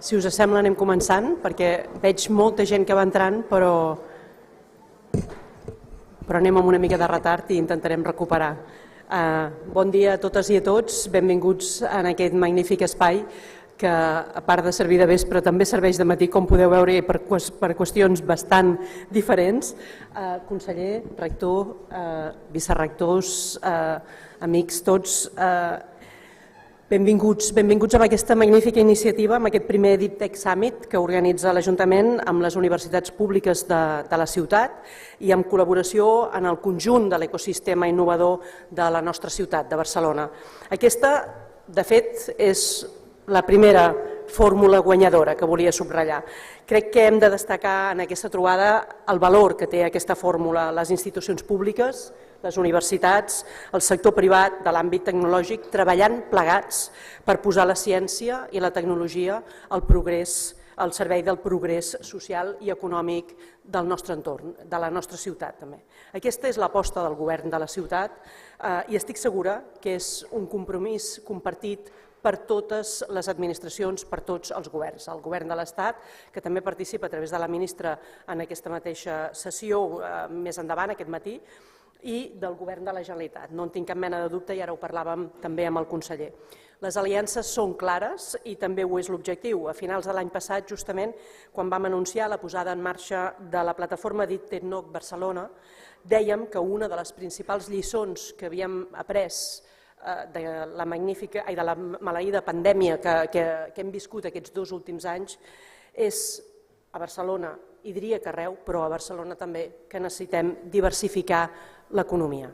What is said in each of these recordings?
Si us sembla, anem començant, perquè veig molta gent que va entrant, però anem amb una mica de retard i intentarem recuperar. Bon dia a totes i a tots, benvinguts en aquest magnífic espai que, a part de servir de vespre, també serveix de matí, com podeu veure, per qüestions bastant diferents. Conseller, rector, vicerectors, amics tots, benvinguts a aquesta magnífica iniciativa, amb aquest primer Deep Tech Summit que organitza l'Ajuntament amb les universitats públiques de la ciutat i en col·laboració en el conjunt de l'ecosistema innovador de la nostra ciutat, de Barcelona. Aquesta, de fet, és la primera fórmula guanyadora que volia subratllar. Crec que hem de destacar en aquesta trobada el valor que té aquesta fórmula, les institucions públiques, les universitats, el sector privat de l'àmbit tecnològic, treballant plegats per posar la ciència i la tecnologia al servei del progrés social i econòmic del nostre entorn, de la nostra ciutat també. Aquesta és l'aposta del govern de la ciutat i estic segura que és un compromís compartit per totes les administracions, per tots els governs. El govern de l'Estat, que també participa a través de la ministra en aquesta mateixa sessió més endavant aquest matí, i del govern de la Generalitat. No en tinc cap mena de dubte i ara ho parlàvem també amb el conseller. Les aliances són clares i també ho és l'objectiu. A finals de l'any passat, justament, quan vam anunciar la posada en marxa de la plataforma Tecnològica Barcelona, dèiem que una de les principals lliçons que havíem après de la magnífica i de la maleïda pandèmia que hem viscut aquests 2 últims anys és a Barcelona, i diria que arreu, però a Barcelona també, que necessitem diversificar l'economia.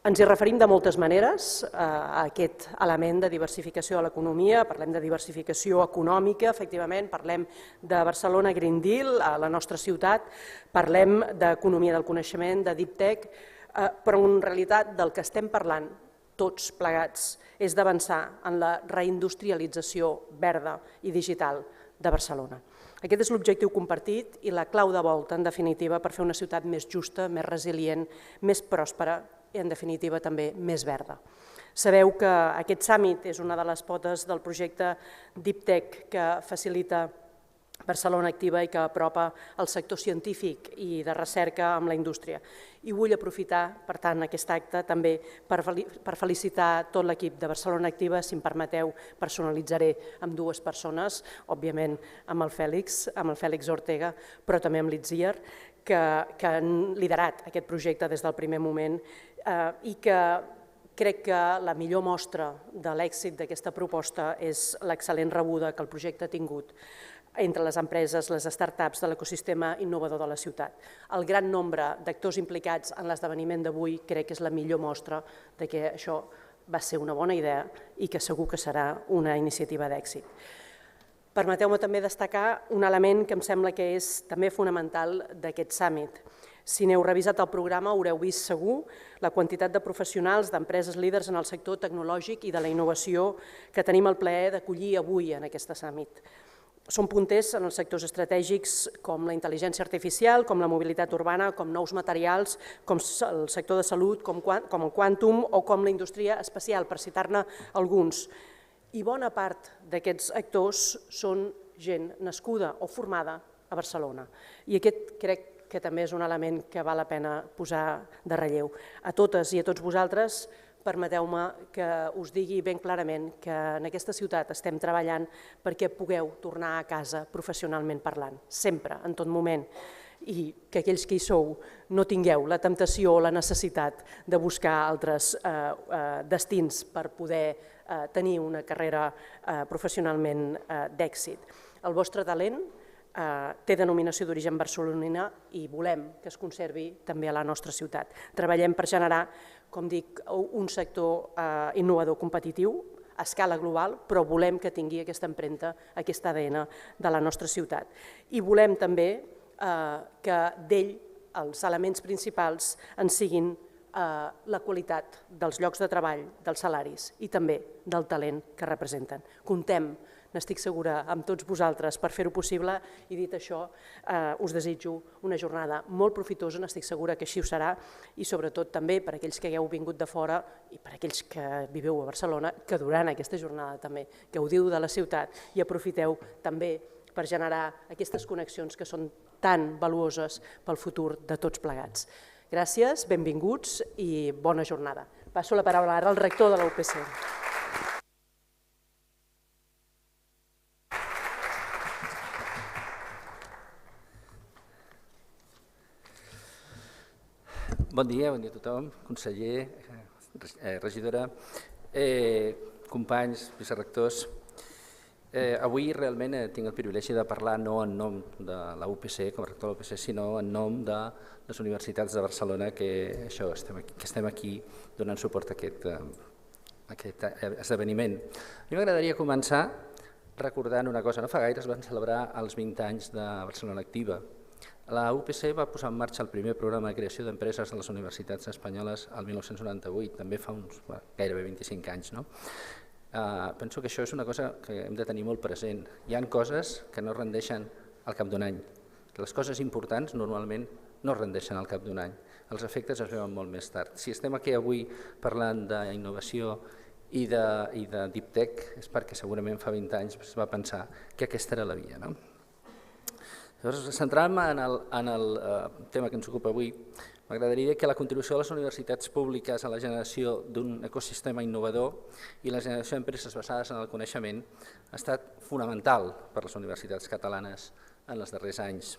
Ens hi referim de moltes maneres a aquest element de diversificació de l'economia, parlem de diversificació econòmica, efectivament, parlem de Barcelona Green Deal, a la nostra ciutat, parlem d'economia del coneixement, de Deep Tech, però en realitat del que estem parlant tots plegats és d'avançar en la reindustrialització verda i digital de Barcelona. Aquest és l'objectiu compartit i la clau de volta, en definitiva, per fer una ciutat més justa, més resilient, més pròspera i, en definitiva, també més verda. Sabeu que aquest summit és una de les potes del projecte Deep Tech que facilita Barcelona Activa i que apropa el sector científic i de recerca amb la indústria. I vull aprofitar, per tant, aquest acte també per felicitar tot l'equip de Barcelona Activa, si em permeteu, personalitzaré amb 2 persones, òbviament amb el Fèlix Ortega, però també amb l'Itziar, que han liderat aquest projecte des del primer moment i que crec que la millor mostra de l'èxit d'aquesta proposta és l'excel·lent rebuda que el projecte ha tingut entre les empreses, les startups de l'ecosistema innovador de la ciutat. El gran nombre d'actors implicats en l'esdeveniment d'avui crec que és la millor mostra que això va ser una bona idea i que segur que serà una iniciativa d'èxit. Permeteu-me també destacar un element que em sembla que és també fonamental d'aquest summit. Si n'heu revisat el programa haureu vist segur la quantitat de professionals, d'empreses líders en el sector tecnològic i de la innovació que tenim el plaer d'acollir avui en aquest summit. Són punters en els sectors estratègics com la intel·ligència artificial, com la mobilitat urbana, com nous materials, com el sector de salut, com el quàntum o com la indústria espacial, per citar-ne alguns. I bona part d'aquests actors són gent nascuda o formada a Barcelona. I aquest crec que també és un element que val la pena posar de relleu. A totes i a tots vosaltres, permeteu-me que us digui ben clarament que en aquesta ciutat estem treballant perquè pugueu tornar a casa professionalment parlant, sempre, en tot moment, i que aquells que hi sou no tingueu la temptació o la necessitat de buscar altres destins per poder tenir una carrera professionalment d'èxit. El vostre talent té denominació d'origen barcelonina i volem que es conservi també a la nostra ciutat. Treballem per generar, com dic, un sector innovador competitiu a escala global, però volem que tingui aquesta empremta, aquest ADN de la nostra ciutat. I volem també que d'ell els elements principals en siguin la qualitat dels llocs de treball, dels salaris i també del talent que representen. Comptem, n'estic segura, amb tots vosaltres per fer-ho possible i dit això us desitjo una jornada molt profitosa, n'estic segura que així ho serà i sobretot també per aquells que hagueu vingut de fora i per aquells que viveu a Barcelona, que durant aquesta jornada també gaudiu de la ciutat i aprofiteu també per generar aquestes connexions que són tan valuoses pel futur de tots plegats. Gràcies, benvinguts i bona jornada. Passo la paraula ara al rector de la UPC. Bon dia a tothom, conseller, regidora, companys, vicerectors. Avui realment tinc el privilegi de parlar no en nom de la UPC, com a rector de la UPC, sinó en nom de les universitats de Barcelona que estem aquí donant suport a aquest esdeveniment. A mi m'agradaria començar recordant una cosa. No fa gaire es van celebrar els 20 anys de Barcelona Activa. La UPC va posar en marxa el primer programa de creació d'empreses a les universitats espanyoles el 1998, també fa uns gairebé 25 anys. Penso que això és una cosa que hem de tenir molt present. Hi ha coses que no rendeixen al cap d'un any. Les coses importants normalment no rendeixen al cap d'un any. Els efectes es veuen molt més tard. Si estem aquí avui parlant d'innovació i de deep tech és perquè segurament fa 20 anys es va pensar que aquesta era la via. Llavors, centrant-me en el tema que ens ocupa avui, m'agradaria dir que la contribució de les universitats públiques a la generació d'un ecosistema innovador i la generació d'empreses basades en el coneixement ha estat fonamental per a les universitats catalanes en els darrers anys.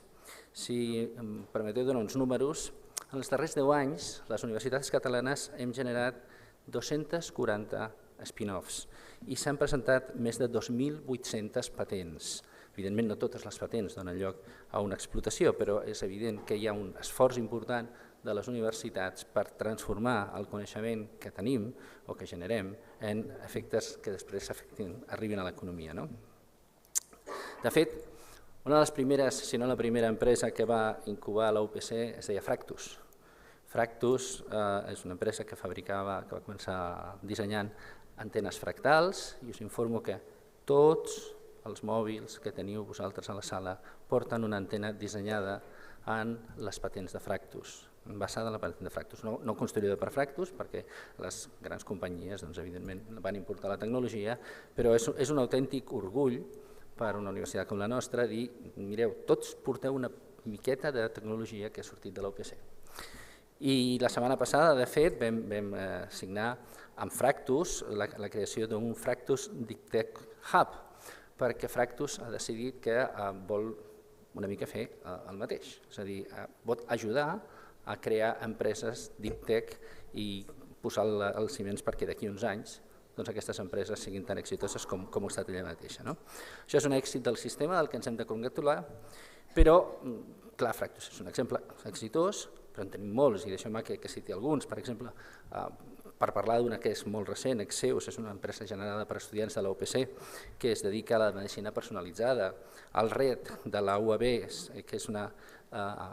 Si em permeteu donar uns números, en els darrers 10 anys les universitats catalanes hem generat 240 spin-offs i s'han presentat més de 2.800 patents. Evidentment no totes les patents donen lloc a una explotació, però és evident que hi ha un esforç important de les universitats per transformar el coneixement que tenim o que generem en efectes que després arribin a l'economia. De fet, una de les primeres, si no la primera empresa que va incubar a la UPC es deia Fractus. Fractus és una empresa que va començar dissenyant antenes fractals i us informo que tots els mòbils que teniu vosaltres a la sala porten una antena dissenyada en les patents de Fractus, basada en la patent de Fractus, no construïda per Fractus, perquè les grans companyies evidentment van importar la tecnologia, però és un autèntic orgull per a una universitat com la nostra dir, mireu, tots porteu una miqueta de tecnologia que ha sortit de la UPC. I la setmana passada, de fet, vam signar amb Fractus la creació d'un Fractus Deep Tech Hub, perquè Fractus ha decidit que vol una mica fer el mateix, és a dir, pot ajudar a crear empreses deep tech i posar els ciments perquè d'aquí uns anys aquestes empreses siguin tan exitoses com ho ha estat ella mateixa. Això és un èxit del sistema del que ens hem de congratular, però, clar, Fractus és un exemple exitós, però en tenim molts i deixeu-me que citi alguns. Per exemple, per parlar d'una que és molt recent, Exeus, és una empresa generada per estudiants de la UPC que es dedica a la medicina personalitzada. El RED de la UAB, que és una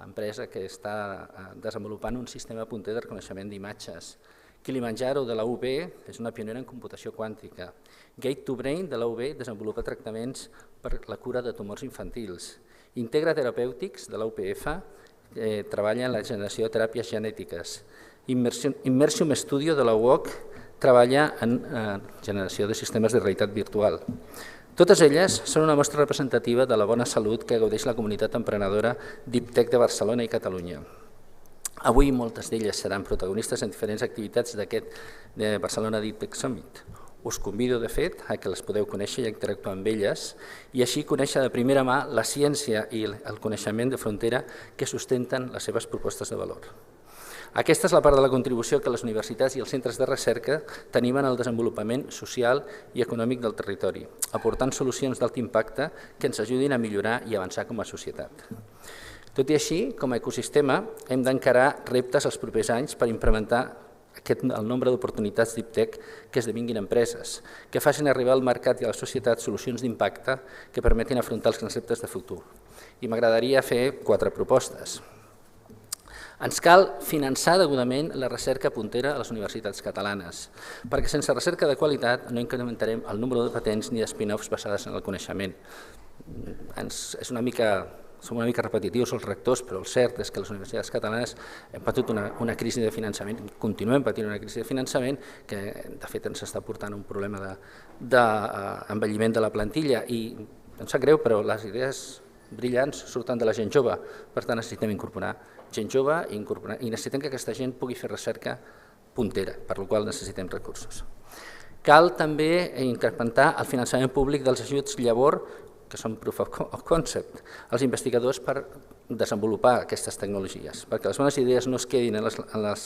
empresa que està desenvolupant un sistema punter de reconeixement d'imatges. Kilimanjaro de la UB és una pionera en computació quàntica. Gate to Brain de la UB desenvolupa tractaments per la cura de tumors infantils. Integra Therapeutics de la UPF treballa en la generació de teràpies genètiques. Immersium Studio de la UOC treballa en generació de sistemes de realitat virtual. Totes elles són una mostra representativa de la bona salut que gaudeix la comunitat emprenedora Deep Tech de Barcelona i Catalunya. Avui moltes d'elles seran protagonistes en diferents activitats d'aquest Barcelona Deep Tech Summit. Us convido, de fet, a que les podeu conèixer i interactuar amb elles i així conèixer de primera mà la ciència i el coneixement de frontera que sustenten les seves propostes de valor. Aquesta és la part de la contribució que les universitats i els centres de recerca tenim en el desenvolupament social i econòmic del territori, aportant solucions d'alt impacte que ens ajudin a millorar i avançar com a societat. Tot i així, com a ecosistema, hem d'encarar reptes els propers anys per implementar el nombre d'oportunitats deep tech que esdevinguin empreses, que facin arribar al mercat i a la societat solucions d'impacte que permetin afrontar els grans reptes de futur. I m'agradaria fer 4 propostes. Ens cal finançar degudament la recerca puntera a les universitats catalanes, perquè sense recerca de qualitat no incrementarem el número de patents ni de spin-offs basades en el coneixement. Som una mica repetitius els rectors, però el cert és que les universitats catalanes hem patit una crisi de finançament, continuem patint una crisi de finançament que de fet ens està portant un problema d'envelliment de la plantilla i em sap greu, però les idees brillants surten de la gent jove, per tant necessitem incorporar gent jove i necessitem que aquesta gent pugui fer recerca puntera, per la qual necessitem recursos. Cal també incrementar el finançament públic dels ajuts llavor, que són proof of concept, als investigadors per desenvolupar aquestes tecnologies, perquè les bones idees no es quedin en les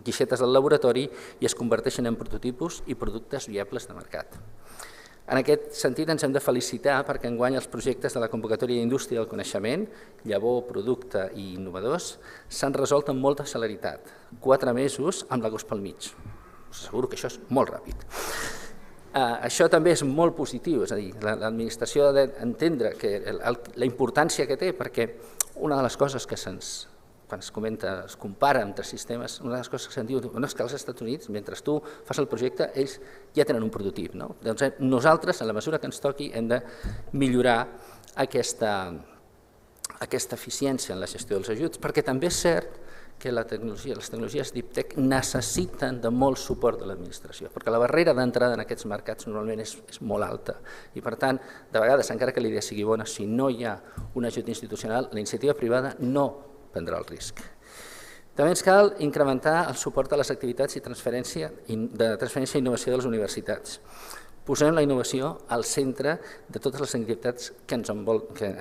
guixetes del laboratori i es converteixin en prototipus i productes viables de mercat. En aquest sentit ens hem de felicitar perquè enguany els projectes de la convocatòria d'indústria del coneixement, llavor, producte i innovadors, s'han resolt amb molta celeritat, 4 mesos amb l'agost pel mig. Us asseguro que això és molt ràpid. Això també és molt positiu, és a dir, l'administració ha d'entendre la importància que té, perquè una de les coses que quan es comenta, es compara entre sistemes, una de les coses que se'n diu és que als Estats Units, mentre tu fas el projecte, ells ja tenen un prototip. Doncs nosaltres, en la mesura que ens toqui, hem de millorar aquesta eficiència en la gestió dels ajuts, perquè també és cert que les tecnologies Deep Tech necessiten de molt suport de l'administració, perquè la barrera d'entrada en aquests mercats normalment és molt alta i per tant, de vegades, encara que la idea sigui bona, si no hi ha un ajut institucional, la iniciativa privada no prendrà el risc. També ens cal incrementar el suport a les activitats de transferència i innovació de les universitats. Posem la innovació al centre de totes les activitats en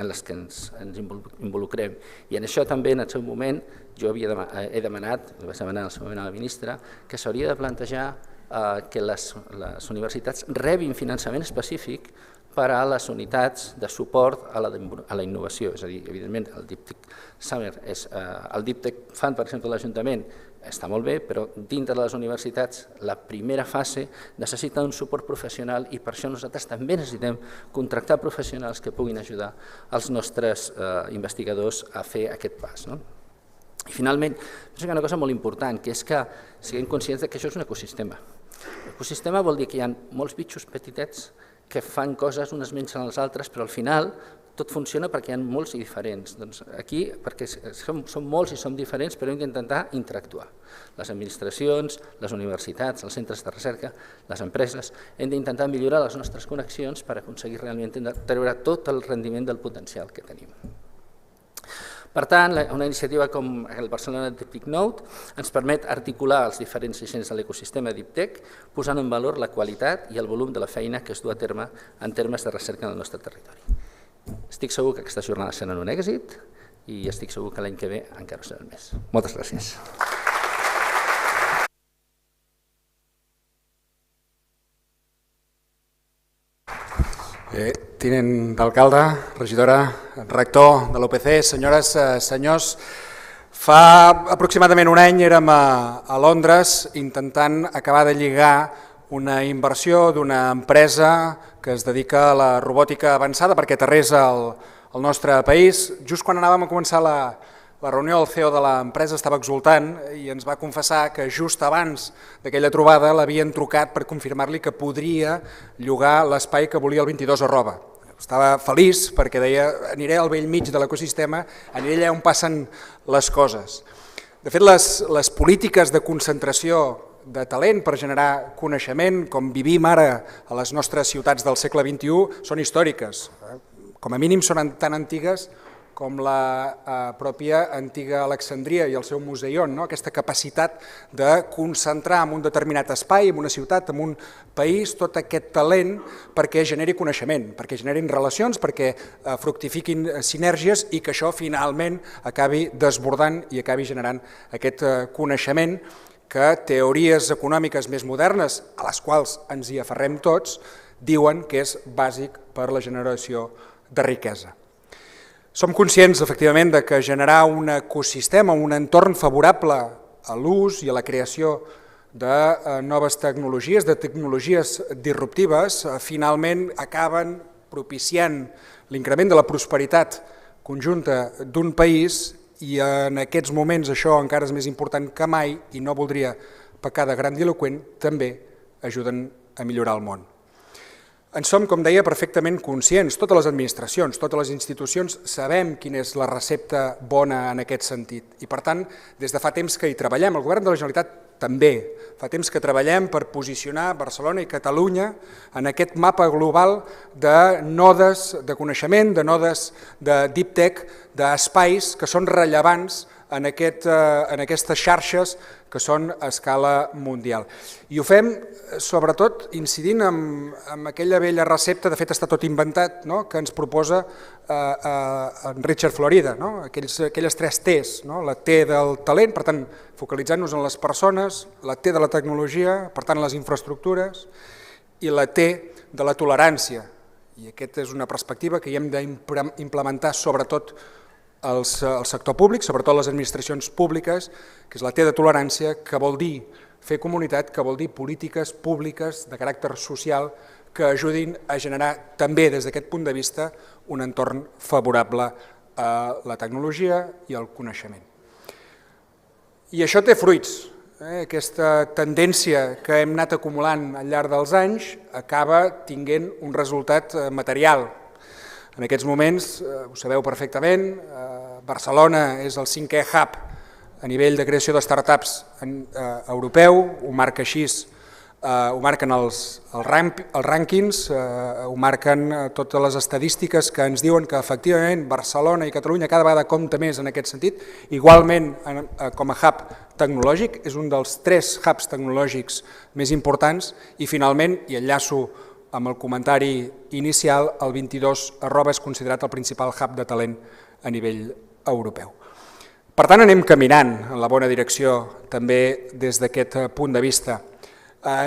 les que ens involucrem. I en això també, en el seu moment, jo he demanat, li vaig demanar al seu moment a la ministra, que s'hauria de plantejar que les universitats rebin finançament específic per a les unitats de suport a la innovació. És a dir, evidentment, el Deep Tech Summer, el Deep Tech Fund, per exemple, de l'Ajuntament, està molt bé, però dintre de les universitats la primera fase necessita un suport professional i per això nosaltres també necessitem contractar professionals que puguin ajudar els nostres investigadors a fer aquest pas. I finalment, penso que hi ha una cosa molt important, que és que siguem conscients que això és un ecosistema. L'ecosistema vol dir que hi ha molts bitxos petitets que fan coses, unes mengen les altres, però al final tot funciona perquè hi ha molts i diferents. Doncs aquí, perquè som molts i som diferents, però hem d'intentar interactuar. Les administracions, les universitats, els centres de recerca, les empreses, hem d'intentar millorar les nostres connexions per aconseguir realment treure tot el rendiment del potencial que tenim. Per tant, una iniciativa com el Barcelona Deep Note ens permet articular els diferents agents de l'ecosistema Deep Tech, posant en valor la qualitat i el volum de la feina que es du a terme en termes de recerca en el nostre territori. Estic segur que aquestes jornades seran un èxit i estic segur que l'any que ve encara ho seran més. Moltes gràcies. Tinent d'alcalde, regidora, rector de l'UPC, senyores, senyors, fa aproximadament un any érem a Londres intentant acabar de lligar una inversió d'una empresa que es dedica a la robòtica avançada perquè aterrés al nostre país. Just quan anàvem a començar la reunió, el CEO de l'empresa estava exultant i ens va confessar que just abans d'aquella trobada l'havien trucat per confirmar-li que podria llogar l'espai que volia el 22@. Estava feliç perquè deia aniré al vell mig de l'ecosistema, aniré allà on passen les coses. De fet, les polítiques de concentració de talent per generar coneixement, com vivim ara a les nostres ciutats del segle XXI, són històriques. Com a mínim són tan antigues com la pròpia antiga Alexandria i el seu museion, aquesta capacitat de concentrar en un determinat espai, en una ciutat, en un país, tot aquest talent perquè generi coneixement, perquè generin relacions, perquè fructifiquin sinergies i que això finalment acabi desbordant i acabi generant aquest coneixement que teories econòmiques més modernes, a les quals ens hi aferrem tots, diuen que és bàsic per la generació de riquesa. Som conscients, efectivament, que generar un ecosistema, un entorn favorable a l'ús i a la creació de noves tecnologies, de tecnologies disruptives, finalment acaben propiciant l'increment de la prosperitat conjunta d'un país i en aquests moments això encara és més important que mai i no voldria pecar de grandiloqüent, també ajuden a millorar el món. En som, com deia, perfectament conscients, totes les administracions, totes les institucions, sabem quina és la recepta bona en aquest sentit i, per tant, des de fa temps que hi treballem. El govern de la Generalitat també. Fa temps que treballem per posicionar Barcelona i Catalunya en aquest mapa global de nodes de coneixement, de nodes de deep tech, d'espais que són rellevants en aquestes xarxes que són a escala mundial. I ho fem sobretot incidint en aquella vella recepta, de fet està tot inventat, que ens proposa en Richard Florida, aquelles 3 T's, la T del talent, per tant focalitzant-nos en les persones, la T de la tecnologia, per tant les infraestructures, i la T de la tolerància. I aquesta és una perspectiva que hi hem d'implementar sobretot al sector públic, sobretot les administracions públiques, que és la T de tolerància, que vol dir fer comunitat, que vol dir polítiques públiques de caràcter social que ajudin a generar també des d'aquest punt de vista un entorn favorable a la tecnologia i al coneixement. I això té fruits. Aquesta tendència que hem anat acumulant al llarg dels anys acaba tinguent un resultat material. En aquests moments, ho sabeu perfectament, Barcelona és el 5è hub a nivell de creació de startups europeu, ho marca així, ho marquen els rànquings, ho marquen totes les estadístiques que ens diuen que efectivament Barcelona i Catalunya cada vegada compta més en aquest sentit. Igualment, com a hub tecnològic, és un dels 3 hubs tecnològics més importants i finalment, i enllaço amb el comentari inicial, el 22 és considerat el principal hub de talent a nivell europeu. Per tant, anem caminant en la bona direcció també des d'aquest punt de vista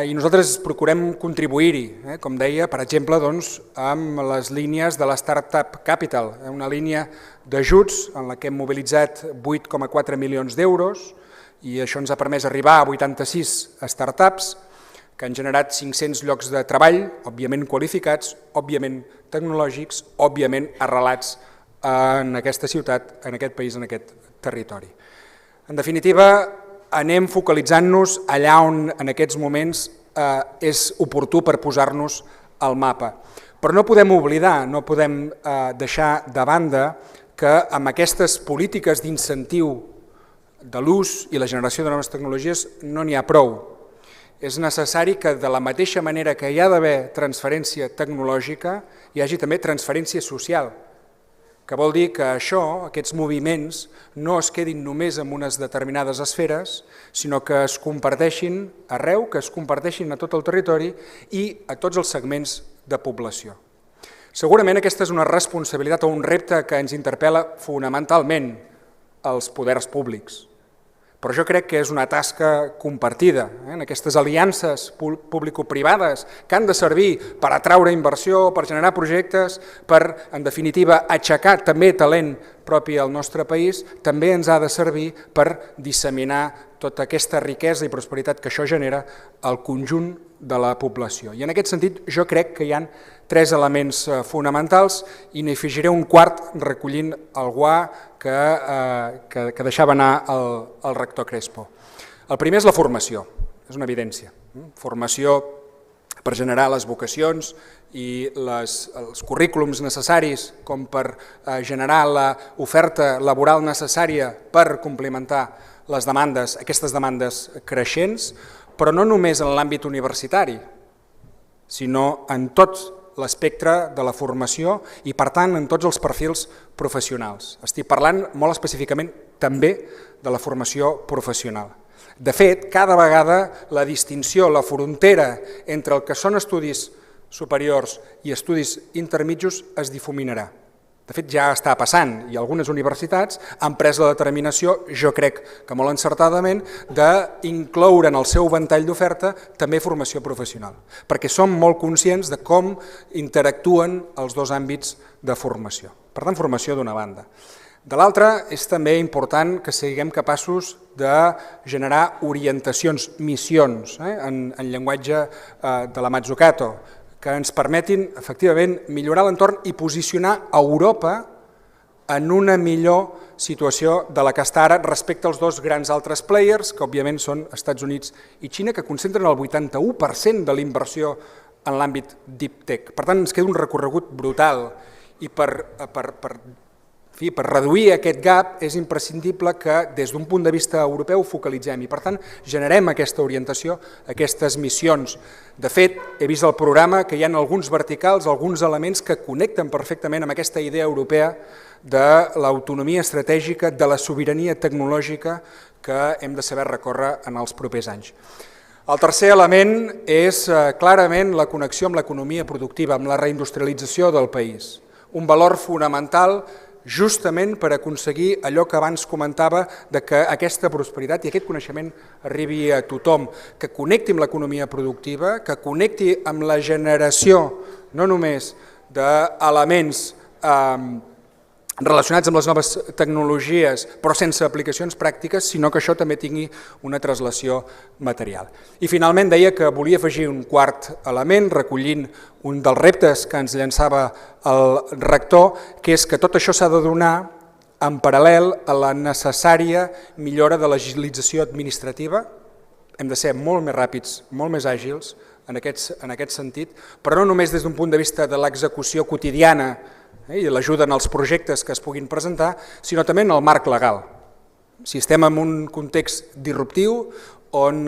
i nosaltres procurem contribuir-hi, com deia, per exemple, amb les línies de la Startup Capital, una línia d'ajuts en la que hem mobilitzat 8,4 milions d'euros i això ens ha permès arribar a 86 startups que han generat 500 llocs de treball, òbviament qualificats, òbviament tecnològics, òbviament arrelats en aquesta ciutat, en aquest país, en aquest territori. En definitiva, anem focalitzant-nos allà on en aquests moments és oportú per posar-nos al mapa. Però no podem oblidar, no podem deixar de banda que amb aquestes polítiques d'incentiu de l'ús i la generació de noves tecnologies no n'hi ha prou. És necessari que de la mateixa manera que hi ha d'haver transferència tecnològica, hi hagi també transferència social, que vol dir que això, aquests moviments, no es quedin només en unes determinades esferes, sinó que es comparteixin arreu, que es comparteixin a tot el territori i a tots els segments de població. Segurament aquesta és una responsabilitat o un repte que ens interpel·la fonamentalment als poders públics. Però jo crec que és una tasca compartida, en aquestes aliances público-privades que han de servir per atraure inversió, per generar projectes, per, en definitiva, aixecar també talent propi al nostre país, també ens ha de servir per disseminar tota aquesta riquesa i prosperitat que això genera al conjunt de la població. I en aquest sentit jo crec que hi ha 3 elements fonamentals i n'hi afegiré un quart recollint el guà que deixava anar el rector Crespo. El primer és la formació, és una evidència. Formació per generar les vocacions i els currículums necessaris com per generar l'oferta laboral necessària per complementar les demandes, aquestes demandes creixents, però no només en l'àmbit universitari, sinó en tot l'espectre de la formació i, per tant, en tots els perfils professionals. Estic parlant molt específicament també de la formació professional. De fet, cada vegada la distinció, la frontera entre el que són estudis superiors i estudis intermitjos es difuminarà. De fet, ja està passant i algunes universitats han pres la determinació, jo crec que molt encertadament, d'incloure en el seu ventall d'oferta també formació professional, perquè som molt conscients de com interactuen els 2 àmbits de formació. Per tant, formació d'una banda. De l'altra, és també important que siguem capaços de generar orientacions, missions, en llenguatge de la Mazzucato, que ens permetin, efectivament, millorar l'entorn i posicionar Europa en una millor situació de la que està ara respecte als dos grans altres players, que òbviament són Estats Units i Xina, que concentren el 81% de l'inversió en l'àmbit deep tech. Per tant, ens queda un recorregut brutal i per reduir aquest gap és imprescindible que des d'un punt de vista europeu focalitzem i per tant generem aquesta orientació, aquestes missions. De fet, he vist al programa que hi ha alguns verticals, alguns elements que connecten perfectament amb aquesta idea europea de l'autonomia estratègica, de la sobirania tecnològica que hem de saber recórrer en els propers anys. El tercer element és clarament la connexió amb l'economia productiva, amb la reindustrialització del país. Un valor fonamental justament per aconseguir allò que abans comentava de que aquesta prosperitat i aquest coneixement arribi a tothom, que connecti amb l'economia productiva, que connecti amb la generació no només d'elements relacionats amb les noves tecnologies, però sense aplicacions pràctiques, sinó que això també tingui una translació material. I finalment deia que volia afegir un quart element, recollint un dels reptes que ens llançava el rector, que és que tot això s'ha de donar en paral·lel a la necessària millora de l'agilització administrativa. Hem de ser molt més ràpids, molt més àgils en aquest sentit, però no només des d'un punt de vista de l'execució quotidiana i l'ajuda en els projectes que es puguin presentar, sinó també en el marc legal. Si estem en un context disruptiu on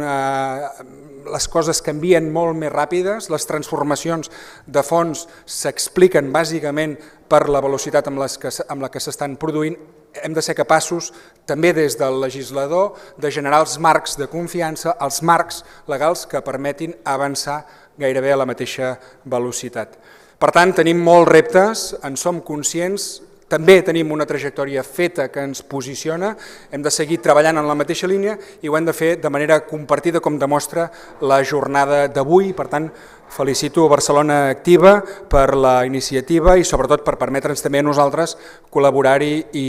les coses canvien molt més ràpides, les transformacions de fons s'expliquen bàsicament per la velocitat amb la que s'estan produint, hem de ser capaços també des del legislador de generar els marcs de confiança, els marcs legals que permetin avançar gairebé a la mateixa velocitat. Per tant, tenim molts reptes, en som conscients, també tenim una trajectòria feta que ens posiciona, hem de seguir treballant en la mateixa línia i ho hem de fer de manera compartida com demostra la jornada d'avui. Per tant, felicito a Barcelona Activa per la iniciativa i sobretot per permetre'ns també a nosaltres col·laborar-hi i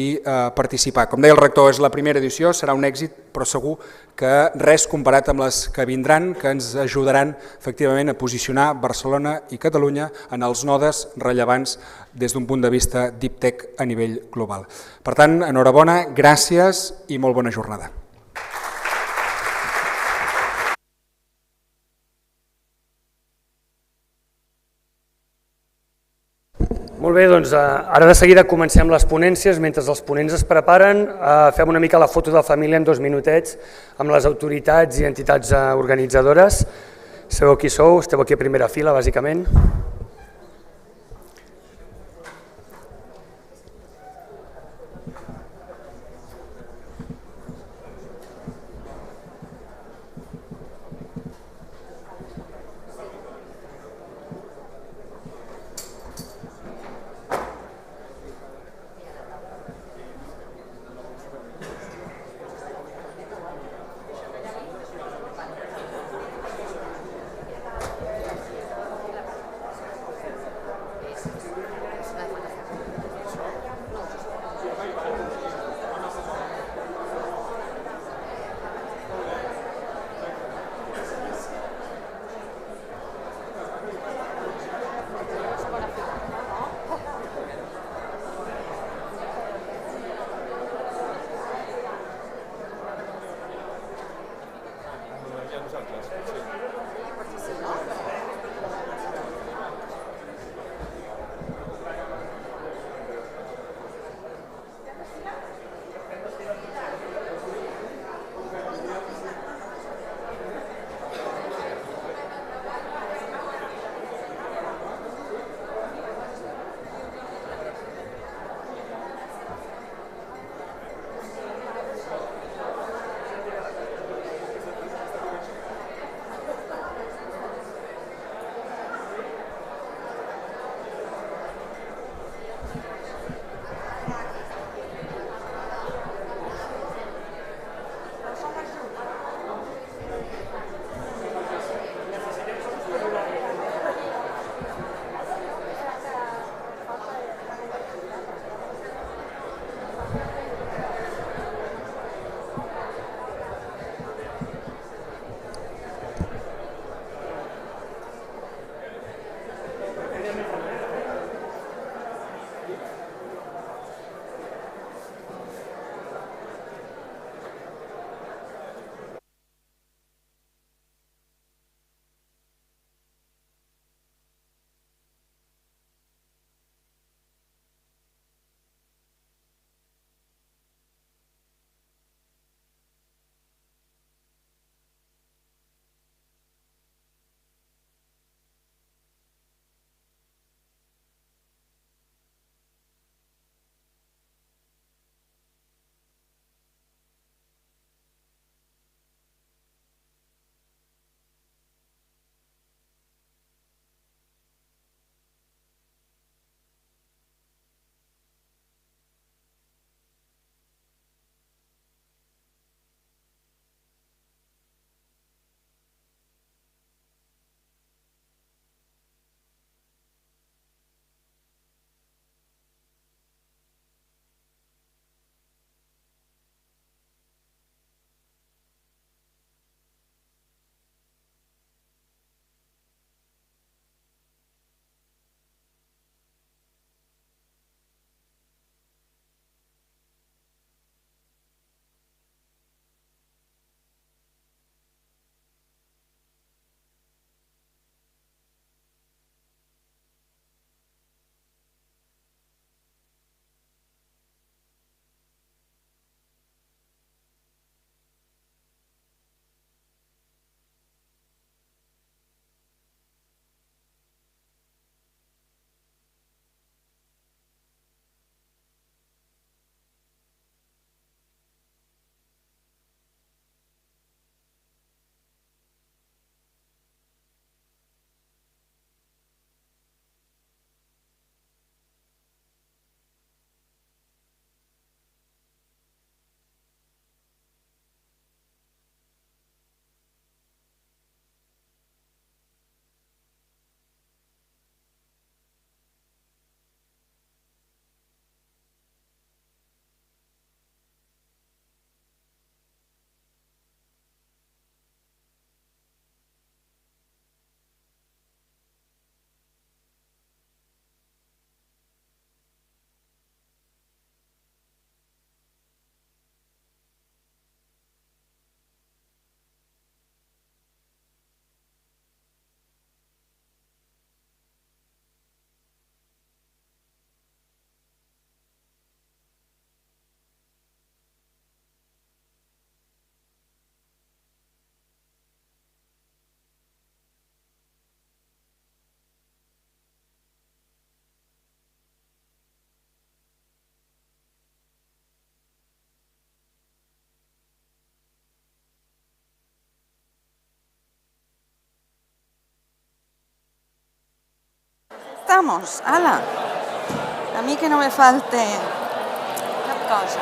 participar. Com deia el rector, és la primera edició, serà un èxit, però segur que res comparat amb les que vindran, que ens ajudaran efectivament a posicionar Barcelona i Catalunya en els nodes rellevants des d'un punt de vista deep tech a nivell global. Per tant, enhorabona, gràcies i molt bona jornada. Molt bé, doncs ara de seguida comencem les ponències. Mentre els ponents es preparen, fem una mica la foto de família en 2 minutets amb les autoritats i entitats organitzadores. Sabeu qui sou, esteu aquí a primera fila, bàsicament. estamos. Ala. A mí que no me falte cap cosa.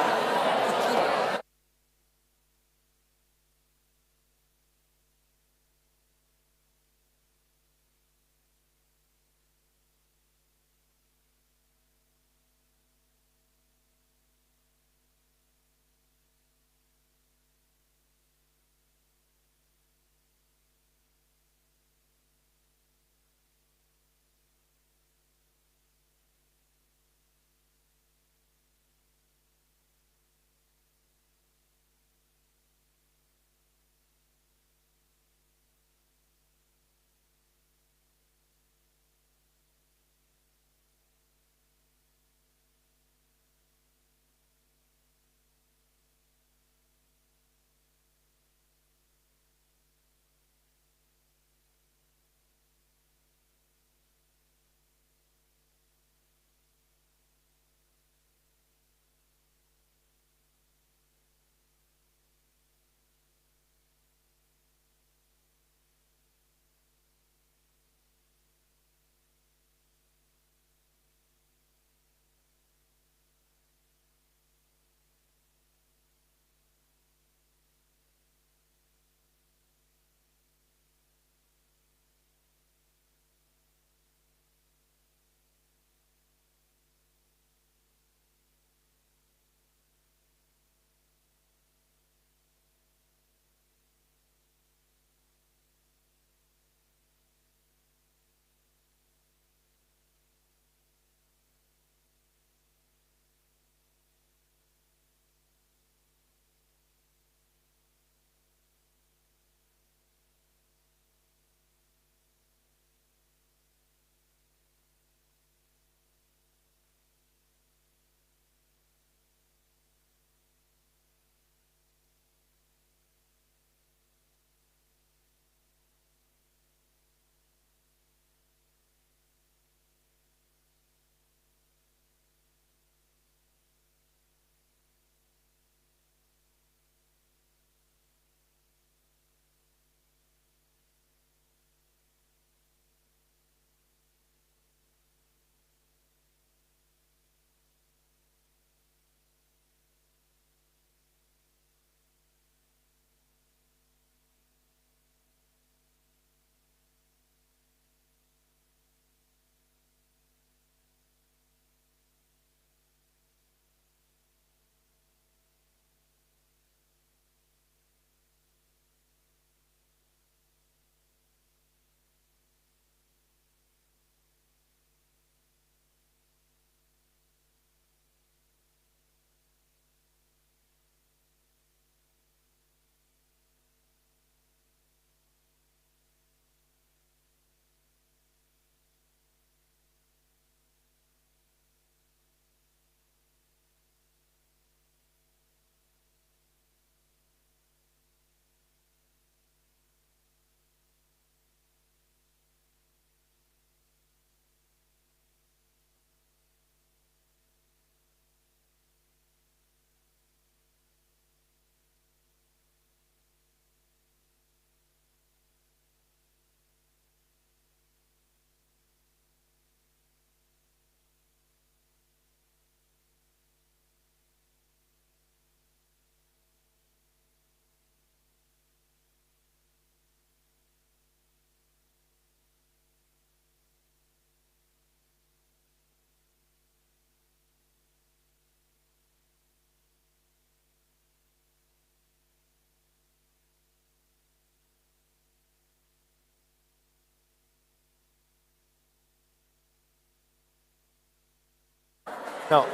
No,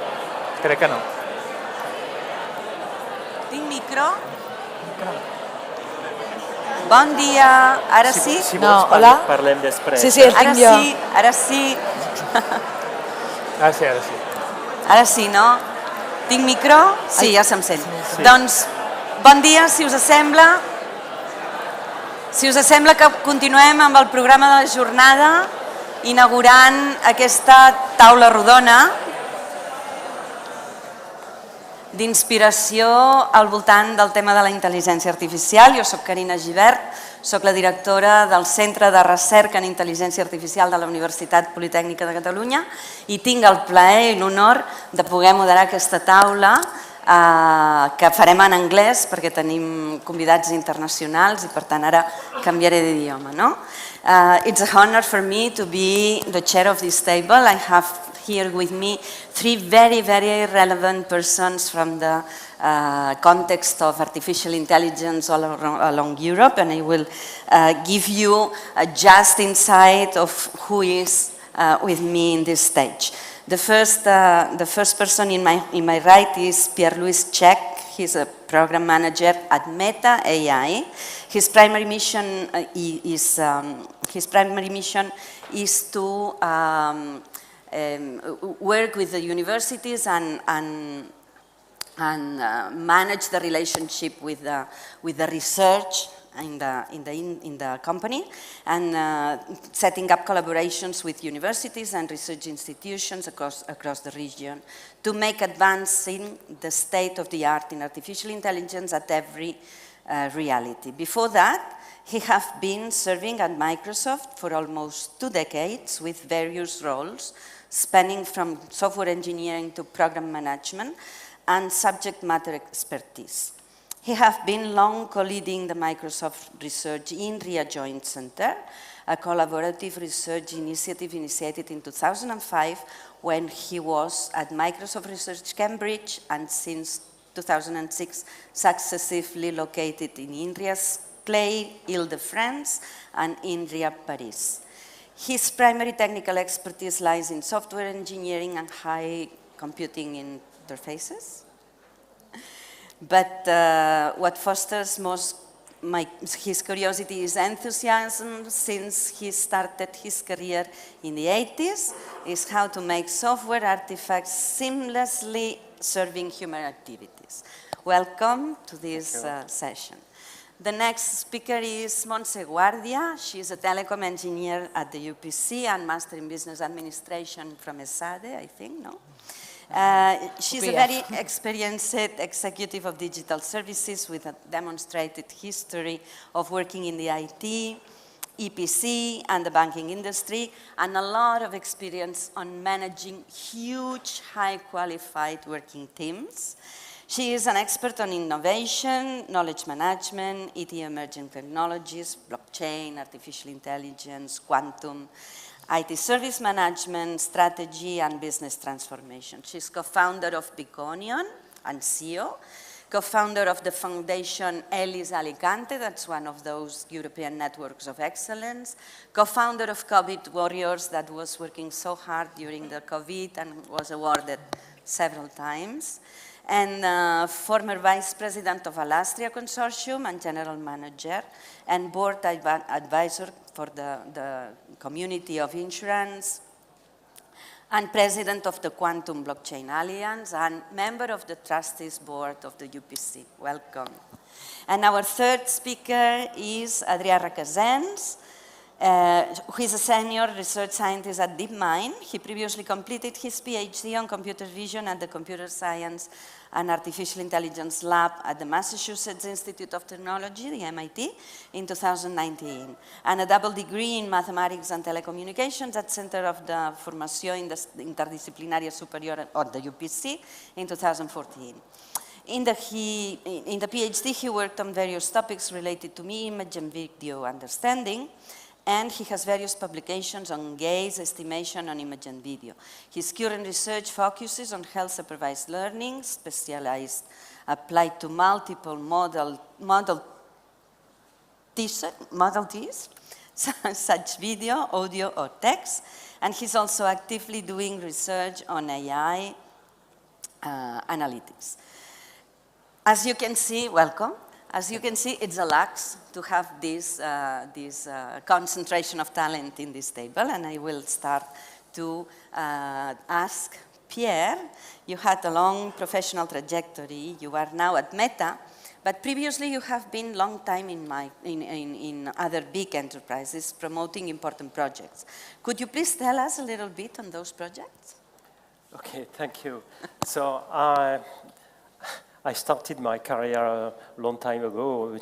crec que no. Tinc micro? Bon dia, ara sí? Si No, vols hola? parlem després. Sí, sí, el Ara tinc jo. sí, ara sí. Ah, sí, ara sí. Ara sí, no? Tinc micro? Sí, ja se'm sent. Sí. Doncs, bon dia, si us sembla que continuem amb el programa de la jornada, inaugurant aquesta taula rodona d'inspiració al voltant del tema de la intel·ligència artificial. Jo soc Carina Gibert, Soc la directora del Centre de Recerca en Intel·ligència Artificial de la Universitat Politècnica de Catalunya i tinc el plaer i l'honor de poder moderar aquesta taula que farem en anglès perquè tenim convidats internacionals i per tant ara canviaré d'idioma. It's an honor for me to be the chair of this table. I have here with me three very relevant persons from the context of artificial intelligence all along Europe, and I will give you a just insight of who is with me in this stage. The first person in my right is Pierre-Louis Cech. He's a program manager at Meta AI. His primary mission is to work with the universities and manage the relationship with the research in the company, and setting up collaborations with universities and research institutions across the region to make advancing the state of the art in artificial intelligence at every reality. Before that, he has been serving at Microsoft for almost 2 decades with various roles, spanning from software engineering to program management and subject matter expertise. He has been long co-leading the Microsoft Research INRIA Joint Center, a collaborative research initiative initiated in 2005 when he was at Microsoft Research Cambridge and since 2006 successively located in INRIA's Clay, Ile-de-France and INRIA Paris. His primary technical expertise lies in software engineering and high computing interfaces. But what fosters his curiosity is enthusiasm since he started his career in the 80s, is how to make software artifacts seamlessly serving human activities. Welcome to this session. The next speaker is Montse Guardia. She is a telecom engineer at the UPC and Master in Business Administration from ESADE, I think, no? She's a very experienced executive of digital services with a demonstrated history of working in the IT, EPC, and the banking industry, and a lot of experience on managing huge, high-qualified working teams. She is an expert on innovation, knowledge management, IT emerging technologies, blockchain, artificial intelligence, quantum, IT service management, strategy, and business transformation. She's co-founder of Biconion and CEO, co-founder of the foundation ELIS Alicante, that's one of those European networks of excellence, co-founder of COVID Warriors that was working so hard during the COVID and was awarded several times, and former vice president of Alastria Consortium and general manager and board advisor for the community of insurance, and president of the Quantum Blockchain Alliance and member of the trustees board of the UPC. Welcome. And our third speaker is Adrià Requesens, who is a senior research scientist at DeepMind. He previously completed his PhD on computer vision at the Computer Science and Artificial Intelligence Lab at the Massachusetts Institute of Technology, the MIT, in 2019, and a double degree in Mathematics and Telecommunications at Center of the Formació Interdisciplinària Superior at the UPC in 2014. In the PhD, he worked on various topics related to image and video understanding, and he has various publications on gaze estimation on image and video. His current research focuses on health-supervised learning, specialized applied to multiple model T's, such video, audio, or text, and he's also actively doing research on AI analytics. As you can see, welcome. As you can see, it's a lux to have this concentration of talent in this table, and I will start to ask Pierre. You had a long professional trajectory. You are now at Meta, but previously you have been long time in other big enterprises promoting important projects. Could you please tell us a little bit on those projects? Okay, thank you. So I started my career a long time ago,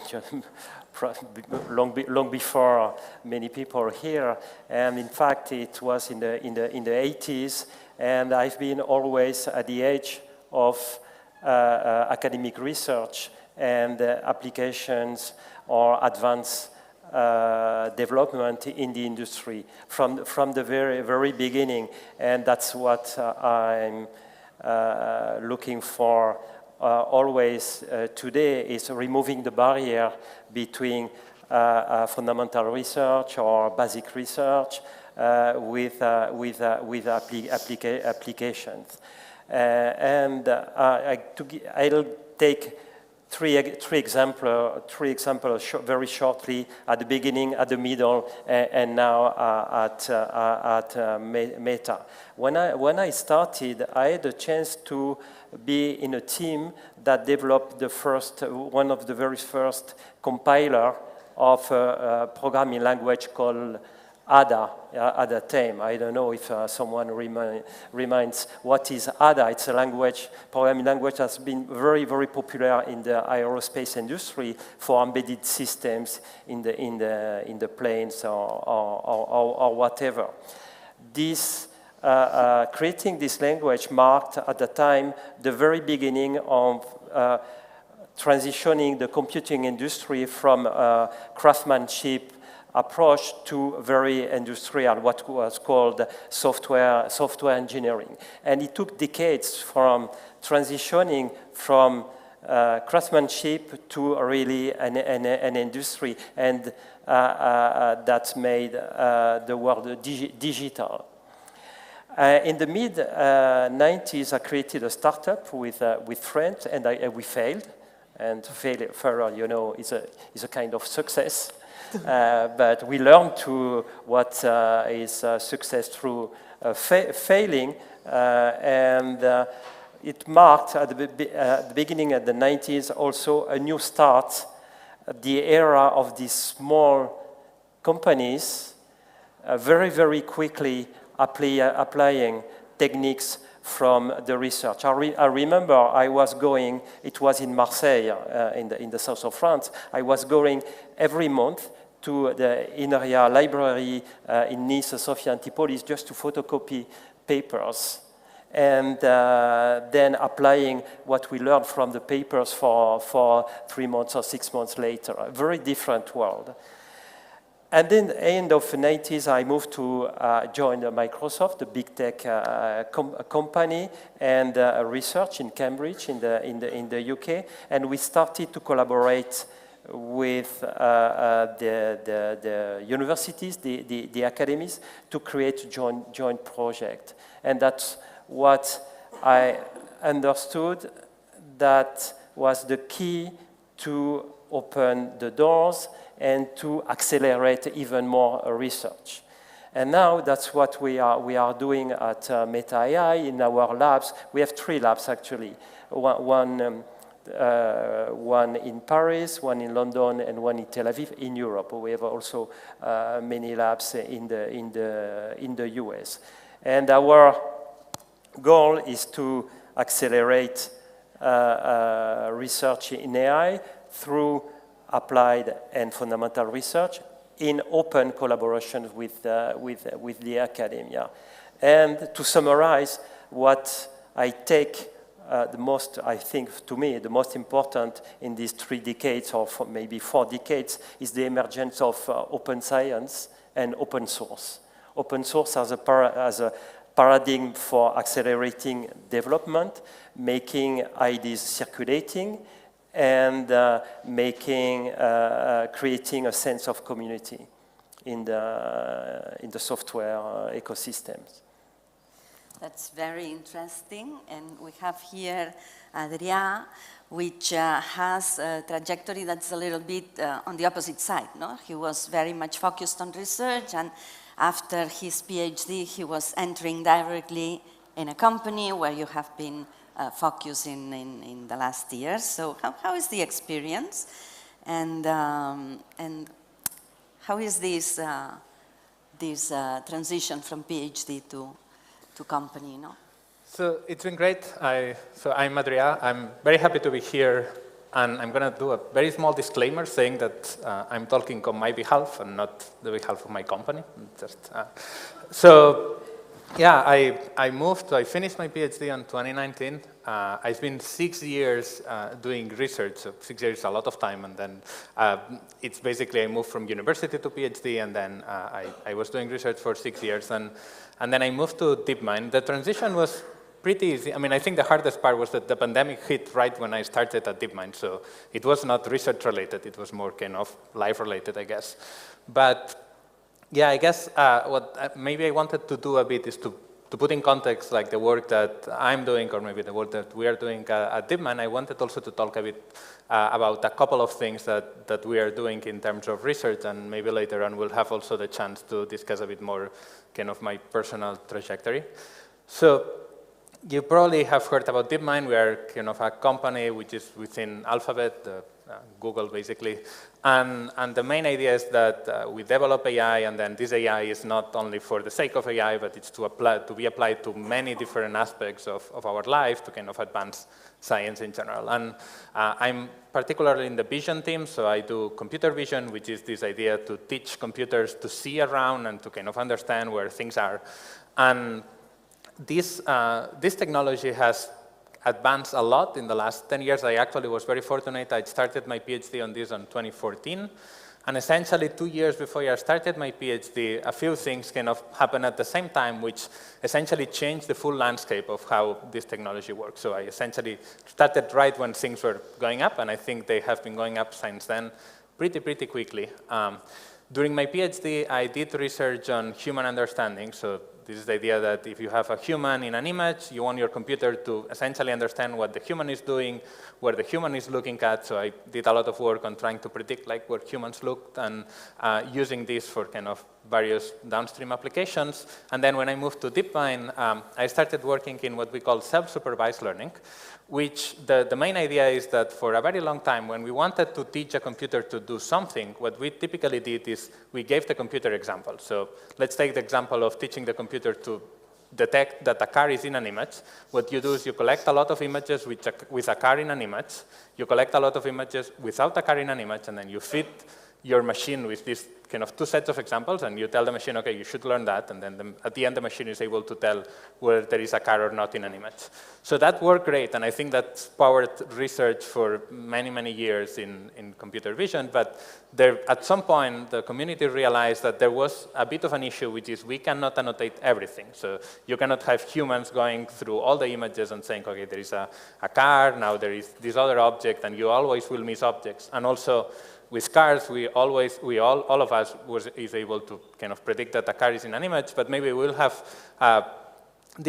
long before many people here, and in fact it was in the 80s, and I've been always at the edge of academic research and applications or advanced development in the industry from the very beginning, and that's what I'm looking for always today, is removing the barrier between fundamental research or basic research with applications. I'll take three examples very shortly, at the beginning, at the middle, and now at Meta. When I started, I had a chance to be in a team that developed one of the very first compiler of a programming language called Ada at the time. I don't know if someone reminds what is Ada. It's a programming language that's been very, very popular in the aerospace industry for embedded systems in the planes or whatever. Creating this language marked at the time the very beginning of transitioning the computing industry from craftsmanship approach to very industrial, what was called software engineering. And it took decades from transitioning from craftsmanship to really an industry, and that made the world digital. In the mid-90s, I created a startup with friends, and we failed. And failure, you know, is a kind of success. But we learned what is success through failing, and it marked at the beginning of the 90s also a new start, the era of these small companies very, very quickly applying techniques from the research. I remember I was going, it was in Marseille, in the south of France. I was going every month to the INRIA library in Nice, Sofia Antipolis, just to photocopy papers, and then applying what we learned from the papers for 3 months or 6 months later. A very different world. And then at the end of the 90s, I moved to join Microsoft, a big tech company, and research in Cambridge in the UK. And we started to collaborate with the universities, the academies, to create a joint project. And that's what I understood that was the key to open the doors and to accelerate even more research. And now that's what we are doing at Meta AI in our labs. We have 3 labs actually, one in Paris, one in London, and one in Tel Aviv in Europe. We have also many labs in the US. And our goal is to accelerate research in AI through applied and fundamental research in open collaboration with the academia. And to summarize, what I take I think to me, the most important in these 3 decades, or maybe 4 decades, is the emergence of open science and open source. Open source as a paradigm for accelerating development, making ideas circulating, and creating a sense of community in the software ecosystems. That's very interesting, and we have here Adrià, which has a trajectory that's a little bit on the opposite side. No? He was very much focused on research, and after his PhD, he was entering directly in a company where you have been focusing in the last years. So how is the experience, and how is this transition from PhD to company? No? So it's been great. So I'm Adria. I'm very happy to be here, and I'm going to do a very small disclaimer saying that I'm talking on my behalf and not the behalf of my company. So yeah, I finished my PhD in 2019. I spent 6 years doing research. So 6 years is a lot of time, and then it's basically I moved from university to PhD, and then I was doing research for 6 years, and then I moved to DeepMind. The transition was pretty easy. I mean, I think the hardest part was that the pandemic hit right when I started at DeepMind, so it was not research related, it was more kind of life related, I guess. But yeah, I guess what maybe I wanted to do a bit is to put in context like the work that I'm doing, or maybe the work that we are doing at DeepMind. I wanted also to talk a bit about a couple of things that we are doing in terms of research, and maybe later on we'll have also the chance to discuss a bit more kind of my personal trajectory. So you probably have heard about DeepMind. We are kind of a company which is within Alphabet, Google basically, and the main idea is that we develop AI, and then this AI is not only for the sake of AI, but it's to be applied to many different aspects of our life to kind of advance science in general. And I'm particularly in the vision team, so I do computer vision, which is this idea to teach computers to see around and to kind of understand where things are. And this technology has advanced a lot in the last 10 years. I actually was very fortunate. I started my PhD on this in 2014. And essentially 2 years before I started my PhD, a few things kind of happened at the same time, which essentially changed the full landscape of how this technology works. So I essentially started right when things were going up, and I think they have been going up since then pretty quickly. During my PhD, I did research on human understanding. So this is the idea that if you have a human in an image, you want your computer to essentially understand what the human is doing, where the human is looking at. So I did a lot of work on trying to predict like where humans looked, and using this for kind of various downstream applications. And then when I moved to DeepMind, I started working in what we call self-supervised learning, which the main idea is that for a very long time, when we wanted to teach a computer to do something, what we typically did is we gave the computer examples. So let's take the example of teaching the computer to detect that a car is in an image. What you do is you collect a lot of images with a car in an image, you collect a lot of images without a car in an image, and then you feed your machine with these kind of two sets of examples, and you tell the machine, okay, you should learn that, and then at the end the machine is able to tell whether there is a car or not in an image. So that worked great, and I think that's powered research for many years in computer vision, but at some point the community realized that there was a bit of an issue, which is we cannot annotate everything. So you cannot have humans going through all the images and saying, okay, there is a car, now there is this other object, and you always will miss objects. And also, with cars, all of us is able to kind of predict that a car is in an image, but maybe we'll have a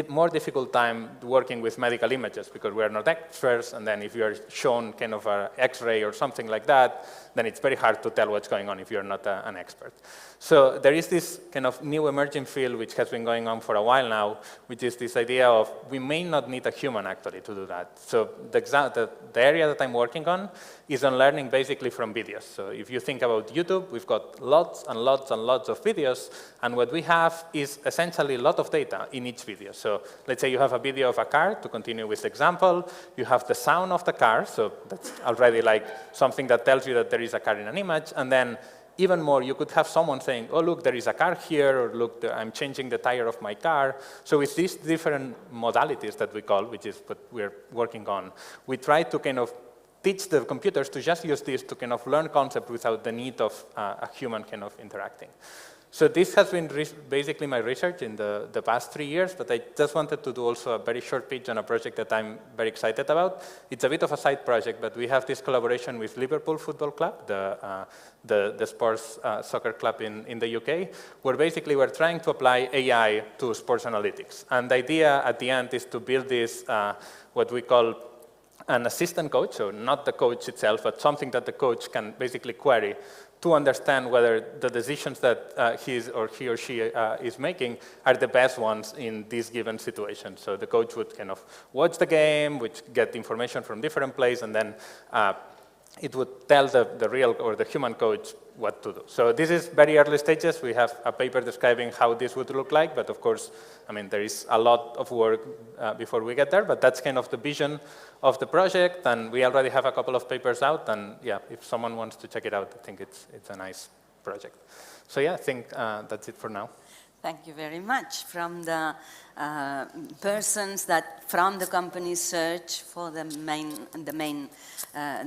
more difficult time working with medical images because we are not experts, and then if you are shown kind of an X-ray or something like that, then it's very hard to tell what's going on if you're not an expert. So there is this kind of new emerging field which has been going on for a while now, which is this idea of we may not need a human actually to do that. So the area that I'm working on is on learning basically from videos. So if you think about YouTube, we've got lots and lots and lots of videos, and what we have is essentially a lot of data in each video. So let's say you have a video of a car, to continue with the example, you have the sound of the car, so that's already like something that tells you that there is a car in an image, and then even more, you could have someone saying, oh, look, there is a car here, or look, I'm changing the tire of my car. So with these different modalities that we call, which is what we're working on, we try to kind of teach the computers to just use this to kind of learn concept without the need of a human kind of interacting. So this has been basically my research in the past 3 years, but I just wanted to do also a very short pitch on a project that I'm very excited about. It's a bit of a side project, but we have this collaboration with Liverpool Football Club, the sports soccer club in the UK, where basically we're trying to apply AI to sports analytics. And the idea at the end is to build this, what we call an assistant coach, so not the coach itself, but something that the coach can basically query to understand whether the decisions that he or she is making are the best ones in this given situation. So the coach would kind of watch the game, which get information from different places, and then it would tell the real or the human coach what to do. So this is very early stages. We have a paper describing how this would look like, but of course, I mean, there is a lot of work before we get there, but that's kind of the vision of the project, and we already have a couple of papers out, and yeah, if someone wants to check it out, I think it's a nice project. So yeah, I think that's it for now. Thank you very much. From the persons that from the companies search for the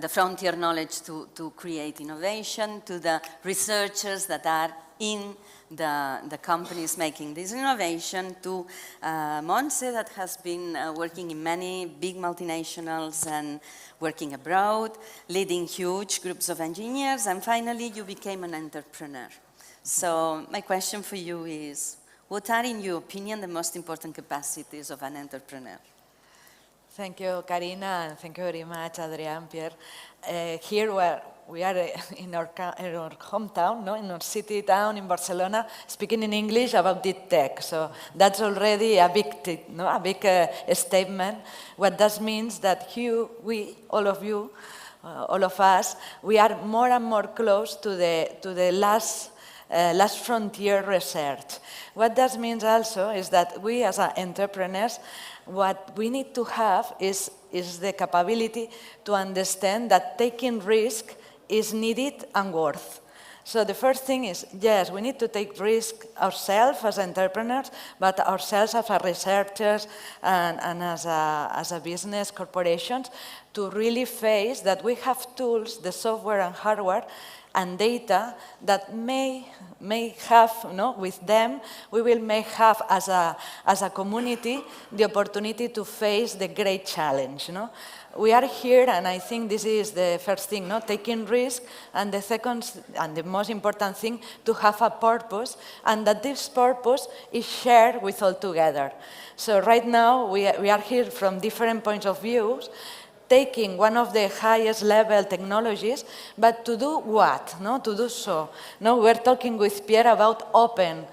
frontier knowledge to create innovation, to the researchers that are in the companies making this innovation, to Montse that has been working in many big multinationals and working abroad, leading huge groups of engineers, and finally you became an entrepreneur. So my question for you is, what are, in your opinion, the most important capacities of an entrepreneur? Thank you, Karina, and thank you very much, Adrián, Pierre. Here we are in our hometown, no? In our city town in Barcelona, speaking in English about deep tech. So that's already a big statement. What that means that all of you, all of us, we are more and more close to the last frontier research. What that means also is that we as entrepreneurs, what we need to have is the capability to understand that taking risk is needed and worth. So the first thing is, yes, we need to take risk ourselves as entrepreneurs, but ourselves as researchers and as a business corporations to really face that we have tools, the software and hardware, and data that may have, with them, we may have as a community the opportunity to face the great challenge. We are here, and I think this is the first thing, taking risk, and the second and the most important thing, to have a purpose, and that this purpose is shared with all together. So right now we are here from different points of view, taking one of the highest level technologies, but to do what? To do so. We're talking with Pierre about open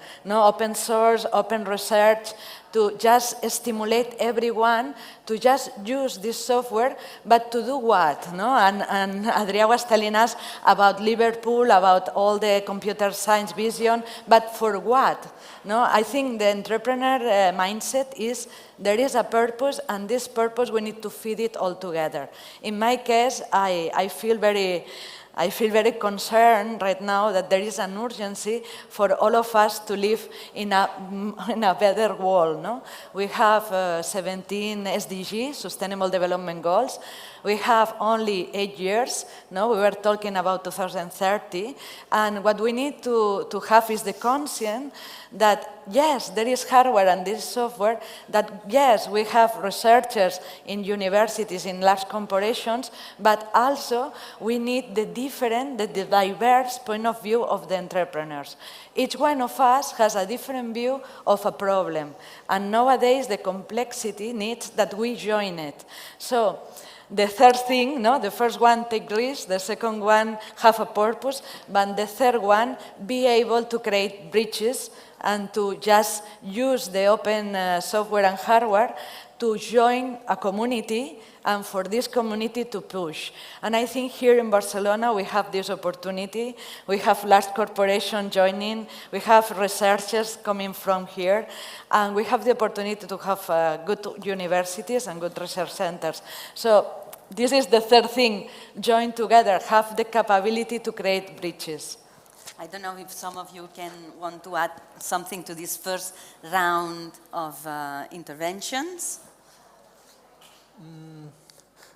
source, open research, to just stimulate everyone to just use this software, but to do what? And Adrián was telling us about Liverpool, about all the computer science vision, but for what? I think the entrepreneur mindset is there is a purpose, and this purpose we need to feed it all together. In my case, I feel very concerned right now that there is an urgency for all of us to live in a better world. We have 17 SDGs, Sustainable Development Goals. We have only 8 years. We were talking about 2030. And what we need to have is the conscience that, yes, there is hardware and this software, that, yes, we have researchers in universities, in large corporations, but also we need the diverse point of view of the entrepreneurs. Each one of us has a different view of a problem. And nowadays, the complexity needs that we join it. So, the third thing, the first one, take risks. The second one, have a purpose. But the third one, be able to create bridges and to just use the open software and hardware to join a community and for this community to push. And I think here in Barcelona we have this opportunity. We have large corporations joining. We have researchers coming from here. And we have the opportunity to have good universities and good research centers. So this is the third thing, join together, have the capability to create bridges. I don't know if some of you want to add something to this first round of interventions.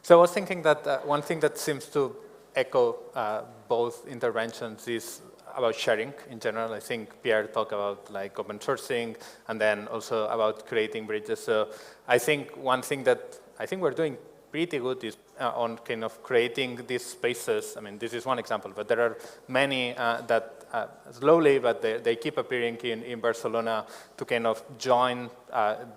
So I was thinking that one thing that seems to echo both interventions is about sharing in general. I think Pierre talked about like open sourcing and then also about creating bridges. So I think one thing that I think we're doing pretty good is on kind of creating these spaces. I mean, this is one example, but there are many that slowly, but they keep appearing in Barcelona to kind of join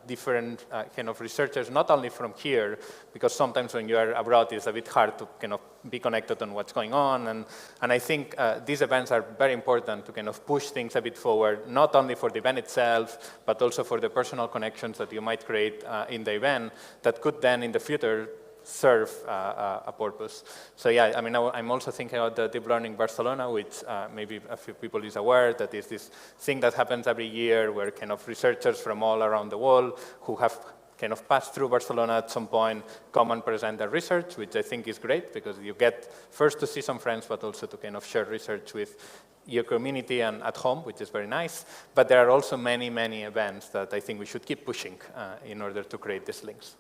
different kind of researchers, not only from here, because sometimes when you are abroad, it's a bit hard to kind of be connected on what's going on. And I think these events are very important to kind of push things a bit forward, not only for the event itself, but also for the personal connections that you might create in the event that could then in the future serve a purpose. So yeah, I mean, I'm also thinking about the Deep Learning Barcelona, which maybe a few people is aware that is this thing that happens every year where kind of researchers from all around the world who have kind of passed through Barcelona at some point come and present their research, which I think is great because you get first to see some friends, but also to kind of share research with your community and at home, which is very nice. But there are also many, many events that I think we should keep pushing in order to create these links.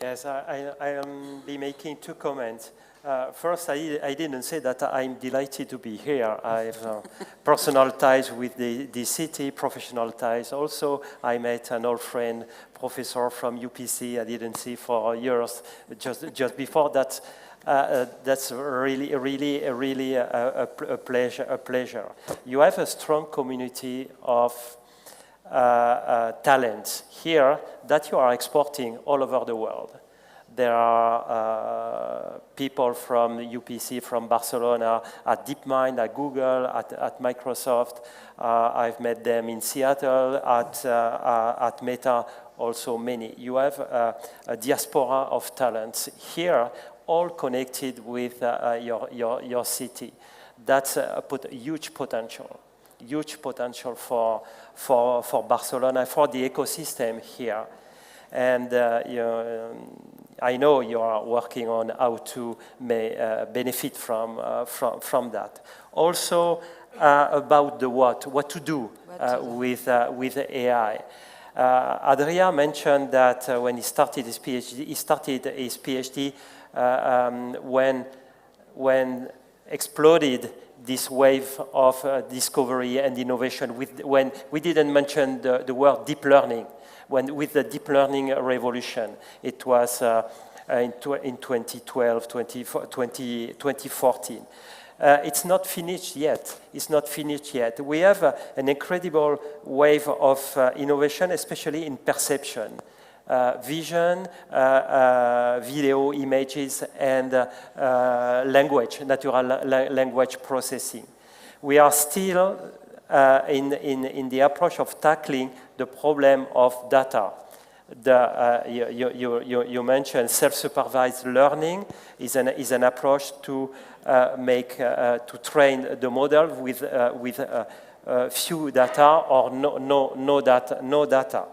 Yes, I'll be making two comments. First, I didn't say that I'm delighted to be here. I have personal ties with the city, professional ties. Also, I met an old friend, professor from UPC, I didn't see for years, just before that. That's really a pleasure. You have a strong community of talents here that you are exporting all over the world. There are people from UPC, from Barcelona, at DeepMind, at Google, at Microsoft. I've met them in Seattle, at Meta, also many. You have a diaspora of talents here, all connected with your city. That's a huge potential for Barcelona, for the ecosystem here. And I know you are working on how to benefit from that. Also about the what to do with AI. Adria mentioned that when he started his PhD, when exploded this wave of discovery and innovation, when we didn't mention the word deep learning, with the deep learning revolution, it was in 2012, 2014. It's not finished yet. We have an incredible wave of innovation, especially in perception. Vision, video, images, and language, natural language processing. We are still in the approach of tackling the problem of data. You mentioned self-supervised learning is an approach to train the model with few data or no data.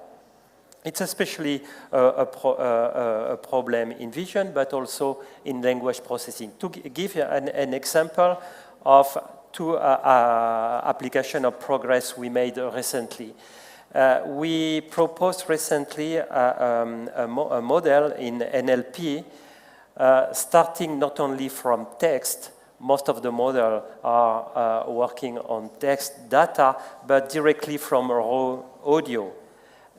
It's especially a problem in vision, but also in language processing. To give you an example of two application of progress we made recently. We proposed recently a model in NLP, starting not only from text. Most of the models are working on text data, but directly from raw audio.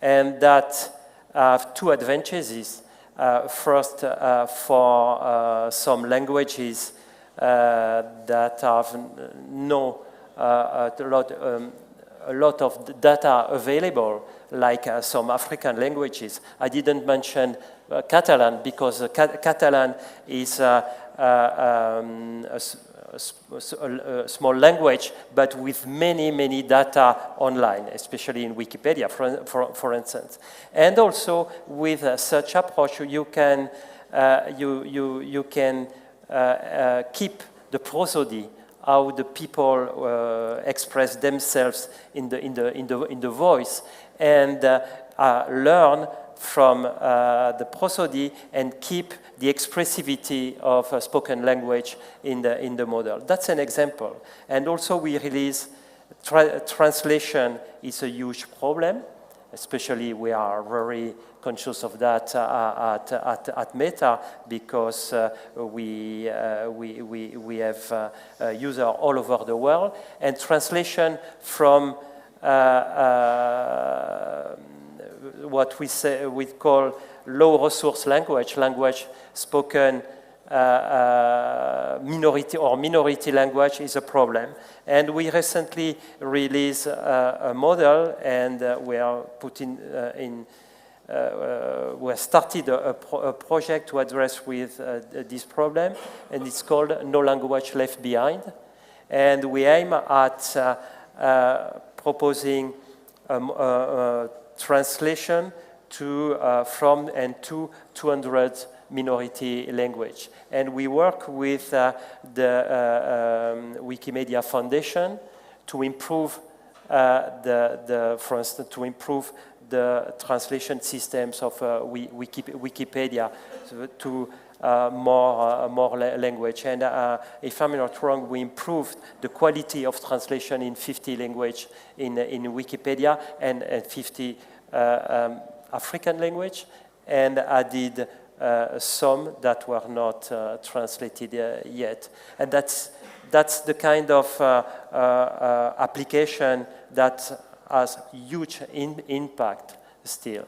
And that have two advantages. First, for some languages that have a lot of data available, like some African languages. I didn't mention Catalan because Catalan is a small language, but with many data online, especially in Wikipedia, for instance. And also with such approach, you can keep the prosody, how the people express themselves in the voice, and learn from the prosody and keep the expressivity of a spoken language in the model. That's an example. And also we release translation is a huge problem, especially we are very conscious of that at Meta, because we have users all over the world, and translation from what we call low resource language spoken minority language is a problem. And we recently released a model, and we are we started a project to address with this problem, and it's called No Language Left Behind. And we aim at proposing translation from and to 200 minority language. And we work with the Wikimedia Foundation to improve for instance, to improve the translation systems of Wikipedia to more language. And if I'm not wrong, we improved the quality of translation in 50 languages in Wikipedia and 50 African language, and added some that were not translated yet. And that's the kind of application that has huge impact still.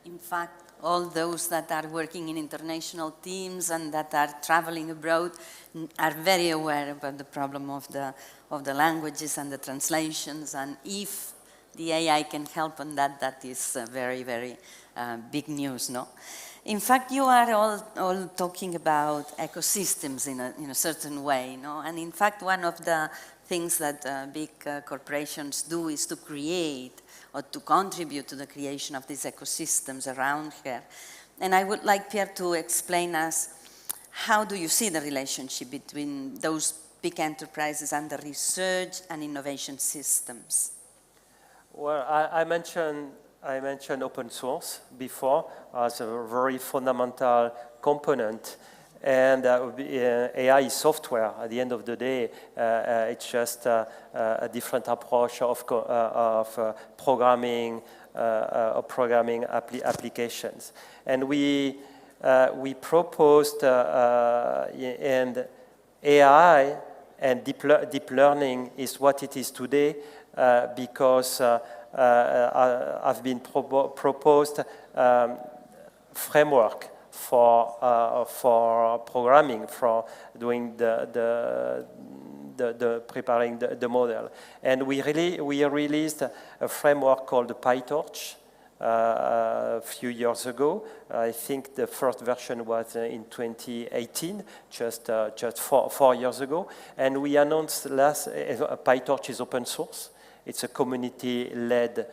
In fact, all those that are working in international teams and that are traveling abroad are very aware about the problem of the languages and the translations, and if the AI can help on that, that is very, very big news, no? In fact, you are all talking about ecosystems in a certain way, no? And in fact, one of the things that big corporations do is to create or to contribute to the creation of these ecosystems around here. And I would like Pierre to explain us, how do you see the relationship between those big enterprises and the research and innovation systems? Well, I mentioned open source before as a very fundamental component, and AI is software. At the end of the day, it's just a different approach of programming applications. And we proposed and AI and deep learning is what it is today because have been proposed framework for programming, for doing preparing the model. And we released a framework called PyTorch a few years ago. I think the first version was in 2018, just 4 years ago. And we announced PyTorch is open source. It's a community-led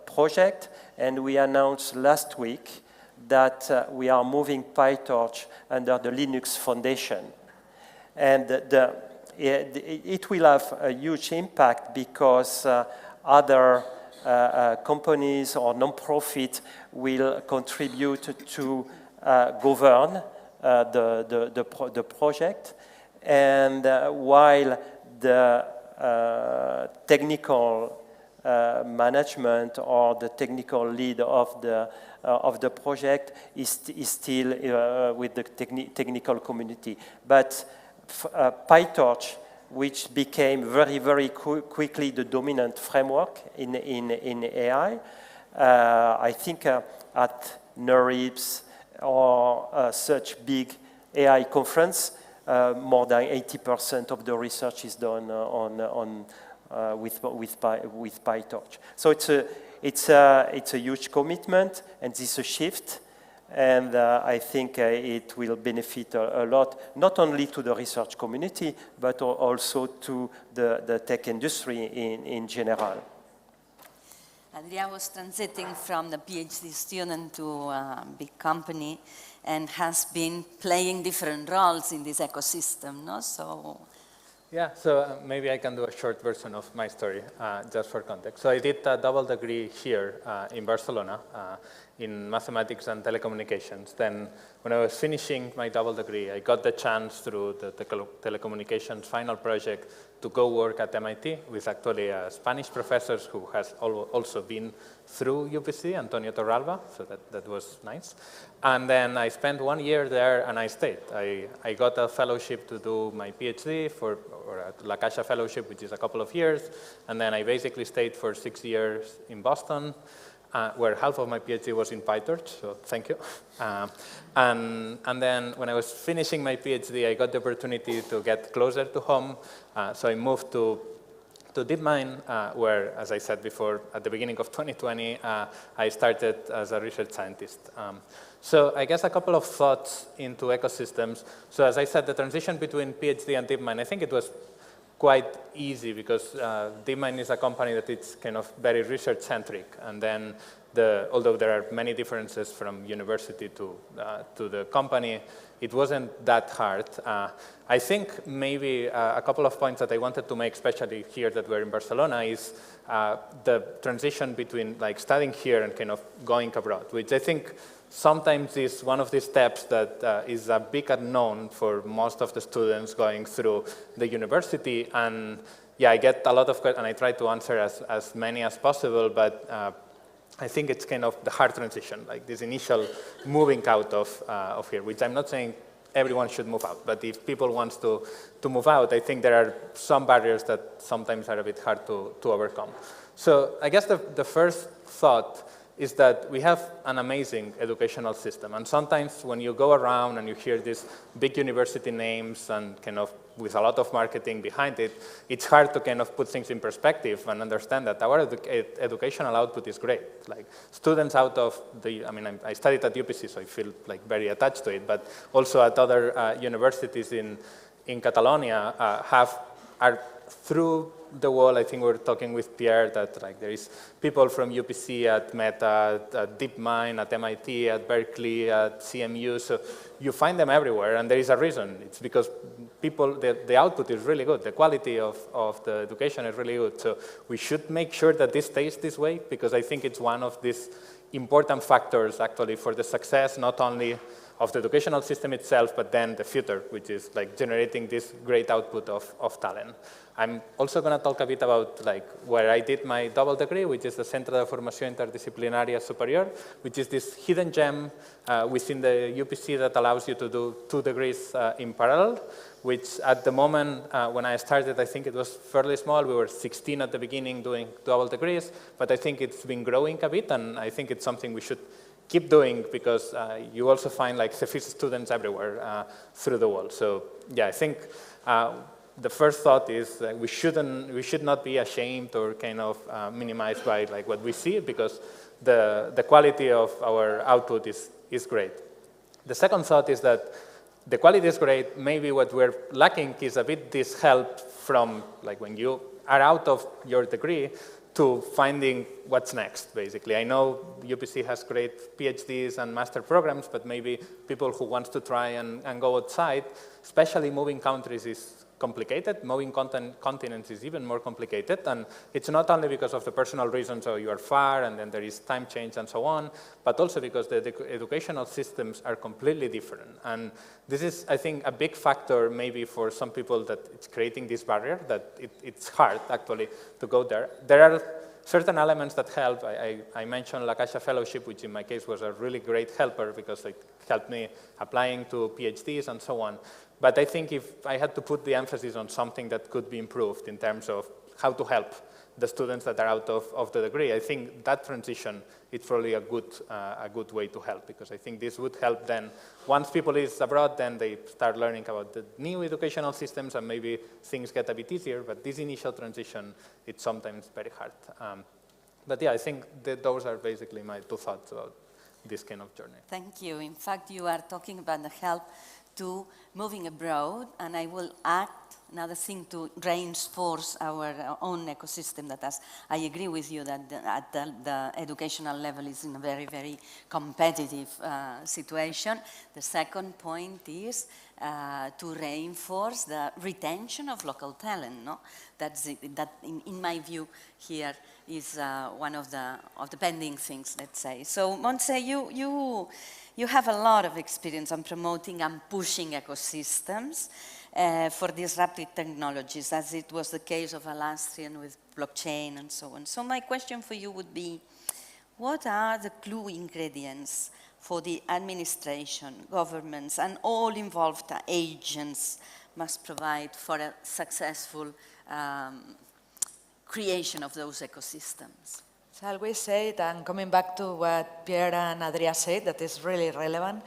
project, and we announced last week that we are moving PyTorch under the Linux Foundation. And it will have a huge impact because other companies or non-profit will contribute to govern the project, and while the technical management or the technical lead of the project is still with the technical community. But PyTorch, which became very quickly the dominant framework in AI, I think at NeurIPS or such big AI conference, more than 80% of the research is done with PyTorch. So it's a huge commitment, and this is a shift, and I think it will benefit a lot, not only to the research community, but also to the tech industry in general. Adrià was transiting from the PhD student to a big company and has been playing different roles in this ecosystem, no? So. Yeah, so maybe I can do a short version of my story, just for context. So I did a double degree here in Barcelona in mathematics and telecommunications. Then when I was finishing my double degree, I got the chance through the telecommunications final project to go work at MIT with actually a Spanish professor who has also been through UPC, Antonio Torralba, so that was nice. And then I spent 1 year there and I stayed. I got a fellowship to do my PhD or a La Caixa fellowship, which is a couple of years. And then I basically stayed for 6 years in Boston, where half of my PhD was in PyTorch, so thank you. And then when I was finishing my PhD, I got the opportunity to get closer to home. So I moved to DeepMind, where, as I said before, at the beginning of 2020, I started as a research scientist. So I guess a couple of thoughts into ecosystems. So as I said, the transition between PhD and DeepMind, I think it was quite easy because DeepMind is a company that it's kind of very research-centric. And then although there are many differences from university to the company, it wasn't that hard. I think maybe a couple of points that I wanted to make, especially here that we're in Barcelona, is the transition between like studying here and kind of going abroad, which I think sometimes is one of these steps that is a big unknown for most of the students going through the university. And yeah, I get a lot of questions, and I try to answer as many as possible, but I think it's kind of the hard transition, like this initial moving out of here, which I'm not saying everyone should move out, but if people want to move out, I think there are some barriers that sometimes are a bit hard to overcome. So I guess the first thought is that we have an amazing educational system. And sometimes when you go around and you hear these big university names and kind of with a lot of marketing behind it, it's hard to kind of put things in perspective and understand that our educational output is great. Like students out of I studied at UPC, so I feel like very attached to it, but also at other universities in Catalonia are through the wall. I think we're talking with Pierre that like there is people from UPC at Meta, at DeepMind, at MIT, at Berkeley, at CMU. So you find them everywhere, and there is a reason. It's because the output is really good. The quality of the education is really good. So we should make sure that this stays this way, because I think it's one of these important factors actually for the success, not only of the educational system itself, but then the future, which is like generating this great output of talent. I'm also going to talk a bit about like where I did my double degree, which is the Centre de Formació Interdisciplinària Superior, which is this hidden gem within the UPC that allows you to do 2 degrees in parallel, which at the moment when I started, I think it was fairly small. We were 16 at the beginning doing double degrees, but I think it's been growing a bit, and I think it's something we should keep doing, because you also find like Cephis students everywhere through the wall. So yeah, I think the first thought is that we should not be ashamed or kind of minimized by like what we see, because the quality of our output is great. The second thought is that the quality is great. Maybe what we're lacking is a bit this help from like when you are out of your degree to finding what's next, basically. I know UPC has great PhDs and master programs, but maybe people who want to try and go outside, especially moving countries, is complicated. Moving continents is even more complicated, and it's not only because of the personal reasons, so you are far and then there is time change and so on, but also because the educational systems are completely different. And this is, I think, a big factor maybe for some people that it's creating this barrier, that it's hard actually to go there. There are certain elements that help. I mentioned La Caixa Fellowship, which in my case was a really great helper because it helped me applying to PhDs and so on. But I think if I had to put the emphasis on something that could be improved in terms of how to help the students that are out of the degree, I think that transition is probably a good way to help, because I think this would help then. Once people is abroad, then they start learning about the new educational systems and maybe things get a bit easier, but this initial transition, it's sometimes very hard. But yeah, I think that those are basically my 2 thoughts about this kind of journey. Thank you. In fact, you are talking about the help to moving abroad, and I will add another thing to reinforce our own ecosystem, that as I agree with you that at the educational level is in a very, very competitive situation. The second point is to reinforce the retention of local talent. No? That in my view here is one of the pending things, let's say. So Montse, you have a lot of experience on promoting and pushing ecosystems for disruptive technologies, as it was the case of Alastrian with blockchain and so on. So my question for you would be, what are the clue ingredients for the administration, governments, and all involved agents must provide for a successful creation of those ecosystems? So I always say it, and coming back to what Pierre and Adria said, that is really relevant,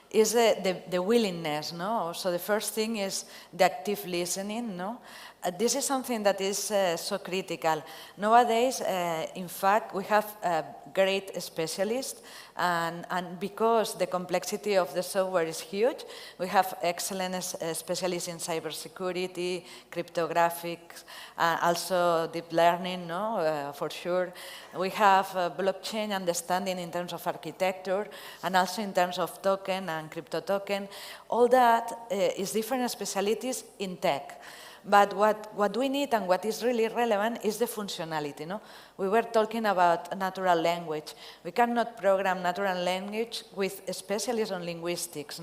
is the willingness, no? So the first thing is the active listening, no? This is something that is so critical. Nowadays, in fact, we have great specialists, and because the complexity of the software is huge, we have excellent specialists in cybersecurity, cryptographics, also deep learning, for sure. We have blockchain understanding in terms of architecture, and also in terms of token and crypto token. All that is different specialties in tech. But what we need and what is really relevant is the functionality. We were talking about natural language. We cannot program natural language with specialists on linguistics,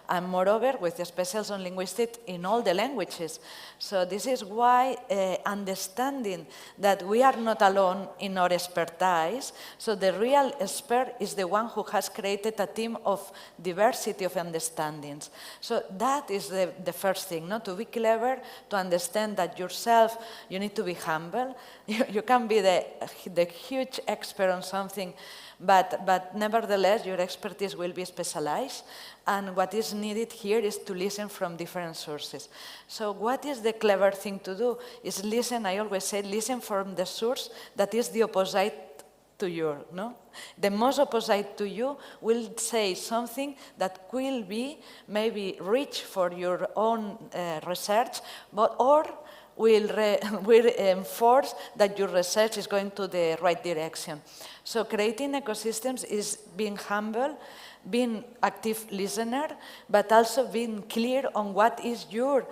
and moreover with specialists on linguistics in all the languages. So this is why understanding that we are not alone in our expertise, so the real expert is the one who has created a team of diversity of understandings. So that is the first thing, to be clever, to understand that yourself, you need to be humble. You can be the huge expert on something, but nevertheless, your expertise will be specialized. And what is needed here is to listen from different sources. So what is the clever thing to do? Is listen, I always say, listen from the source that is the opposite to you. The most opposite to you will say something that will be maybe rich for your own research, or will enforce that your research is going to the right direction. So creating ecosystems is being humble, being active listener, but also being clear on what is your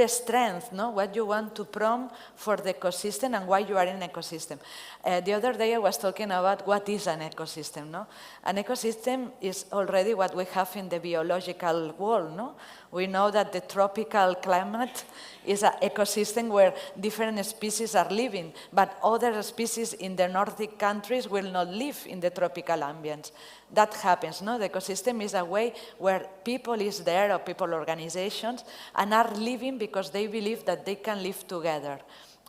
strength, what you want to prompt for the ecosystem and why you are in an ecosystem. The other day I was talking about what is an ecosystem. An ecosystem is already what we have in the biological world. We know that the tropical climate is an ecosystem where different species are living, but other species in the Nordic countries will not live in the tropical ambience. That happens. The ecosystem is a way where people is there, or people organizations, and are living because they believe that they can live together.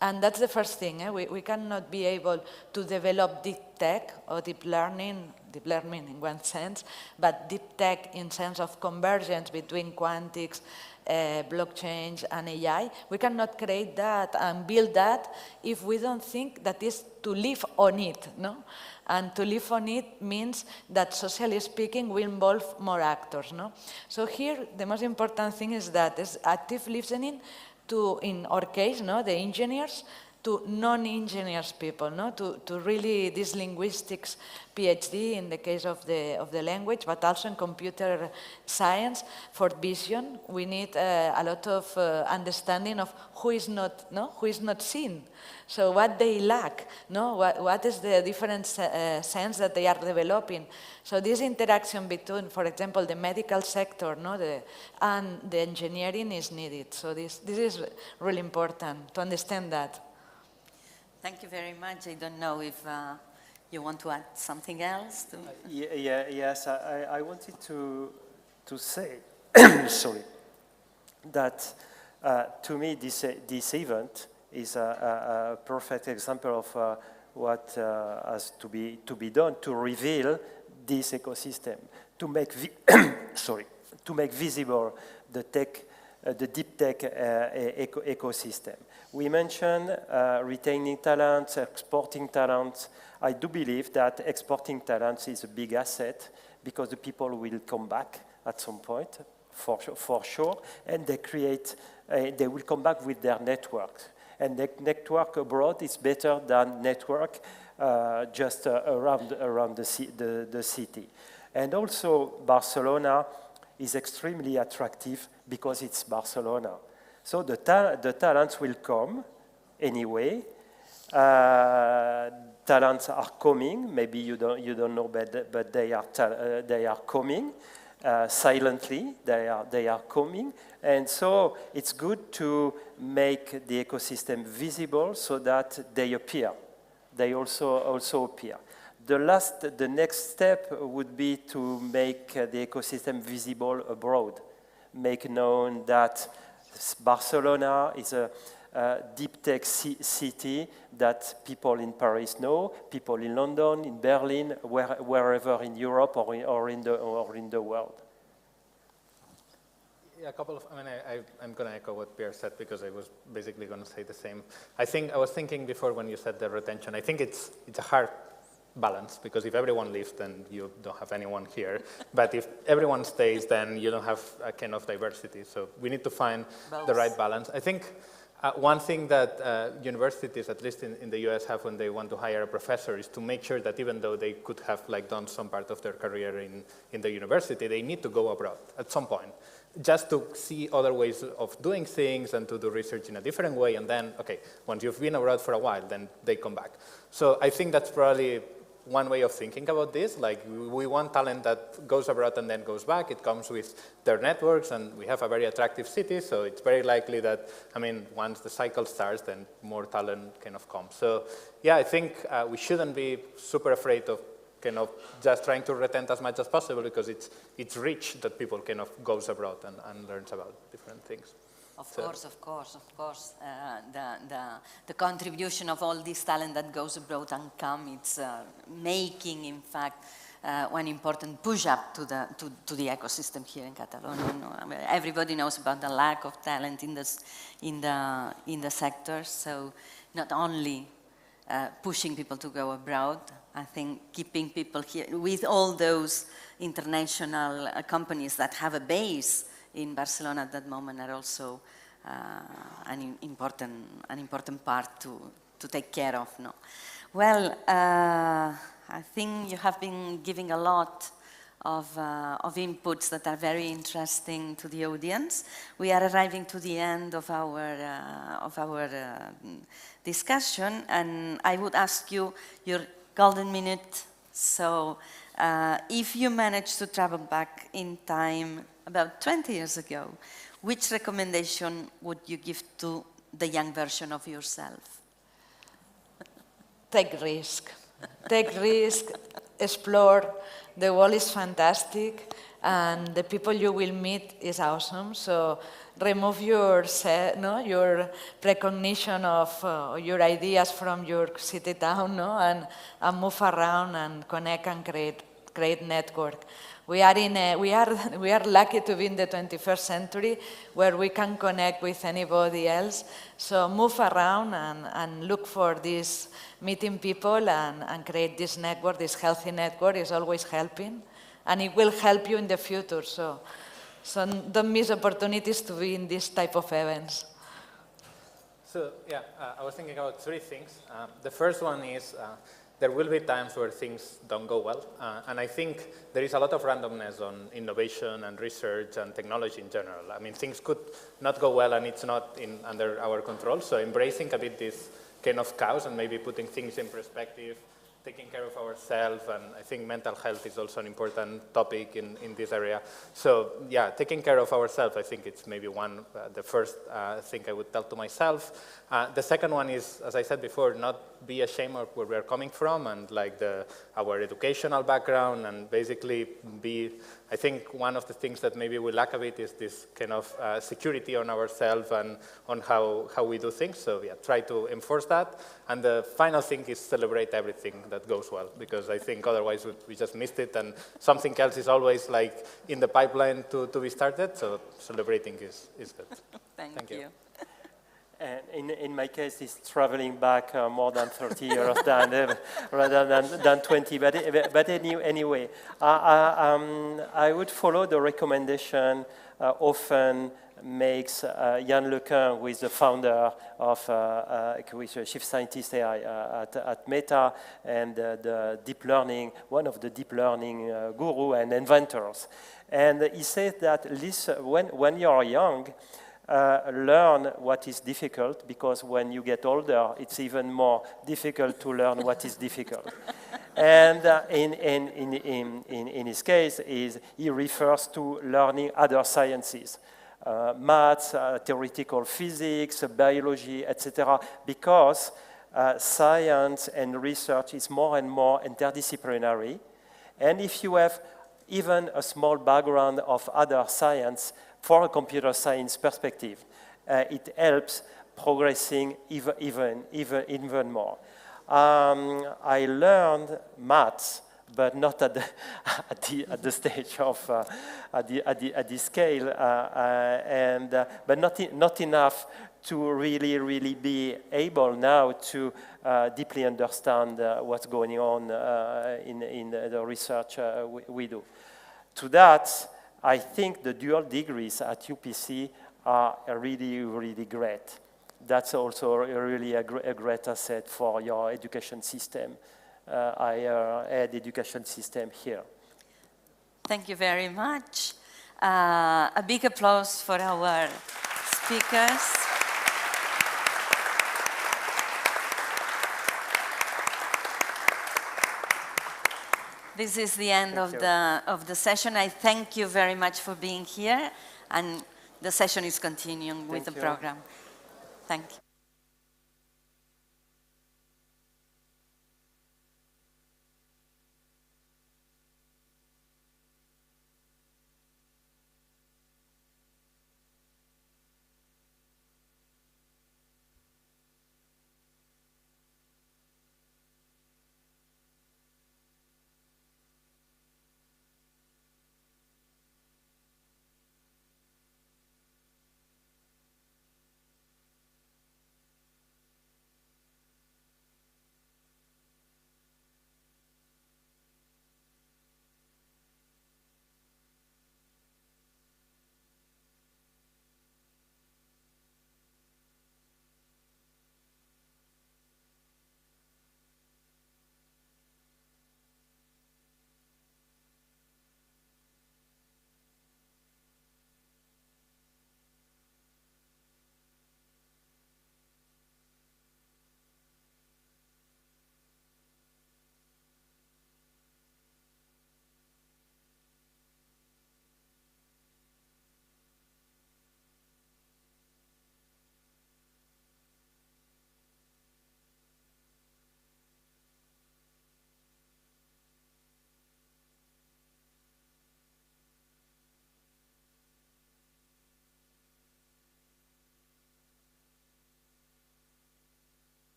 And that's the first thing. We cannot be able to develop deep tech or deep learning in one sense, but deep tech in sense of convergence between quantics, blockchain and AI. We cannot create that and build that if we don't think that is to live on it. And to live on it means that, socially speaking, will involve more actors. So here, the most important thing is that is active listening to, in our case, the engineers, to non-engineers people, to really this linguistics PhD in the case of the language, but also in computer science for vision. We need a lot of understanding of who is not seen. So what they lack, what is the different sense that they are developing. So this interaction between, for example, the medical sector and the engineering is needed. So this is really important to understand that. Thank you very much. I don't know if you want to add something else? Yes, I wanted to say, sorry, that to me this event is a perfect example of what has to be done to reveal this ecosystem, to make to make visible the deep tech ecosystem. We mentioned retaining talents, exporting talents. I do believe that exporting talents is a big asset because the people will come back at some point, for sure, and they will come back with their network. And the network abroad is better than network just around the city. And also Barcelona is extremely attractive because it's Barcelona. So the talents will come anyway. Talents are coming. Maybe you don't know, but they are coming silently. They are coming, and so it's good to make the ecosystem visible so that they appear. They also appear. The next step would be to make the ecosystem visible abroad. Make known that Barcelona is a deep tech city that people in Paris know, people in London, in Berlin, wherever in Europe or in the world. Yeah, a couple of, I'm going to echo what Pierre said because I was basically going to say the same. I was thinking before when you said the retention, I think it's a hard balance because if everyone leaves, then you don't have anyone here. But if everyone stays, then you don't have a kind of diversity. So we need to find the right balance. I think one thing that universities, at least in the US, have when they want to hire a professor is to make sure that even though they could have done some part of their career in the university, they need to go abroad at some point, just to see other ways of doing things and to do research in a different way. And then, okay, once you've been abroad for a while, then they come back. So I think that's probably one way of thinking about this. Like, we want talent that goes abroad and then goes back. It comes with their networks, and we have a very attractive city, so it's very likely that, once the cycle starts, then more talent kind of comes. So yeah, I think we shouldn't be super afraid of kind of just trying to retain as much as possible, because it's rich that people kind of goes abroad and learns about different things. Of course. The contribution of all this talent that goes abroad and comes, it's making, in fact, one important push-up to the ecosystem here in Catalonia. Everybody knows about the lack of talent in the sector, so not only pushing people to go abroad, I think keeping people here with all those international companies that have a base in Barcelona at that moment are also an important part to take care of. No? Well, I think you have been giving a lot of inputs that are very interesting to the audience. We are arriving to the end of our discussion, and I would ask you your golden minute. So if you manage to travel back in time about 20 years ago, which recommendation would you give to the young version of yourself? Take risk. Take risk, explore. The world is fantastic, and the people you will meet is awesome. So remove your precognition of your ideas from your city town, and move around and connect and create network. We are lucky to be in the 21st century where we can connect with anybody else. So move around and look for this, meeting people and create this network. This healthy network is always helping, and it will help you in the future. So don't miss opportunities to be in this type of events. So yeah, I was thinking about three things. The first one is there will be times where things don't go well, and I think there is a lot of randomness on innovation and research and technology in general. Things could not go well and it's not under our control, so embracing a bit this kind of chaos and maybe putting things in perspective, taking care of ourselves, and I think mental health is also an important topic in this area. So yeah, taking care of ourselves, I think it's maybe the first thing I would tell to myself. The second one is, as I said before, not be ashamed of where we are coming from and our educational background, and basically I think one of the things that maybe we lack a bit is this kind of security on ourselves and on how we do things. So yeah, try to enforce that. And the final thing is celebrate everything that goes well, because I think otherwise we just missed it, and something else is always in the pipeline to be started. So celebrating is good. Thank you. And in my case, it's traveling back more than 30 years rather than 20. But anyway, I would follow the recommendation often makes Yann Lequin, who is the founder of, who is a chief scientist at Meta, and the deep learning, one of the deep learning guru and inventors. And he said that when you are young, learn what is difficult, because when you get older, it's even more difficult to learn what is difficult. And in his case, he refers to learning other sciences, maths, theoretical physics, biology, etc., because science and research is more and more interdisciplinary. And if you have even a small background of other science, for a computer science perspective, it helps progressing even more. I learned maths but not at the stage of at the scale, but not enough to really be able now to deeply understand what's going on in the research we do. To that, I think the dual degrees at UPC are really great. That's also really a great asset for your education system, higher ed education system here. Thank you very much. A big applause for our speakers. This is the end of the session. I thank you very much for being here, and the session is continuing with the program. Thank you.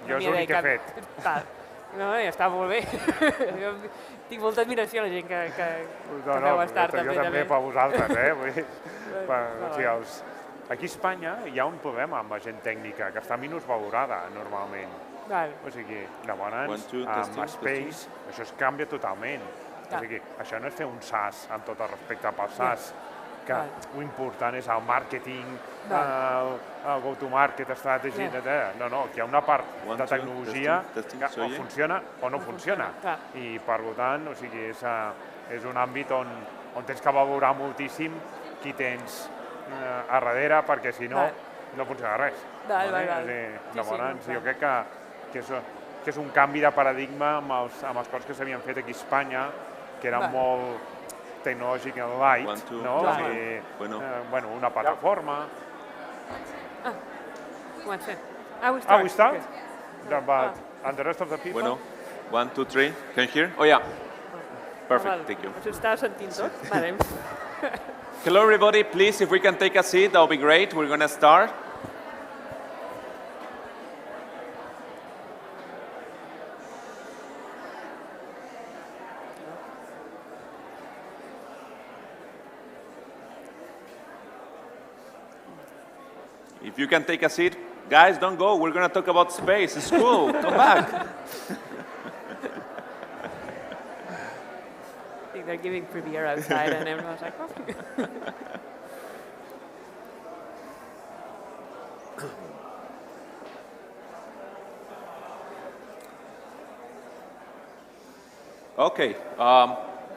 Jo és l'únic que he fet. No, ja està molt bé. Jo tinc molta admiració a la gent que veu startups. Jo també per vosaltres, Aquí a Espanya hi ha un problema amb la gent tècnica, que està minusvalorada normalment. O sigui, llavors, amb Space, això es canvia totalment. O sigui, això no és fer un SaaS, amb tot el respecte pel SaaS, que l'important és el màrqueting, el go-to-market, estratègia, no, aquí hi ha una part de tecnologia que o funciona o no funciona. I, per tant, o sigui, és un àmbit on tens que valorar moltíssim qui tens a darrere, perquè si no, no funciona res. Llavors, jo crec que és un canvi de paradigma amb les coses que s'havien fet aquí a Espanya, que eren molt tecnològic and light, no? Bueno, una plataforma. Comencem. We start? And the rest of the people? Bueno, 1, 2, 3. Can you hear? Oh, yeah. Perfect, thank you. Ens està sentint tot? Vale. Hello, everybody. Please, if we can take a seat, that would be great. We're going to start. If you can take a seat, guys, don't go. We're going to talk about space. It's cool. Come back. I think they're giving premiere outside and everyone's like, oh. Okay.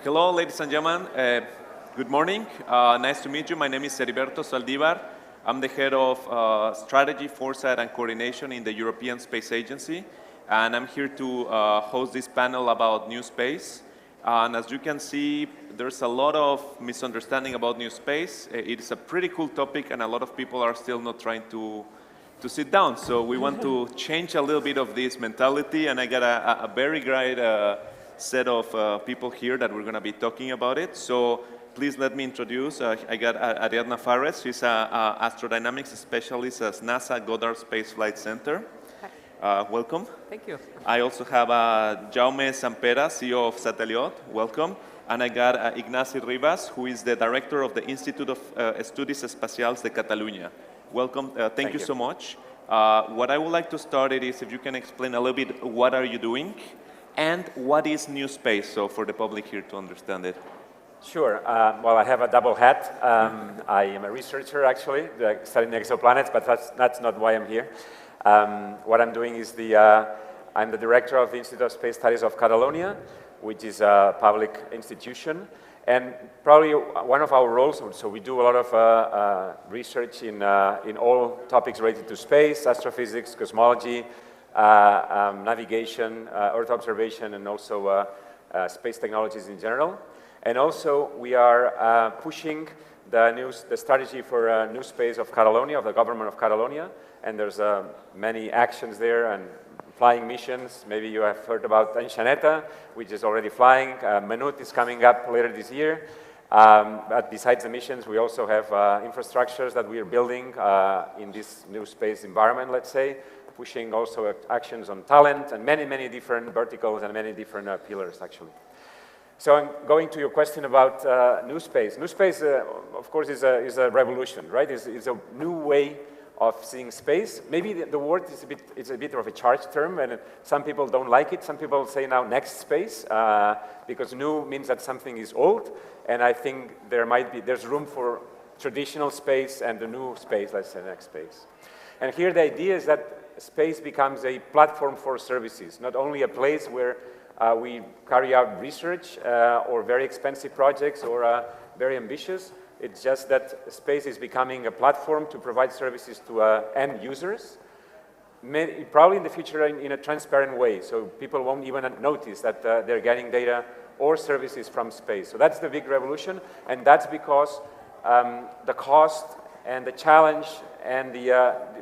Hello, ladies and gentlemen. Good morning. Nice to meet you. My name is Heriberto Saldívar. I'm the head of strategy, foresight, and coordination in the European Space Agency. And I'm here to host this panel about new space. And as you can see, there's a lot of misunderstanding about new space. It is a pretty cool topic, and a lot of people are still not trying to sit down. So we want to change a little bit of this mentality, and I got a very great set of people here that we're going to be talking about it. So please let me introduce, I got Ariadna Fares. She's an astrodynamics specialist at NASA Goddard Space Flight Center. Welcome. Thank you. I also have Jaume Sampera, CEO of Sateliot. Welcome. And I got Ignasi Ribas, who is the director of the Institute of Estudis Espacials de Catalunya. Welcome. Thank you so much. What I would like to start is if you can explain a little bit what are you doing and what is new space, so for the public here to understand it. Sure. Well, I have a double hat. I am a researcher, actually, studying exoplanets, but that's not why I'm here. What I'm doing is I'm the director of the Institute of Space Studies of Catalonia, which is a public institution. And probably one of our roles, so we do a lot of research in all topics related to space, astrophysics, cosmology, navigation, Earth observation, and also space technologies in general. And also, we are pushing the strategy for new space of Catalonia, of the government of Catalonia. And there's many actions there and flying missions. Maybe you have heard about Enxaneta, which is already flying. Menut is coming up later this year. But besides the missions, we also have infrastructures that we are building in this new space environment, let's say, pushing also actions on talent and many, many different verticals and many different pillars, actually. So I'm going to your question about new space. New space, of course, is a revolution, right? It's a new way of seeing space. Maybe the word is a bit of a charged term, and some people don't like it. Some people say now next space, because new means that something is old, and I think there's room for traditional space and the new space, let's say next space. And here the idea is that space becomes a platform for services, not only a place where we carry out research or very expensive projects or very ambitious. It's just that space is becoming a platform to provide services to end users, probably in the future in a transparent way, so people won't even notice that they're getting data or services from space. So that's the big revolution, and that's because the cost and the challenge and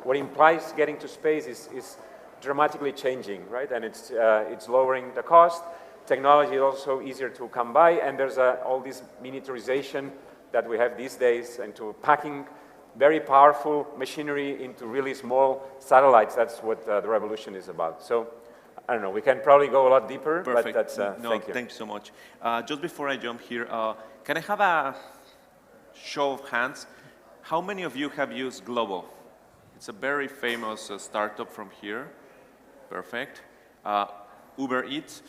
what implies getting to space is dramatically changing, right? And it's lowering the cost. Technology is also easier to come by, and there's all this miniaturization that we have these days into packing very powerful machinery into really small satellites. That's what the revolution is about. So I don't know, we can probably go a lot deeper, Perfect. but that's, no, thank you. Thank you so much. Just before I jump here, can I have a show of hands? How many of you have used Glovo? It's a very famous startup from here. Perfect. Uber Eats.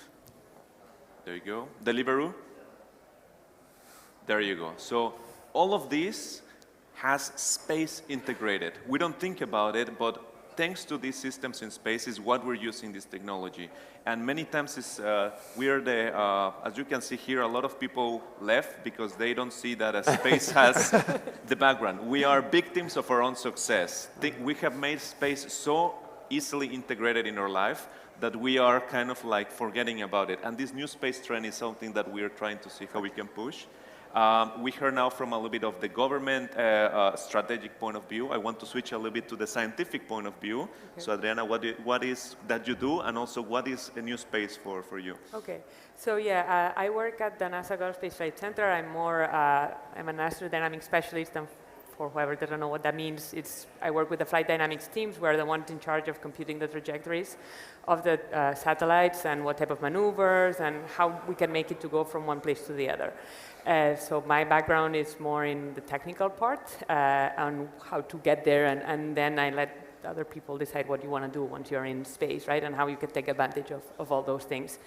There you go. Deliveroo. There you go. So all of this has space integrated. We don't think about it, but thanks to these systems in space is what we're using this technology. And many times it's, as you can see here, a lot of people left because they don't see that a space has the background. We are victims of our own success. We have made space so easily integrated in our life that we are kind of like forgetting about it. And this new space trend is something that we are trying to see how we can push. We heard now from a little bit of the government strategic point of view. I want to switch a little bit to the scientific point of view. Okay. So Adriana, what is that you do, and also what is a new space for you? Okay, so yeah, I work at the NASA Gulf Space Flight Center. I'm an astrodynamic specialist, and for whoever doesn't know what that means, I work with the flight dynamics teams. We're the ones in charge of computing the trajectories of the satellites and what type of maneuvers and how we can make it to go from one place to the other. So my background is more in the technical part on how to get there, and then I let other people decide what you want to do once you're in space, right? And how you can take advantage of all those things.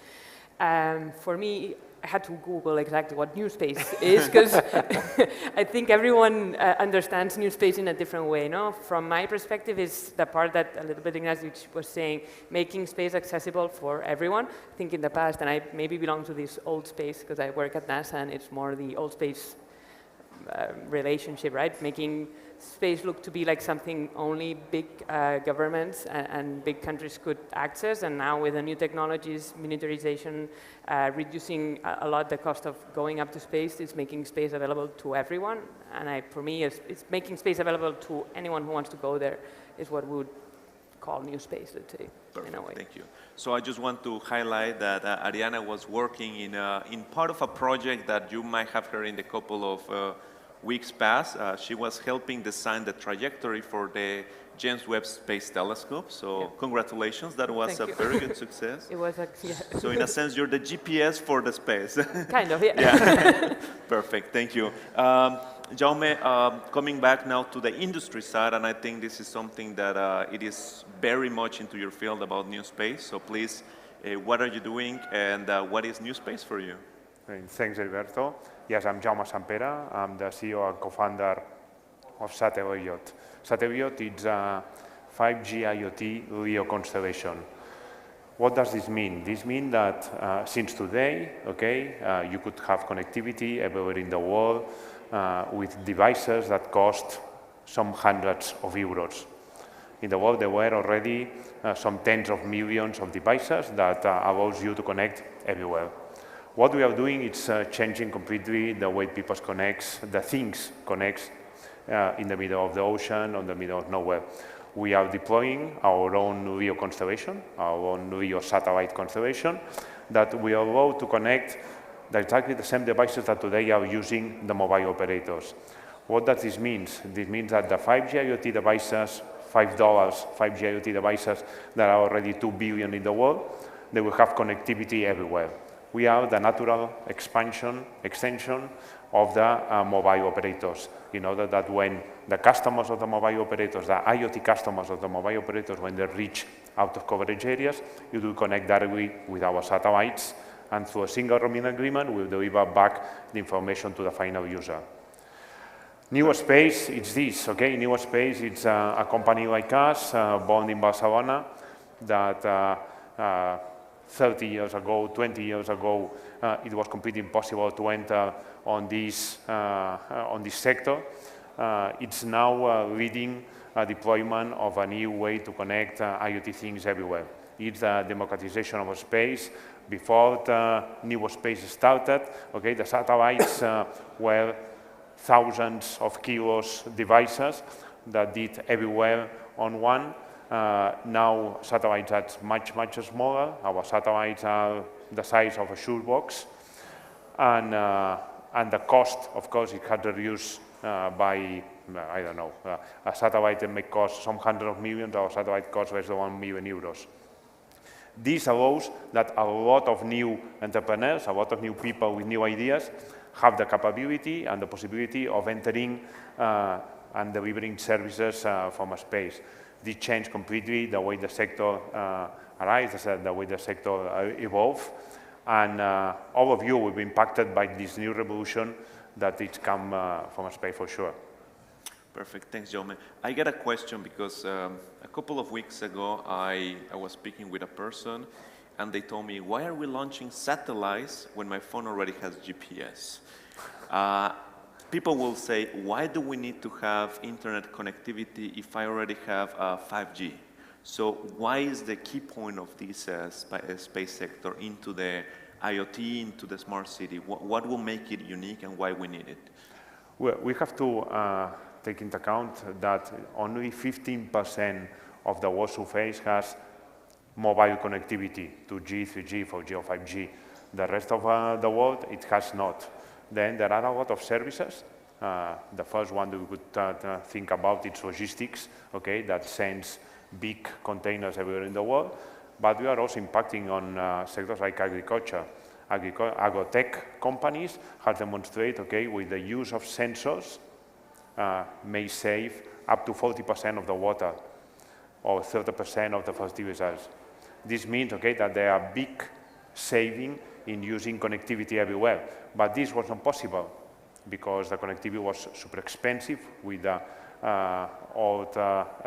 For me, I had to Google exactly what new space is, because I think everyone understands new space in a different way. No? From my perspective, is the part that a little bit Ignacio was saying, making space accessible for everyone. I think in the past, and I maybe belong to this old space because I work at NASA, and it's more the old space relationship, right? Making space look to be like something only big governments and big countries could access, and now with the new technologies, miniaturization, reducing a lot the cost of going up to space, is making space available to everyone. And for me, it's making space available to anyone who wants to go there is what we would call new space, let's say. Perfect, in a way. thank you. So I just want to highlight that Ariana was working in part of a project that you might have heard in the couple of weeks past. She was helping design the trajectory for the James Webb Space Telescope. So yeah. Congratulations, that was a very good success. It was yeah. So in a sense, you're the GPS for the space. Kind of, yeah. Yeah. Perfect, thank you. Jaume, coming back now to the industry side, and I think this is something that it is very much into your field about new space. So please, what are you doing, and what is new space for you? Thanks, Alberto. Yes, I'm Jaume Sampere. I'm the CEO and co-founder of Satelliot. Satelliot is a 5G IoT LEO constellation. What does this mean? This means that since today, okay, you could have connectivity everywhere in the world with devices that cost some hundreds of euros. In the world, there were already some tens of millions of devices that allows you to connect everywhere. What we are doing is changing completely the way people connect, the things connect in the middle of the ocean, or in the middle of nowhere. We are deploying our own LEO constellation, our own LEO satellite constellation, that we are able to connect exactly the same devices that today are using the mobile operators. What does this mean? This means that the 5G IoT devices, $5 5G IoT devices that are already 2 billion in the world, they will have connectivity everywhere. We are the natural extension of the mobile operators, in order that when the customers of the mobile operators, the IoT customers of the mobile operators, when they reach out of coverage areas, you will connect directly with our satellites, and through a single roaming agreement, we'll deliver back the information to the final user. New Space, it's this, okay? New Space, it's a company like us, born in Barcelona, that 30 years ago, 20 years ago, it was completely impossible to enter on this sector. It's now leading a deployment of a new way to connect IoT things everywhere. It's the democratization of space. Before the New Space started, okay, the satellites were thousands of kilos devices that did everywhere on one. Now satellites are much, much smaller. Our satellites are the size of a shoebox. And the cost, of course, it had reduced by, I don't know, a satellite that may cost some hundred of millions, our satellite costs less than 1 million euros. This allows that a lot of new entrepreneurs, a lot of new people with new ideas have the capability and the possibility of entering and delivering services from a space. This changed completely the way the sector arises, the way the sector evolves, and all of you will be impacted by this new revolution that it's come from a space for sure. Perfect, thanks, Jaume. I get a question because a couple of weeks ago I was speaking with a person and they told me, why are we launching satellites when my phone already has GPS? People will say, why do we need to have internet connectivity if I already have 5G? So why is the key point of this space sector into the IoT, into the smart city? What will make it unique and why we need it? Well, we have to take into account that only 15% of the world surface has mobile connectivity, 2G, 3G, 4G, or 5G. The rest of the world, it has not. Then there are a lot of services. The first one that we could think about is logistics, okay, that sends big containers everywhere in the world. But we are also impacting on sectors like agriculture. Agrotech companies have demonstrated, okay, with the use of sensors, may save up to 40% of the water or 30% of the fertilizers. This means, okay, that there are big saving in using connectivity everywhere. But this was not possible because the connectivity was super expensive with the old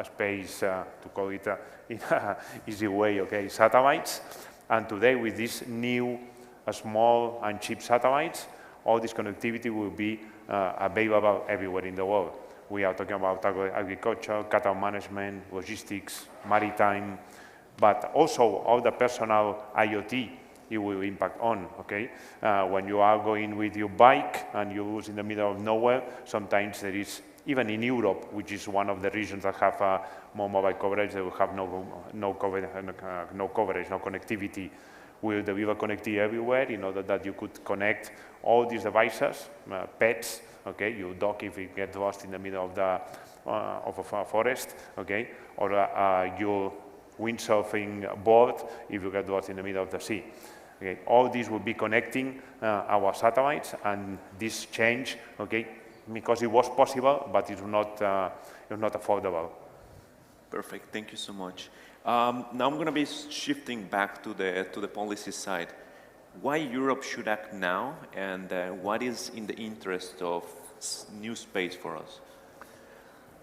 space, to call it in an easy way, okay, satellites. And today with these new small and cheap satellites, all this connectivity will be available everywhere in the world. We are talking about agriculture, cattle management, logistics, maritime, but also all the personal IoT it will impact on, okay? When you are going with your bike and you lose in the middle of nowhere, sometimes there is, even in Europe, which is one of the regions that have more mobile coverage, they will have no coverage, no connectivity. We'll deliver connectivity everywhere in order that you could connect all these devices, pets, okay, your dog if it gets lost in the middle of a forest, okay, or your windsurfing board if you get lost in the middle of the sea. Okay, all these will be connecting our satellites, and this change, okay, because it was possible, but it's not affordable. Perfect, thank you so much. Now I'm going to be shifting back to the policy side. Why Europe should act now, and what is in the interest of new space for us?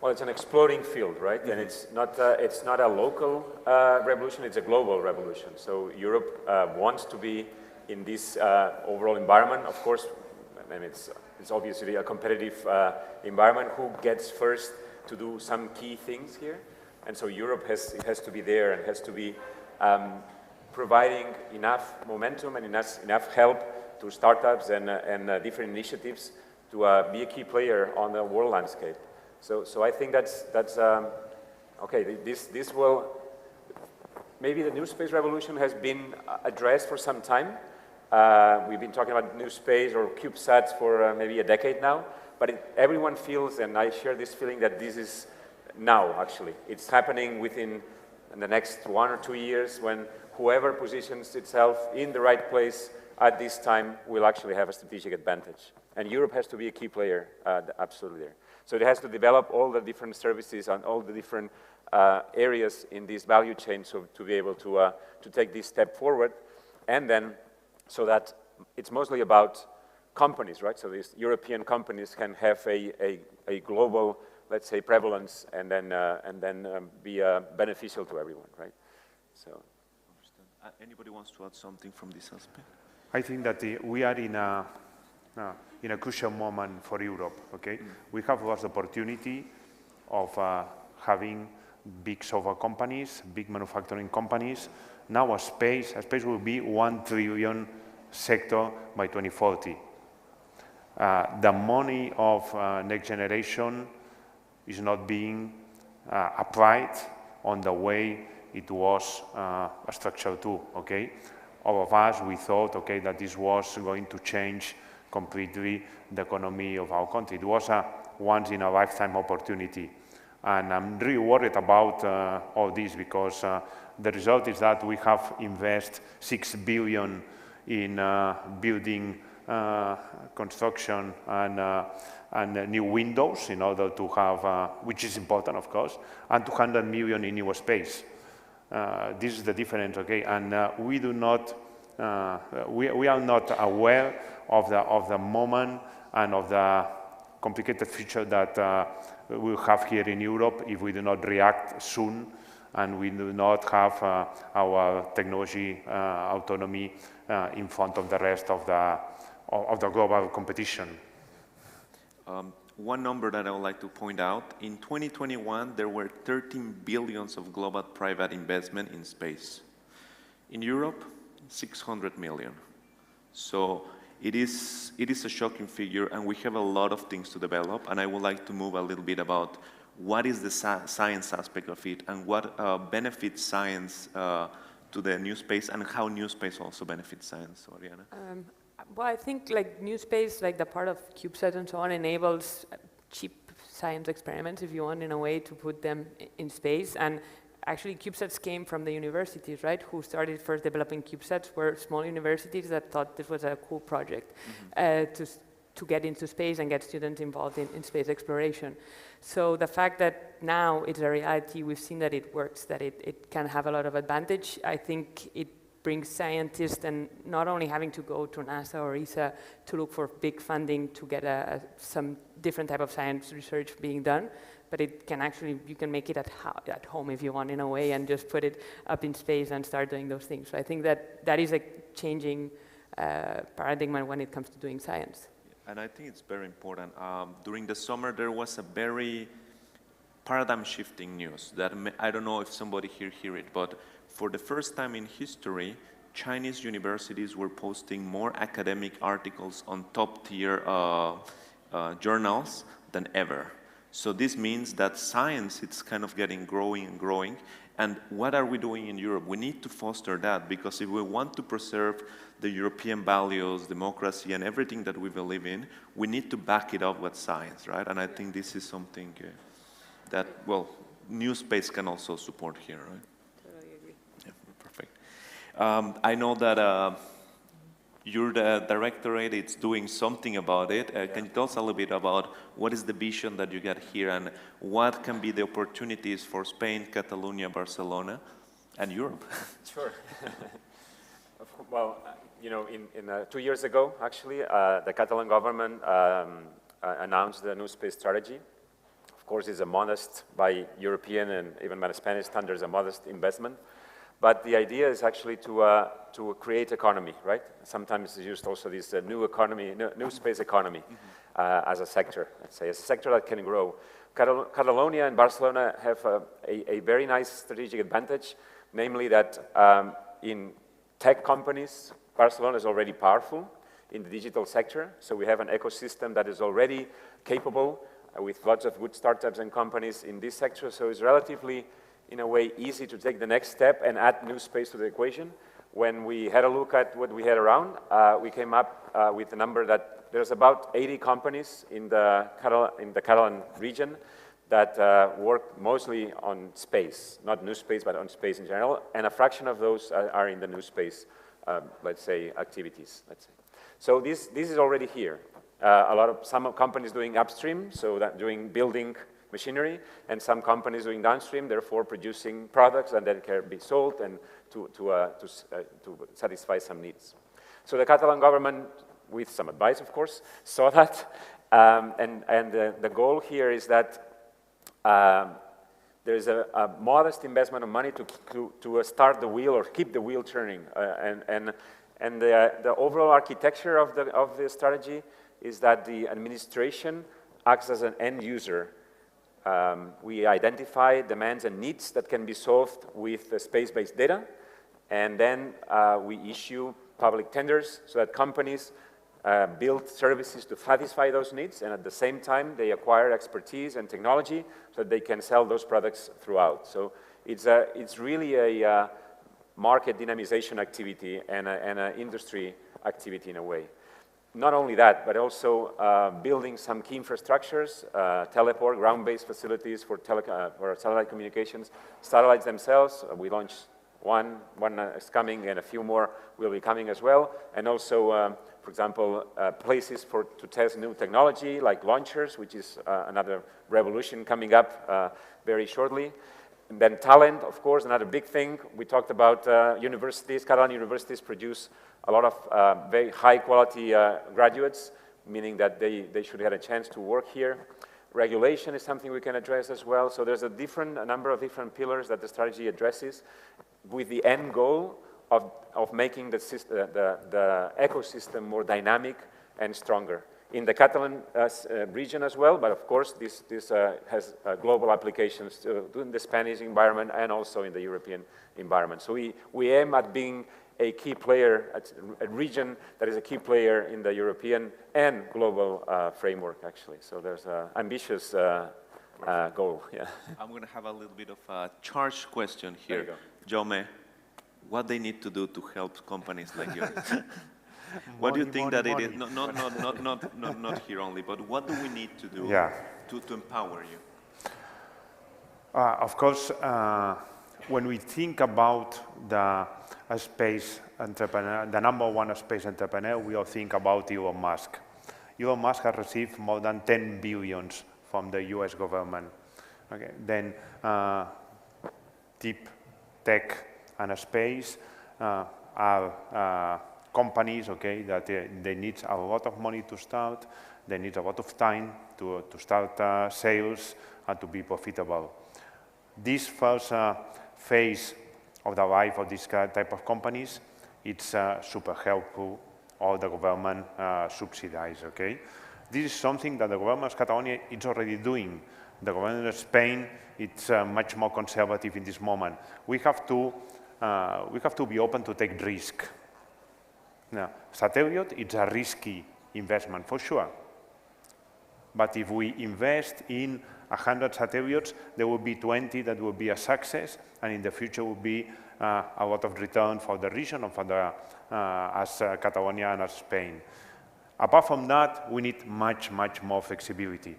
Well, it's an exploding field, right? Mm-hmm. And it's not a local revolution, it's a global revolution. So Europe wants to be in this overall environment. Of course, and it's obviously a competitive environment. Who gets first to do some key things here? And so Europe has to be there and has to be providing enough momentum and enough help to startups and different initiatives to be a key player on the world landscape. So I think that's okay. This will, maybe the new space revolution has been addressed for some time. We've been talking about new space or CubeSats for maybe a decade now, but everyone feels, and I share this feeling, that this is now actually. It's happening within the next 1 or 2 years, when whoever positions itself in the right place at this time will actually have a strategic advantage. And Europe has to be a key player, absolutely there. So it has to develop all the different services and all the different areas in this value chain to be able to take this step forward. And then, so that it's mostly about companies, right? So these European companies can have a global, let's say, prevalence and then be beneficial to everyone, right? So. Anybody wants to add something from this aspect? I think that we are in a crucial moment for Europe, okay? We have lost the opportunity of having big software companies, big manufacturing companies. Now a space will be 1 trillion sector by 2040. The money of next generation is not being applied on the way it was structured to, okay? All of us, we thought, okay, that this was going to change completely the economy of our country. It was a once-in-a-lifetime opportunity. And I'm really worried about all this because the result is that we have invested 6 billion in building construction and new windows in order to have, which is important of course, and 200 million in new space. This is the difference, okay? And we do not, we are not aware of the moment and of the complicated future that we'll have here in Europe if we do not react soon and we do not have our technology autonomy in front of the rest of the global competition. One number that I would like to point out, in 2021, there were 13 billions of global private investment in space. In Europe, 600 million. So it is a shocking figure, and we have a lot of things to develop, and I would like to move a little bit about what is the science aspect of it, and what benefits science to the new space, and how new space also benefits science. So, Ariana? Well, I think like new space, like the part of CubeSat and so on, enables cheap science experiments, if you want, in a way to put them in space. And actually, CubeSats came from the universities, right? Who started first developing CubeSats were small universities that thought this was a cool project to get into space and get students involved in space exploration. So the fact that now it's a reality, we've seen that it works, that it can have a lot of advantage. I think it brings scientists, and not only having to go to NASA or ESA to look for big funding to get some different type of science research being done, but it can actually, you can make it at home if you want, in a way, and just put it up in space and start doing those things. So I think that is a changing paradigm when it comes to doing science. And I think it's very important. During the summer, there was a very paradigm-shifting news that I don't know if somebody here heard it, but for the first time in history, Chinese universities were posting more academic articles on top-tier journals than ever. So this means that science, it's kind of getting growing and growing. And what are we doing in Europe? We need to foster that, because if we want to preserve the European values, democracy, and everything that we believe in, we need to back it up with science, right? And I think this is something that, well, new space can also support here, right? Totally agree. Yeah, perfect. I know that your directorate is doing something about it. Can you tell us a little bit about what is the vision that you got here, and what can be the opportunities for Spain, Catalonia, Barcelona, and Europe? Sure. Well, you know, in 2 years ago, actually, the Catalan government announced the new space strategy. Of course, it's a modest, by European and even by Spanish standards, a modest investment. But the idea is actually to create economy, right? Sometimes it's used also this new economy, new space economy as a sector, let's say, as a sector that can grow. Catalonia and Barcelona have a very nice strategic advantage, namely that in tech companies, Barcelona is already powerful in the digital sector, so we have an ecosystem that is already capable with lots of good startups and companies in this sector, so it's relatively, in a way, easy to take the next step and add new space to the equation. When we had a look at what we had around, we came up with a number that there's about 80 companies in the Catalan region that work mostly on space, not new space, but on space in general, and a fraction of those are in the new space, let's say, activities, let's say. So this is already here. Some companies doing upstream, so that building machinery, and some companies doing downstream, therefore producing products and then can be sold and to satisfy some needs. So the Catalan government, with some advice, of course, saw that, and the goal here is that there is a modest investment of money to start the wheel or keep the wheel turning, and the overall architecture of the strategy is that the administration acts as an end user. We identify demands and needs that can be solved with space-based data, and then we issue public tenders so that companies build services to satisfy those needs, and at the same time they acquire expertise and technology so that they can sell those products throughout. So it's really a market dynamization activity and an industry activity in a way. not only that, but also building some key infrastructures, teleport, ground-based facilities for satellite communications. Satellites themselves, we launched one is coming, and a few more will be coming as well. And also, for example, places to test new technology, like launchers, which is another revolution coming up very shortly. And then talent, of course, another big thing. We talked about universities. Catalan universities produce a lot of very high-quality graduates, meaning that they should have a chance to work here. Regulation is something we can address as well. So there's a number of different pillars that the strategy addresses, with the end goal of making the ecosystem more dynamic and stronger. In the Catalan region as well, but of course this has global applications in the Spanish environment and also in the European environment. So we aim at being a key player, a region that is a key player in the European and global framework, actually. So there's an ambitious goal. Yeah. I'm going to have a little bit of a charged question here. Jaume, what they need to do to help companies like yours? What do you think that it is? Not here only, but what do we need to do to empower you? Of course, when we think about the space entrepreneur, the #1 space entrepreneur, we all think about Elon Musk. Elon Musk has received more than 10 billions from the US government. Okay. Then deep tech and space are companies, okay, that they need a lot of money to start, they need a lot of time to start sales and to be profitable. This first phase of the life of this type of companies, it's super helpful, all the government subsidize, okay? This is something that the government of Catalonia is already doing. The government of Spain, it's much more conservative in this moment. We have to be open to take risk. Now, satellite, it's a risky investment for sure. But if we invest in 100 satellites, there will be 20 that will be a success, and in the future will be a lot of return for the region and for as Catalonia and as Spain. Apart from that, we need much more flexibility.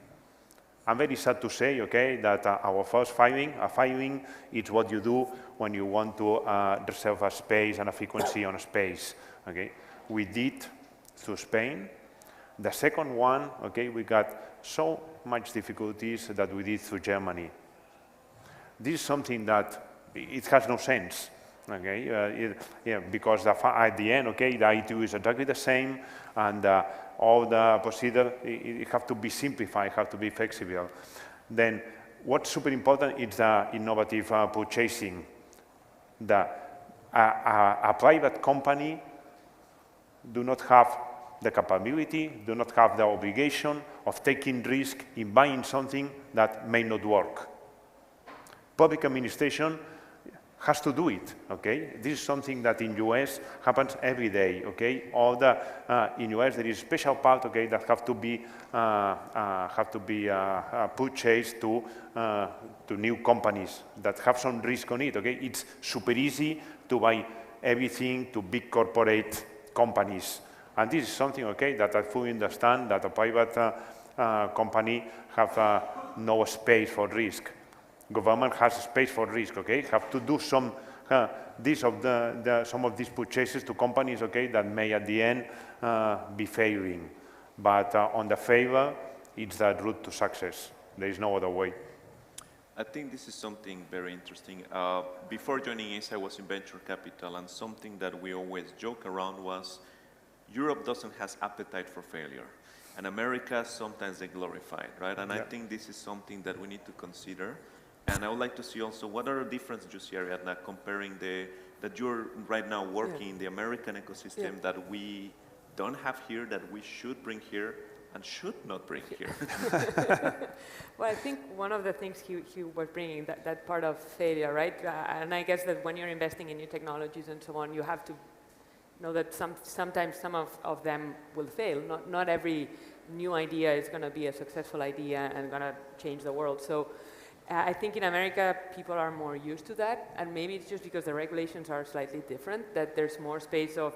I'm very sad to say, okay, that our first filing is what you do when you want to reserve a space and a frequency on a space, okay? We did through Spain. The second one, okay, we got so much difficulties that we did through Germany. This is something that it has no sense, okay? Because at the end, okay, the ITU is exactly the same, and all the procedure, it have to be simplified, have to be flexible. Then what's super important is the innovative purchasing. A private company do not have the capability, do not have the obligation of taking risk in buying something that may not work. Public administration has to do it, okay? This is something that in US happens every day, okay? In US there is a special part, okay, that have to be purchased to new companies that have some risk on it, okay? It's super easy to buy everything to big corporate companies. And this is something, okay, that I fully understand that a private company have no space for risk. Government has space for risk, okay? Have to do some of these purchases to companies, okay, that may at the end be failing. But on the favor, it's the route to success. There is no other way. I think this is something very interesting. Before joining ACE, I was in venture capital, and something that we always joke around was Europe doesn't have appetite for failure. And America, sometimes they glorify it, right? And I think this is something that we need to consider. And I would like to see also what are the differences you see, Ariadna, comparing that you're right now working in the American ecosystem that we don't have here, that we should bring here, and should not bring here. Well, I think one of the things he was bringing, that part of failure, right? And I guess that when you're investing in new technologies and so on, you have to know that sometimes some of them will fail. Not every new idea is going to be a successful idea and going to change the world. So I think in America, people are more used to that, and maybe it's just because the regulations are slightly different, that there's more space of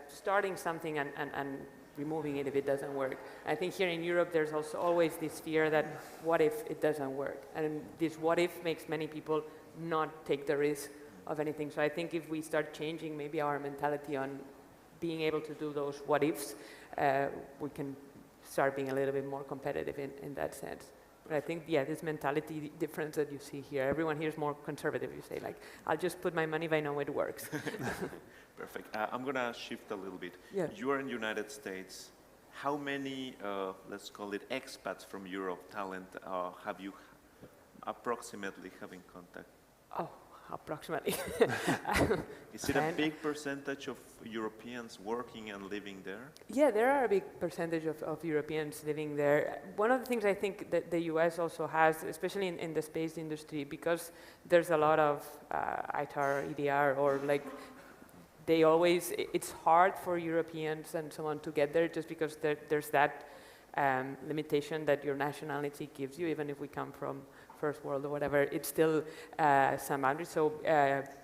starting something and removing it if it doesn't work. I think here in Europe, there's also always this fear that what if it doesn't work? And this what if makes many people not take the risk of anything. So I think if we start changing maybe our mentality on being able to do those what ifs, we can start being a little bit more competitive in that sense. But I think, yeah, this mentality difference that you see here, everyone here is more conservative. You say, like, I'll just put my money if I know it works. Perfect. I'm going to shift a little bit. Yeah. You are in the United States. How many, let's call it expats from Europe, talent, have you approximately having contact? Oh, approximately. Is it a big percentage of Europeans working and living there? Yeah, there are a big percentage of Europeans living there. One of the things I think that the US also has, especially in the space industry, because there's a lot of ITAR, EDR, or like, it's hard for Europeans and so on to get there just because there's that limitation that your nationality gives you, even if we come from first world or whatever, it's still some boundaries. So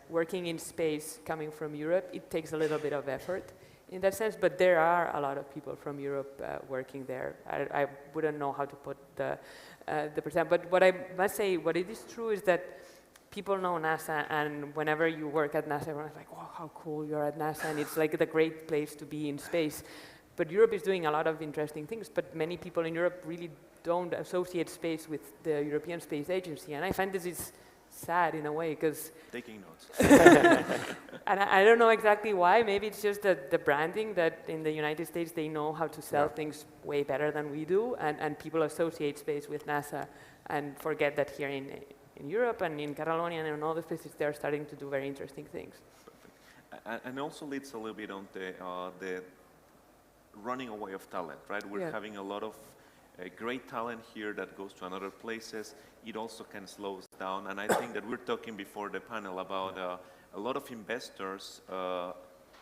working in space coming from Europe, it takes a little bit of effort in that sense, but there are a lot of people from Europe working there. I wouldn't know how to put the percent, but what I must say, what it is true is that people know NASA, and whenever you work at NASA, everyone's like, wow, how cool you're at NASA, and it's like the great place to be in space. But Europe is doing a lot of interesting things, but many people in Europe really don't associate space with the European Space Agency, and I find this is sad in a way, because... Taking notes. And I don't know exactly why. Maybe it's just the branding that in the United States they know how to sell things way better than we do, and people associate space with NASA and forget that here in Europe and in Catalonia and in all the places they're starting to do very interesting things. Perfect. And also leads a little bit on the running away of talent, right? We're having a lot of great talent here that goes to other places. It also can slow us down. And I think that we're talking before the panel about a lot of investors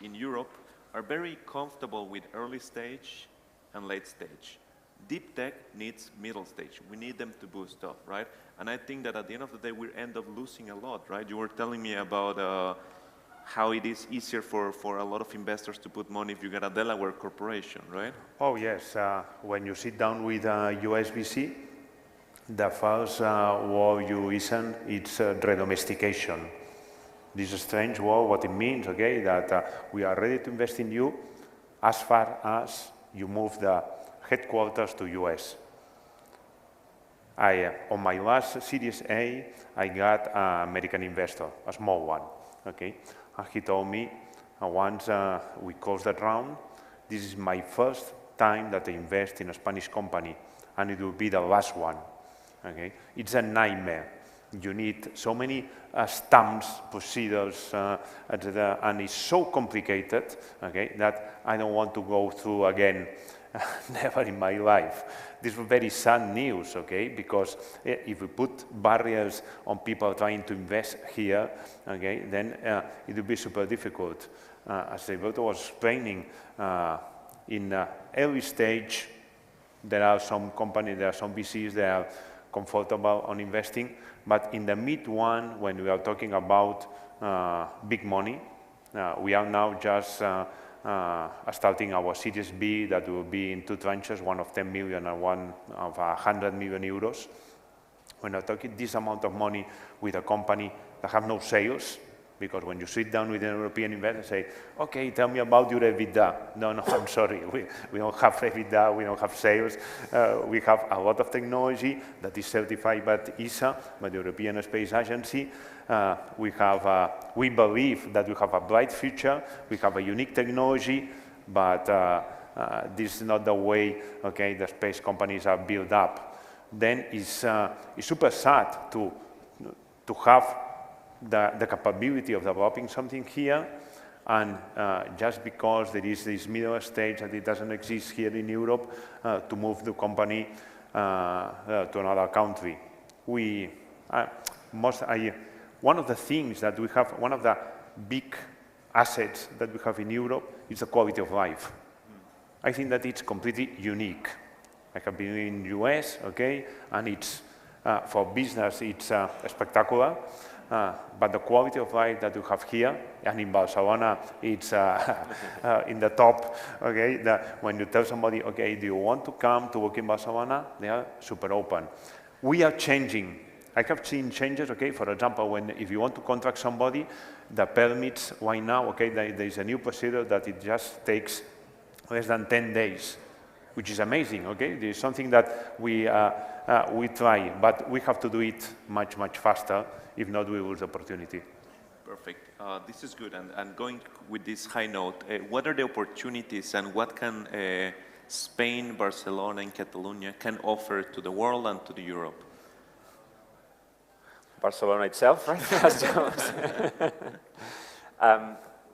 in Europe are very comfortable with early stage and late stage. Deep tech needs middle stage. We need them to boost up, right? And I think that at the end of the day, we end up losing a lot, right? You were telling me about how it is easier for a lot of investors to put money if you get a Delaware corporation, right? Oh, yes. When you sit down with USVC, the first word you listen, it's redomestication. This strange word, what it means, okay, that we are ready to invest in you as far as you move the headquarters to US. On my last Series A, I got an American investor, a small one, okay? And he told me, once we close that round, this is my first time that I invest in a Spanish company, and it will be the last one, okay? It's a nightmare. You need so many stamps, procedures, and it's so complicated, okay, that I don't want to go through again, never in my life. This was very sad news, okay, because if we put barriers on people trying to invest here, okay, then it will be super difficult. As Alberto was explaining, in early stage, there are some companies, there are some VCs that are comfortable on investing, but in the mid one, when we are talking about big money, we are now just starting our Series B that will be in two tranches, one of 10 million and one of 100 million euros. When we're talking this amount of money with a company that have no sales, because when you sit down with an European investor and say, okay, tell me about your EBITDA. No, I'm sorry, we don't have EBITDA, we don't have sales. We have a lot of technology that is certified by ESA, by the European Space Agency. We believe that we have a bright future, we have a unique technology, but this is not the way, okay, the space companies are built up. Then it's super sad to have the capability of developing something here, and just because there is this middle stage that it doesn't exist here in Europe, to move the company to another country. One of the things that we have, one of the big assets that we have in Europe is the quality of life. I think that it's completely unique. I have been in the US, okay, and it's For business, it's spectacular. But the quality of life that you have here, and in Barcelona, it's in the top, okay? When you tell somebody, okay, do you want to come to work in Barcelona? They are super open. We are changing. I have seen changes, okay? For example, if you want to contract somebody, the permits right now, okay, there is a new procedure that it just takes less than 10 days, which is amazing, okay? This is something that we try, but we have to do it much, much faster. If not, we lose the opportunity. Perfect. This is good. And going with this high note, what are the opportunities and what can Spain, Barcelona, and Catalonia can offer to the world and to the Europe? Barcelona itself, right?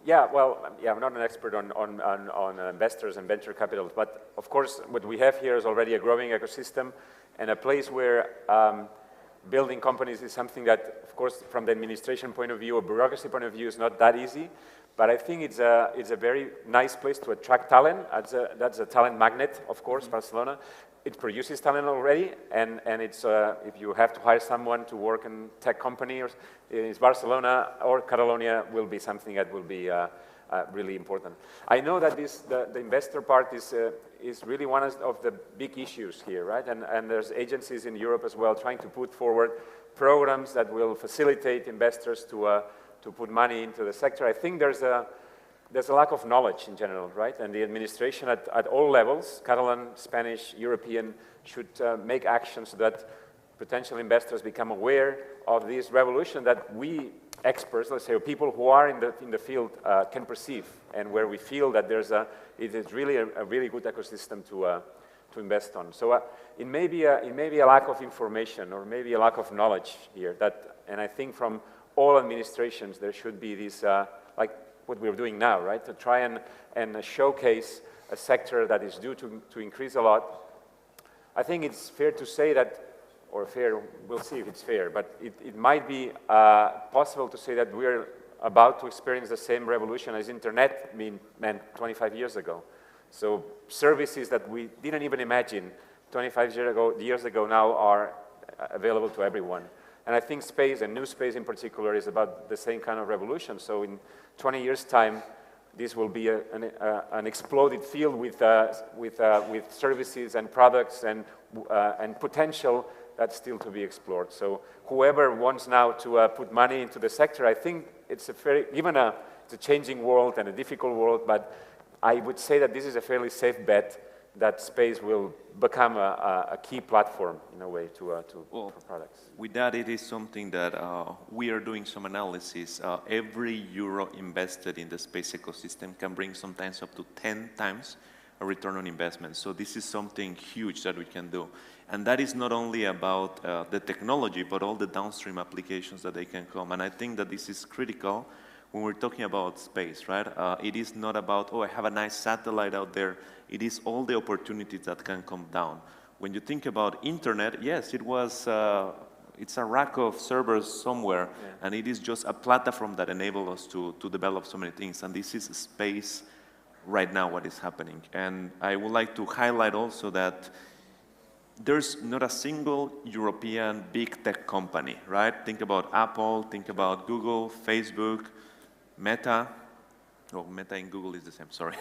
Yeah, well, yeah, I'm not an expert on investors and venture capitals, but of course, what we have here is already a growing ecosystem and a place where building companies is something that, of course, from the administration point of view or bureaucracy point of view, is not that easy. But I think it's a very nice place to attract talent. That's a talent magnet, of course, Barcelona. It produces talent already, and it's if you have to hire someone to work in tech company, it's Barcelona or Catalonia will be something that will be really important. I know that the investor part is really one of the big issues here, right? And there's agencies in Europe as well trying to put forward programs that will facilitate investors to put money into the sector. I think there's a lack of knowledge in general, right? And the administration at all levels, Catalan, Spanish, European, should make actions so that potential investors become aware of this revolution that we experts, let's say, or people who are in the field can perceive, and where we feel that it is really a really good ecosystem to invest on. So it may be a lack of information or maybe a lack of knowledge here. And I think from all administrations there should be this, like what we're doing now, right? To try and showcase a sector that is due to increase a lot. I think it's fair to say that, or fair, we'll see if it's fair, but it might be possible to say that we're about to experience the same revolution as internet meant 25 years ago. So services that we didn't even imagine 25 years ago now are available to everyone. And I think space, and new space in particular, is about the same kind of revolution. So in 20 years' time, this will be an exploded field with services and products and potential that's still to be explored. So whoever wants now to put money into the sector, I think it's it's a changing world and a difficult world, but I would say that this is a fairly safe bet that space will become a key platform in a way for products. With that, it is something that we are doing some analysis. Every euro invested in the space ecosystem can bring sometimes up to 10 times a return on investment. So this is something huge that we can do. And that is not only about the technology, but all the downstream applications that they can come. And I think that this is critical when we're talking about space, right? It is not about, oh, I have a nice satellite out there. It is all the opportunities that can come down. When you think about internet, yes, it's a rack of servers somewhere, and it is just a platform that enables us to develop so many things. And this is space right now, what is happening. And I would like to highlight also that there's not a single European big tech company, right? Think about Apple, think about Google, Facebook, Meta. Oh, Meta and Google is the same, sorry.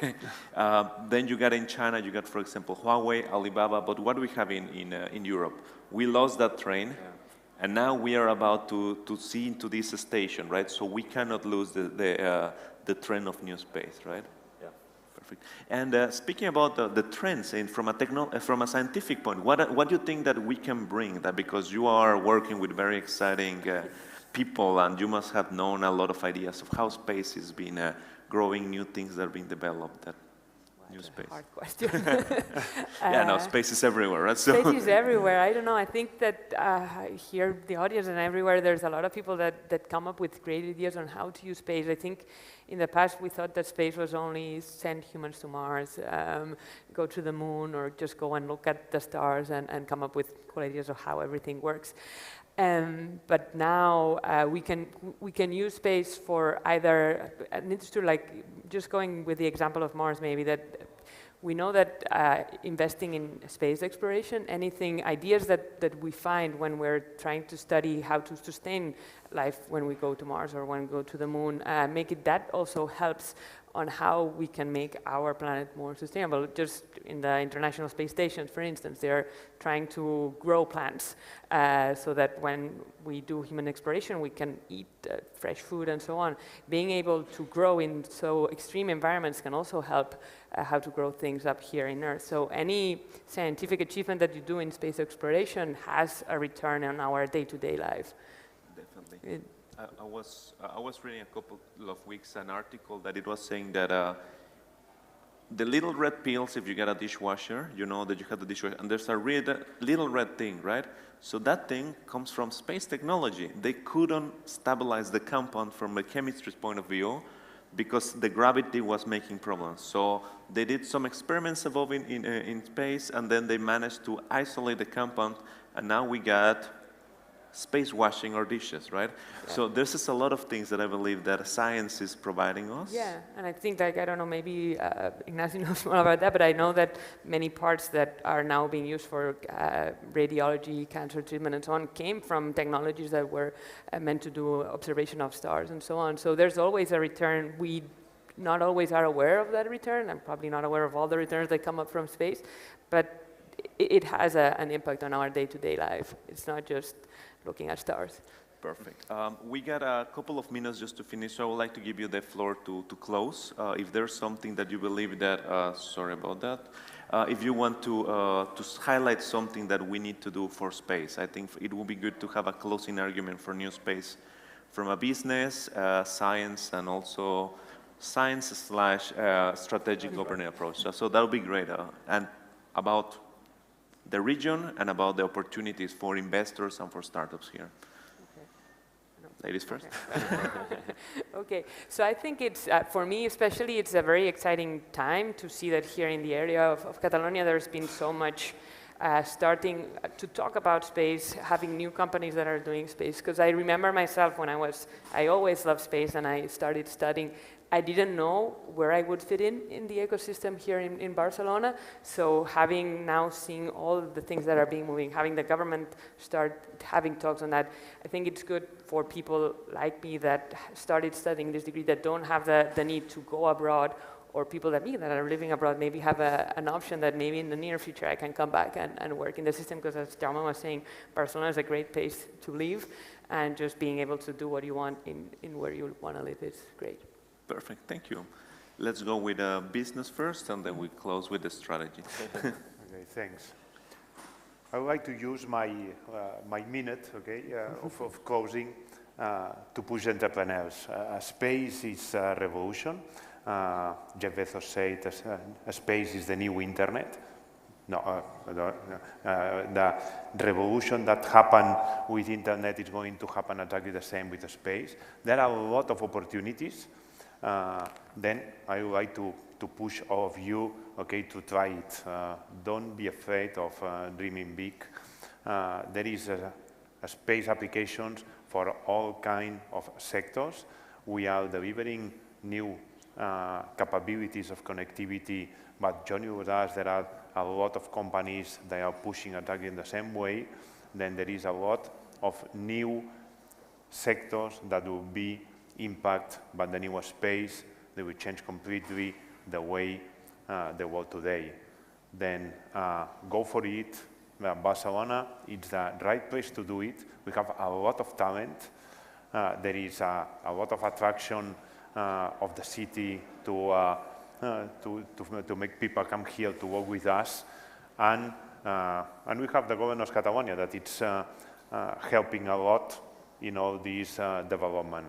Then you got in China, you got, for example, Huawei, Alibaba, but what do we have in Europe? We lost that train, and now we are about to see into this station, right? So we cannot lose the trend of new space, right? Yeah. Perfect. And speaking about the trends, and from a scientific point, what do you think that we can bring? That because you are working with very exciting people, and you must have known a lot of ideas of how space is being growing, new things that are being developed. New space. Hard question. Yeah, no, space is everywhere, right? So space is everywhere. I don't know. I think that here, the audience and everywhere, there's a lot of people that come up with great ideas on how to use space. I think in the past we thought that space was only send humans to Mars, go to the moon, or just go and look at the stars and come up with cool ideas of how everything works. But now we can use space for either, and it's true, like just going with the example of Mars, maybe that we know that investing in space exploration, ideas that we find when we're trying to study how to sustain life when we go to Mars or when we go to the moon, that also helps on how we can make our planet more sustainable. Just in the International Space Station, for instance, they're trying to grow plants so that when we do human exploration, we can eat fresh food and so on. Being able to grow in so extreme environments can also help how to grow things up here in Earth. So any scientific achievement that you do in space exploration has a return on our day-to-day life. Definitely. I was reading a couple of weeks an article that it was saying that the little red pills, if you get a dishwasher, you know that you have the dishwasher, and there's a little red thing, right? So that thing comes from space technology. They couldn't stabilize the compound from a chemistry's point of view because the gravity was making problems. So they did some experiments evolving in space, and then they managed to isolate the compound, and now we got space washing our dishes, right? Yeah. So there's just a lot of things that I believe that science is providing us. Yeah, and I think, like, I don't know, maybe Ignacio knows more about that, but I know that many parts that are now being used for radiology, cancer treatment, and so on came from technologies that were meant to do observation of stars and so on. So there's always a return. We not always are aware of that return. I'm probably not aware of all the returns that come up from space, but it has an impact on our day-to-day life. It's not just looking at stars. Perfect. We got a couple of minutes just to finish, so I would like to give you the floor to close. If there's something that you believe that, sorry about that, if you want to highlight something that we need to do for space, I think it would be good to have a closing argument for new space from a business, science, and also science/strategic governing approach. So that would be great. And about the region and about the opportunities for investors and for startups here. Okay. No. Ladies first. Okay. Okay, so I think it's, for me especially, it's a very exciting time to see that here in the area of Catalonia there's been so much starting to talk about space, having new companies that are doing space. Because I remember myself when I always loved space and I started studying, I didn't know where I would fit in the ecosystem here in Barcelona. So having now seen all the things that are being moving, having the government start having talks on that, I think it's good for people like me that started studying this degree that don't have the need to go abroad, or people like me that are living abroad maybe have an option that maybe in the near future I can come back and work in the system, because as Jaume was saying, Barcelona is a great place to live, and just being able to do what you want in where you want to live is great. Perfect, thank you. Let's go with business first, and then we close with the strategy. Okay, thanks. I would like to use my minute, okay, of closing to push entrepreneurs. Space is a revolution. Jeff Bezos said space is the new internet. No, the revolution that happened with internet is going to happen exactly the same with the space. There are a lot of opportunities. Then I would like to push all of you, okay, to try it. Don't be afraid of dreaming big. There is a space applications for all kinds of sectors. We are delivering new capabilities of connectivity, but joining with us, there are a lot of companies that are pushing exactly in the same way. Then there is a lot of new sectors that will be impact by the new space. They will change completely the way the world today. Then go for it. Barcelona is the right place to do it. We have a lot of talent. There is a lot of attraction of the city to make people come here to work with us. And we have the government of Catalonia that it's helping a lot in all this development.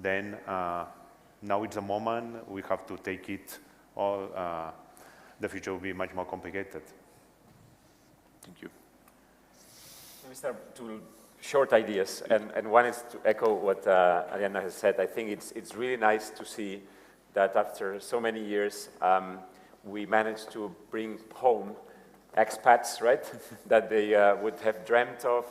Then now it's a moment we have to take it all. The future will be much more complicated. Thank you. Let me start two short ideas, and one is to echo what Ariana has said. I think it's really nice to see that after so many years, we managed to bring home expats, right? That they would have dreamt of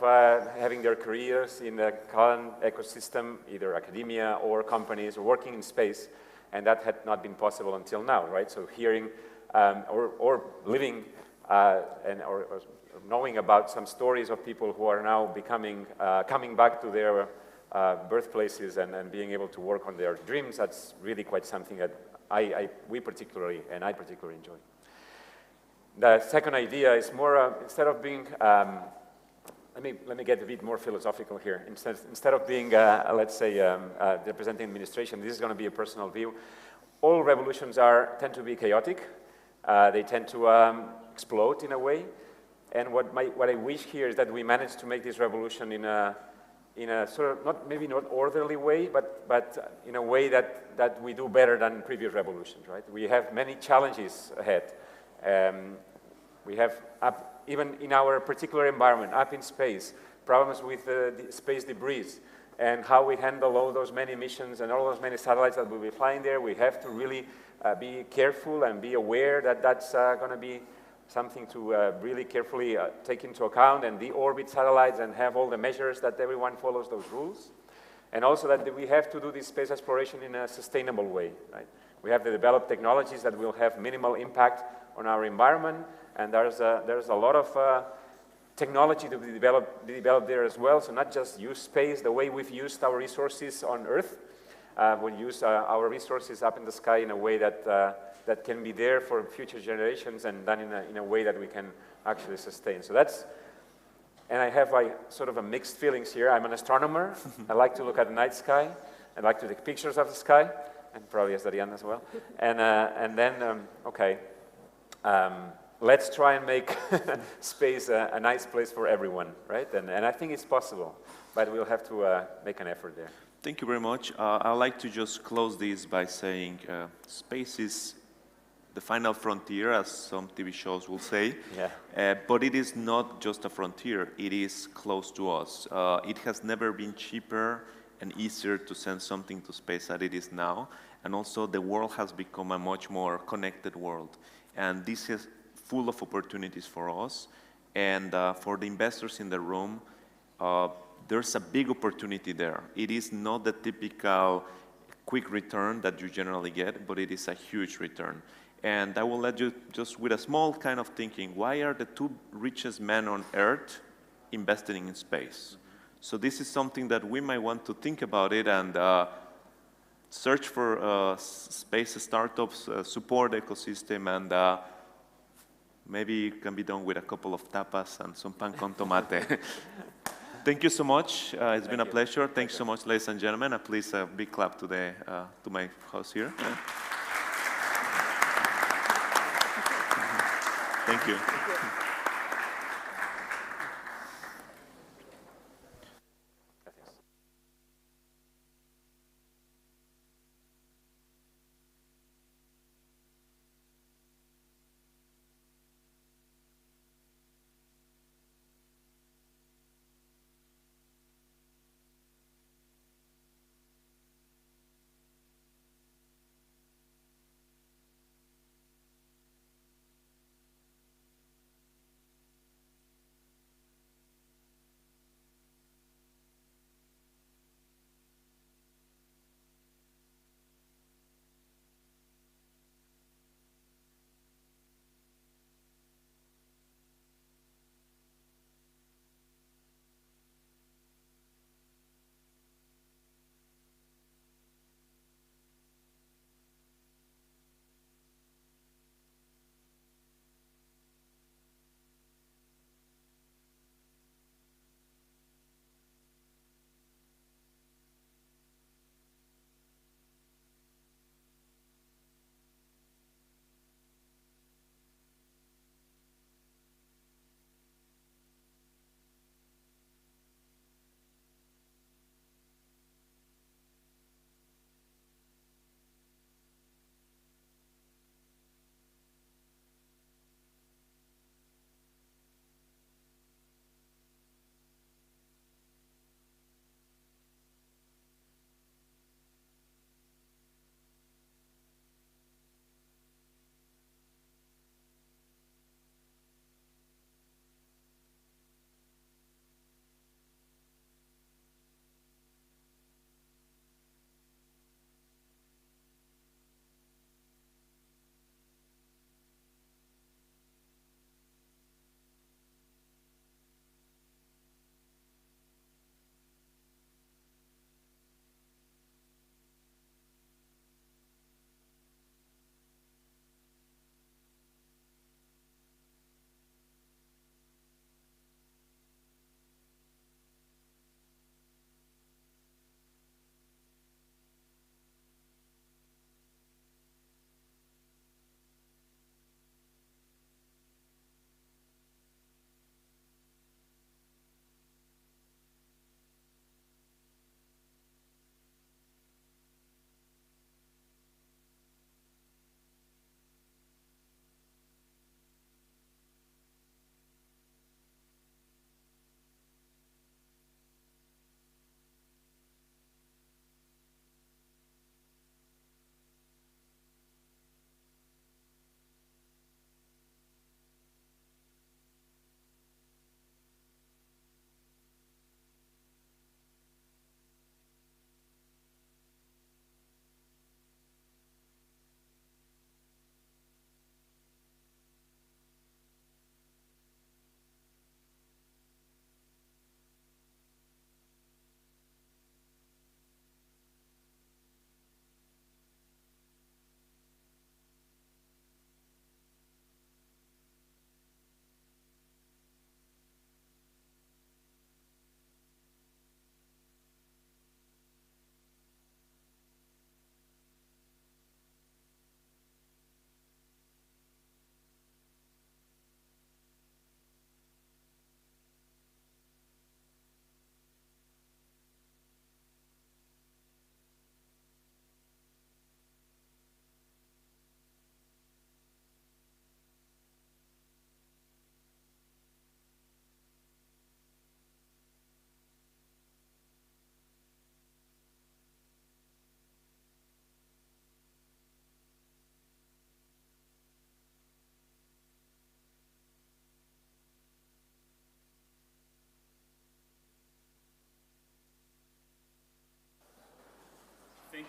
having their careers in the current ecosystem, either academia or companies or working in space, and that had not been possible until now, right? So hearing or living or knowing about some stories of people who are now coming back to their birthplaces and being able to work on their dreams, that's really quite something that I particularly enjoy. The second idea is more, instead of being, let me get a bit more philosophical here. Instead of being, let's say, representing administration, this is going to be a personal view. All revolutions tend to be chaotic. They tend to explode in a way. And what I wish here is that we manage to make this revolution in a sort of, maybe not orderly way, but in a way that we do better than previous revolutions, right? We have many challenges ahead. We have, even in our particular environment, up in space, problems with space debris, and how we handle all those many missions and all those many satellites that will be flying there. We have to really be careful and be aware that that's going to be something to really carefully take into account, and deorbit satellites and have all the measures that everyone follows those rules. And also that we have to do this space exploration in a sustainable way, right? We have to develop technologies that will have minimal impact on our environment, and there's a lot of technology to be developed there as well. So not just use space the way we've used our resources on Earth. We'll use our resources up in the sky in a way that can be there for future generations, and done in a way that we can actually sustain. So that's, and I have sort of a mixed feelings here. I'm an astronomer. I like to look at the night sky. I like to take pictures of the sky, and probably as Darian as well. And then, okay, let's try and make space a nice place for everyone, right? And I think it's possible, but we'll have to make an effort there. Thank you very much. I'd like to just close this by saying space is the final frontier, as some TV shows will say. Yeah. But it is not just a frontier. It is close to us. It has never been cheaper and easier to send something to space than it is now. And also the world has become a much more connected world. And this is full of opportunities for us. And for the investors in the room, there's a big opportunity there. It is not the typical quick return that you generally get, but it is a huge return. And I will let you just with a small kind of thinking, why are the two richest men on Earth investing in space? So this is something that we might want to think about it and search for space startups, support ecosystem, and maybe it can be done with a couple of tapas and some pan con tomate. Thank you so much. It's been a pleasure. Thanks so much, ladies and gentlemen. Please a big clap to my host here. Thank you.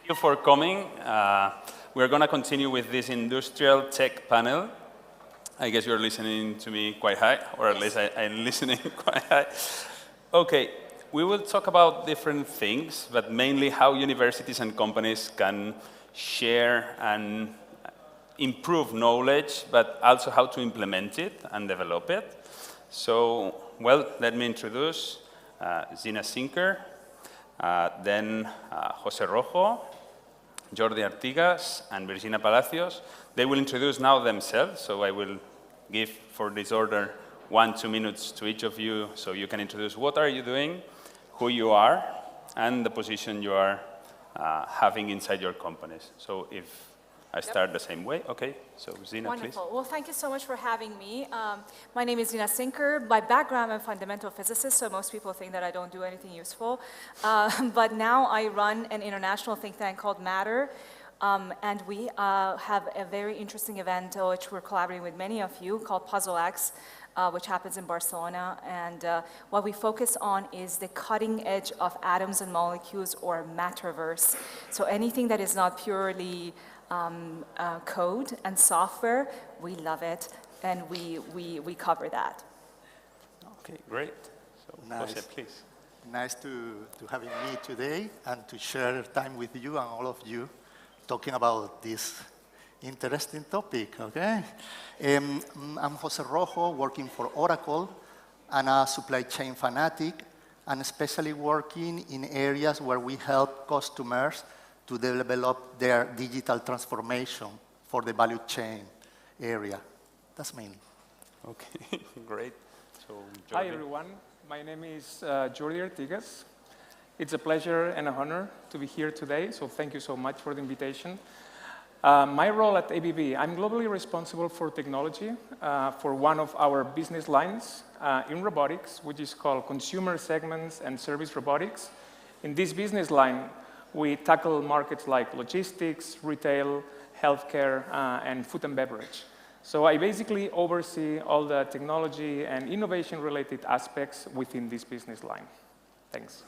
you for coming. We're going to continue with this industrial tech panel. I guess you're listening to me quite high, or at least I'm listening quite high. Okay, we will talk about different things, but mainly how universities and companies can share and improve knowledge, but also how to implement it and develop it. So, well, let me introduce Zina Sinker, then José Rojo, Jordi Artigas, and Virginia Palacios. They will introduce now themselves, so I will give, for this order, 1-2 minutes to each of you, so you can introduce what are you doing, who you are, and the position you are having inside your companies. So if I start the same way. Okay, so Zina, Wonderful. please. Well, thank you so much for having me. My name is Zina Sinker. By background, I'm a fundamental physicist, so most people think that I don't do anything useful. But now I run an international think tank called Matter, and we have a very interesting event which we're collaborating with many of you called Puzzle X, which happens in Barcelona. And what we focus on is the cutting edge of atoms and molecules, or matterverse. So anything that is not purely code and software, we love it, and we cover that. Okay, great. So, nice. Jose, please. Nice to having me today and to share time with you and all of you talking about this interesting topic, okay? I'm Jose Rojo, working for Oracle, and a supply chain fanatic, and especially working in areas where we help customers to develop their digital transformation for the value chain area. That's me. Okay, great. So, Jordi. Hi, everyone. My name is Jordi Artigas. It's a pleasure and an honor to be here today, so thank you so much for the invitation. My role at ABB, I'm globally responsible for technology for one of our business lines in robotics, which is called Consumer Segments and Service Robotics. In this business line, we tackle markets like logistics, retail, healthcare, and food and beverage. So I basically oversee all the technology and innovation-related aspects within this business line. Thanks.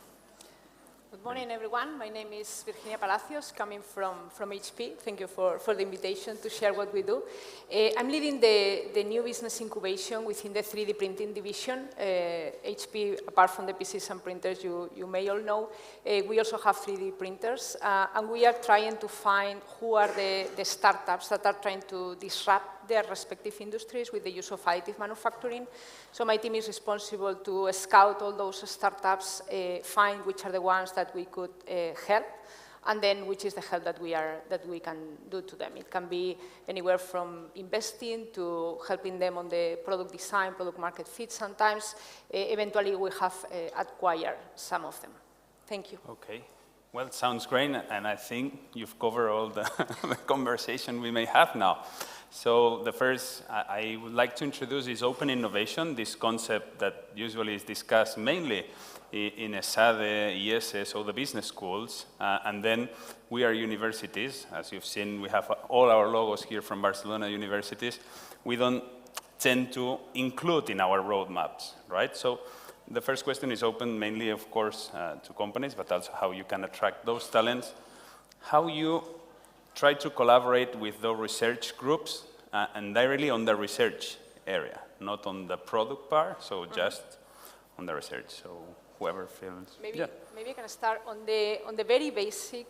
Good morning, everyone. My name is Virginia Palacios, coming from HP. Thank you for the invitation to share what we do. I'm leading the new business incubation within the 3D printing division. HP, apart from the PCs and printers you may all know, we also have 3D printers, and we are trying to find who are the startups that are trying to disrupt their respective industries with the use of additive manufacturing. So my team is responsible to scout all those startups, find which are the ones that we could help, and then which is the help that we can do to them. It can be anywhere from investing to helping them on the product design, product market fit sometimes. Eventually we have acquired some of them. Thank you. Okay. Well, it sounds great, and I think you've covered all the conversation we may have now. So the first, I would like to introduce is open innovation, this concept that usually is discussed mainly in ESADE, IESE, so the business schools, and then we are universities. As you've seen, we have all our logos here from Barcelona universities. We don't tend to include in our roadmaps, right? So the first question is open mainly, of course, to companies, but also how you can attract those talents, how you try to collaborate with those research groups and directly on the research area, not on the product part, so just on the research. So whoever feels. Maybe I can start on the very basic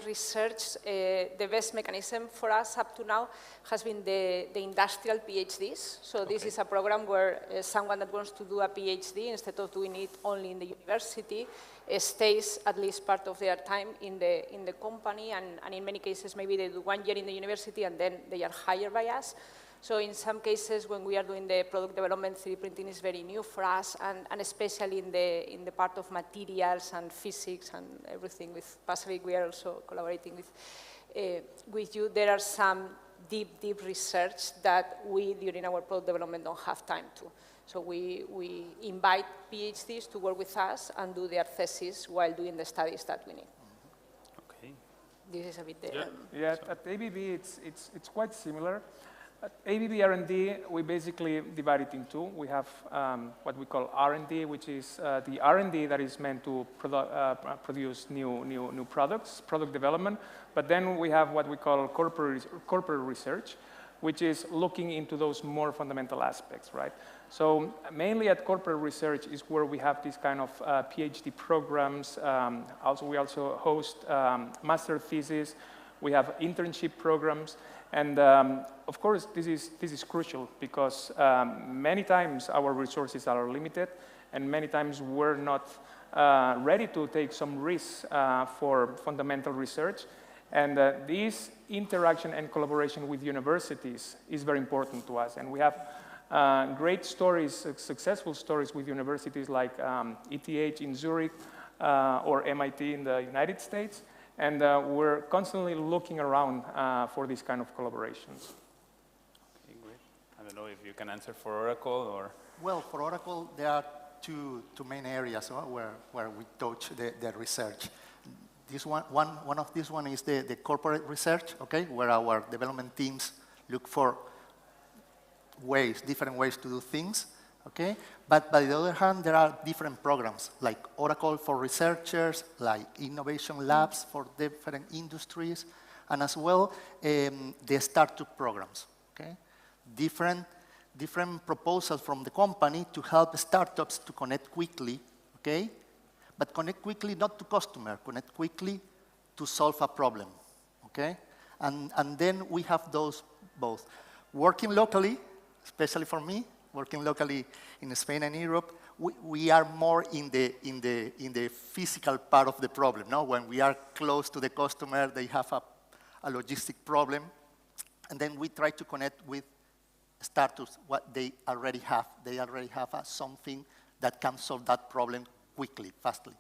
research. The best mechanism for us up to now has been the industrial PhDs. So this is a program where someone that wants to do a PhD, instead of doing it only in the university, stays at least part of their time in the company, and in many cases maybe they do 1 year in the university and then they are hired by us. So in some cases when we are doing the product development, 3D printing is very new for us, and especially in the part of materials and physics and everything with Pacific, we are also collaborating with you. There are some deep research that we, during our product development, don't have time to. So we invite PhDs to work with us and do their thesis while doing the studies that we need. Okay. This is a bit Yeah, at ABB it's quite similar. At ABB R&D, we basically divide it in two. We have what we call R&D, which is the R&D that is meant to produce new products, product development. But then we have what we call corporate research, which is looking into those more fundamental aspects, right? So mainly at corporate research is where we have these kind of PhD programs. We also host master theses. We have internship programs. And of course, this is crucial because many times our resources are limited and many times we're not ready to take some risks for fundamental research. And this interaction and collaboration with universities is very important to us. And we have great stories, successful stories with universities like ETH in Zurich or MIT in the United States. And we're constantly looking around for these kind of collaborations. Okay, great. I don't know if you can answer for Oracle or... Well, for Oracle, there are two main areas where we touch the research. This one of these one is the corporate research, okay, where our development teams look for different ways to do things, okay? But by the other hand, there are different programs, like Oracle for researchers, like innovation labs for different industries, and as well, the startup programs, okay? Different proposals from the company to help startups to connect quickly, okay? But connect quickly not to customer, connect quickly to solve a problem, okay? And then we have those both. Working locally, especially for me, working locally in Spain and Europe, we are more in the physical part of the problem. No? When we are close to the customer, they have a logistic problem, and then we try to connect with startups what they already have. They already have something that can solve that problem quickly, fastly.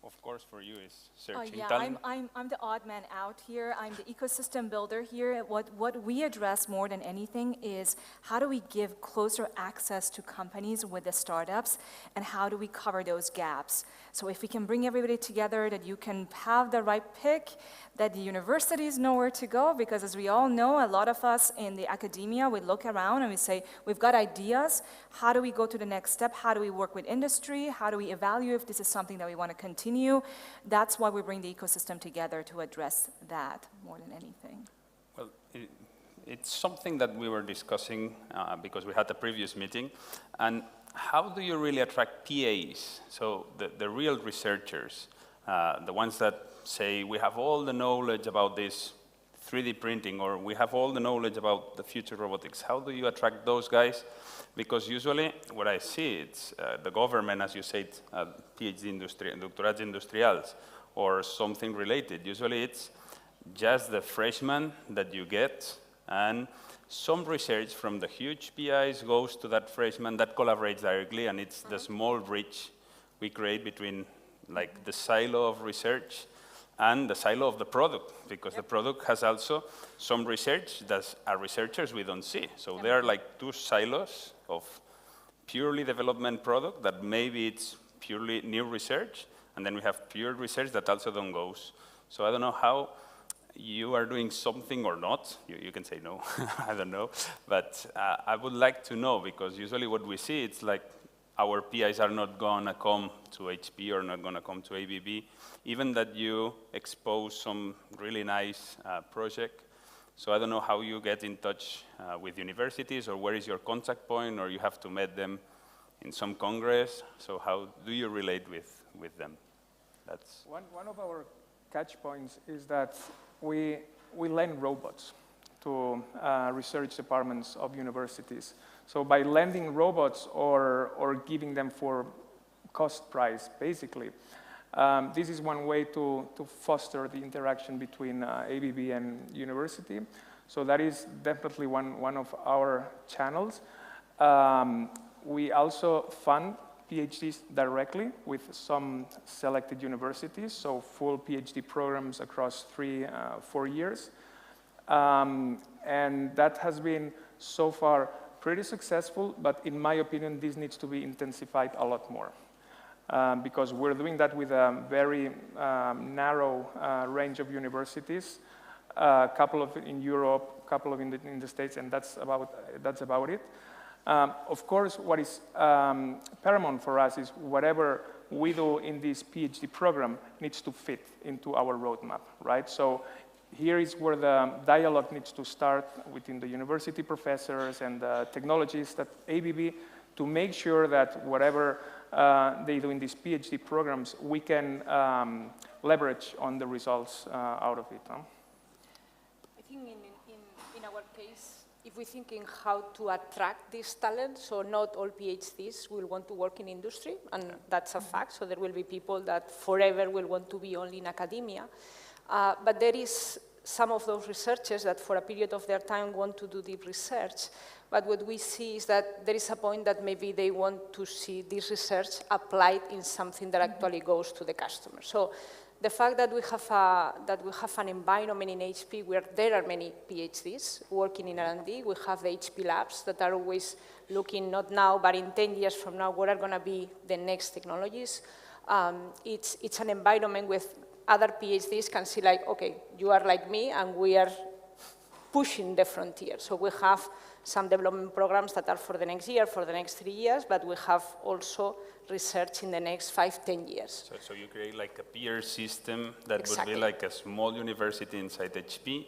Of course, for you is searching yeah, talent. I'm the odd man out here. I'm the ecosystem builder here. What we address more than anything is how do we give closer access to companies with the startups, and how do we cover those gaps? So if we can bring everybody together, that you can have the right pick, that the universities know where to go, because as we all know, a lot of us in the academia, we look around and we say, we've got ideas, how do we go to the next step? How do we work with industry? How do we evaluate if this is something that we want to continue? That's why we bring the ecosystem together to address that more than anything. Well, it's something that we were discussing because we had a previous meeting. And how do you really attract PAs? So the real researchers, the ones that say, we have all the knowledge about this 3D printing, or we have all the knowledge about the future robotics. How do you attract those guys? Because usually what I see, it's the government, as you said, PhD industry, doctorats industrials, or something related. Usually it's just the freshman that you get, and some research from the huge PIs goes to that freshman that collaborates directly, and it's the small bridge we create between like the silo of research and the silo of the product, because the product has also some research that are researchers we don't see. So there are like two silos of purely development product that maybe it's purely new research, and then we have pure research that also don't go. So I don't know how you are doing something or not. You can say no, I don't know. But I would like to know, because usually what we see, it's like our PIs are not gonna come to HP or not gonna come to ABB, even that you expose some really nice project. So I don't know how you get in touch with universities, or where is your contact point, or you have to meet them in some congress. So how do you relate with them? That's one of our catch points is that we lend robots to research departments of universities. So by lending robots or giving them for cost price, basically, this is one way to foster the interaction between ABB and university. So that is definitely one of our channels. We also fund PhDs directly with some selected universities, so full PhD programs across 3-4 years. And that has been so far pretty successful, but in my opinion, this needs to be intensified a lot more. Because we're doing that with a very narrow range of universities, a couple of in Europe, couple of in the States, and that's about it. Of course, what is paramount for us is whatever we do in this PhD program needs to fit into our roadmap, right? So here is where the dialogue needs to start within the university professors and the technologists at ABB to make sure that whatever they do in these PhD programs, we can leverage on the results out of it. I think in our case, if we're thinking how to attract this talent, so not all PhDs will want to work in industry, and that's a fact, so there will be people that forever will want to be only in academia. But there is some of those researchers that for a period of their time want to do deep research, but what we see is that there is a point that maybe they want to see this research applied in something that actually goes to the customer. So the fact that we have an environment in HP where there are many PhDs working in R&D, we have the HP labs that are always looking, not now, but in 10 years from now, what are going to be the next technologies. It's an environment with other PhDs can see like, okay, you are like me and we are pushing the frontier. So we have some development programs that are for the next year, for the next 3 years, but we have also research in the next 5–10 years. So you create like a peer system that would be like a small university inside HP?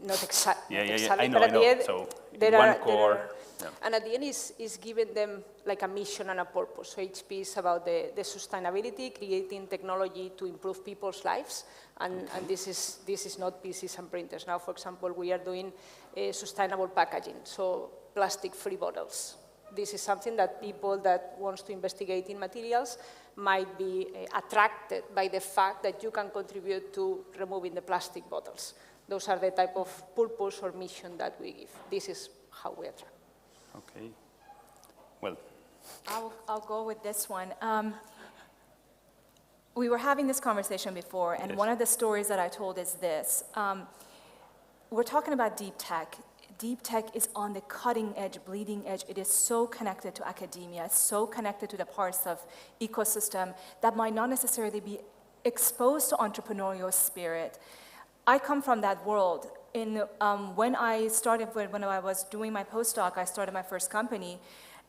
Not exactly. I know. But at the end, so one core. And at the end is giving them like a mission and a purpose. So HP is about the sustainability, creating technology to improve people's lives, and this is not PCs and printers. Now, for example, we are doing sustainable packaging, so plastic-free bottles. This is something that people that wants to investigate in materials might be attracted by the fact that you can contribute to removing the plastic bottles. Those are the type of purpose or mission that we give. This is how we attract. Okay. Well. I'll go with this one. We were having this conversation before, and yes. One of the stories that I told is this. We're talking about deep tech. Deep tech is on the cutting edge, bleeding edge. It is so connected to academia, so connected to the parts of ecosystem that might not necessarily be exposed to entrepreneurial spirit. I come from that world. When I was doing my postdoc, I started my first company,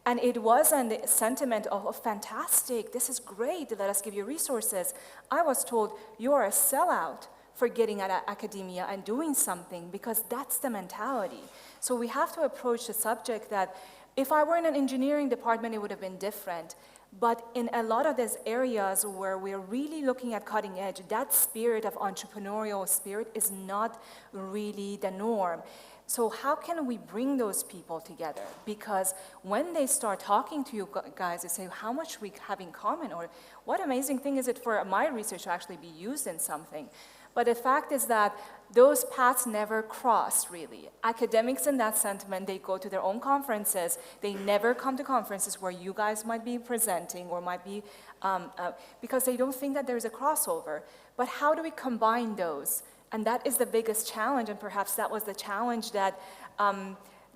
and it wasn't the sentiment of, oh, fantastic, this is great, let us give you resources. I was told, you are a sellout for getting out of academia and doing something, because that's the mentality. So we have to approach the subject that if I were in an engineering department, it would have been different. But in a lot of these areas where we're really looking at cutting edge, that spirit of entrepreneurial spirit is not really the norm. So how can we bring those people together? Because when they start talking to you guys, they say, how much we have in common, or what amazing thing is it for my research to actually be used in something? But the fact is that those paths never cross, really. Academics in that sentiment, they go to their own conferences. They never come to conferences where you guys might be presenting or might be, because they don't think that there's a crossover. But how do we combine those? And that is the biggest challenge, and perhaps that was the challenge that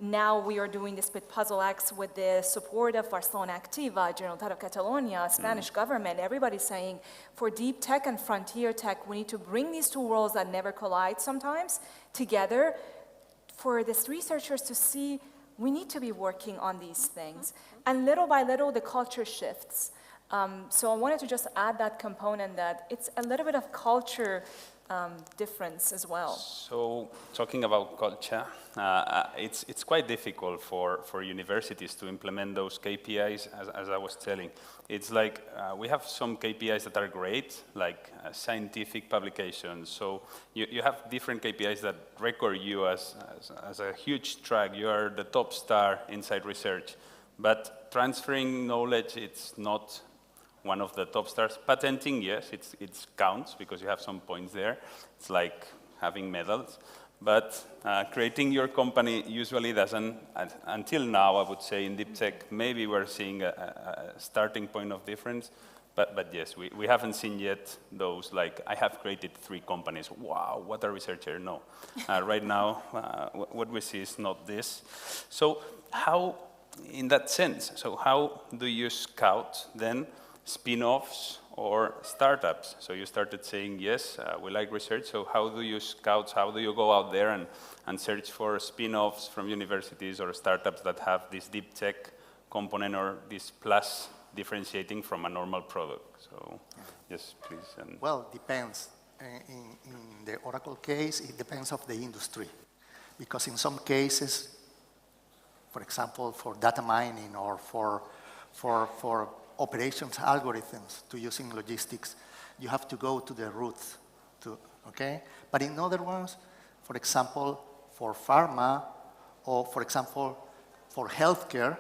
now we are doing this with Puzzle X with the support of Barcelona Activa, Generalitat of Catalonia, Spanish government. Everybody's saying for deep tech and frontier tech, we need to bring these two worlds that never collide sometimes together for these researchers to see we need to be working on these things. And little by little, the culture shifts. So I wanted to just add that component that it's a little bit of culture difference as well. So talking about culture, it's quite difficult for universities to implement those KPIs, as I was telling. It's like we have some KPIs that are great, like scientific publications. So you have different KPIs that record you as a huge track. You are the top star inside research. But transferring knowledge, it's not one of the top stars. Patenting, yes, it counts because you have some points there. It's like having medals. But creating your company usually doesn't, until now, I would say in deep tech, maybe we're seeing a starting point of difference. But yes, we haven't seen yet those, like, I have created 3 companies. Wow, what a researcher. No. Right now, what we see is not this. So how, in that sense, so how do you scout then spin-offs or startups? So you started saying, yes, we like research, so how do you scout, how do you go out there and search for spin-offs from universities or startups that have this deep tech component or this plus differentiating from a normal product? So, yes, please. Well, depends. In the Oracle case, it depends of the industry. Because in some cases, for example, for data mining or for operations algorithms to use in logistics, you have to go to the roots, okay? But in other ones, for example, for pharma or, for example, for healthcare,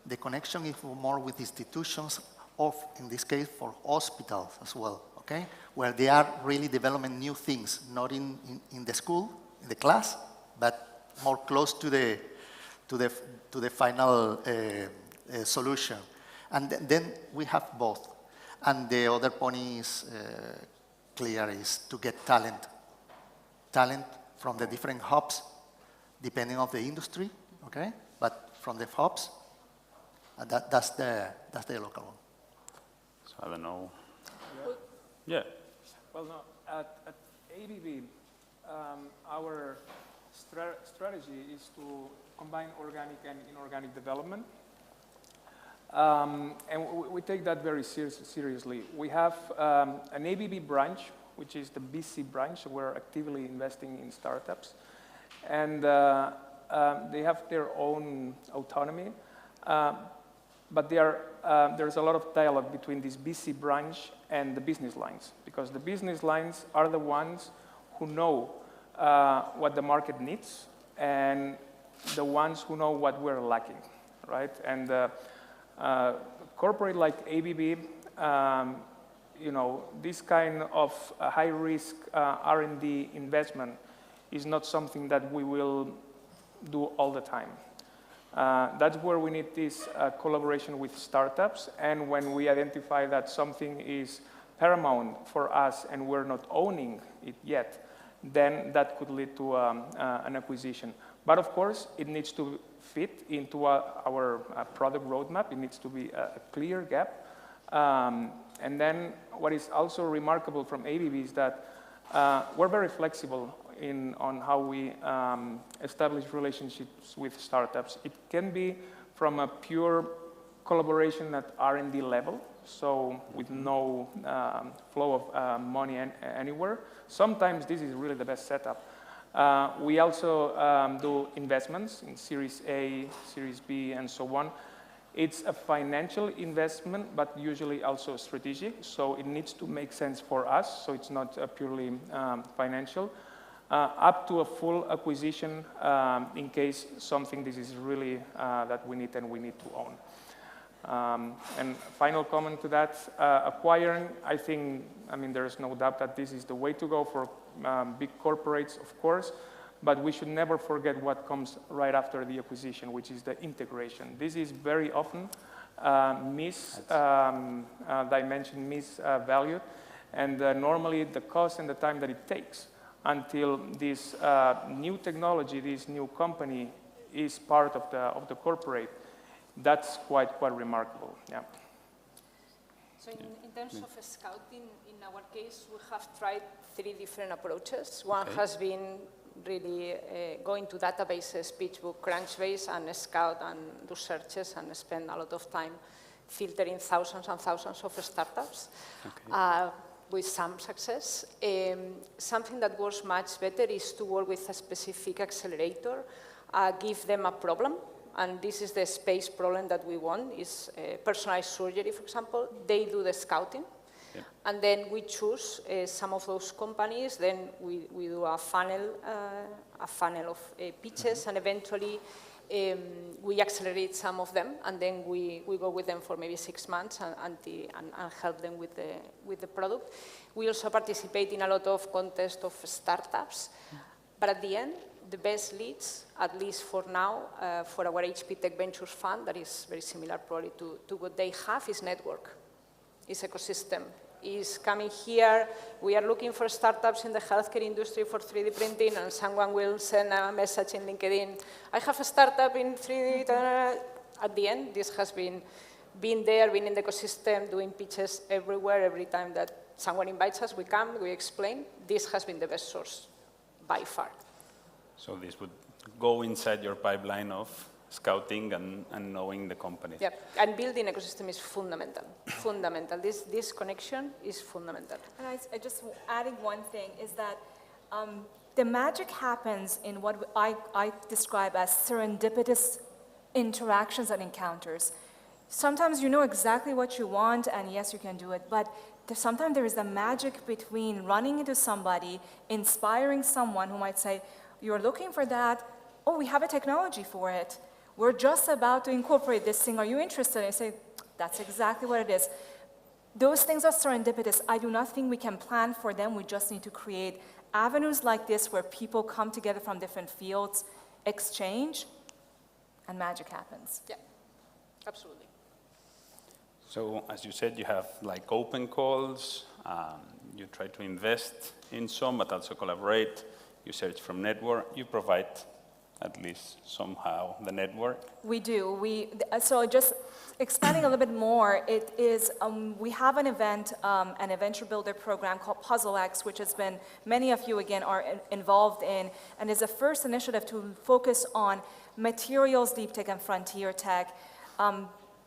the connection is more with institutions of, in this case, for hospitals as well, okay? Where they are really developing new things, not in the school, in the class, but more close to the final solution. And then we have both. And the other point is clear, is to get talent. Talent from the different hubs, depending on the industry, okay? But from the hubs, that's the local one. So I don't know. Yeah. Well, no, at ABB, our strategy is to combine organic and inorganic development. And we take that very seriously. We have an ABB branch, which is the BC branch, so we're actively investing in startups. And they have their own autonomy, but there's a lot of dialogue between this BC branch and the business lines, because the business lines are the ones who know what the market needs and the ones who know what we're lacking, right? And corporate like ABB, you know, this kind of high-risk R&D investment is not something that we will do all the time. That's where we need this collaboration with startups, and when we identify that something is paramount for us and we're not owning it yet, then that could lead to an acquisition. But of course, it needs to fit into our product roadmap. It needs to be a clear gap. And then what is also remarkable from ABB is that we're very flexible on how we establish relationships with startups. It can be from a pure collaboration at R&D level, so with no flow of money anywhere. Sometimes this is really the best setup. We also do investments in Series A, Series B, and so on. It's a financial investment, but usually also strategic, so it needs to make sense for us, so it's not purely financial. Up to a full acquisition in case something this is really that we need and we need to own. And final comment to that, acquiring, I mean, there's no doubt that this is the way to go for big corporates, of course, but we should never forget what comes right after the acquisition, which is the integration. This is very often misvalued, and normally the cost and the time that it takes until this new technology, this new company is part of the corporate, that's quite remarkable. Yeah. So in terms of scouting, in our case, we have tried 3 different approaches. One has been really going to databases, PitchBook, Crunchbase, and scout and do searches and spend a lot of time filtering thousands and thousands of startups with some success. Something that works much better is to work with a specific accelerator, give them a problem, and this is the space problem that we want, is personalized surgery, for example. They do the scouting. Yeah. And then we choose some of those companies, then we do a funnel of pitches, and eventually we accelerate some of them, and then we go with them for maybe 6 months and help them with the product. We also participate in a lot of contests of startups, but at the end, the best leads, at least for now, for our HP Tech Ventures Fund, that is very similar probably to what they have, is network, is ecosystem. Is coming here, we are looking for startups in the healthcare industry for 3D printing, and someone will send a message in LinkedIn, I have a startup in 3D. At the end, this has been being there, being in the ecosystem, doing pitches everywhere, every time that someone invites us, we come, we explain. This has been the best source by far. So this would go inside your pipeline of scouting and knowing the company. Yep, and building ecosystem is fundamental. Fundamental. This connection is fundamental. And I just adding one thing is that the magic happens in what I describe as serendipitous interactions and encounters. Sometimes you know exactly what you want, and yes, you can do it, but sometimes there is a magic between running into somebody, inspiring someone who might say, you're looking for that, oh, we have a technology for it. We're just about to incorporate this thing. Are you interested? And I say, that's exactly what it is. Those things are serendipitous. I do not think we can plan for them. We just need to create avenues like this where people come together from different fields, exchange, and magic happens. Yeah, absolutely. So as you said, you have like open calls. You try to invest in some, but also collaborate. You search from network. You provide at least somehow the network? We do. So just expanding a little bit more, it is, we have an event, an adventure builder program called PuzzleX, which has been, many of you again are involved in, and is the first initiative to focus on materials, deep tech, and frontier tech,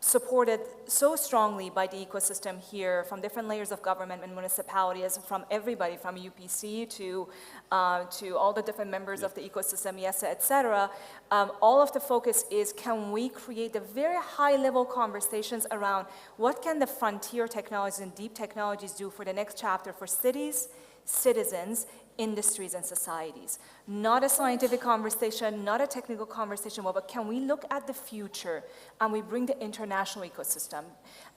supported so strongly by the ecosystem here from different layers of government and municipalities, from everybody, from UPC to all the different members of the ecosystem, yes, et cetera. All of the focus is, can we create the very high-level conversations around what can the frontier technologies and deep technologies do for the next chapter for cities, citizens, industries, and societies. Not a scientific conversation, not a technical conversation, but can we look at the future and we bring the international ecosystem?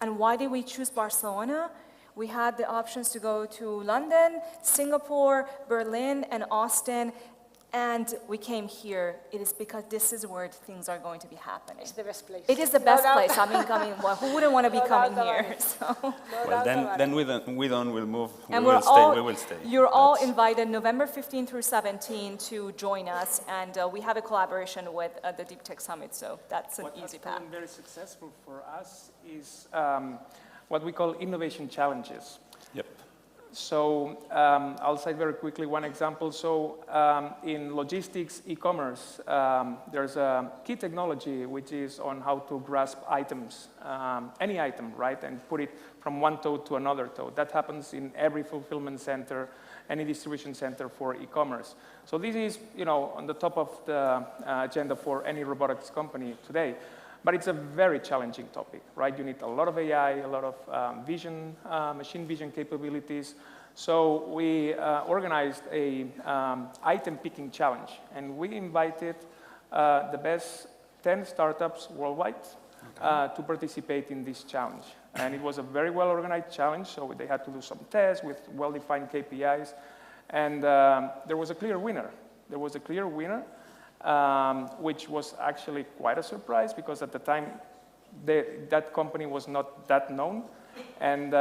And why did we choose Barcelona? We had the options to go to London, Singapore, Berlin, and Austin, and we came here. It is because this is where things are going to be happening. It's the best place. It is the best place. I mean, well, who wouldn't want to be coming here? So. Well, then we will move. And we will stay. You're all invited November 15 through 17 to join us, and we have a collaboration with the Deep Tech Summit, so that's an easy path. What has been very successful for us is what we call innovation challenges. Yep. So I'll cite very quickly one example. So in logistics, e-commerce, there's a key technology which is on how to grasp items, any item, right, and put it from one tote to another tote. That happens in every fulfillment center, any distribution center for e-commerce. So this is, on the top of the agenda for any robotics company today. But it's a very challenging topic, right? You need a lot of AI, a lot of vision, machine vision capabilities. So we organized a item picking challenge, and we invited the best 10 startups worldwide to participate in this challenge. And it was a very well-organized challenge, so they had to do some tests with well-defined KPIs. And there was a clear winner. There was a clear winner. Which was actually quite a surprise because at the time that company was not that known, and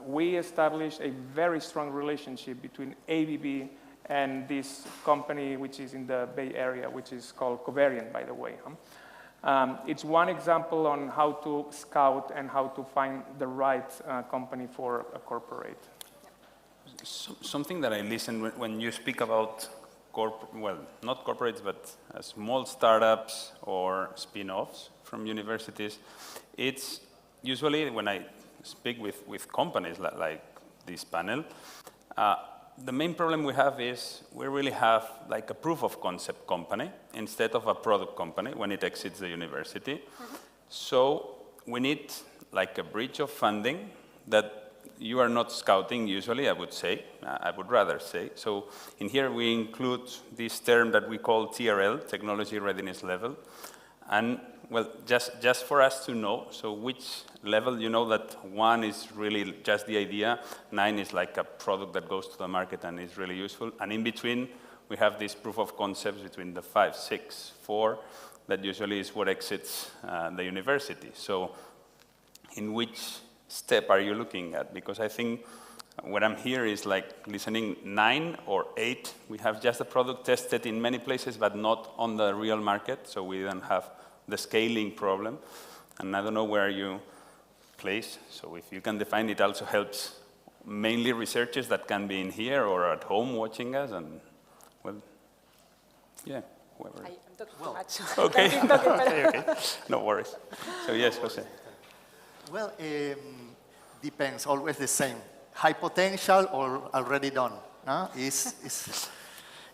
we established a very strong relationship between ABB and this company which is in the Bay Area, which is called Covariant, by the way. It's one example on how to scout and how to find the right company for a corporate. Something that I listen when you speak about not corporates, but small startups or spin-offs from universities. It's usually when I speak with companies like this panel, the main problem we have is we really have like a proof of concept company instead of a product company when it exits the university. Mm-hmm. So we need like a bridge of funding that you are not scouting usually, I would say. I would rather say. So in here we include this term that we call TRL, Technology Readiness Level. And well, just for us to know, so which level, that 1 is really just the idea, 9 is like a product that goes to the market and is really useful. And in between, we have this proof of concepts between the 5, 6, 4, that usually is what exits the university. So in which step are you looking at? Because I think what I'm here is like listening 9 or 8. We have just the product tested in many places, but not on the real market, so we don't have the scaling problem. And I don't know where you place. So if you can define, it also helps mainly researchers that can be in here or at home watching us, and well, yeah, whoever. I'm talking too much. Okay. Okay. No worries. So yes, Jose. Well, depends, always the same. High potential or already done.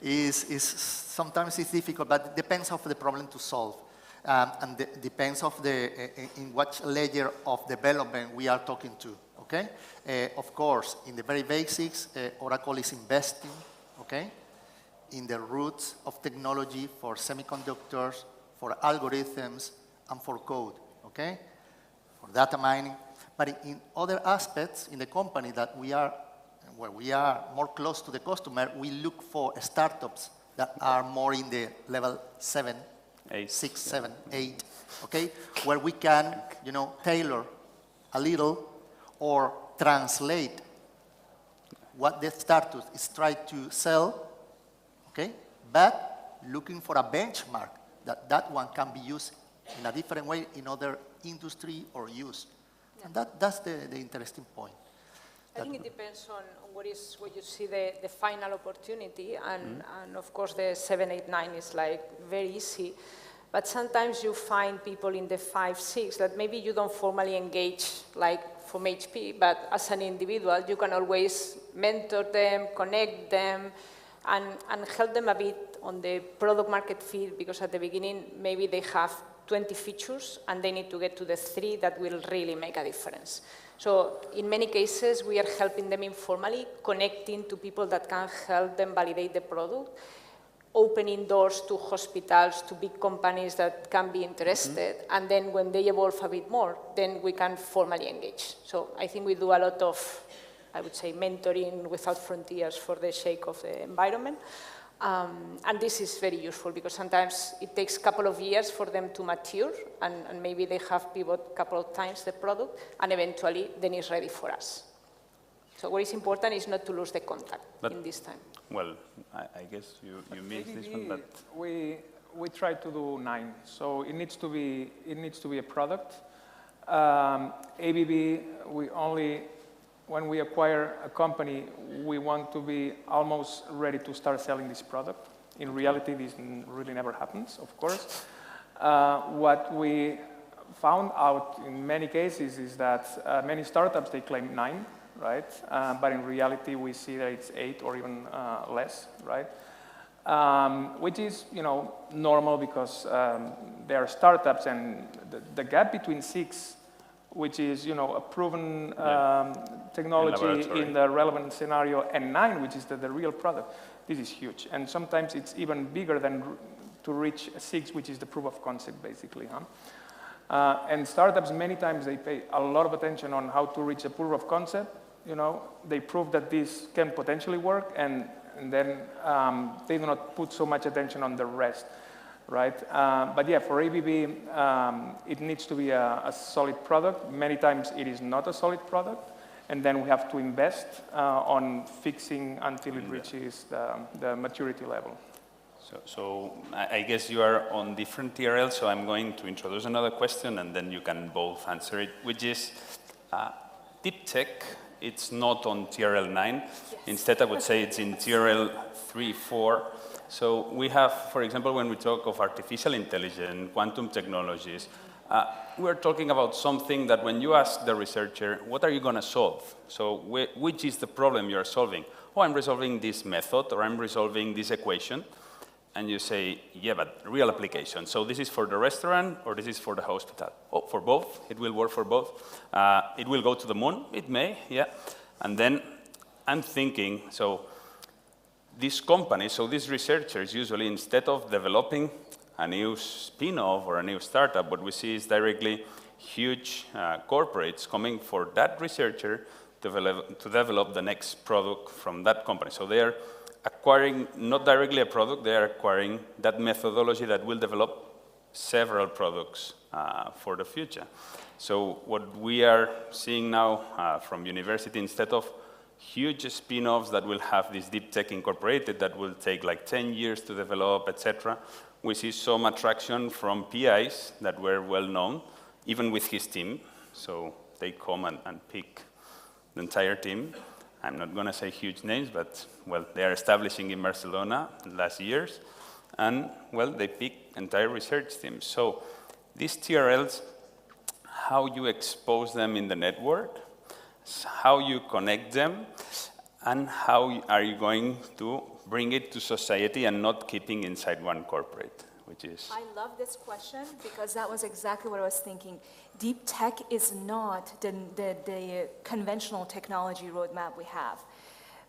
Sometimes it's difficult, but it depends of the problem to solve. And depends of in what layer of development we are talking to, okay? Of course, in the very basics, Oracle is investing, okay? In the roots of technology for semiconductors, for algorithms, and for code, okay? For data mining. But in other aspects in the company that where we are more close to the customer, we look for startups that are more in the level 7, 6, 7, 8, okay? Where we can, tailor a little or translate what the startup is trying to sell, okay? But looking for a benchmark that one can be used in a different way in other industry or use. Yeah. And that's the interesting point. I think it depends on what you see the final opportunity, and of course the 7, 8, 9 is like very easy, but sometimes you find people in the 5, 6 that maybe you don't formally engage like from HP, but as an individual you can always mentor them, connect them, and help them a bit on the product market fit, because at the beginning maybe they have 20 features and they need to get to the 3 that will really make a difference. So in many cases, we are helping them informally, connecting to people that can help them validate the product, opening doors to hospitals, to big companies that can be interested, and then when they evolve a bit more, then we can formally engage. So I think we do a lot of, I would say, mentoring without frontiers for the sake of the environment. And this is very useful because sometimes it takes a couple of years for them to mature, and maybe they have pivot a couple of times the product, and eventually then it's ready for us. So what is important is not to lose the contact in this time. Well, I guess you missed this one, but we try to do 9. So it needs to be a product. ABB, when we acquire a company, we want to be almost ready to start selling this product. In reality, this really never happens, of course. What we found out in many cases is that many startups, they claim 9, right? But in reality, we see that it's 8 or even less, right? Which is, normal because they are startups, and the gap between 6, which is, a proven technology in the relevant scenario, and 9, which is the real product, this is huge. And sometimes it's even bigger than to reach 6, which is the proof of concept, basically. And startups, many times, they pay a lot of attention on how to reach a proof of concept. They prove that this can potentially work, and then they do not put so much attention on the rest. Right, but yeah, for ABB, it needs to be a solid product. Many times it is not a solid product, and then we have to invest on fixing until it reaches the maturity level. So I guess you are on different TRL, so I'm going to introduce another question, and then you can both answer it, which is deep tech. It's not on TRL 9. Yes. Instead, I would say it's in TRL 3, 4. So we have, for example, when we talk of artificial intelligence, quantum technologies, we're talking about something that when you ask the researcher, what are you going to solve? So which is the problem you're solving? Oh, I'm resolving this method, or I'm resolving this equation. And you say, yeah, but real application. So this is for the restaurant, or this is for the hospital? Oh, for both. It will work for both. It will go to the moon. It may, yeah. And then I'm thinking, so these companies, so these researchers, usually instead of developing a new spin-off or a new startup, what we see is directly huge corporates coming for that researcher to develop the next product from that company. So they are acquiring not directly a product, they are acquiring that methodology that will develop several products for the future. So what we are seeing now from university, instead of huge spin-offs that will have this deep tech incorporated that will take like 10 years to develop, etc., we see some attraction from PIs that were well known, even with his team. So take home and pick the entire team. I'm not going to say huge names, but, well, they are establishing in Barcelona in last years. And, well, they pick entire research teams. So these TRLs, how you expose them in the network, how you connect them, and how are you going to bring it to society and not keeping inside one corporate, which is... I love this question because that was exactly what I was thinking. Deep tech is not the conventional technology roadmap we have.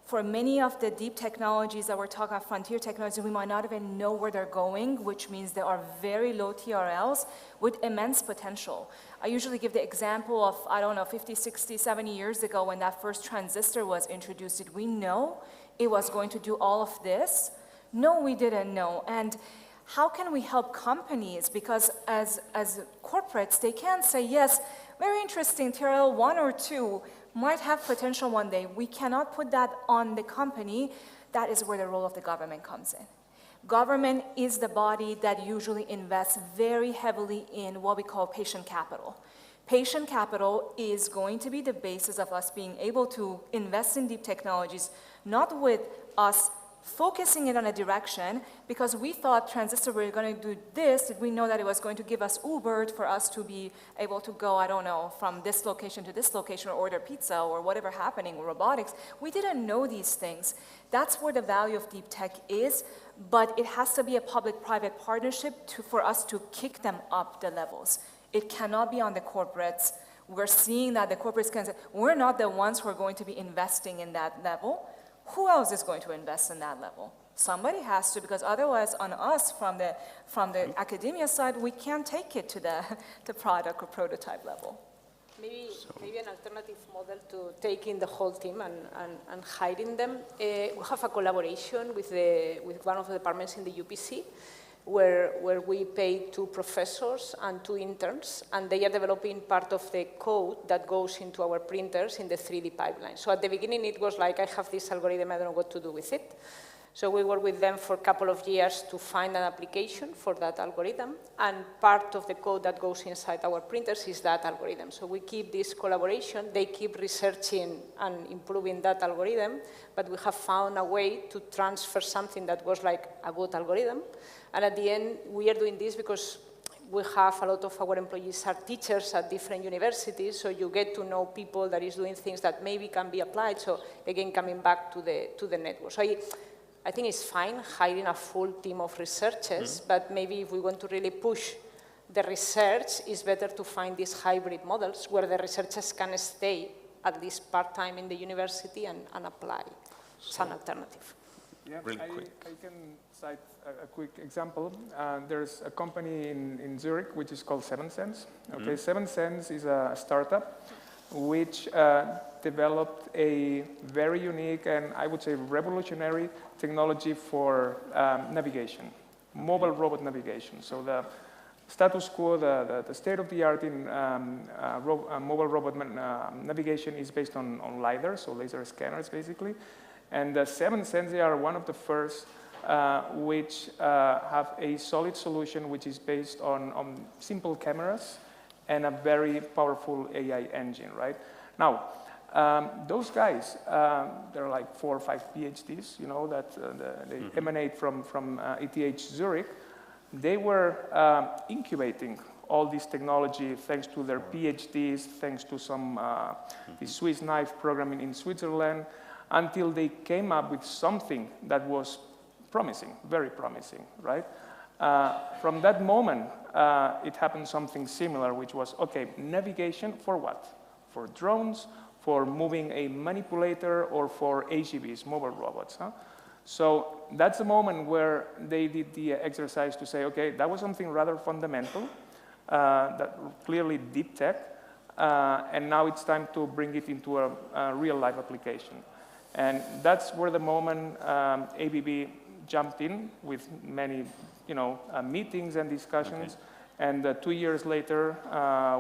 For many of the deep technologies that we're talking about, frontier technologies, we might not even know where they're going, which means there are very low TRLs with immense potential. I usually give the example of, I don't know, 50, 60, 70 years ago when that first transistor was introduced. Did we know it was going to do all of this? No, we didn't know. And how can we help companies? Because as corporates, they can say, yes, very interesting, TRL 1 or 2, might have potential one day. We cannot put that on the company. That is where the role of the government comes in. Government is the body that usually invests very heavily in what we call patient capital. Patient capital is going to be the basis of us being able to invest in deep technologies, not with us focusing it on a direction, because we thought transistor were going to do this. Did we know that it was going to give us Uber for us to be able to go, I don't know, from this location to this location or order pizza or whatever happening, robotics? We didn't know these things. That's where the value of deep tech is, but it has to be a public-private partnership for us to kick them up the levels. It cannot be on the corporates. We're seeing that the corporates can say, we're not the ones who are going to be investing in that level. Who else is going to invest in that level? Somebody has to, because otherwise on us from the academia side, we can't take it to the product or prototype level. Maybe an alternative model to taking the whole team and hiring them. We have a collaboration with one of the departments in the UPC, where we pay 2 professors and 2 interns, and they are developing part of the code that goes into our printers in the 3D pipeline. So at the beginning it was like, I have this algorithm, I don't know what to do with it. So we worked with them for a couple of years to find an application for that algorithm, and part of the code that goes inside our printers is that algorithm. So we keep this collaboration, they keep researching and improving that algorithm, but we have found a way to transfer something that was like a good algorithm. And at the end, we are doing this because we have a lot of our employees are teachers at different universities, so you get to know people that is doing things that maybe can be applied. So again, coming back to the network. So I think it's fine hiring a full team of researchers, but maybe if we want to really push the research, it's better to find these hybrid models where the researchers can stay at least part-time in the university and apply. It's an alternative. Yeah, really quick. I can cite a quick example. There's a company in Zurich which is called 7 Sense. Okay, 7 Sense is a startup which developed a very unique and I would say revolutionary technology for navigation, mobile robot navigation. So the status quo, the state-of-the-art in mobile robot navigation is based on LiDAR, so laser scanners basically. And the 7 Sense, they are one of the first which have a solid solution which is based on simple cameras and a very powerful AI engine, right? Now, those guys, they're like 4 or 5 PhDs, you know, that they emanate from ETH Zurich. They were incubating all this technology thanks to their PhDs, thanks to some the Swiss knife programming in Switzerland, until they came up with something that was promising, very promising, right? From that moment, it happened something similar, which was, okay, navigation for what? For drones, for moving a manipulator, or for AGVs, mobile robots. Huh? So that's the moment where they did the exercise to say, okay, that was something rather fundamental, that clearly deep tech, and now it's time to bring it into a real-life application. And that's where the moment ABB jumped in with many, meetings and discussions. Okay. And 2 years later,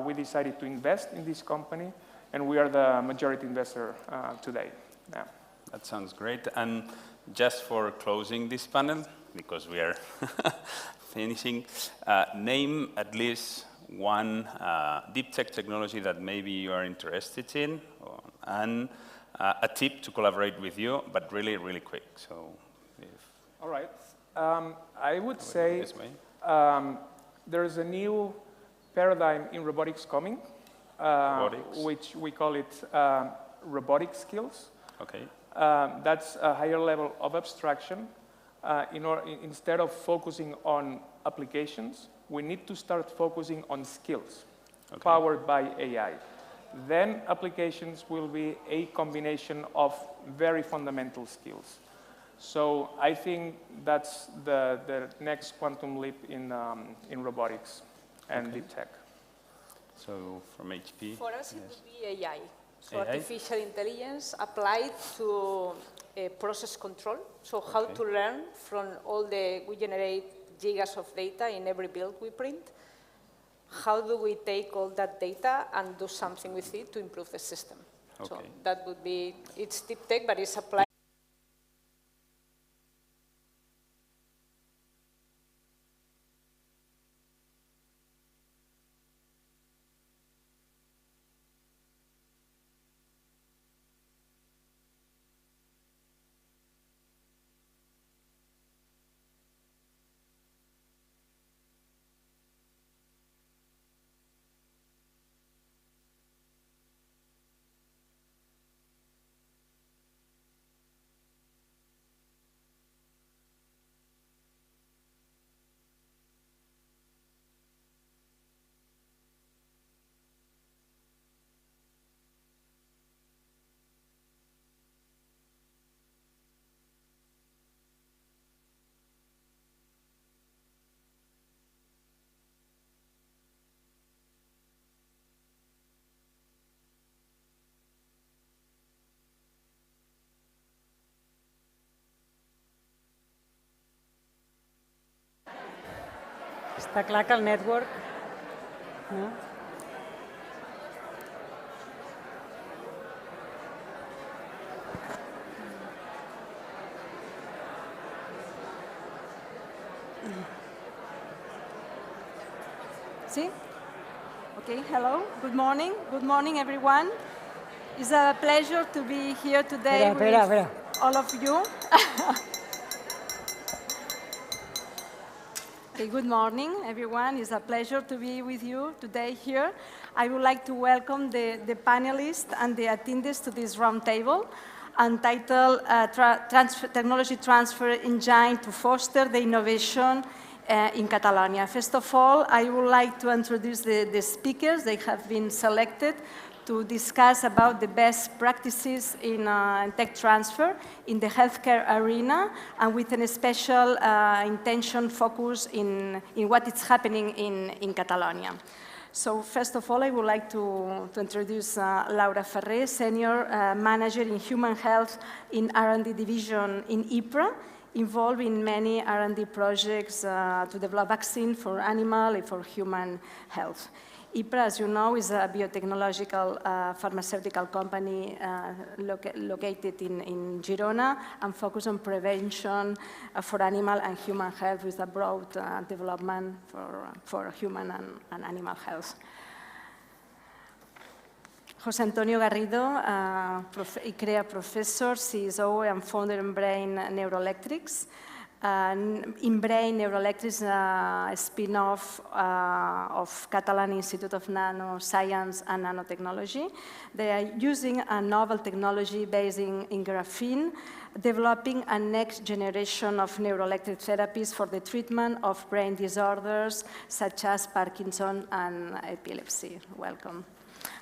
we decided to invest in this company, and we are the majority investor today. Yeah. That sounds great. And just for closing this panel, because we are finishing, name at least one deep tech technology that maybe you are interested in, and a tip to collaborate with you, but really, really quick. So, all right. I would say there's a new paradigm in robotics coming, which we call it robotic skills. Okay. That's a higher level of abstraction. Instead of focusing on applications, we need to start focusing on skills powered by AI. Then applications will be a combination of very fundamental skills. So I think that's the next quantum leap in robotics and deep tech. So from HP? For us, it would be AI. So artificial intelligence applied to process control. So how to learn from we generate gigas of data in every build we print. How do we take all that data and do something with it to improve the system? So that would be, it's deep tech, but it's applied. Està clar que el network... No? See? Okay, hello, good morning. Good morning, everyone. It's a pleasure to be here today with all of you. Okay, good morning, everyone. It's a pleasure to be with you today here. I would like to welcome the panelists and the attendees to this roundtable entitled Technology Transfer Engine to Foster the Innovation in Catalonia. First of all, I would like to introduce the speakers. They have been selected to discuss about the best practices in tech transfer in the healthcare arena, and with a special intention focus in what is happening in Catalonia. So first of all, I would like to introduce Laura Ferrer, Senior Manager in Human Health in R&D Division in IPRA, involved in many R&D projects to develop vaccine for animal and for human health. IPRA, as you know, is a biotechnological pharmaceutical company located in Girona and focused on prevention for animal and human health with a broad development for human and animal health. José Antonio Garrido, ICREA professor, CSO and founder in Brain Neuroelectrics. In Brain Neuroelectrics, a spin-off of Catalan Institute of Nanoscience and Nanotechnology. They are using a novel technology based in graphene, developing a next generation of neuroelectric therapies for the treatment of brain disorders such as Parkinson and epilepsy. Welcome.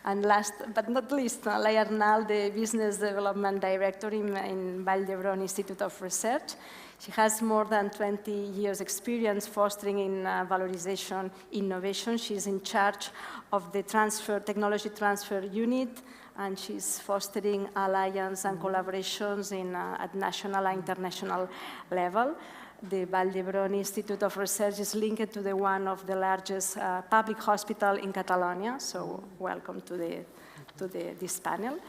And last but not least, Laia Arnal, the Business Development Director in Vall d'Hebron Institute of Research. She has more than 20 years experience fostering in valorization innovation. She's in charge of the technology transfer unit, and she's fostering alliance and collaborations at national and international level. The Vall d'Hebron Institute of Research is linked to one of the largest public hospitals in Catalonia, so welcome to this panel.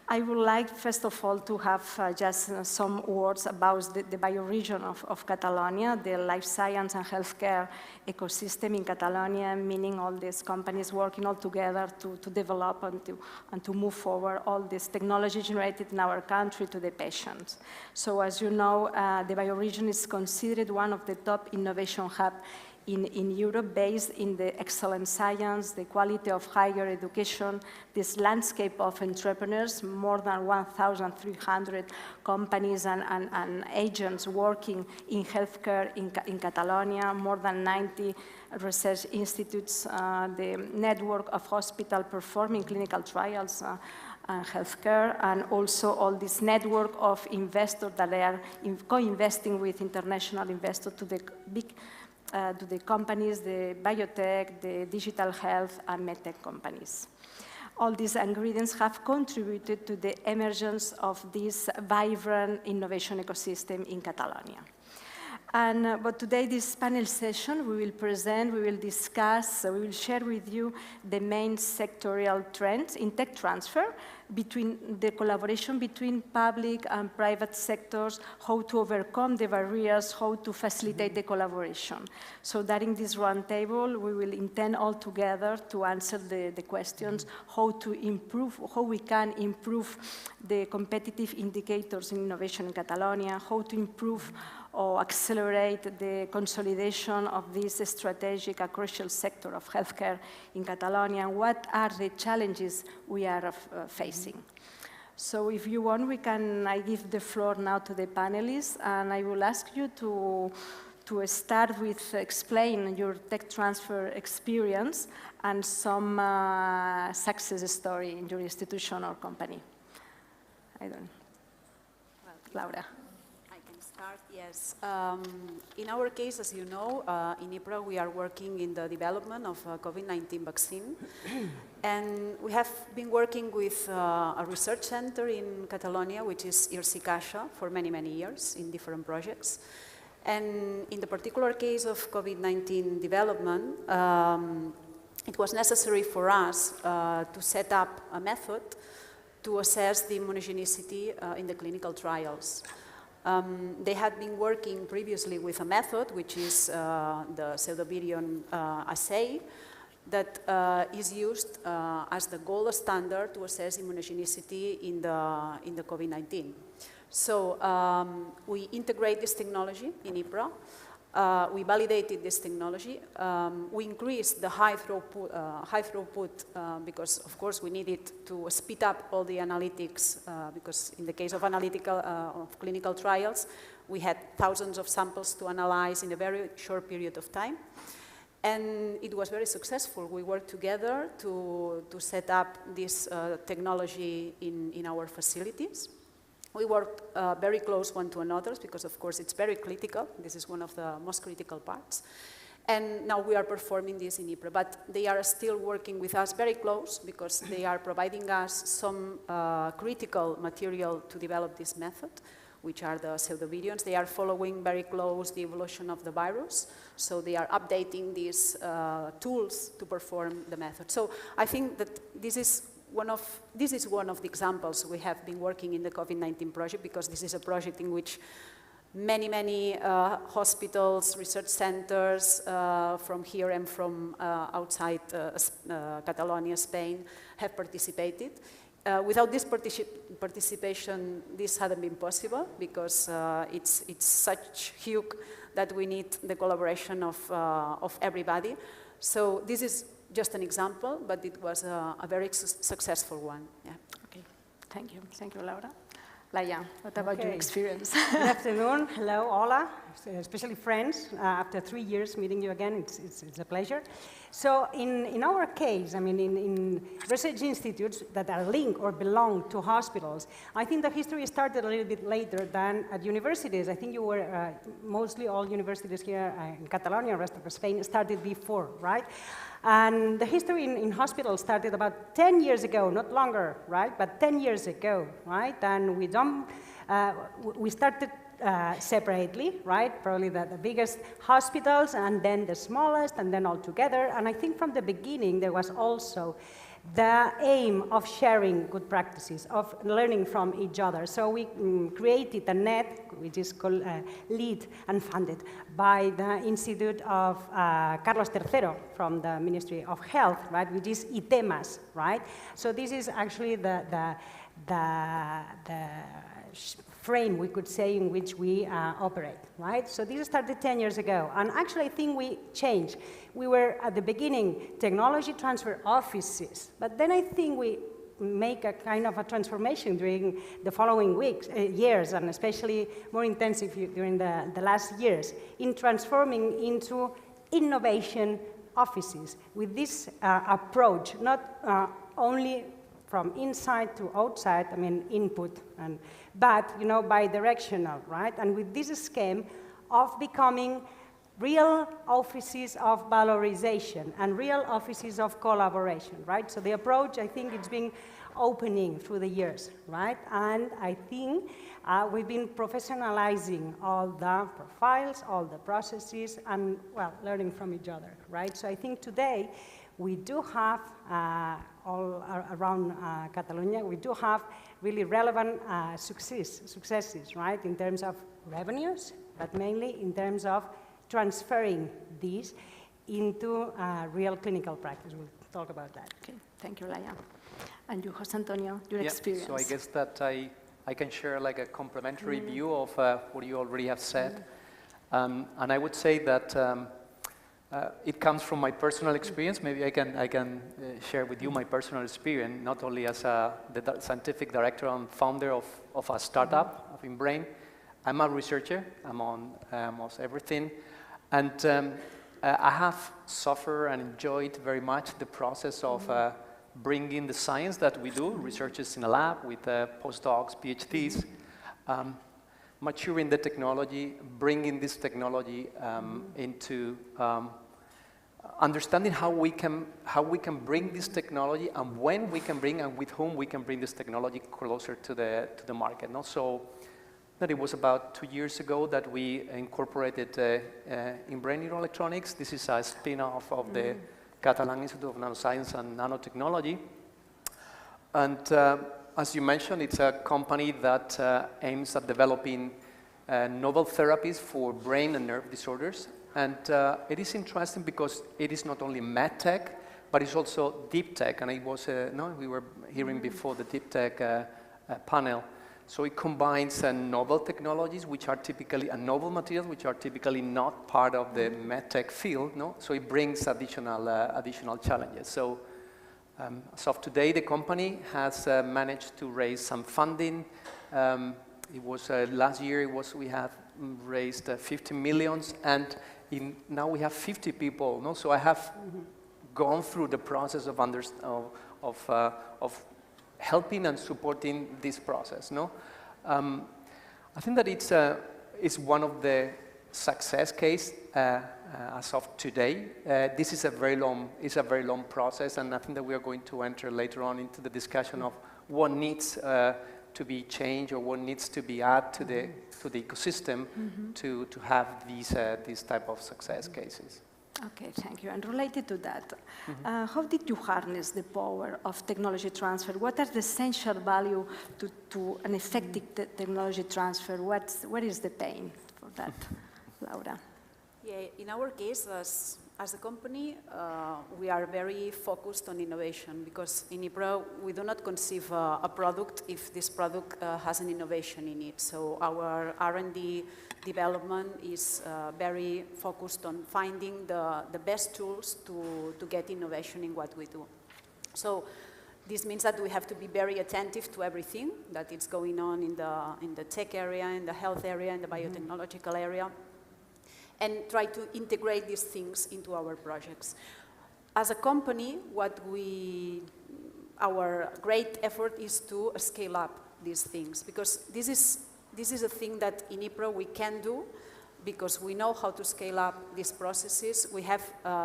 I would like, first of all, to have just some words about the bioregion of Catalonia, the life science and healthcare ecosystem in Catalonia, meaning all these companies working all together to develop and to move forward all this technology generated in our country to the patients. So as you know, the bioregion is considered one of the top innovation hubs in Europe, based in the excellent science, the quality of higher education, this landscape of entrepreneurs, more than 1,300 companies and agents working in healthcare in Catalonia, more than 90 research institutes, the network of hospitals performing clinical trials and healthcare, and also all this network of investors that they are co-investing with international investors to the big to the companies, the biotech, the digital health, and medtech companies. All these ingredients have contributed to the emergence of this vibrant innovation ecosystem in Catalonia. But today, this panel session, we will discuss, we will share with you the main sectorial trends in tech transfer, between the collaboration between public and private sectors, how to overcome the barriers, how to facilitate the collaboration. So that in this roundtable, we will intend all together to answer the questions, how we can improve the competitive indicators in innovation in Catalonia, how to improve or accelerate the consolidation of this strategic and crucial sector of healthcare in Catalonia, and what are the challenges we are facing. So if you want, I give the floor now to the panelists, and I will ask you to start with explain your tech transfer experience and some success story in your institution or company. Laura. Yes. In our case, as you know, in IPRA, we are working in the development of a COVID-19 vaccine. And we have been working with a research center in Catalonia, which is IRSI-CAIXA, for many, many years in different projects. And in the particular case of COVID-19 development, it was necessary for us to set up a method to assess the immunogenicity in the clinical trials. They had been working previously with a method, which is the pseudovirion assay, that is used as the gold standard to assess immunogenicity in the COVID-19. So we integrate this technology in IPRA. We validated this technology. We increased the high throughput because, of course, we needed to speed up all the analytics because in the case of clinical trials, we had thousands of samples to analyze in a very short period of time. And it was very successful. We worked together to set up this technology in our facilities. We work very close one to another because, of course, it's very critical. This is one of the most critical parts. And now we are performing this in IPRA. But they are still working with us very close because they are providing us some critical material to develop this method, which are the pseudovirions. They are following very close the evolution of the virus. So they are updating these tools to perform the method. So I think that this is one of the examples we have been working in the COVID-19 project, because this is a project in which many hospitals, research centers from here and from outside Catalonia, Spain, have participated. Without this participation, this hadn't been possible, because it's such huge that we need the collaboration of everybody. So this is just an example, but it was a very successful one. Yeah. Okay, thank you. Thank you, Laura. Laia, what about your experience? Good afternoon. Hello, hola, especially friends. After 3 years meeting you again, it's a pleasure. So in our case, I mean, in research institutes that are linked or belong to hospitals, I think the history started a little bit later than at universities. I think you were, mostly all universities here in Catalonia, rest of Spain, started before, right? And the history in hospitals started about 10 years ago, not longer, right? But 10 years ago, right? And we started separately, right? Probably the biggest hospitals, and then the smallest, and then all together. And I think from the beginning there was also the aim of sharing good practices, of learning from each other. So we created a net, which is called led and funded by the Institute of Carlos III from the Ministry of Health, right, which is ITEMAS, right? So this is actually the frame, we could say, in which we operate, right? So this started 10 years ago, and actually I think we changed. We were, at the beginning, technology transfer offices, but then I think we make a kind of a transformation during the following years, and especially more intensive during the last years, in transforming into innovation offices with this approach, not only from inside to outside, I mean input, but bi-directional, right? And with this scheme of becoming real offices of valorization and real offices of collaboration, right? So the approach, I think it's been opening through the years, right? And I think we've been professionalizing all the profiles, all the processes, and, well, learning from each other, right? So I think today we do have, all around Catalonia, we do have really relevant successes, right, in terms of revenues, but mainly in terms of transferring these into real clinical practice. We'll talk about that. Okay, thank you, Laia. And you, José Antonio, your experience. So I guess that I can share like a complementary view of what you already have said. And I would say that it comes from my personal experience. Maybe I can share with you my personal experience, not only as the scientific director and founder of a startup of InBrain. I'm a researcher. I'm on almost everything. And I have suffered and enjoyed very much the process of bringing the science that we do, researchers in a lab with postdocs, PhDs, maturing the technology, bringing this technology into understanding how we can bring this technology and when we can bring and with whom we can bring this technology closer to the market. No? So that it was about 2 years ago that we incorporated InBrain Neuroelectronics. This is a spin-off of the Catalan Institute of Nanoscience and Nanotechnology. And as you mentioned, it's a company that aims at developing novel therapies for brain and nerve disorders. And it is interesting because it is not only medtech, but it's also deep tech. And it was, we were hearing before the deep tech panel. So it combines novel technologies, which are typically, and novel materials, which are typically not part of the medtech field. No? So it brings additional challenges. So as of today, the company has managed to raise some funding. It was last year. We have raised 50 million, and now we have 50 people. No? So I have gone through the process of helping and supporting this process. No, I think that it's one of the success case as of today. This is a very long process, and I think that we are going to enter later on into the discussion of what needs to be changed or what needs to be added to the ecosystem to have these type of success cases. Okay, thank you. And related to that, how did you harness the power of technology transfer? What are the essential value to an effective technology transfer? What is the pain for that, Laura? Yeah, in our case, as a company, we are very focused on innovation because in IPRO, we do not conceive a product if this product has an innovation in it. So our R&D development is very focused on finding the best tools to get innovation in what we do. So this means that we have to be very attentive to everything that is going on in the tech area, in the health area, in the biotechnological area, and try to integrate these things into our projects. As a company, our great effort is to scale up these things because this is a thing that in IPRO we can do because we know how to scale up these processes. We have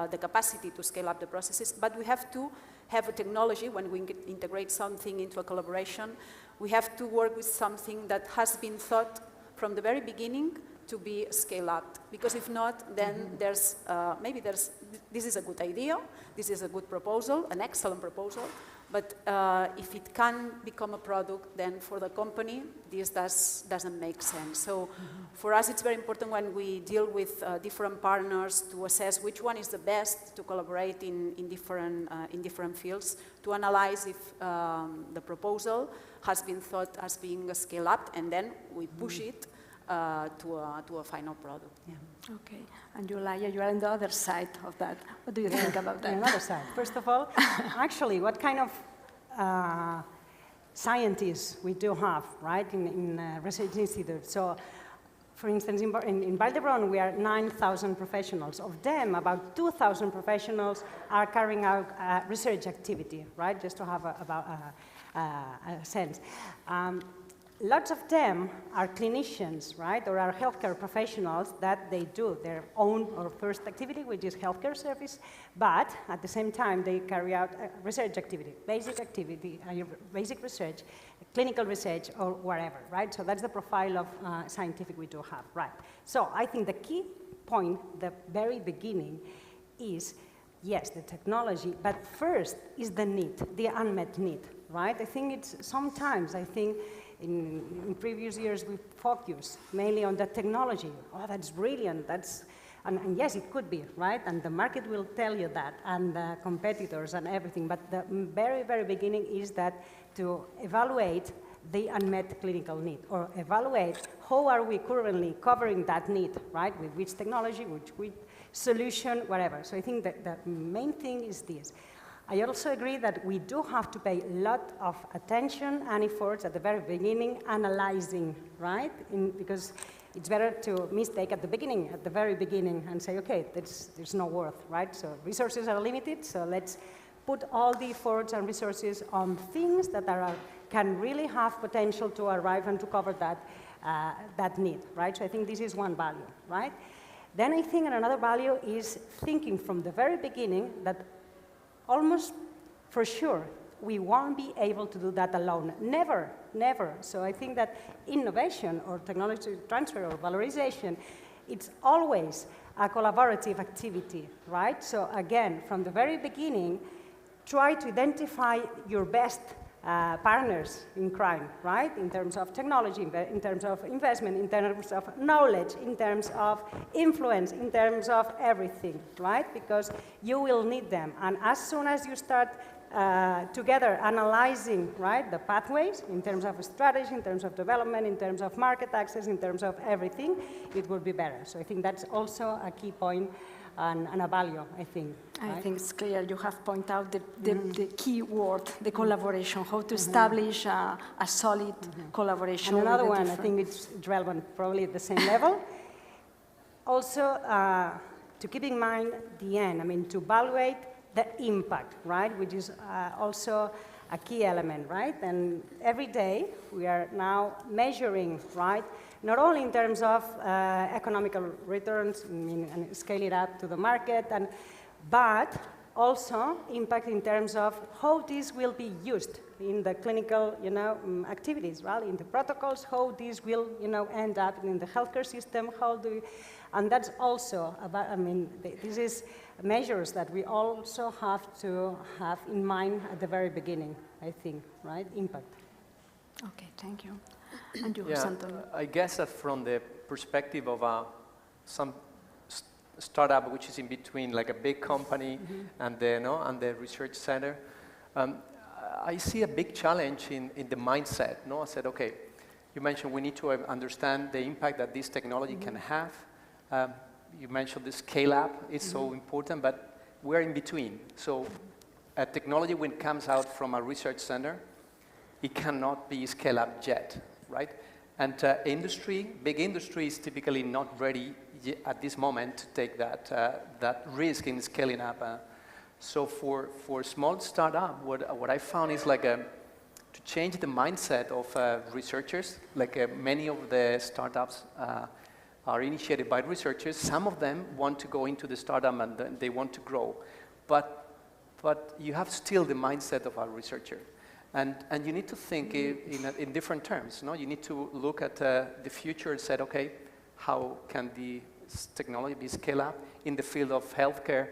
the capacity to scale up the processes, but we have to have a technology when we integrate something into a collaboration. We have to work with something that has been thought from the very beginning to be scaled up. Because if not, then this is a good idea, this is a good proposal, an excellent proposal, but if it can become a product, then for the company, this doesn't make sense. So for us, it's very important when we deal with different partners to assess which one is the best to collaborate in different fields, to analyze if the proposal has been thought as being scaled up, and then we push it to a final product. Yeah. Okay, and Yulaya, you are on the other side of that. What do you think about that? On the other side. First of all, actually, what kind of scientists we do have, right, in research institutes. So, for instance, in Valdebrón, we are 9,000 professionals. Of them, about 2,000 professionals are carrying out research activity, right, just to have a sense. Lots of them are clinicians, right, or are healthcare professionals that they do their own or first activity, which is healthcare service, but at the same time they carry out research activity, basic research, clinical research, or whatever, right? So that's the profile of scientific we do have, right? So I think the key point, the very beginning, is yes, the technology, but first is the need, the unmet need, right? I think it's sometimes, in previous years, we focused mainly on the technology. Oh, that's brilliant. And yes, it could be, right? And the market will tell you that, and the competitors and everything. But the very, very beginning is that to evaluate the unmet clinical need, or evaluate how are we currently covering that need, right? With which technology, with which solution, whatever. So I think that the main thing is this. I also agree that we do have to pay a lot of attention and efforts at the very beginning, analyzing, right? Because it's better to mistake at the very beginning, and say, okay, there's no worth, right? So resources are limited, so let's put all the efforts and resources on things that can really have potential to arrive and to cover that need, right? So I think this is one value, right? Then I think another value is thinking from the very beginning that almost for sure, we won't be able to do that alone. Never, never. So I think that innovation or technology transfer or valorization, it's always a collaborative activity, right? So again, from the very beginning, try to identify your best partners in crime, right? In terms of technology, in terms of investment, in terms of knowledge, in terms of influence, in terms of everything, right? Because you will need them. And as soon as you start together analyzing, right, the pathways in terms of strategy, in terms of development, in terms of market access, in terms of everything, it will be better. So I think that's also a key point and a value, I think. Right? I think it's clear. You have pointed out the key word, the collaboration, how to establish a solid collaboration. And another one, I think it's relevant, probably at the same level. Also, to keep in mind the end, to evaluate the impact, right, which is also a key element, right? And every day we are now measuring, right, not only in terms of economical returns, and scale it up to the market, but also impact in terms of how this will be used in the clinical, activities, right? In the protocols, how this will, end up in the healthcare system, and that's also about, this is measures that we also have to have in mind at the very beginning, I think, right? Impact. Okay, thank you. And you, yeah, I guess that from the perspective of some startup which is in between, like a big company and the research center, I see a big challenge in the mindset. I said, okay, you mentioned we need to understand the impact that this technology can have. You mentioned the scale up is so important, but we're in between. So a technology, when it comes out from a research center, it cannot be scaled up yet, right? And big industry is typically not ready at this moment to take that risk in scaling up. So for small startup, what I found is like to change the mindset of researchers. Like many of the startups are initiated by researchers. Some of them want to go into the startup and they want to grow, but you have still the mindset of a researcher. And you need to think in different terms. You need to look at the future and say, okay, how can this technology be scaled up. In the field of healthcare,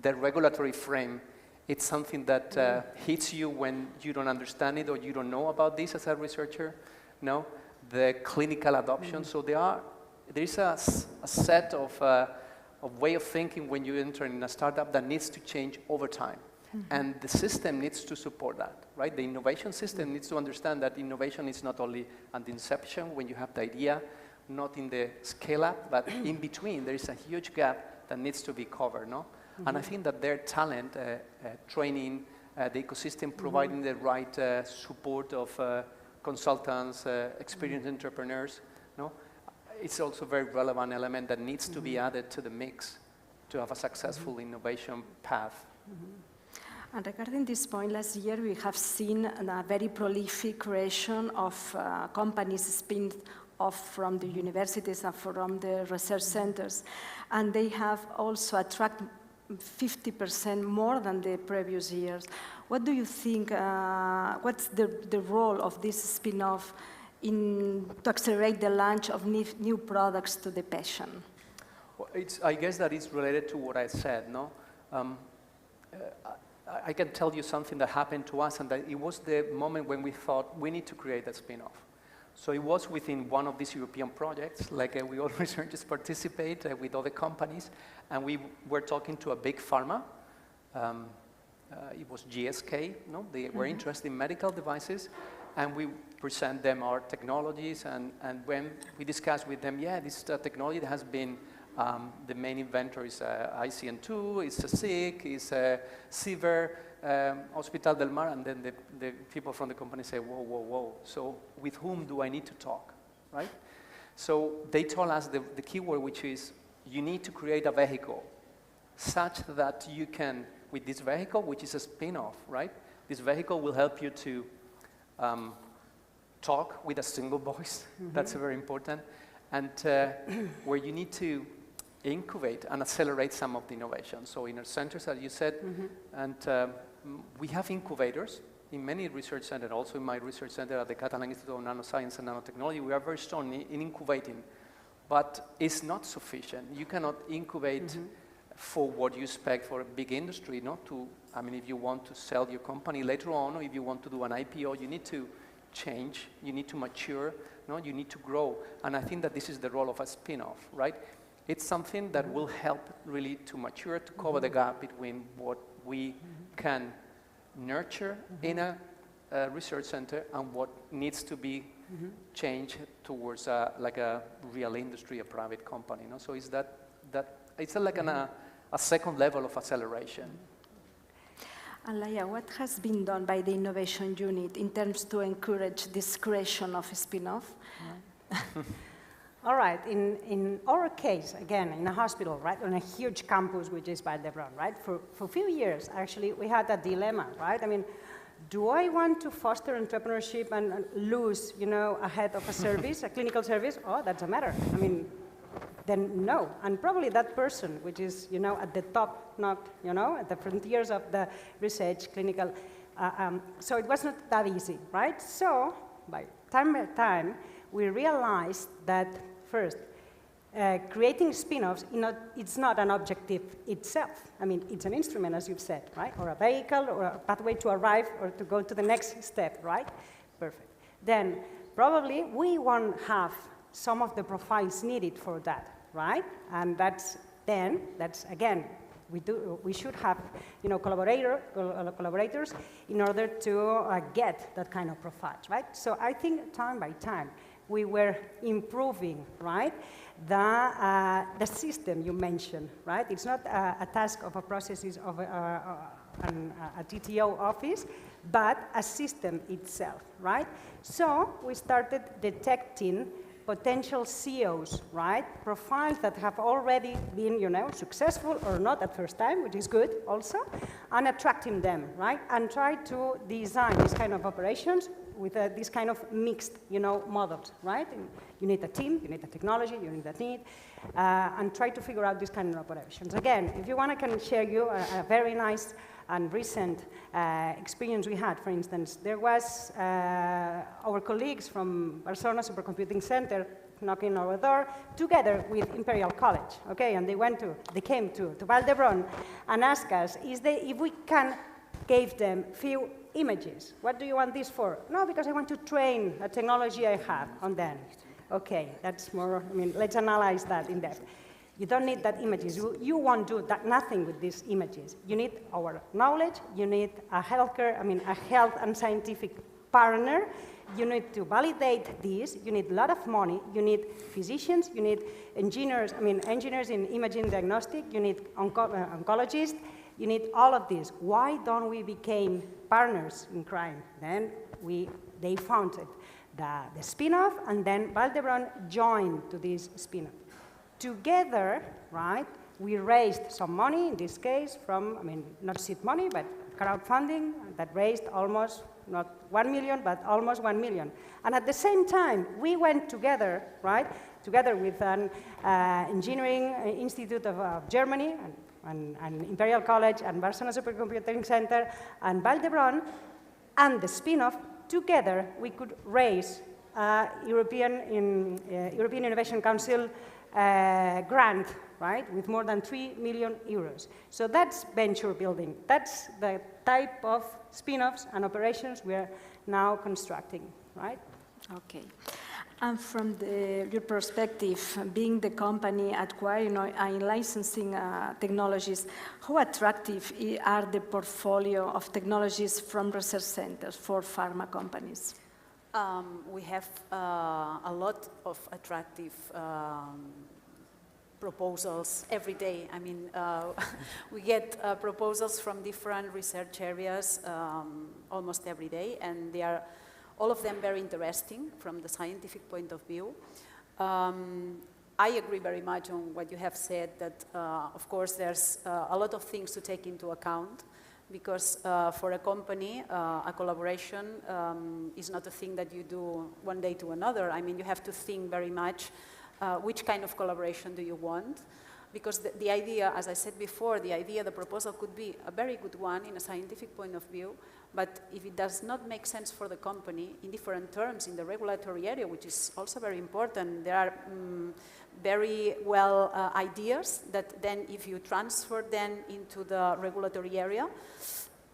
the regulatory frame, it's something that hits you when you don't understand it or you don't know about this as a researcher. No, the clinical adoption. So there is a set of way of thinking when you enter in a startup that needs to change over time. And the system needs to support that, right? The innovation system needs to understand that innovation is not only at the inception, when you have the idea, not in the scale-up, but in between. There is a huge gap that needs to be covered, no? And I think that their talent, training, the ecosystem, providing the right support of consultants, experienced entrepreneurs, no? It's also a very relevant element that needs to be added to the mix to have a successful innovation path. And regarding this point, last year we have seen a very prolific creation of companies spin off from the universities and from the research centers. And they have also attracted 50% more than the previous years. What do you think, what's the role of this spin-off to accelerate the launch of new products to the patient? Well, I guess that it's related to what I said, no? I can tell you something that happened to us, and that it was the moment when we thought we need to create a spin-off. So it was within one of these European projects, like we all researchers participate with other companies, and we were talking to a big pharma. It was GSK, no? They were interested in medical devices, and we present them our technologies, and when we discussed with them, yeah, this technology that has been the main inventor is ICN2, is SICK, is Sever, Hospital del Mar, and then the people from the company say, whoa, whoa, whoa. So with whom do I need to talk, right? So they told us the keyword, which is you need to create a vehicle such that you can, with this vehicle, which is a spin-off, right? This vehicle will help you to talk with a single voice. That's very important. And where you need to incubate and accelerate some of the innovation. So in our centers, as you said, and we have incubators in many research centers, also in my research center at the Catalan Institute of Nanoscience and Nanotechnology. We are very strong in incubating, but it's not sufficient. You cannot incubate for what you expect for a big industry, not to, I mean, if you want to sell your company later on, or if you want to do an IPO, you need to change, you need to mature, no? You need to grow. And I think that this is the role of a spin-off, right? It's something that will help really to mature, to cover the gap between what we can nurture in a research center and what needs to be changed towards like a real industry, a private company. No? So it's that it's like a second level of acceleration. And Laia, what has been done by the innovation unit in terms to encourage this creation of a spin-off? All right, in our case, again, in a hospital, right, on a huge campus, which is Barcelona, right, for a few years, actually, we had a dilemma, right? I mean, do I want to foster entrepreneurship and lose, you know, ahead of a service, a clinical service? Oh, that's a matter. I mean, then no. And probably that person, which is, you know, at the top, not, you know, at the frontiers of the research, clinical, so it was not that easy, right? So, by time, we realized that, first, creating spin-offs, it's not an objective itself. I mean, it's an instrument, as you've said, right? Or a vehicle, or a pathway to arrive, or to go to the next step, right? Perfect. Then, probably, we won't have some of the profiles needed for that, right? And that's again, we should have, you know, collaborators in order to get that kind of profiles, right? So I think time by time, we were improving, right, the system you mentioned, right? It's not a task of a processes of a TTO office, but a system itself, right? So we started detecting potential CEOs, right? Profiles that have already been, you know, successful or not at first time, which is good also, and attracting them, right? And try to design this kind of operations with this kind of mixed, you know, models, right? You need a team, you need a technology, you need a need, and try to figure out these kind of operations. Again, if you want, I can share you a very nice and recent experience we had. For instance, there was our colleagues from Barcelona Supercomputing Center knocking on our door, together with Imperial College, okay? And they came to Vall d'Hebron and asked us if we can give them few images. What do you want this for? No, because I want to train a technology I have on them. Okay, that's more, let's analyze that in depth. You don't need that images. You won't do nothing with these images. You need our knowledge. You need a health and scientific partner. You need to validate this. You need a lot of money. You need physicians. You need engineers. Engineers in imaging diagnostic. You need oncologists. You need all of this. Why don't we become partners in crime? Then they founded the spin-off, and then Vall d'Hebron joined to this spin-off. Together, right, we raised some money, in this case, from, not seed money, but crowdfunding that raised almost, not 1 million, but almost 1 million. And at the same time, we went together, right, together with an engineering institute of Germany, and Imperial College, and Barcelona Supercomputing Center, and Vall d'Hebron, and the spin-off, together we could raise European Innovation Council grant, right, with more than 3 million euros. So that's venture building. That's the type of spin-offs and operations we are now constructing, right? Okay. And from your perspective, being the company acquiring and licensing technologies, how attractive are the portfolio of technologies from research centers for pharma companies? We have a lot of attractive proposals every day. We get proposals from different research areas almost every day, and they are all of them very interesting from the scientific point of view. I agree very much on what you have said, that of course there's a lot of things to take into account, because for a company, a collaboration is not a thing that you do one day to another. You have to think very much which kind of collaboration do you want, because the idea, as I said before, the proposal could be a very good one in a scientific point of view, but if it does not make sense for the company in different terms in the regulatory area, which is also very important, there are very well ideas that then if you transfer them into the regulatory area,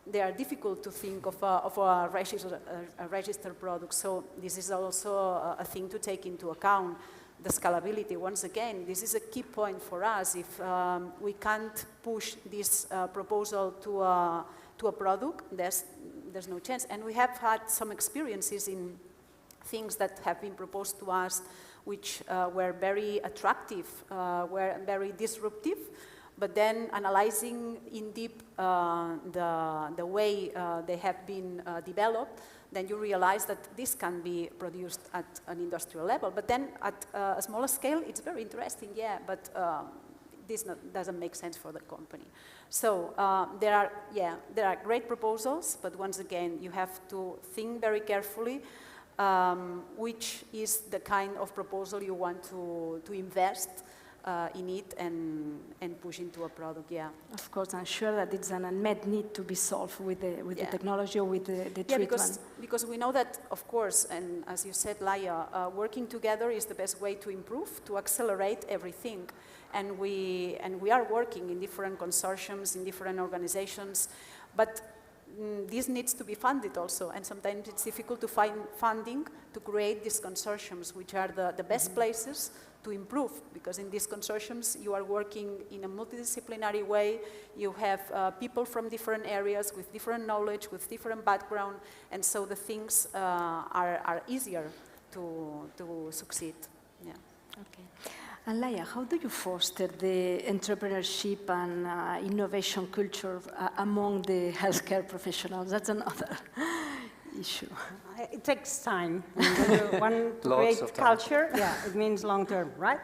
they are difficult to think of a registered product. So this is also a thing to take into account. The scalability, once again, this is a key point for us. If we can't push this proposal to a product, there's no chance. And we have had some experiences in things that have been proposed to us which were very attractive, were very disruptive, but then analyzing in deep the way they have been developed, then you realize that this can be produced at an industrial level. But then at a smaller scale, it's very interesting, yeah, but this doesn't make sense for the company. So there are great proposals, but once again, you have to think very carefully which is the kind of proposal you want to invest in it and push into a product, yeah. Of course, I'm sure that it's an unmet need to be solved with the technology or with the treatment. Because we know that, of course, and as you said, Laia, working together is the best way to improve, to accelerate everything. And we are working in different consortiums, in different organizations, but this needs to be funded also, and sometimes it's difficult to find funding to create these consortiums, which are the best places to improve, because in these consortiums you are working in a multidisciplinary way, you have people from different areas with different knowledge, with different background, and so the things are easier to succeed. Yeah. Okay. And Laia, how do you foster the entrepreneurship and innovation culture among the healthcare professionals? That's another issue. It takes time. When you want to create culture, yeah, it means long term, right?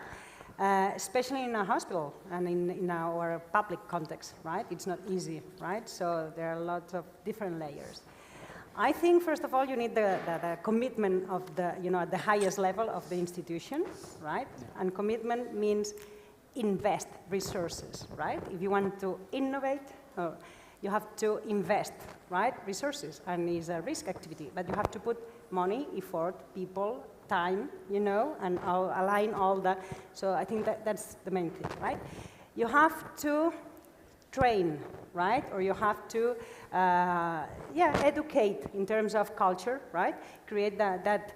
Especially in a hospital and in our public context, right? It's not easy, right? So there are lots of different layers. I think, first of all, you need the commitment of at the highest level of the institution, right? Yeah. And commitment means invest resources, right? If you want to innovate, you have to invest, right? Resources, and it's a risk activity, but you have to put money, effort, people, time, you know, and align all that. So I think that's the main thing, right? You have to train, right? Or you have to, educate in terms of culture, right? Create that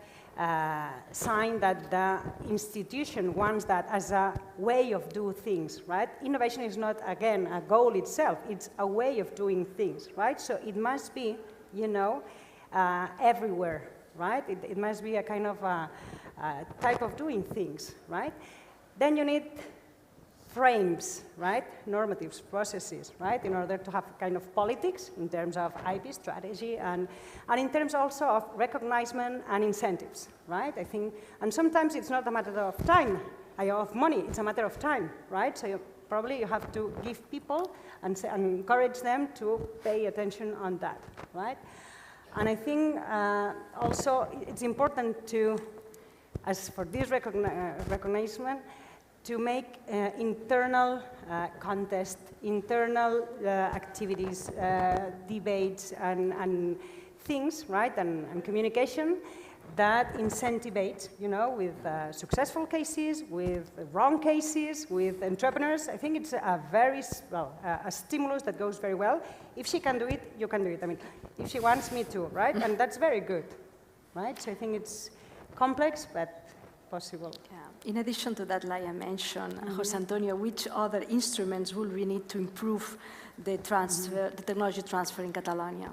sign that the institution wants that as a way of doing things, right? Innovation is not, again, a goal itself. It's a way of doing things, right? So it must be, you know, everywhere, right? It must be a kind of a type of doing things, right? Then you need frames, right? Normatives, processes, right? In order to have kind of politics in terms of IP strategy and in terms also of recognition and incentives, right? I think, and sometimes it's not a matter of time, of money, it's a matter of time, right? So probably you have to give people and encourage them to pay attention on that, right? And I think also it's important to, as for this recognition, to make internal contest, internal activities, debates, and things, right, and communication that incentivates, you know, with successful cases, with wrong cases, with entrepreneurs. I think it's a very, a stimulus that goes very well. If she can do it, you can do it. I mean, if she wants me to, right? And that's very good, right? So I think it's complex, but possible. Yeah. In addition to that, like I mentioned, Jose Antonio, which other instruments will we need to improve the transfer, the technology transfer in Catalonia?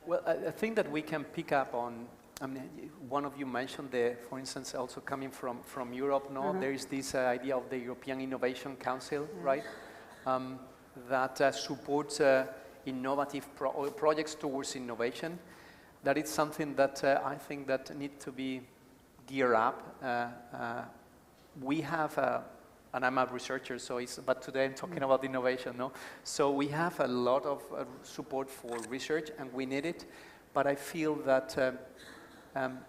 Well, I think that we can pick up on, I mean, one of you mentioned, for instance, also coming from Europe, no? There is this idea of the European Innovation Council, right? That supports innovative projects towards innovation. That is something that I think that needs to be geared up. We have, and I'm a researcher, so but today I'm talking about innovation, no? So we have a lot of support for research, and we need it. But I feel that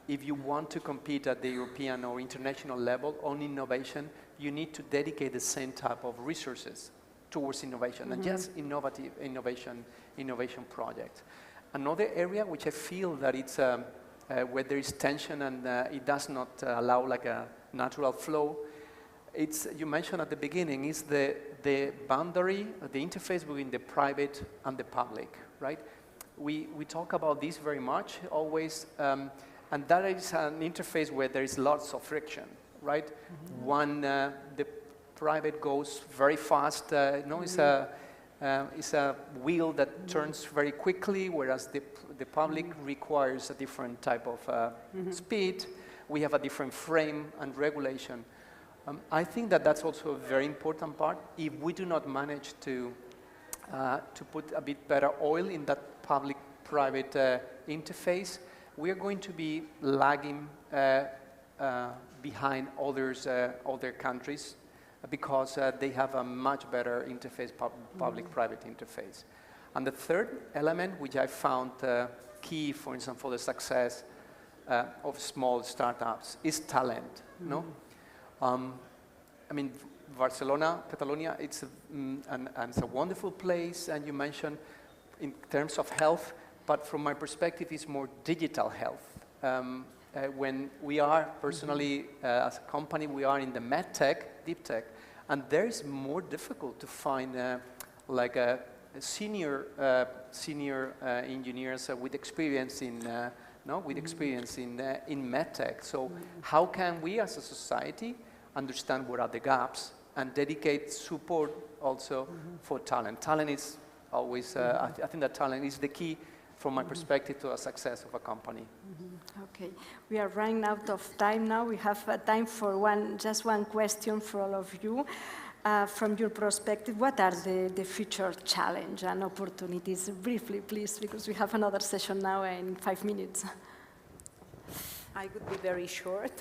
if you want to compete at the European or international level on innovation, you need to dedicate the same type of resources towards innovation, and just innovative innovation projects. Another area which I feel that it's where there is tension and it does not allow like a natural flow, it's, you mentioned at the beginning, is the boundary, the interface between the private and the public, right? We talk about this very much, always, and that is an interface where there is lots of friction, right? One, the private goes very fast, it's a wheel that turns very quickly, whereas the public requires a different type of speed. We have a different frame and regulation. I think that that's also a very important part. If we do not manage to put a bit better oil in that public-private interface, we are going to be lagging behind other countries, because they have a much better interface, public-private interface. And the third element, which I found key, for instance, for the success of small startups, is talent. No, I mean, Barcelona, Catalonia, it's a wonderful place, and you mentioned in terms of health, but from my perspective, it's more digital health. When we are personally, as a company, we are in the med tech, deep tech, and there is more difficult to find like a senior engineers with experience in in med tech. So how can we as a society understand what are the gaps and dedicate support also for talent? Talent is always, I think that talent is the key from my perspective to a success of a company. Okay, we are running out of time now. We have time for just one question for all of you. From your perspective, what are the future challenges and opportunities? Briefly, please, because we have another session now in 5 minutes. I could be very short.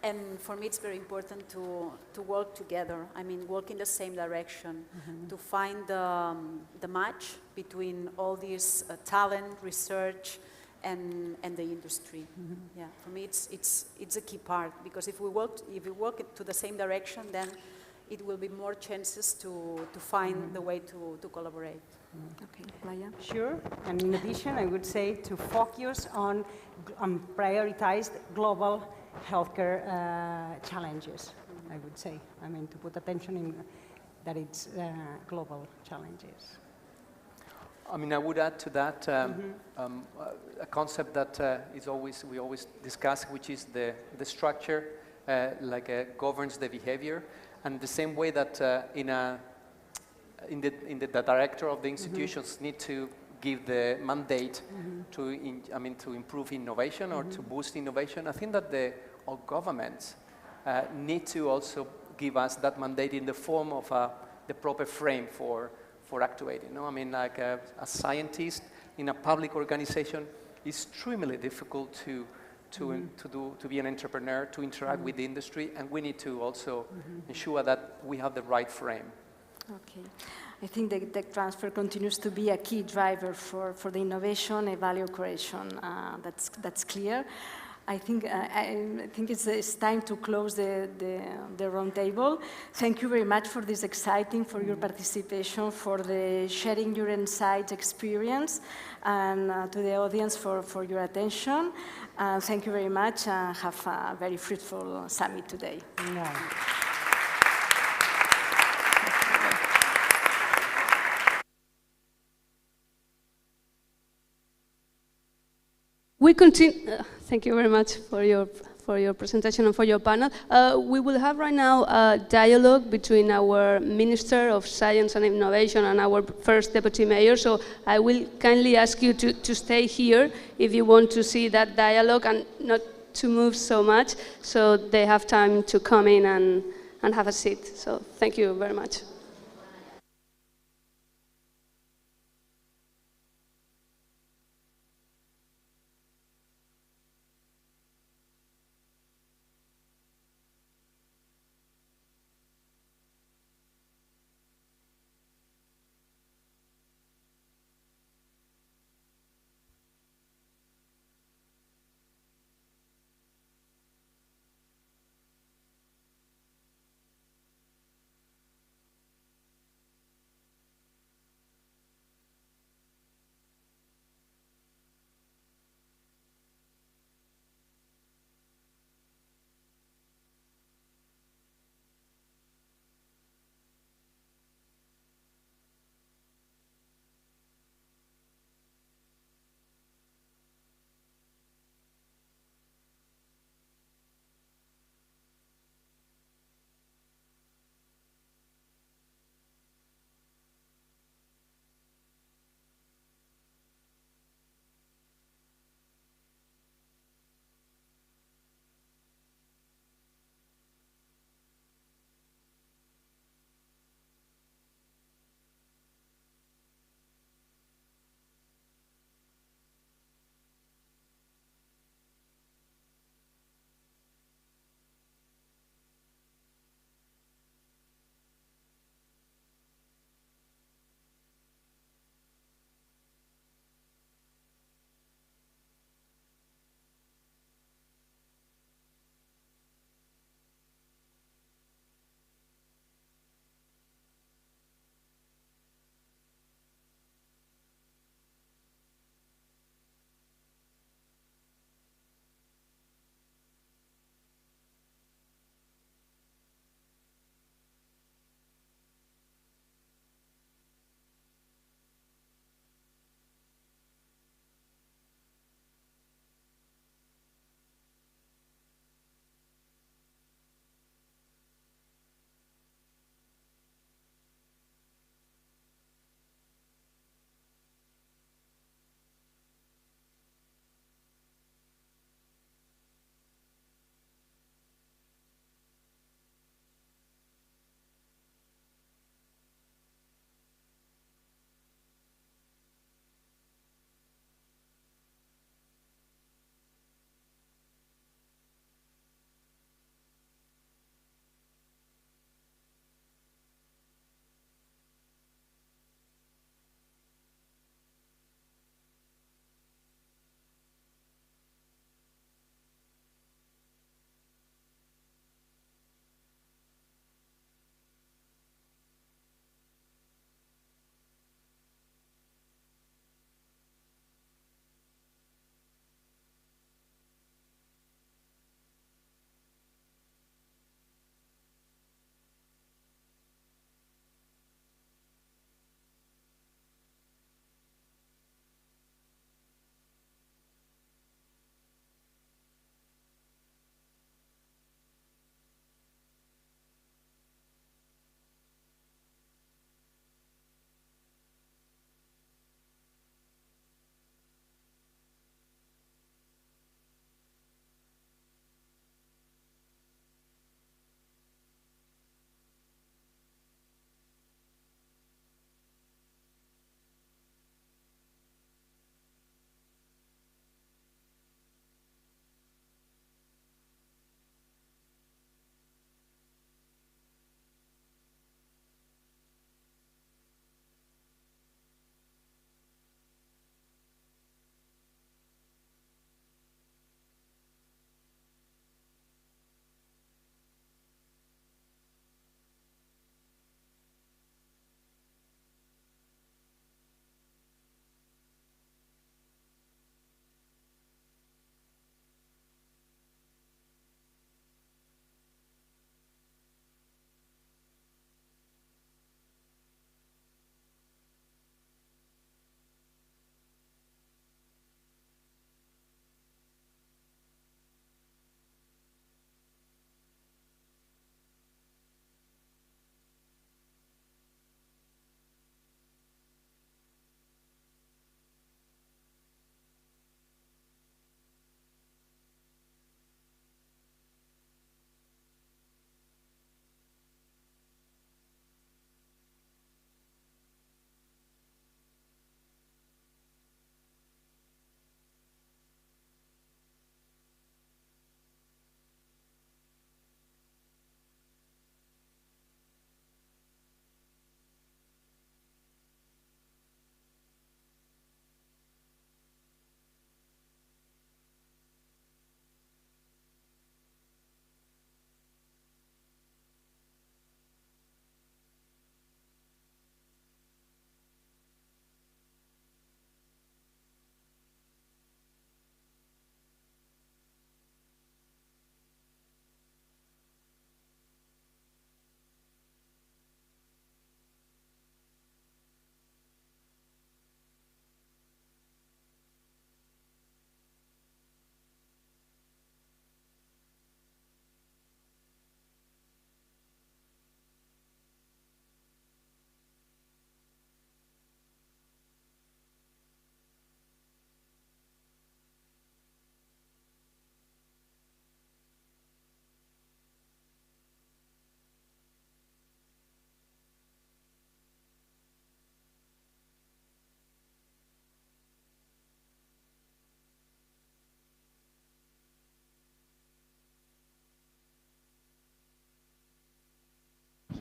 And for me, it's very important to work together. I mean, work in the same direction, to find the match between all this talent, research, and the industry. Yeah, for me, it's a key part, because if we work to the same direction, then it will be more chances to find the way to collaborate. Okay, Laia? Sure, and in addition, I would say to focus on prioritized global healthcare challenges, I would say. I mean, to put attention in that it's global challenges. I mean, I would add to that a concept that we always discuss, which is the structure, governs the behavior, and the same way that the director of the institutions need to give the mandate to improve innovation or to boost innovation. I think that all governments need to also give us that mandate in the form of the proper frame for actuating. I mean, like a scientist in a public organization, it's extremely difficult to be an entrepreneur, to interact with the industry, and we need to also ensure that we have the right frame. Okay. I think the tech transfer continues to be a key driver for the innovation and value creation. That's clear. I think it's time to close the round table. Thank you very much for this exciting, for your participation, for the sharing your insights, experience, and to the audience for your attention. Thank you very much, and have a very fruitful summit today. We continue. Thank you very much for your presentation and for your panel. We will have right now a dialogue between our Minister of Science and Innovation and our first Deputy Mayor. So I will kindly ask you to stay here if you want to see that dialogue and not to move so much, so they have time to come in and have a seat. So thank you very much.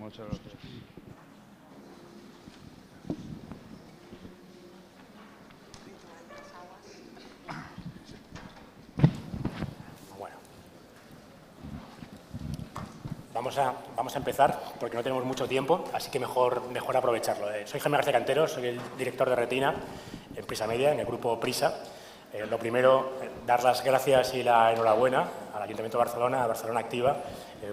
Muchas gracias. Bueno. Vamos a empezar porque no tenemos mucho tiempo, así que mejor aprovecharlo. Soy Jaime García Cantero, soy el director de Retina en Prisa Media, en el grupo Prisa. Lo primero, dar las gracias y la enhorabuena al Ayuntamiento de Barcelona, a Barcelona Activa,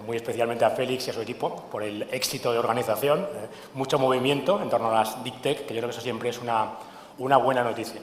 muy especialmente a Félix y a su equipo por el éxito de organización, mucho movimiento en torno a las Deep Tech, que yo creo que eso siempre es una buena noticia.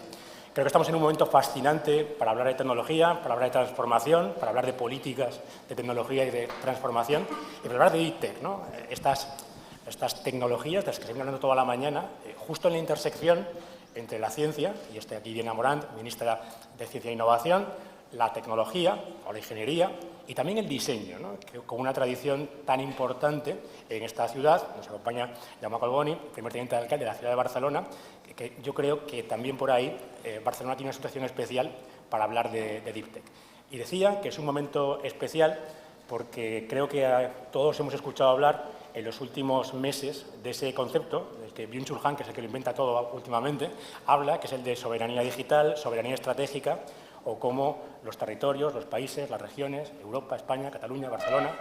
Creo que estamos en un momento fascinante para hablar de tecnología, para hablar de transformación, para hablar de políticas de tecnología y de transformación y para hablar de Deep Tech, ¿no? Estas tecnologías de las que se vienen hablando toda la mañana, justo en la intersección entre la ciencia, y aquí Diana Morant, ministra de Ciencia e Innovación, la tecnología o la ingeniería y también el diseño, ¿no? Que con una tradición tan importante en esta ciudad. Nos acompaña Jaume Collboni, primer teniente de alcalde de la ciudad de Barcelona, que yo creo que también por ahí Barcelona tiene una situación especial para hablar de Deep Tech. Y decía que es un momento especial porque creo que todos hemos escuchado hablar en los últimos meses de ese concepto, del que Byung-Chul Han, que es el que lo inventa todo últimamente, habla, que es el de soberanía digital, soberanía estratégica, o cómo los territorios, los países, las regiones, Europa, España, Cataluña, Barcelona,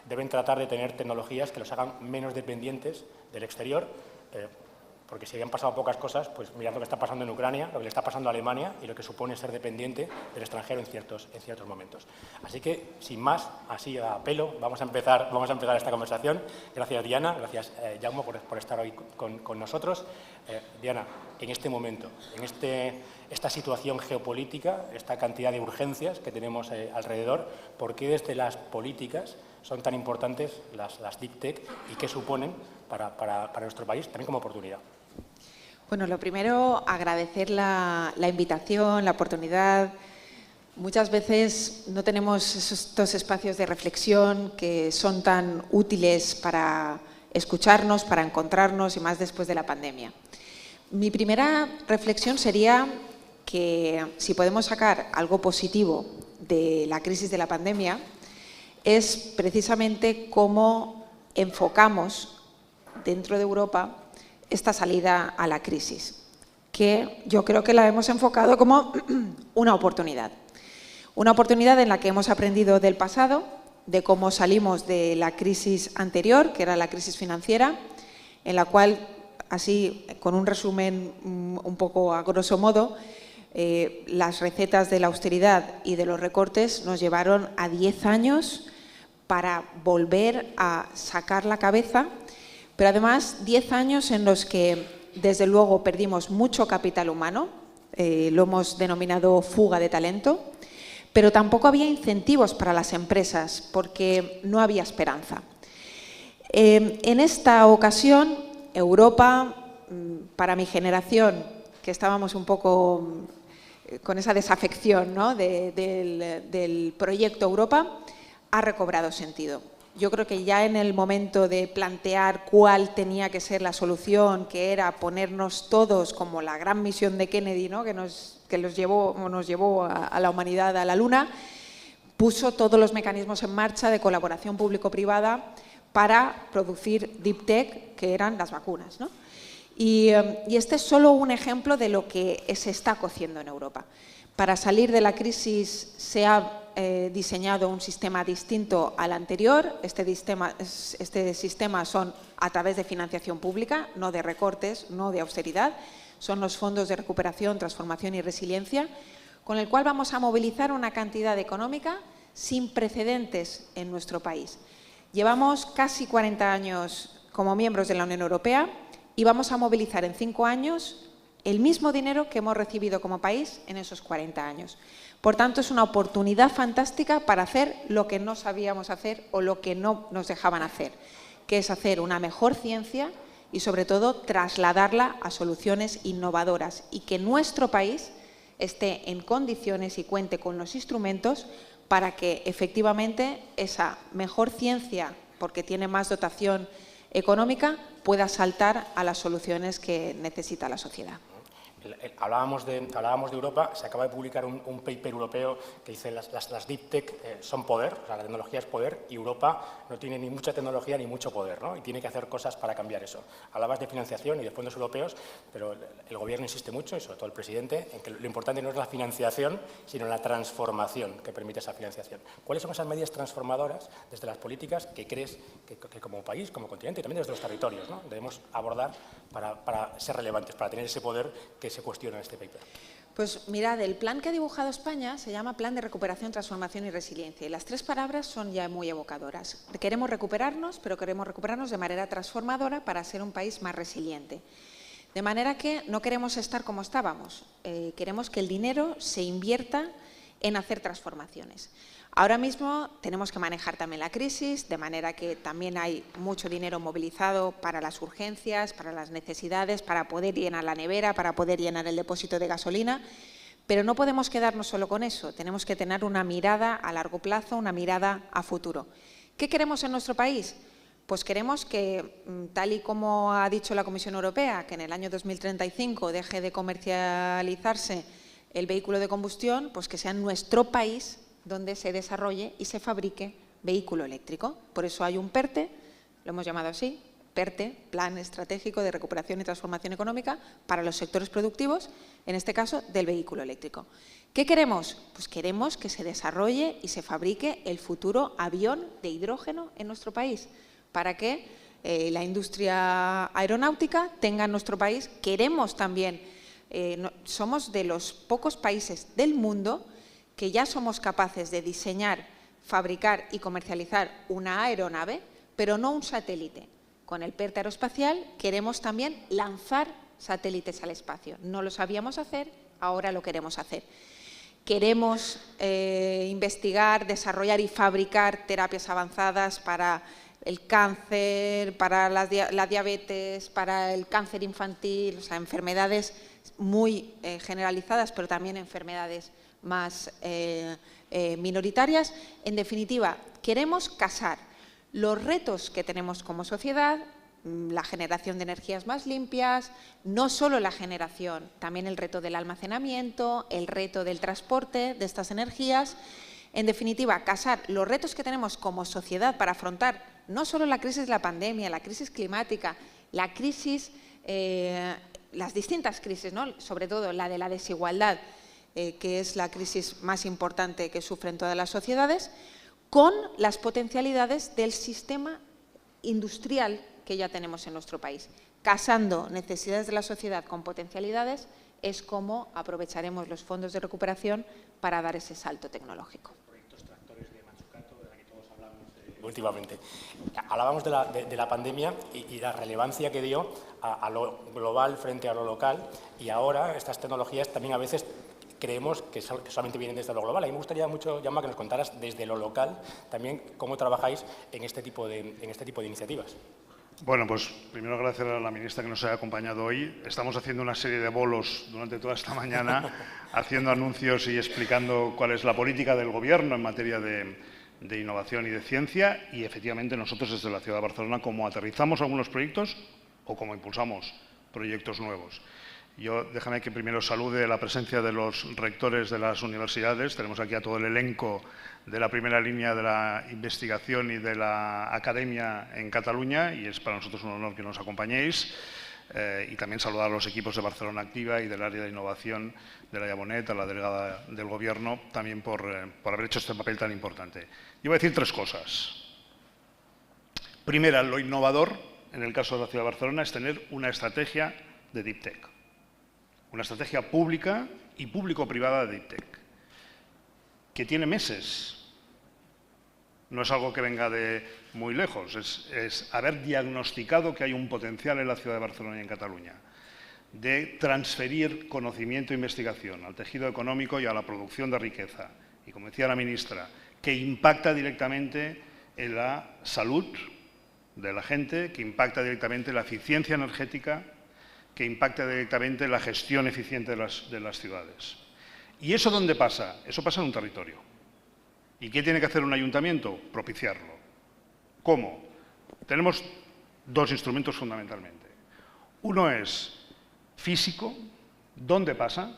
deben tratar de tener tecnologías que los hagan menos dependientes del exterior, porque si habían pasado pocas cosas, pues mirad lo que está pasando en Ucrania, lo que le está pasando a Alemania y lo que supone ser dependiente del extranjero en ciertos momentos. Así que, sin más, así a pelo, vamos a empezar esta conversación. Gracias, Diana, gracias, Jaume, por estar hoy con nosotros. Diana, en este momento, en esta situación geopolítica, esta cantidad de urgencias que tenemos alrededor, ¿por qué desde las políticas son tan importantes las Deep Tech y qué suponen para nuestro país, también como oportunidad? Bueno, lo primero, agradecer la invitación, la oportunidad. Muchas veces no tenemos estos espacios de reflexión que son tan útiles para escucharnos, para encontrarnos y más después de la pandemia. Mi primera reflexión sería que si podemos sacar algo positivo de la crisis de la pandemia es precisamente cómo enfocamos dentro de Europa esta salida a la crisis, que yo creo que la hemos enfocado como una oportunidad. Una oportunidad en la que hemos aprendido del pasado, de cómo salimos de la crisis anterior, que era la crisis financiera, en la cual, así con un resumen un poco a grosso modo, las recetas de la austeridad y de los recortes nos llevaron a 10 años para volver a sacar la cabeza, pero además 10 años en los que desde luego perdimos mucho capital humano, lo hemos denominado fuga de talento, pero tampoco había incentivos para las empresas porque no había esperanza. En esta ocasión, Europa, para mi generación, que estábamos un poco con esa desafección, ¿no?, del proyecto Europa, ha recobrado sentido. Yo creo que ya en el momento de plantear cuál tenía que ser la solución, que era ponernos todos como la gran misión de Kennedy, ¿no?, que nos llevó a la humanidad a la Luna, puso todos los mecanismos en marcha de colaboración público-privada para producir Deep Tech, que eran las vacunas, ¿no? Y este es solo un ejemplo de lo que se está cociendo en Europa. Para salir de la crisis se ha diseñado un sistema distinto al anterior. Este sistema son a través de financiación pública, no de recortes, no de austeridad. Son los fondos de recuperación, transformación y resiliencia, con el cual vamos a movilizar una cantidad económica sin precedentes en nuestro país. Llevamos casi 40 años como miembros de la Unión Europea y vamos a movilizar en 5 años el mismo dinero que hemos recibido como país en esos 40 años. Por tanto, es una oportunidad fantástica para hacer lo que no sabíamos hacer o lo que no nos dejaban hacer, que es hacer una mejor ciencia y, sobre todo, trasladarla a soluciones innovadoras y que nuestro país esté en condiciones y cuente con los instrumentos para que, efectivamente, esa mejor ciencia, porque tiene más dotación económica, pueda saltar a las soluciones que necesita la sociedad. hablábamos de Europa, se acaba de publicar un paper europeo que dice las deep tech son poder, o sea, la tecnología es poder, y Europa no tiene ni mucha tecnología ni mucho poder, ¿no? Y tiene que hacer cosas para cambiar eso. Hablabas de financiación y de fondos europeos, pero el gobierno insiste mucho, y sobre todo el presidente, en que lo importante no es la financiación, sino la transformación que permite esa financiación. ¿Cuáles son esas medidas transformadoras desde las políticas que crees que como país, como continente y también desde los territorios, ¿no?, debemos abordar para ser relevantes, para tener ese poder que se cuestiona en este paper? Pues mirad, el plan que ha dibujado España se llama Plan de Recuperación, Transformación y Resiliencia, y las 3 palabras son ya muy evocadoras. Queremos recuperarnos, pero queremos recuperarnos de manera transformadora para ser un país más resiliente. De manera que no queremos estar como estábamos, queremos que el dinero se invierta en hacer transformaciones. Ahora mismo tenemos que manejar también la crisis, de manera que también hay mucho dinero movilizado para las urgencias, para las necesidades, para poder llenar la nevera, para poder llenar el depósito de gasolina, pero no podemos quedarnos solo con eso, tenemos que tener una mirada a largo plazo, una mirada a futuro. ¿Qué queremos en nuestro país? Pues queremos que, tal y como ha dicho la Comisión Europea, que en el año 2035 deje de comercializarse el vehículo de combustión, pues que sea en nuestro país donde se desarrolle y se fabrique vehículo eléctrico. Por eso hay un PERTE, lo hemos llamado así, PERTE, Plan Estratégico de Recuperación y Transformación Económica para los sectores productivos, en este caso del vehículo eléctrico. ¿Qué queremos? Pues queremos que se desarrolle y se fabrique el futuro avión de hidrógeno en nuestro país, para que la industria aeronáutica tenga en nuestro país. Queremos también, somos de los pocos países del mundo que ya somos capaces de diseñar, fabricar y comercializar una aeronave, pero no un satélite. Con el PERTE aeroespacial queremos también lanzar satélites al espacio. No lo sabíamos hacer, ahora lo queremos hacer. Queremos investigar, desarrollar y fabricar terapias avanzadas para el cáncer, para la diabetes, para el cáncer infantil, o sea, enfermedades muy generalizadas, pero también enfermedades más minoritarias. En definitiva, queremos casar los retos que tenemos como sociedad, la generación de energías más limpias, no solo la generación, también el reto del almacenamiento, el reto del transporte de estas energías. En definitiva, casar los retos que tenemos como sociedad para afrontar no solo la crisis de la pandemia, la crisis climática, la crisis, las distintas crisis, ¿no?, sobre todo la de la desigualdad, que es la crisis más importante que sufren todas las sociedades, con las potencialidades del sistema industrial que ya tenemos en nuestro país. Casando necesidades de la sociedad con potencialidades es como aprovecharemos los fondos de recuperación para dar ese salto tecnológico. Últimamente. Hablábamos de la pandemia y la relevancia que dio a lo global frente a lo local, y ahora estas tecnologías también a veces creemos que solamente vienen desde lo global. A mí me gustaría mucho, Jaume, que nos contaras desde lo local también cómo trabajáis en este tipo de iniciativas. Bueno, pues primero agradecer a la ministra que nos haya acompañado hoy. Estamos haciendo una serie de bolos durante toda esta mañana, haciendo anuncios y explicando cuál es la política del Gobierno en materia de innovación y de ciencia, y efectivamente nosotros desde la ciudad de Barcelona como aterrizamos algunos proyectos o como impulsamos proyectos nuevos. Yo déjame que primero salude la presencia de los rectores de las universidades. Tenemos aquí a todo el elenco de la primera línea de la investigación y de la academia en Cataluña, y es para nosotros un honor que nos acompañéis. Y también saludar a los equipos de Barcelona Activa y del área de innovación de la Llabonet, a la delegada del Gobierno, también por haber hecho este papel tan importante. Yo voy a decir 3 cosas. Primera, lo innovador, en el caso de la ciudad de Barcelona, es tener una estrategia de Deep Tech. Una estrategia pública y público-privada de Deep Tech, que tiene meses. No es algo que venga de muy lejos, es haber diagnosticado que hay un potencial en la ciudad de Barcelona y en Cataluña de transferir conocimiento e investigación al tejido económico y a la producción de riqueza. Y como decía la ministra, que impacta directamente en la salud de la gente, que impacta directamente en la eficiencia energética, que impacta directamente en la gestión eficiente de las ciudades. ¿Y eso dónde pasa? Eso pasa en un territorio. ¿Y qué tiene que hacer un ayuntamiento? Propiciarlo. ¿Cómo? Tenemos 2 instrumentos fundamentalmente. Uno es físico, ¿Dónde pasa?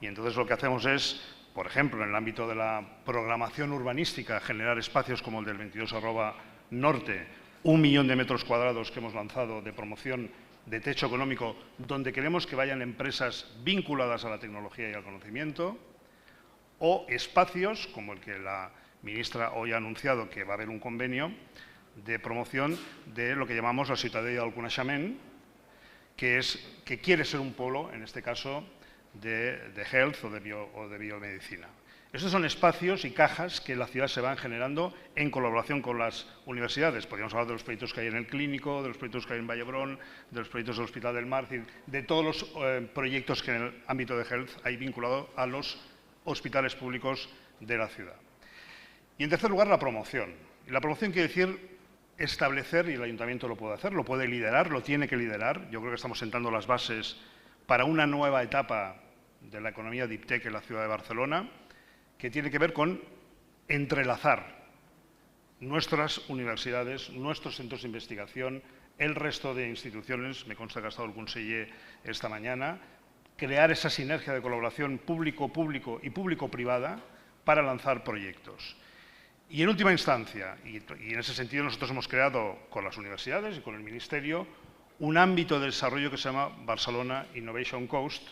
Y entonces lo que hacemos es, por ejemplo, en el ámbito de la programación urbanística, generar espacios como el del 22@Norte, 1 millón de metros cuadrados que hemos lanzado de promoción de techo económico, donde queremos que vayan empresas vinculadas a la tecnología y al conocimiento, o espacios como el que la ministra hoy ha anunciado, que va a haber un convenio de promoción de lo que llamamos la ciutadella del coneixement, que quiere ser un polo, en este caso, de health o de biomedicina. Estos son espacios y cajas que en la ciudad se van generando en colaboración con las universidades. Podríamos hablar de los proyectos que hay en el Clínico, de los proyectos que hay en Vallebrón, de los proyectos del Hospital del Mar, de todos los proyectos que en el ámbito de health hay vinculado a los hospitales públicos de la ciudad. Y en tercer lugar, la promoción. Y la promoción quiere decir establecer, y el Ayuntamiento lo puede hacer, lo puede liderar, lo tiene que liderar. Yo creo que estamos sentando las bases para una nueva etapa de la economía Deep Tech en la ciudad de Barcelona, que tiene que ver con entrelazar nuestras universidades, nuestros centros de investigación, el resto de instituciones, me consta que ha estado el conseller esta mañana, crear esa sinergia de colaboración público-público y público-privada para lanzar proyectos. Y en última instancia, y en ese sentido nosotros hemos creado con las universidades y con el Ministerio un ámbito de desarrollo que se llama Barcelona Innovation Coast,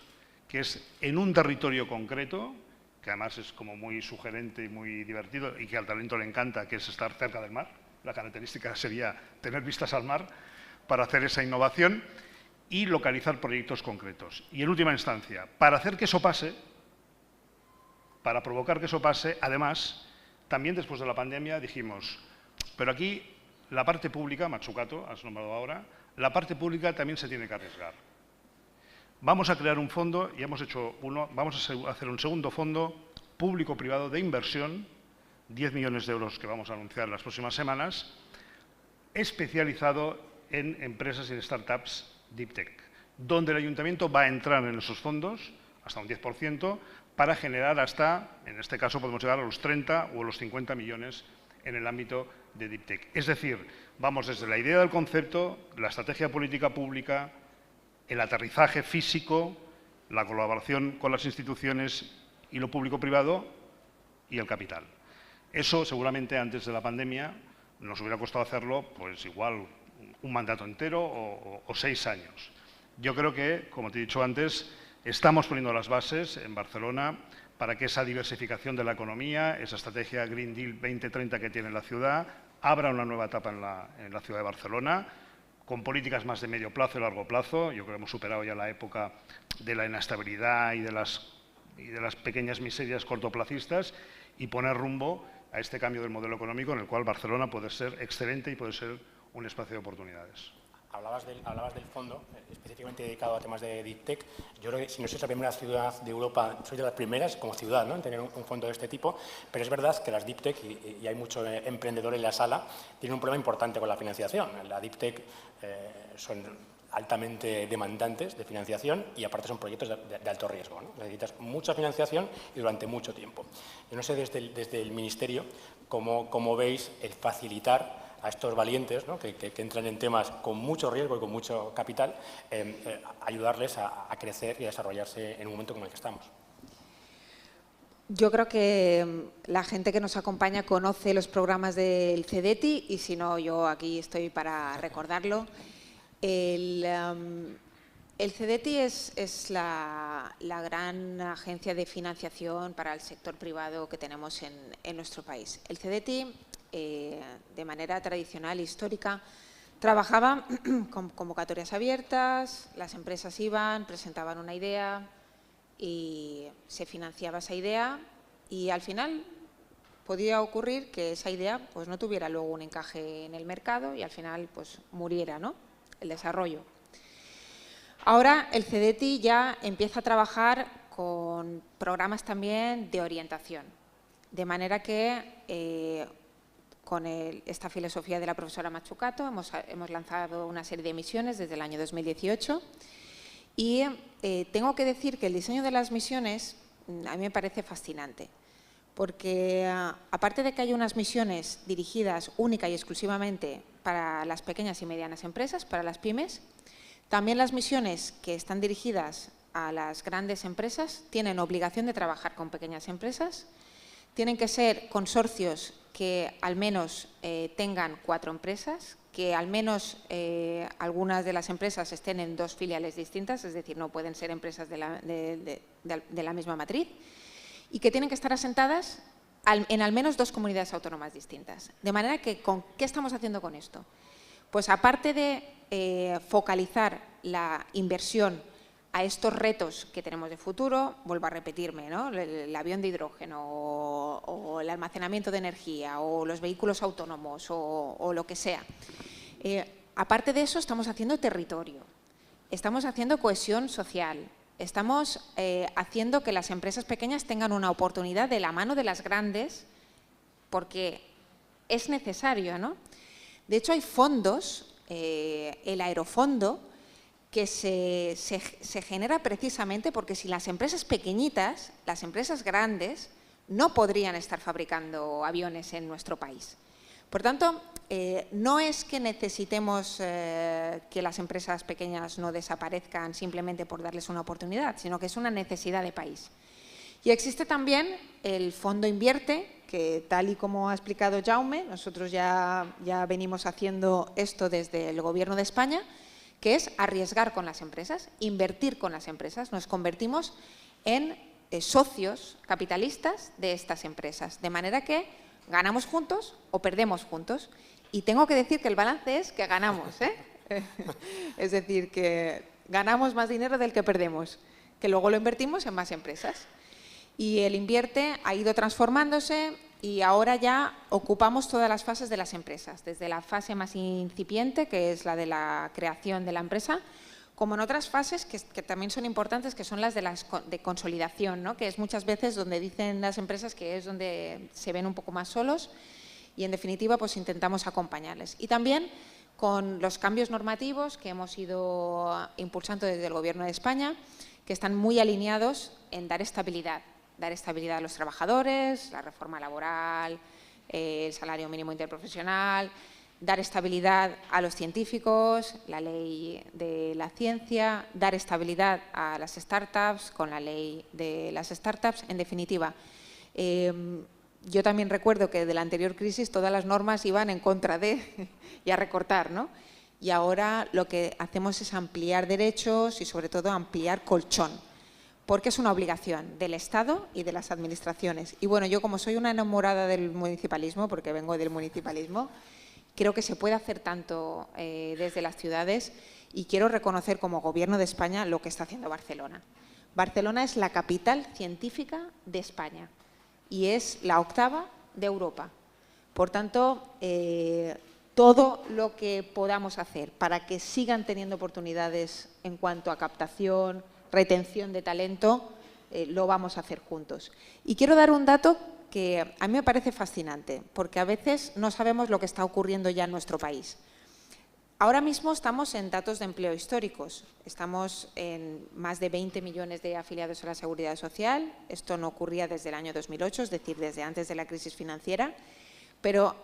que es en un territorio concreto, que además es como muy sugerente y muy divertido y que al talento le encanta, que es estar cerca del mar. La característica sería tener vistas al mar para hacer esa innovación y localizar proyectos concretos. Y en última instancia, para hacer que eso pase, para provocar que eso pase, además, también después de la pandemia dijimos, pero aquí la parte pública, Matsukato, has nombrado ahora, la parte pública también se tiene que arriesgar. Vamos a crear un fondo, y hemos hecho uno, vamos a hacer un segundo fondo público-privado de inversión, 10 millones de euros que vamos a anunciar en las próximas semanas, especializado en empresas y startups Deep Tech, donde el Ayuntamiento va a entrar en esos fondos, hasta un 10%, para generar hasta, en este caso podemos llegar a los 30 o a los 50 millones en el ámbito de Deep Tech. Es decir, vamos desde la idea del concepto, la estrategia política pública, el aterrizaje físico, la colaboración con las instituciones y lo público-privado y el capital. Eso seguramente antes de la pandemia nos hubiera costado hacerlo pues igual un mandato entero o 6 años. Yo creo que, como te he dicho antes, estamos poniendo las bases en Barcelona para que esa diversificación de la economía, esa estrategia Green Deal 2030 que tiene la ciudad, abra una nueva etapa en la ciudad de Barcelona, con políticas más de medio plazo y largo plazo. Yo creo que hemos superado ya la época de la inestabilidad y de las pequeñas miserias cortoplacistas y poner rumbo a este cambio del modelo económico en el cual Barcelona puede ser excelente y puede ser un espacio de oportunidades. Hablabas del fondo, específicamente dedicado a temas de Deep Tech. Yo creo que si no sois la primera ciudad de Europa, sois de las primeras como ciudad, ¿no?, en tener un fondo de este tipo, pero es verdad que las Deep Tech, y hay mucho emprendedor en la sala, tienen un problema importante con la financiación. La Deep Tech son altamente demandantes de financiación y aparte son proyectos de alto riesgo, ¿no? Necesitas mucha financiación y durante mucho tiempo. Yo no sé desde el Ministerio cómo veis el facilitar a estos valientes, ¿no?, que entran en temas con mucho riesgo y con mucho capital, ayudarles a crecer y a desarrollarse en un momento como el que estamos. Yo creo que la gente que nos acompaña conoce los programas del CEDETI y si no, yo aquí estoy para recordarlo. El CEDETI es la gran agencia de financiación para el sector privado que tenemos en nuestro país. El CEDETI, de manera tradicional e histórica, trabajaba con convocatorias abiertas, las empresas iban, presentaban una idea y se financiaba esa idea y al final podía ocurrir que esa idea pues, no tuviera luego un encaje en el mercado y al final pues, muriera, ¿no?, el desarrollo. Ahora el CEDETI ya empieza a trabajar con programas también de orientación, de manera que con esta filosofía de la profesora Matsukato hemos lanzado una serie de misiones desde el año 2018 y tengo que decir que el diseño de las misiones a mí me parece fascinante, porque aparte de que hay unas misiones dirigidas única y exclusivamente para las pequeñas y medianas empresas, para las pymes, también las misiones que están dirigidas a las grandes empresas, tienen obligación de trabajar con pequeñas empresas, tienen que ser consorcios que al menos tengan 4 empresas, que al menos algunas de las empresas estén en 2 filiales distintas, es decir, no pueden ser empresas de la misma matriz, y que tienen que estar asentadas en al menos 2 comunidades autónomas distintas. De manera que, ¿qué estamos haciendo con esto? Pues aparte de focalizar la inversión a estos retos que tenemos de futuro, vuelvo a repetirme, ¿no? El avión de hidrógeno o el almacenamiento de energía o los vehículos autónomos o lo que sea. Aparte de eso, estamos haciendo territorio, estamos haciendo cohesión social, estamos haciendo que las empresas pequeñas tengan una oportunidad de la mano de las grandes, porque es necesario, ¿no? De hecho, hay fondos, el aerofondo, que se genera precisamente porque si las empresas pequeñitas, las empresas grandes, no podrían estar fabricando aviones en nuestro país. Por tanto, no es que necesitemos que las empresas pequeñas no desaparezcan simplemente por darles una oportunidad, sino que es una necesidad de país. Y existe también el Fondo Invierte, que tal y como ha explicado Jaume, nosotros ya venimos haciendo esto desde el Gobierno de España, que es arriesgar con las empresas, invertir con las empresas. Nos convertimos en socios capitalistas de estas empresas, de manera que ganamos juntos o perdemos juntos. Y tengo que decir que el balance es que ganamos, es decir, que ganamos más dinero del que perdemos, que luego lo invertimos en más empresas. Y el Invierte ha ido transformándose y ahora ya ocupamos todas las fases de las empresas, desde la fase más incipiente, que es la de la creación de la empresa, como en otras fases que también son importantes, que son las de consolidación, ¿no? Que es muchas veces donde dicen las empresas que es donde se ven un poco más solos y, en definitiva, pues intentamos acompañarles. Y también con los cambios normativos que hemos ido impulsando desde el Gobierno de España, que están muy alineados en dar estabilidad a los trabajadores, la reforma laboral, el salario mínimo interprofesional, dar estabilidad a los científicos, la ley de la ciencia, dar estabilidad a las startups con la ley de las startups. En definitiva, yo también recuerdo que de la anterior crisis todas las normas iban en contra de y a recortar, ¿no? Y ahora lo que hacemos es ampliar derechos y sobre todo ampliar colchón, porque es una obligación del Estado y de las administraciones. Y bueno, yo como soy una enamorada del municipalismo, porque vengo del municipalismo, creo que se puede hacer tanto desde las ciudades y quiero reconocer como Gobierno de España lo que está haciendo Barcelona. Barcelona es la capital científica de España y es la 8ª de Europa. Por tanto, todo lo que podamos hacer para que sigan teniendo oportunidades en cuanto a captación, retención de talento, lo vamos a hacer juntos. Y quiero dar un dato que a mí me parece fascinante, porque a veces no sabemos lo que está ocurriendo ya en nuestro país. Ahora mismo estamos en datos de empleo históricos, estamos en más de 20 millones de afiliados a la Seguridad Social, esto no ocurría desde el año 2008, es decir, desde antes de la crisis financiera, pero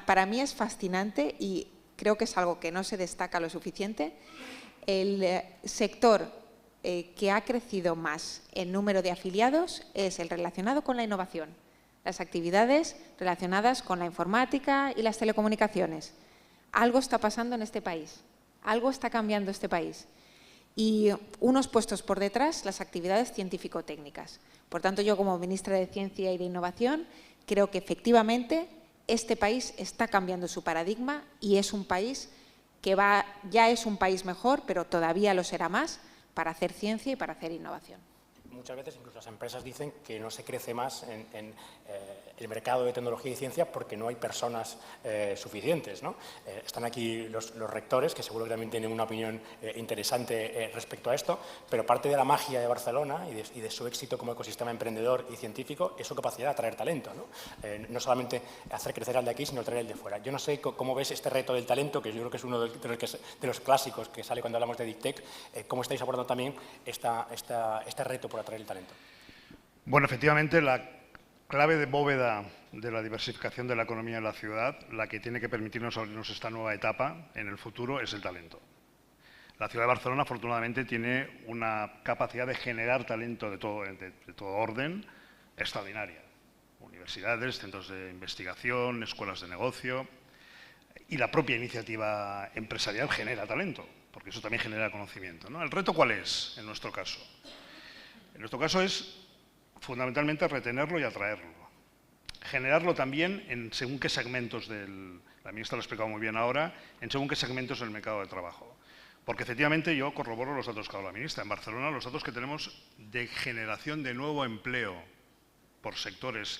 para mí es fascinante y creo que es algo que no se destaca lo suficiente. El sector que ha crecido más en número de afiliados es el relacionado con la innovación, las actividades relacionadas con la informática y las telecomunicaciones. Algo está pasando en este país, algo está cambiando este país. Y unos puestos por detrás, las actividades científico-técnicas. Por tanto, yo como ministra de Ciencia y de Innovación creo que efectivamente este país está cambiando su paradigma y es un país que ya es un país mejor, pero todavía lo será más, para hacer ciencia y para hacer innovación. Muchas veces incluso las empresas dicen que no se crece más en el mercado de tecnología y ciencia porque no hay personas suficientes, ¿no? Están aquí los rectores, que seguro que también tienen una opinión interesante respecto a esto, pero parte de la magia de Barcelona y de su éxito como ecosistema emprendedor y científico es su capacidad de atraer talento, ¿no? No solamente hacer crecer al de aquí, sino traer el de fuera. Yo no sé cómo ves este reto del talento, que yo creo que es uno de los clásicos que sale cuando hablamos de DICTEC. ¿Cómo estáis abordando también este reto por atraer el talento? Bueno, efectivamente, la clave de bóveda de la diversificación de la economía de la ciudad, la que tiene que permitirnos abrirnos esta nueva etapa en el futuro, es el talento. La ciudad de Barcelona, afortunadamente, tiene una capacidad de generar talento de todo orden extraordinaria. Universidades, centros de investigación, escuelas de negocio, y la propia iniciativa empresarial genera talento, porque eso también genera conocimiento, ¿no? ¿El reto cuál es en nuestro caso? En nuestro caso es fundamentalmente retenerlo y atraerlo. Generarlo también en según qué segmentos la ministra lo ha explicado muy bien ahora, en según qué segmentos del mercado de trabajo. Porque efectivamente yo corroboro los datos que ha dado la ministra. En Barcelona los datos que tenemos de generación de nuevo empleo por sectores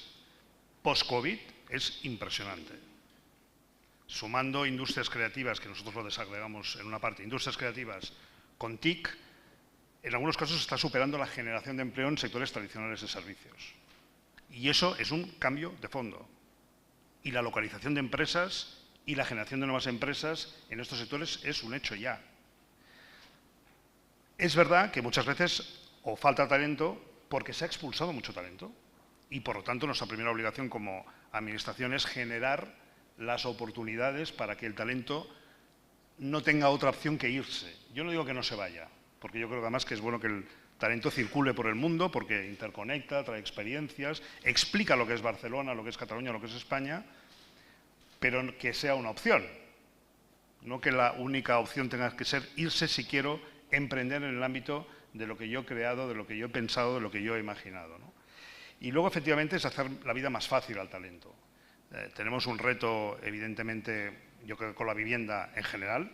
post-COVID es impresionante. Sumando industrias creativas, que nosotros lo desagregamos en una parte, industrias creativas con TIC, en algunos casos está superando la generación de empleo en sectores tradicionales de servicios. Y eso es un cambio de fondo. Y la localización de empresas y la generación de nuevas empresas en estos sectores es un hecho ya. Es verdad que muchas veces o falta talento porque se ha expulsado mucho talento y, por lo tanto, nuestra primera obligación como administración es generar las oportunidades para que el talento no tenga otra opción que irse. Yo no digo que no se vaya, porque yo creo que además que es bueno que el talento circule por el mundo porque interconecta, trae experiencias, explica lo que es Barcelona, lo que es Cataluña, lo que es España, pero que sea una opción, no que la única opción tenga que ser irse si quiero emprender en el ámbito de lo que yo he creado, de lo que yo he pensado, de lo que yo he imaginado, ¿no? Y luego, efectivamente, es hacer la vida más fácil al talento. Tenemos un reto, evidentemente, yo creo que con la vivienda en general,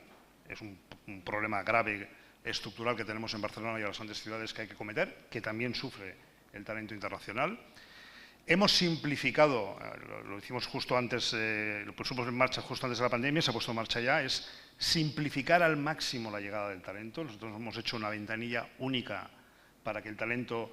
es un problema grave, estructural que tenemos en Barcelona y en las grandes ciudades que hay que cometer, que también sufre el talento internacional. Hemos simplificado, lo hicimos justo antes, lo pusimos en marcha justo antes de la pandemia, se ha puesto en marcha ya, es simplificar al máximo la llegada del talento. Nosotros hemos hecho una ventanilla única para que el talento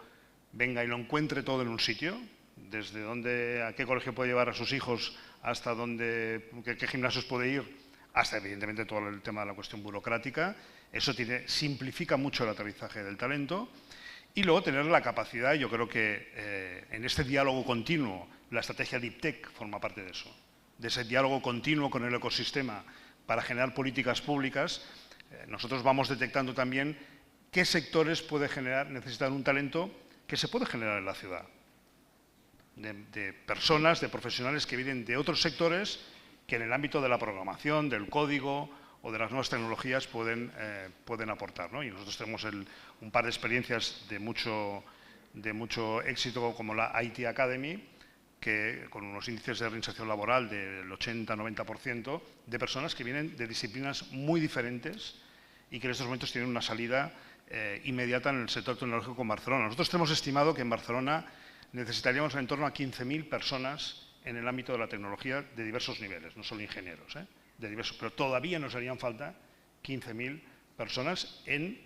venga y lo encuentre todo en un sitio, desde a qué colegio puede llevar a sus hijos hasta qué gimnasios puede ir, hasta evidentemente todo el tema de la cuestión burocrática. Eso simplifica mucho el aterrizaje del talento. Y luego tener la capacidad, yo creo que en este diálogo continuo, la estrategia Deep Tech forma parte de eso, de ese diálogo continuo con el ecosistema para generar políticas públicas. Nosotros vamos detectando también qué sectores necesitan un talento que se puede generar en la ciudad, de personas, de profesionales que vienen de otros sectores que en el ámbito de la programación, del código o de las nuevas tecnologías pueden aportar, ¿no? Y nosotros tenemos un par de experiencias de mucho éxito, como la IT Academy, que con unos índices de reinserción laboral del 80-90%, de personas que vienen de disciplinas muy diferentes y que en estos momentos tienen una salida inmediata en el sector tecnológico con Barcelona. Nosotros tenemos estimado que en Barcelona necesitaríamos en torno a 15.000 personas en el ámbito de la tecnología de diversos niveles, no solo ingenieros, pero todavía nos harían falta 15.000 personas en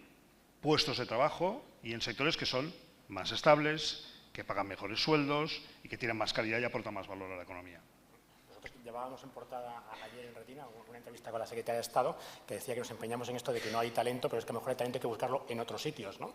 puestos de trabajo y en sectores que son más estables, que pagan mejores sueldos y que tienen más calidad y aportan más valor a la economía. Nosotros llevábamos en portada ayer en Retina una entrevista con la secretaria de Estado que decía que nos empeñamos en esto de que no hay talento, pero es que mejor hay talento hay que buscarlo en otros sitios, ¿no?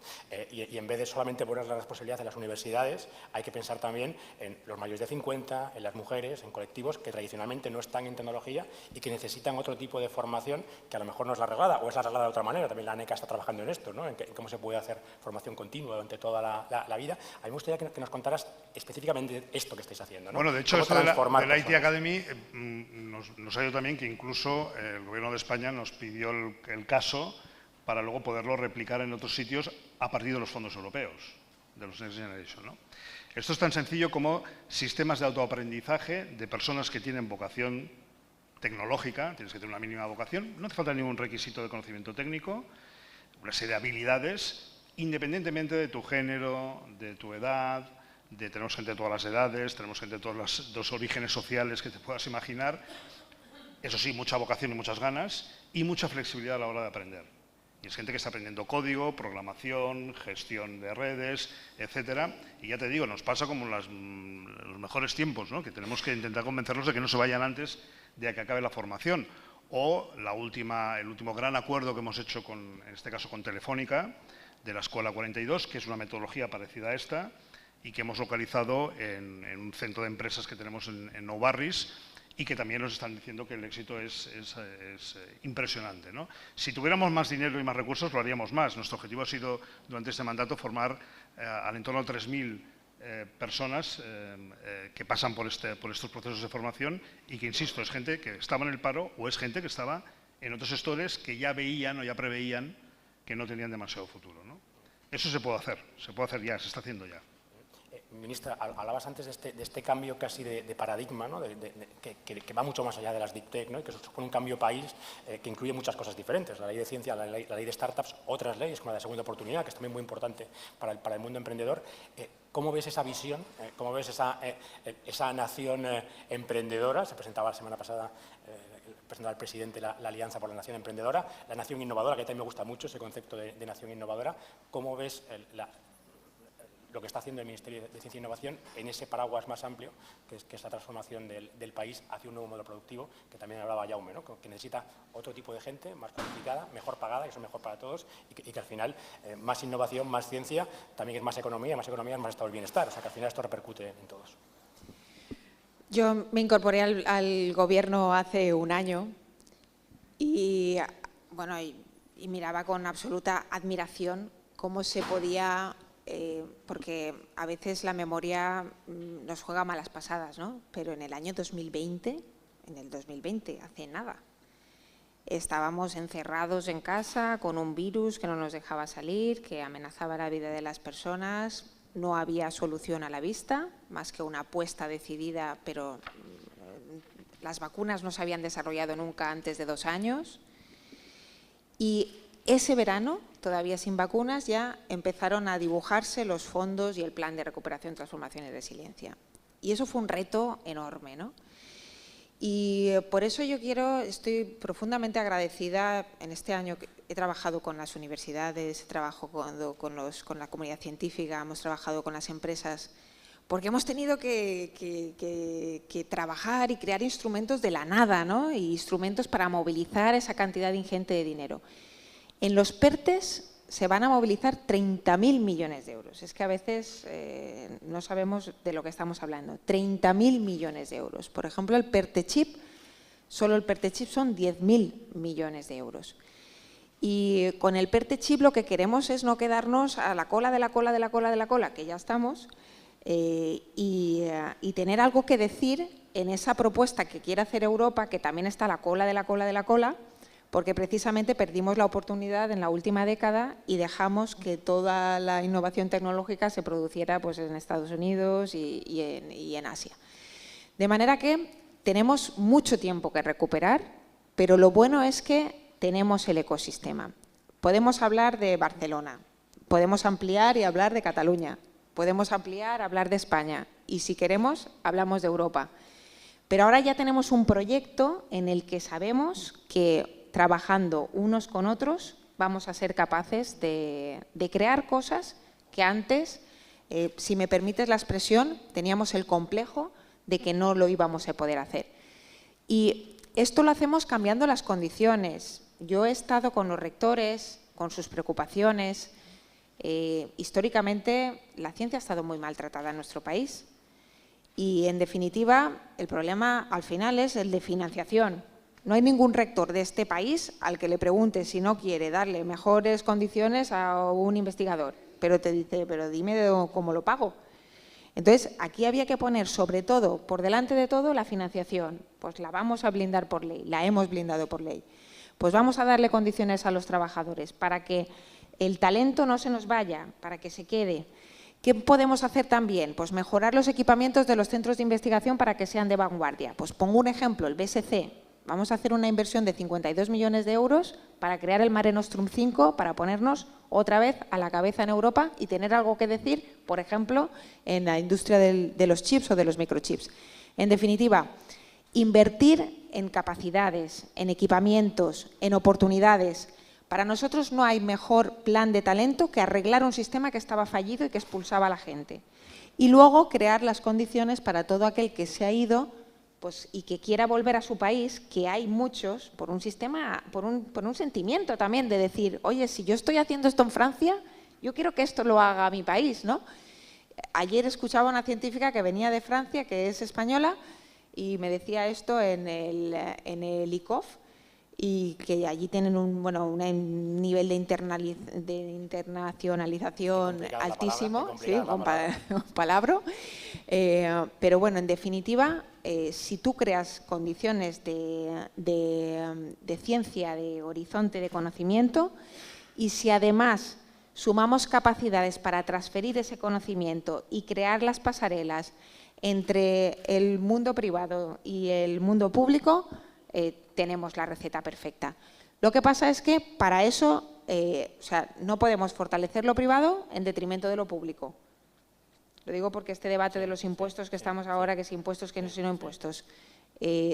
Y en vez de solamente poner la responsabilidad en las universidades, hay que pensar también en los mayores de 50, en las mujeres, en colectivos que tradicionalmente no están en tecnología y que necesitan otro tipo de formación que a lo mejor no es la reglada o es la reglada de otra manera. También la ANECA está trabajando en esto, ¿no? En cómo se puede hacer formación continua durante toda la vida. A mí me gustaría que nos contaras específicamente esto que estáis haciendo, ¿no? Bueno, de hecho, esto de la IT Academy nos ha ido también que incluso el Gobierno de España nos pidió el caso para luego poderlo replicar en otros sitios a partir de los fondos europeos, de los Next Generation, ¿no? Esto es tan sencillo como sistemas de autoaprendizaje de personas que tienen vocación tecnológica, tienes que tener una mínima vocación, no hace falta ningún requisito de conocimiento técnico, una serie de habilidades, independientemente de tu género, de tu edad, tenemos gente de todas las edades, tenemos gente de todos los orígenes sociales que te puedas imaginar. Eso sí, mucha vocación y muchas ganas y mucha flexibilidad a la hora de aprender. Y es gente que está aprendiendo código, programación, gestión de redes, etcétera. Y ya te digo, nos pasa como en los mejores tiempos, ¿no? Que tenemos que intentar convencerlos de que no se vayan antes de que acabe la formación. O el último gran acuerdo que hemos hecho, en este caso con Telefónica, de la Escuela 42, que es una metodología parecida a esta, y que hemos localizado en un centro de empresas que tenemos en Nou Barris y que también nos están diciendo que el éxito es impresionante, ¿no? Si tuviéramos más dinero y más recursos, lo haríamos más. Nuestro objetivo ha sido, durante este mandato, formar al entorno de 3.000 personas que pasan por estos procesos de formación y que, insisto, es gente que estaba en el paro o es gente que estaba en otros sectores que ya veían o ya preveían que no tenían demasiado futuro, ¿no? Eso se puede hacer ya, se está haciendo ya. Ministra, hablabas antes de este cambio casi de paradigma, ¿no? Que va mucho más allá de las Deep Tech, ¿no? Y que supone un cambio país que incluye muchas cosas diferentes. La ley de ciencia, la ley de startups, otras leyes como la de segunda oportunidad, que es también muy importante para el mundo emprendedor. ¿Cómo ves esa visión? ¿Cómo ves esa nación emprendedora? Se presentaba la semana pasada, presentaba el presidente la Alianza por la Nación Emprendedora, la nación innovadora, que también me gusta mucho ese concepto de nación innovadora. ¿Cómo ves lo que está haciendo el Ministerio de Ciencia e Innovación en ese paraguas más amplio, que es la transformación del país hacia un nuevo modelo productivo, que también hablaba Jaume, ¿no? Que necesita otro tipo de gente, más cualificada, mejor pagada, que eso es mejor para todos, y que al final más innovación, más ciencia, también es más economía es más estado del bienestar, o sea que al final esto repercute en todos. Yo me incorporé al gobierno hace un año y, bueno, y miraba con absoluta admiración cómo se podía... porque a veces la memoria nos juega malas pasadas, ¿no? Pero en el año 2020, hace nada, estábamos encerrados en casa con un virus que no nos dejaba salir, que amenazaba la vida de las personas, no había solución a la vista, más que una apuesta decidida, pero las vacunas no se habían desarrollado nunca antes de 2 años. Y ese verano, todavía sin vacunas, ya empezaron a dibujarse los fondos y el plan de recuperación, transformación y resiliencia. Y eso fue un reto enorme, ¿no? Y por eso estoy profundamente agradecida. En este año que he trabajado con las universidades, he trabajado con la comunidad científica, hemos trabajado con las empresas, porque hemos tenido que trabajar y crear instrumentos de la nada, ¿no? Y instrumentos para movilizar esa cantidad ingente de dinero. En los PERTEs se van a movilizar 30.000 millones de euros. Es que a veces no sabemos de lo que estamos hablando. 30.000 millones de euros. Por ejemplo, el PERTE Chip, solo el PERTE Chip son 10.000 millones de euros. Y con el PERTE Chip lo que queremos es no quedarnos a la cola de la cola de la cola de la cola, que ya estamos, y tener algo que decir en esa propuesta que quiere hacer Europa, que también está a la cola de la cola de la cola, porque precisamente perdimos la oportunidad en la última década y dejamos que toda la innovación tecnológica se produciera pues, en Estados Unidos y en Asia. De manera que tenemos mucho tiempo que recuperar, pero lo bueno es que tenemos el ecosistema. Podemos hablar de Barcelona, podemos ampliar y hablar de Cataluña, podemos ampliar, hablar de España y si queremos hablamos de Europa. Pero ahora ya tenemos un proyecto en el que sabemos que trabajando unos con otros, vamos a ser capaces de crear cosas que antes, si me permites la expresión, teníamos el complejo de que no lo íbamos a poder hacer. Y esto lo hacemos cambiando las condiciones. Yo he estado con los rectores, con sus preocupaciones. Históricamente, la ciencia ha estado muy maltratada en nuestro país. Y, en definitiva, el problema al final es el de financiación. No hay ningún rector de este país al que le pregunte si no quiere darle mejores condiciones a un investigador, pero te dice, pero dime cómo lo pago. Entonces, aquí había que poner sobre todo, por delante de todo, la financiación. Pues la vamos a blindar por ley, la hemos blindado por ley. Pues vamos a darle condiciones a los trabajadores para que el talento no se nos vaya, para que se quede. ¿Qué podemos hacer también? Pues mejorar los equipamientos de los centros de investigación para que sean de vanguardia. Pues pongo un ejemplo, el BSC. Vamos a hacer una inversión de 52 millones de euros para crear el Mare Nostrum 5, para ponernos otra vez a la cabeza en Europa y tener algo que decir, por ejemplo, en la industria de los chips o de los microchips. En definitiva, invertir en capacidades, en equipamientos, en oportunidades. Para nosotros no hay mejor plan de talento que arreglar un sistema que estaba fallido y que expulsaba a la gente. Y luego crear las condiciones para todo aquel que se ha ido pues, y que quiera volver a su país, que hay muchos, por un sistema, por un sentimiento también de decir, oye, si yo estoy haciendo esto en Francia, yo quiero que esto lo haga mi país, ¿no? Ayer escuchaba a una científica que venía de Francia, que es española, y me decía esto en el ICOF, y que allí tienen un nivel de internacionalización altísimo, con palabra, pero bueno, en definitiva, si tú creas condiciones de ciencia, de horizonte de conocimiento, y si además sumamos capacidades para transferir ese conocimiento y crear las pasarelas entre el mundo privado y el mundo público, tenemos la receta perfecta. Lo que pasa es que para eso no podemos fortalecer lo privado en detrimento de lo público. Lo digo porque este debate de los impuestos que estamos ahora, que si impuestos, que no si no impuestos,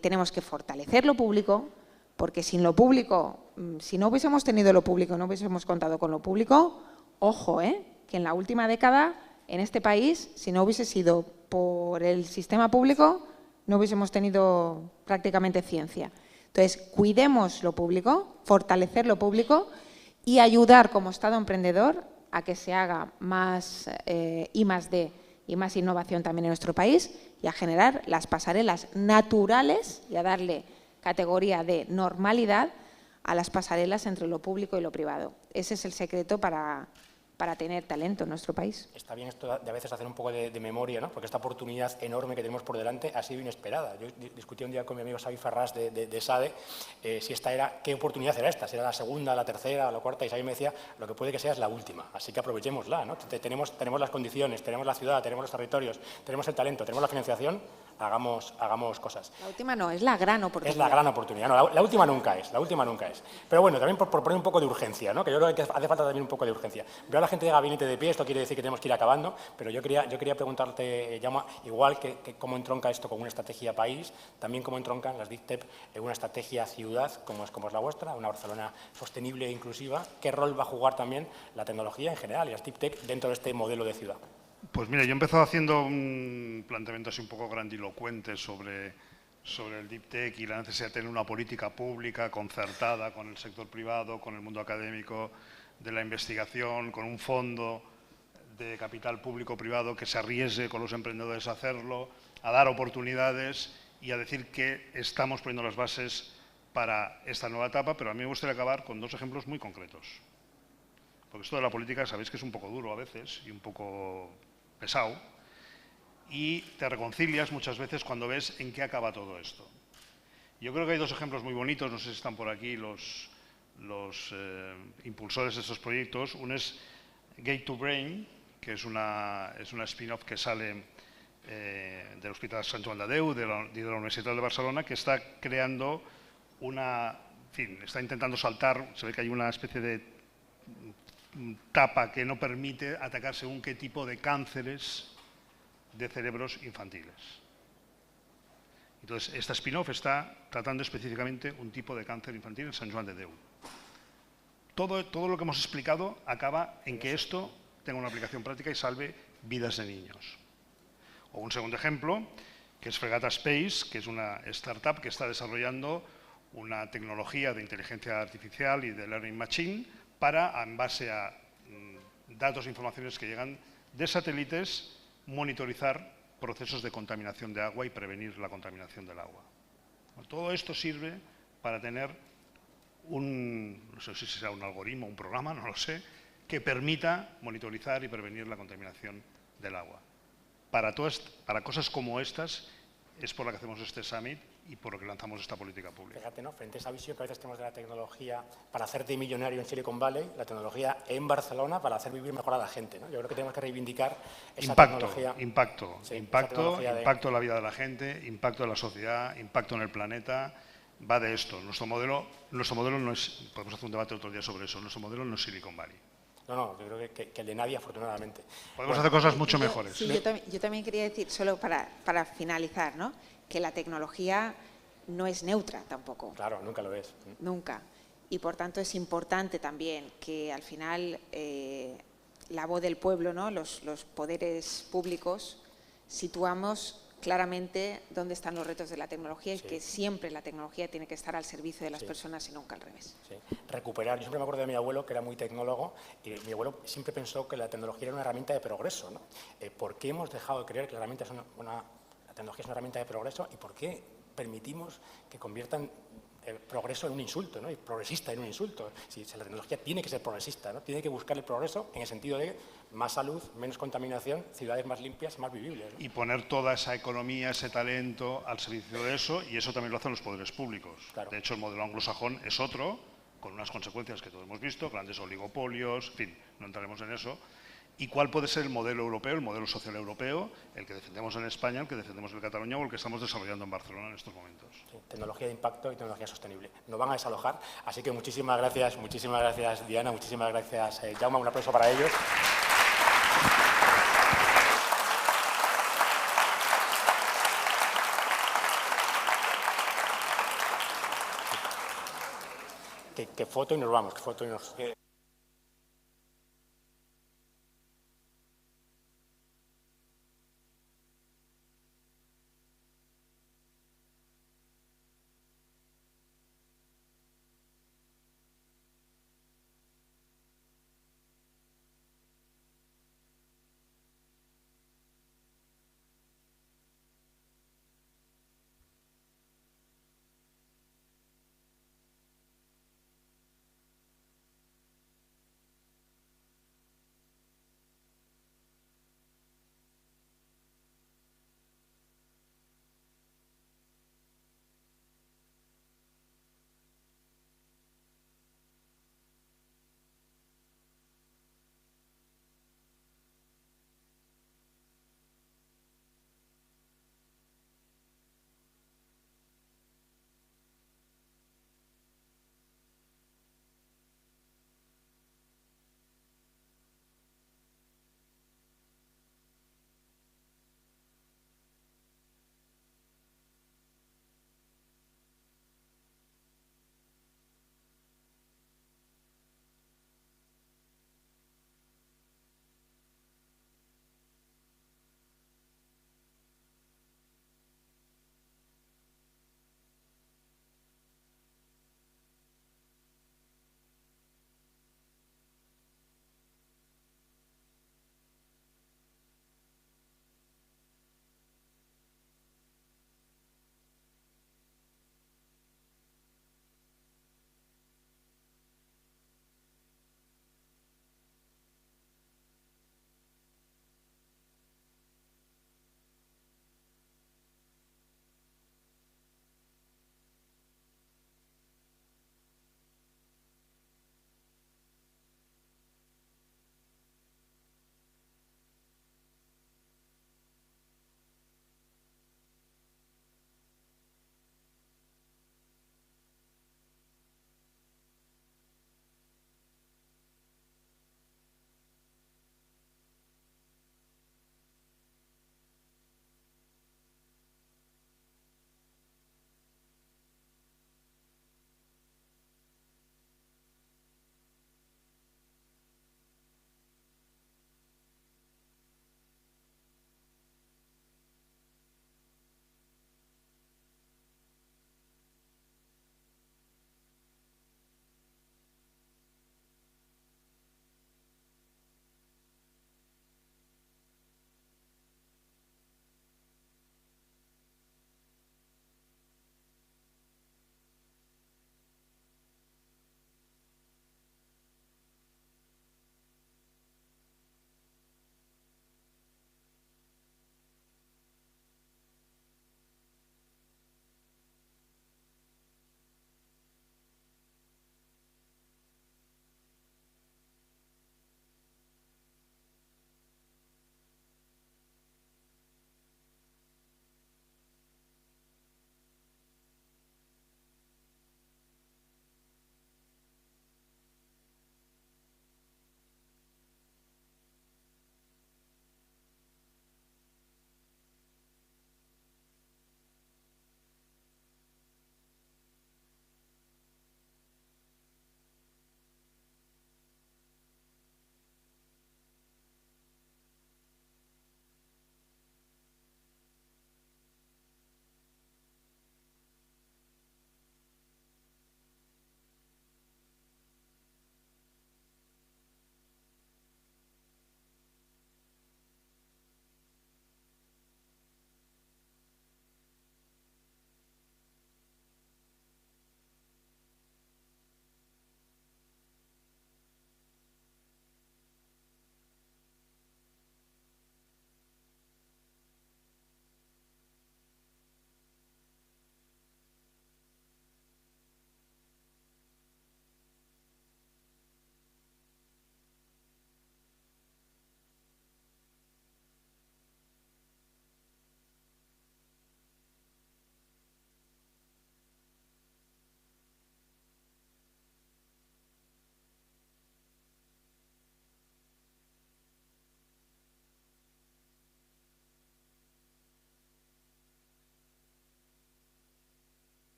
tenemos que fortalecer lo público, porque sin lo público, si no hubiésemos tenido lo público, no hubiésemos contado con lo público, ojo, que en la última década en este país, si no hubiese sido por el sistema público, no hubiésemos tenido prácticamente ciencia. Entonces, cuidemos lo público, fortalecer lo público y ayudar como Estado emprendedor a que se haga más I+D y más innovación también en nuestro país, y a generar las pasarelas naturales y a darle categoría de normalidad a las pasarelas entre lo público y lo privado. Ese es el secreto para tener talento en nuestro país. Está bien esto de a veces hacer un poco de memoria, ¿no? Porque esta oportunidad enorme que tenemos por delante ha sido inesperada. Yo discutí un día con mi amigo Xavi Ferrás de SADE si esta era, qué oportunidad era esta, si era la segunda, la tercera, la cuarta, y Xavi me decía, lo que puede que sea es la última, así que aprovechémosla, ¿no? Tenemos las condiciones, tenemos la ciudad, tenemos los territorios, tenemos el talento, tenemos la financiación, hagamos cosas. La última no, es la gran oportunidad. Es la gran oportunidad, no, la última nunca es, Pero bueno, también por poner un poco de urgencia, ¿no? Que yo creo que hace falta también un poco de urgencia. Veo a la gente de gabinete de pie, esto quiere decir que tenemos que ir acabando, pero yo quería preguntarte, Jaume, igual que cómo entronca esto con una estrategia país, también cómo entroncan las DICTEP en una estrategia ciudad, como es la vuestra, una Barcelona sostenible e inclusiva. ¿Qué rol va a jugar también la tecnología en general y las DICTEP dentro de este modelo de ciudad? Pues mira, yo he empezado haciendo un planteamiento así un poco grandilocuente sobre el Deep Tech y la necesidad de tener una política pública concertada con el sector privado, con el mundo académico de la investigación, con un fondo de capital público-privado que se arriesgue con los emprendedores a hacerlo, a dar oportunidades y a decir que estamos poniendo las bases para esta nueva etapa, pero a mí me gustaría acabar con dos ejemplos muy concretos. Porque esto de la política sabéis que es un poco duro a veces y un poco pesado, y te reconcilias muchas veces cuando ves en qué acaba todo esto. Yo creo que hay dos ejemplos muy bonitos, no sé si están por aquí los impulsores de estos proyectos. Uno es Gate to Brain, que es una spin-off que sale del Hospital Sant Joan de Déu, de la Universitat de Barcelona, que está creando está intentando saltar, se ve que hay una especie de tapa que no permite atacar según qué tipo de cánceres de cerebros infantiles. Entonces, esta spin-off está tratando específicamente un tipo de cáncer infantil en Sant Joan de Déu. Todo lo que hemos explicado acaba en que esto tenga una aplicación práctica y salve vidas de niños. O un segundo ejemplo, que es Fregata Space, que es una startup que está desarrollando una tecnología de inteligencia artificial y de learning machine para, en base a datos e informaciones que llegan de satélites, monitorizar procesos de contaminación de agua y prevenir la contaminación del agua. Todo esto sirve para tener no sé si será un algoritmo, un programa, no lo sé, que permita monitorizar y prevenir la contaminación del agua. Para cosas como estas es por la que hacemos este summit y por lo que lanzamos esta política pública. Fíjate, ¿no? Frente a esa visión que a veces tenemos de la tecnología para hacerte millonario en Silicon Valley, la tecnología en Barcelona para hacer vivir mejor a la gente, ¿no? Yo creo que tenemos que reivindicar esa tecnología. Impacto en la vida de la gente, impacto en la sociedad, impacto en el planeta. Va de esto. Nuestro modelo no es, podemos hacer un debate otro día sobre eso, nuestro modelo no es Silicon Valley. No, yo creo que el de nadie, afortunadamente. Podemos hacer cosas mucho mejores. Sí, yo también quería decir, solo para finalizar, ¿no?, que la tecnología no es neutra tampoco. Claro, nunca lo es. Nunca. Y por tanto es importante también que al final la voz del pueblo, ¿no?, los poderes públicos, situamos claramente dónde están los retos de la tecnología y que siempre la tecnología tiene que estar al servicio de las personas y nunca al revés. Sí. Recuperar. Yo siempre me acuerdo de mi abuelo, que era muy tecnólogo, y mi abuelo siempre pensó que la tecnología era una herramienta de progreso, ¿no? ¿Por qué hemos dejado de creer que la herramienta es la tecnología es una herramienta de progreso y por qué permitimos que conviertan el progreso en un insulto, ¿no? Y progresista en un insulto. Si la tecnología tiene que ser progresista, ¿no? Tiene que buscar el progreso en el sentido de más salud, menos contaminación, ciudades más limpias y más vivibles, ¿no? Y poner toda esa economía, ese talento al servicio de eso, y eso también lo hacen los poderes públicos. Claro. De hecho, el modelo anglosajón es otro, con unas consecuencias que todos hemos visto, grandes oligopolios, en fin, no entraremos en eso. ¿Y cuál puede ser el modelo europeo, el modelo social europeo, el que defendemos en España, el que defendemos en Cataluña o el que estamos desarrollando en Barcelona en estos momentos? Sí, tecnología de impacto y tecnología sostenible. Nos van a desalojar, así que muchísimas gracias Diana, muchísimas gracias Jaume, un aplauso para ellos. Que foto y nos vamos, que foto y nos...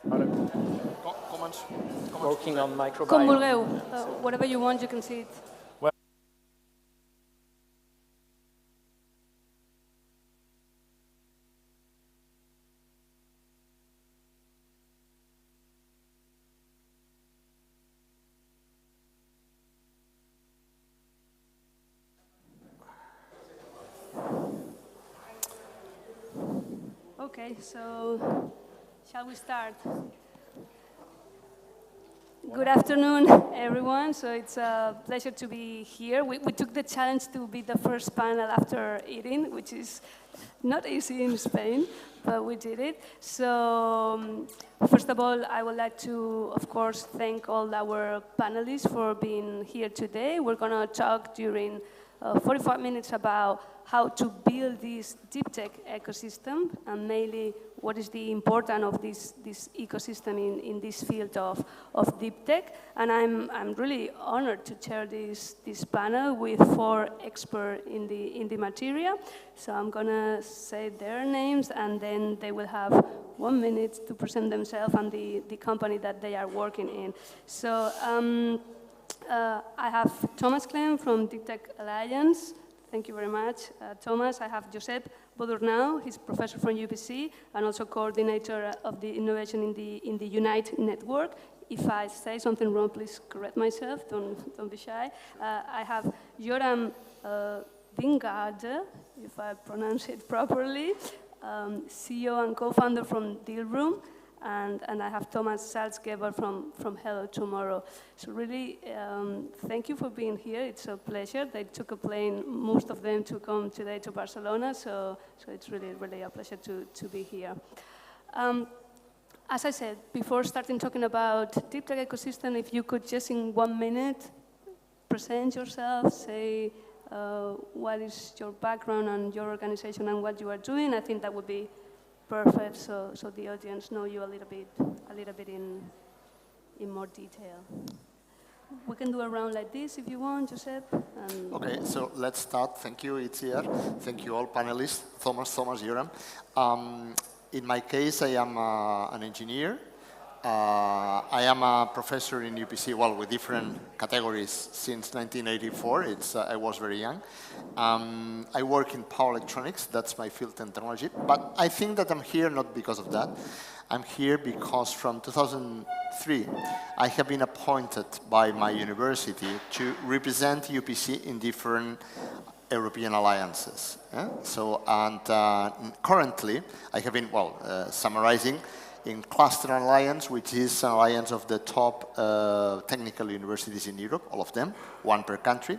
Working on microbiome. Com vulgueu. Whatever you want, you can see it. Okay, so shall we start? Good afternoon, everyone. So it's a pleasure to be here. We took the challenge to be the first panel after eating, which is not easy in Spain, but we did it. So first of all, I would like to, of course, thank all our panelists for being here today. We're going to talk during 45 minutes about how to build this deep tech ecosystem, and mainly what is the importance of this ecosystem in this field of deep tech. And I'm really honored to chair this panel with 4 experts in the material. So I'm gonna say their names, and then they will have 1 minute to present themselves and the company that they are working in. So I have Thomas Clem from Deep Tech Alliance. Thank you very much, Thomas. I have Josep Bodurnau. He's professor from UPC and also coordinator of the innovation in the Unite network. If I say something wrong, please correct myself. Don't be shy. I have Joram Vingarde, if I pronounce it properly, CEO and co-founder from Dealroom. And I have Thomas Salzgeber from Hello Tomorrow. So really, thank you for being here. It's a pleasure. They took a plane, most of them, to come today to Barcelona. So it's really, really a pleasure to be here. As I said, before starting talking about deep tech ecosystem, if you could just in 1 minute present yourself, say what is your background and your organization and what you are doing, I think that would be perfect, so the audience know you a little bit in more detail. We can do a round like this if you want, Josep. Okay, so let's start. Thank you, Itziar. Thank you all panelists. Thomas, Joram. In my case, I am an engineer. I am a professor in UPC, well, with different categories since 1984. I was very young. I work in power electronics. That's my field and technology. But I think that I'm here not because of that. I'm here because from 2003, I have been appointed by my university to represent UPC in different European alliances. So, and currently, I have been, summarizing, in Cluster Alliance, which is an alliance of the top technical universities in Europe, all of them, 1 per country.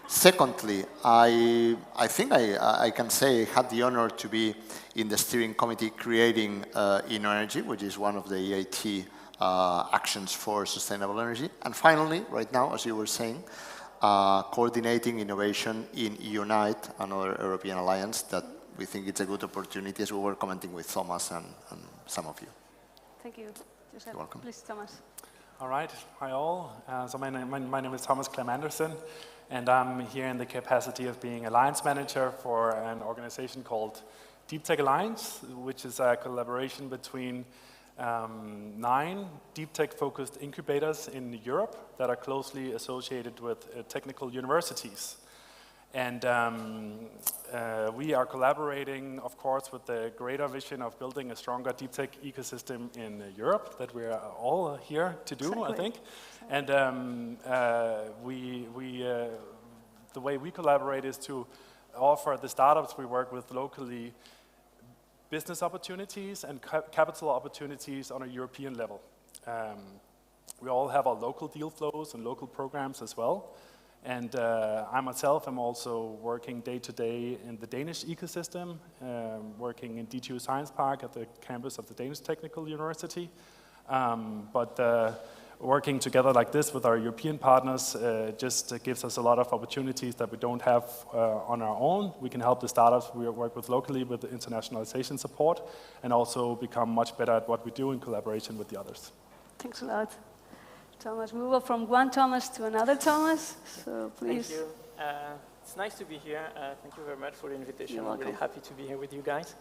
Secondly, I think I can say I had the honor to be in the steering committee creating InnoEnergy, which is one of the EIT actions for sustainable energy. And finally, right now, as you were saying, coordinating innovation in Unite, another European alliance that we think it's a good opportunity, as we were commenting with Thomas and some of you. Thank you, Josep. You're welcome. Please, Thomas. All right. Hi, all. So my name is Thomas Clem Anderson, and I'm here in the capacity of being Alliance Manager for an organization called Deep Tech Alliance, which is a collaboration between 9 deep tech-focused incubators in Europe that are closely associated with technical universities. And we are collaborating, of course, with the greater vision of building a stronger deep tech ecosystem in Europe that we are all here to do, exactly. I think. And the way we collaborate is to offer the startups we work with locally business opportunities and capital opportunities on a European level. We all have our local deal flows and local programs as well. And I myself am also working day-to-day in the Danish ecosystem, working in DTU Science Park at the campus of the Danish Technical University. But working together like this with our European partners just gives us a lot of opportunities that we don't have on our own. We can help the startups we work with locally with the internationalization support and also become much better at what we do in collaboration with the others. Thanks a lot. Thomas, we move from one Thomas to another Thomas, so please. Thank you. It's nice to be here. Thank you very much for the invitation. You're I'm really welcome. happy to be here with you guys.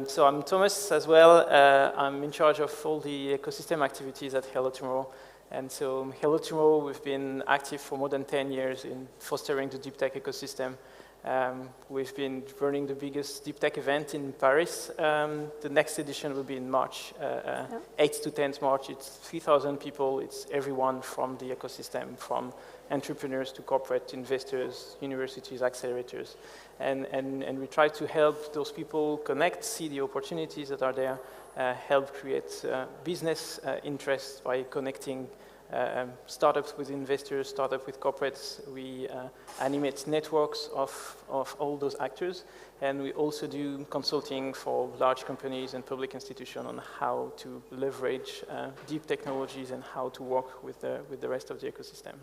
So I'm Thomas as well. I'm in charge of all the ecosystem activities at Hello Tomorrow. And so Hello Tomorrow, we've been active for more than 10 years in fostering the deep tech ecosystem. We've been running the biggest deep tech event in Paris. The next edition will be in March, 8th to 10th March. It's 3,000 people. It's everyone from the ecosystem, from entrepreneurs to corporate investors, universities, accelerators. And we try to help those people connect, see the opportunities that are there, help create business interests by connecting startups with investors, startups with corporates. We animate networks of all those actors, and we also do consulting for large companies and public institutions on how to leverage deep technologies and how to work with the rest of the ecosystem.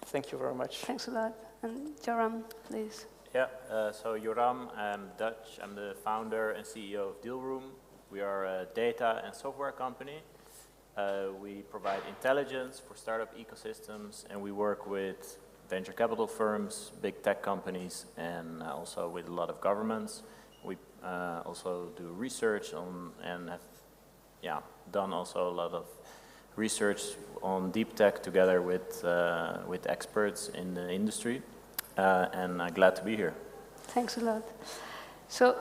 Thank you very much. Thanks a lot. And Joram, please. Yeah, so Joram, I'm Dutch. I'm the founder and CEO of Dealroom. We are a data and software company. We provide intelligence for startup ecosystems, and we work with venture capital firms, big tech companies, and also with a lot of governments. We also do research on, and have done also a lot of research on deep tech together with experts in the industry, and I'm glad to be here. Thanks a lot. So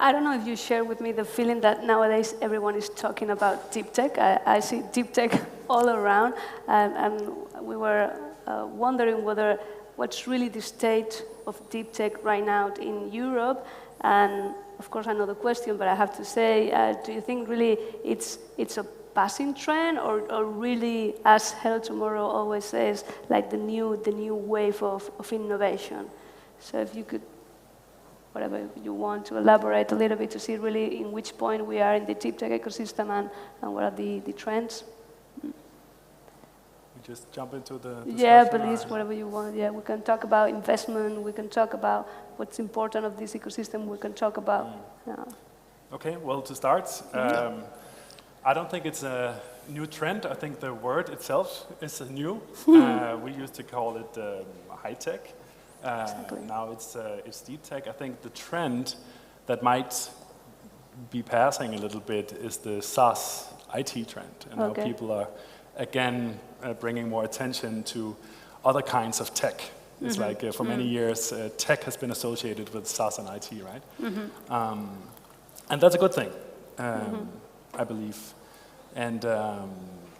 I don't know if you share with me the feeling that nowadays everyone is talking about deep tech. I see deep tech all around, and we were wondering what's really the state of deep tech right now in Europe. And of course I know the question, but I have to say, do you think really it's a passing trend, or really, as Hello Tomorrow always says, like the new wave of innovation? So if you could, whatever you want to elaborate a little bit to see really in which point we are in the deep tech ecosystem and what are the trends. We just jump into the yeah, please, whatever you want. Yeah, we can talk about investment, we can talk about what's important of this ecosystem, we can talk about... Okay, well, to start, I don't think it's a new trend. I think the word itself is new. We used to call it high tech. Exactly. Now it's deep tech. I think the trend that might be passing a little bit is the SaaS IT trend, and now people are again bringing more attention to other kinds of tech. It's like for many years tech has been associated with SaaS and IT, right? And that's a good thing, I believe. And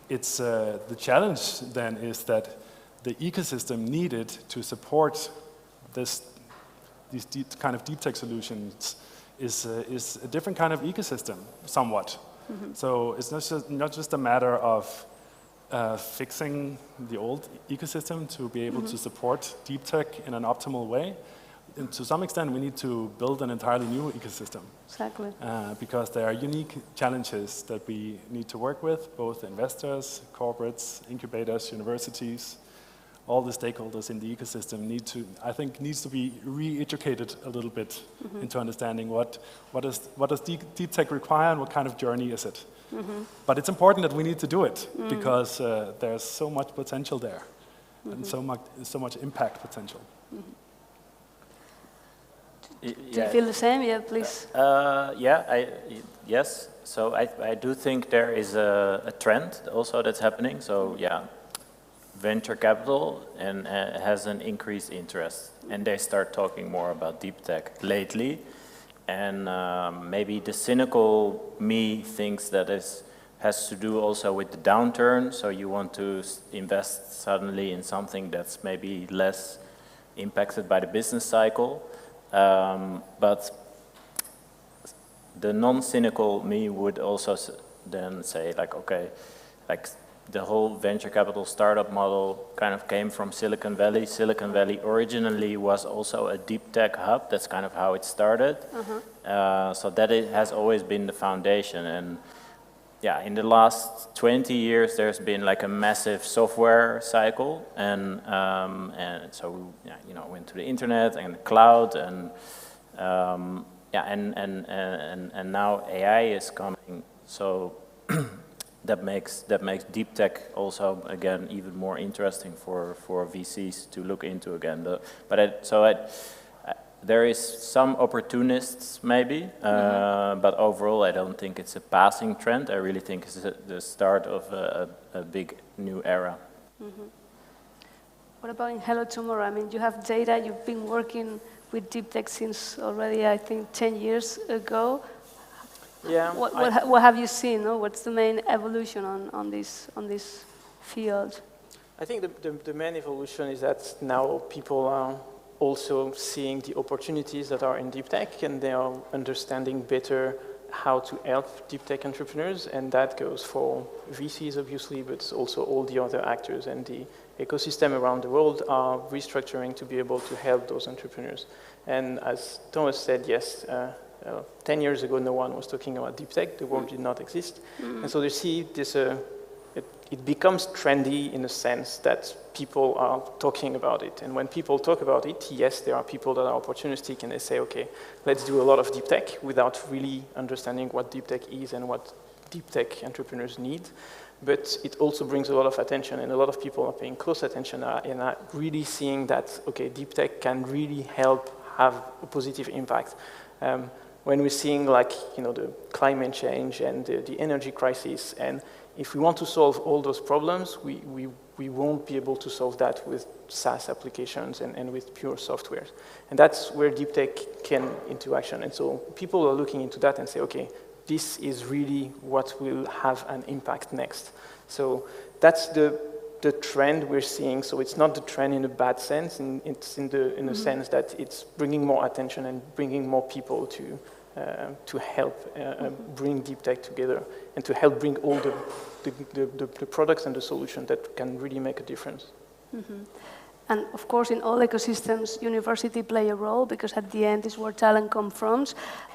it's the challenge then is that the ecosystem needed to support these kind of deep tech solutions is a different kind of ecosystem, somewhat. So it's not just a matter of fixing the old ecosystem to be able to support deep tech in an optimal way. And to some extent, we need to build an entirely new ecosystem. Exactly. Because there are unique challenges that we need to work with, both investors, corporates, incubators, universities. All the stakeholders in the ecosystem needs to be re-educated a little bit into understanding what does deep tech require and what kind of journey is it. But it's important that we need to do it because there's so much potential there and so much impact potential. Do you feel the same? Yeah, please. Yes. So I do think there is a trend also that's happening. So yeah, venture capital and has an increased interest, and they start talking more about deep tech lately. And maybe the cynical me thinks that has to do also with the downturn. So you want to invest suddenly in something that's maybe less impacted by the business cycle. But the non-cynical me would also then say, like, okay, like the whole venture capital startup model kind of came from Silicon Valley. Silicon Valley originally was also a deep tech hub. That's kind of how it started. So that has always been the foundation. And yeah, in the last 20 years, there's been like a massive software cycle, and so we, went to the internet and the cloud, and and now AI is coming. So that makes deep tech also, again, even more interesting for VCs to look into again. There is some opportunists maybe, but overall I don't think it's a passing trend. I really think it's the start of a big new era. What about in Hello Tomorrow? I mean, you have data, you've been working with deep tech since already, I think, 10 years ago. Yeah. What have you seen? No? What's the main evolution on this field? I think the main evolution is that now people are also seeing the opportunities that are in deep tech, and they are understanding better how to help deep tech entrepreneurs, and that goes for VCs obviously, but also all the other actors, and the ecosystem around the world are restructuring to be able to help those entrepreneurs. And as Thomas said, yes, 10 years ago no one was talking about deep tech, the world did not exist. And so you see this, it becomes trendy in the sense that people are talking about it. And when people talk about it, yes, there are people that are opportunistic and they say, okay, let's do a lot of deep tech without really understanding what deep tech is and what deep tech entrepreneurs need. But it also brings a lot of attention, and a lot of people are paying close attention and are really seeing that, okay, deep tech can really help have a positive impact. When we're seeing like, the climate change and the energy crisis, and if we want to solve all those problems, we won't be able to solve that with SaaS applications and with pure software. And that's where deep tech can into action. And so people are looking into that and say, okay, this is really what will have an impact next. So that's the trend we're seeing. So it's not the trend in a bad sense, it's in the sense that it's bringing more attention and bringing more people to help bring deep tech together and to help bring all the products and the solutions that can really make a difference. And of course, in all ecosystems, university play a role, because at the end is where talent comes from.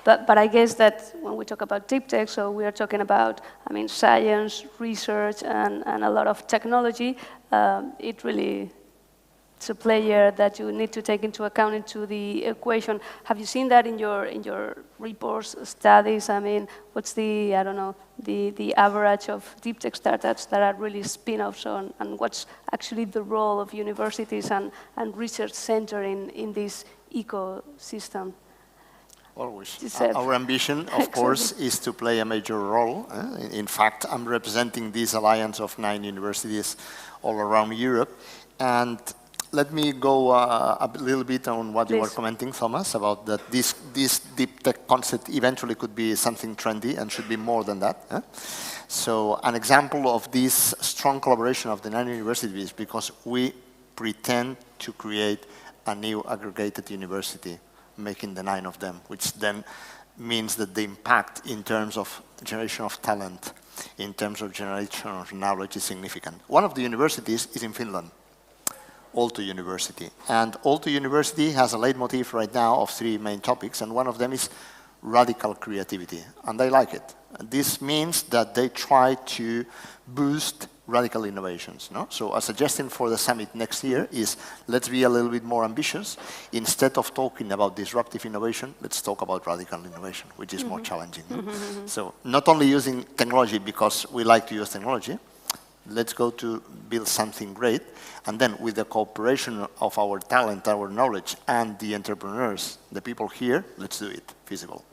But I guess that when we talk about deep tech, so we are talking about, science, research, and a lot of technology. It's a player that you need to take into account into the equation. Have you seen that in your reports, studies? What's the average of deep tech startups that are really spin-offs on, and what's actually the role of universities and research center in this ecosystem? Always. Our ambition, of course, is to play a major role. In fact, I'm representing this alliance of 9 universities all around Europe. And let me go a little bit on what you were commenting, Thomas, about that this deep tech concept eventually could be something trendy and should be more than that. So an example of this strong collaboration of the 9 universities, because we pretend to create a new aggregated university, making the 9 of them, which then means that the impact in terms of generation of talent, in terms of generation of knowledge is significant. One of the universities is in Finland, Aalto University. And Aalto University has a leitmotif right now of 3 main topics, and one of them is radical creativity, and they like it. This means that they try to boost radical innovations. No? So a suggestion for the summit next year is, let's be a little bit more ambitious. Instead of talking about disruptive innovation, let's talk about radical innovation, which is more challenging. So not only using technology because we like to use technology, let's go to build something great, and then with the cooperation of our talent, our knowledge, and the entrepreneurs, the people here, let's do it feasible.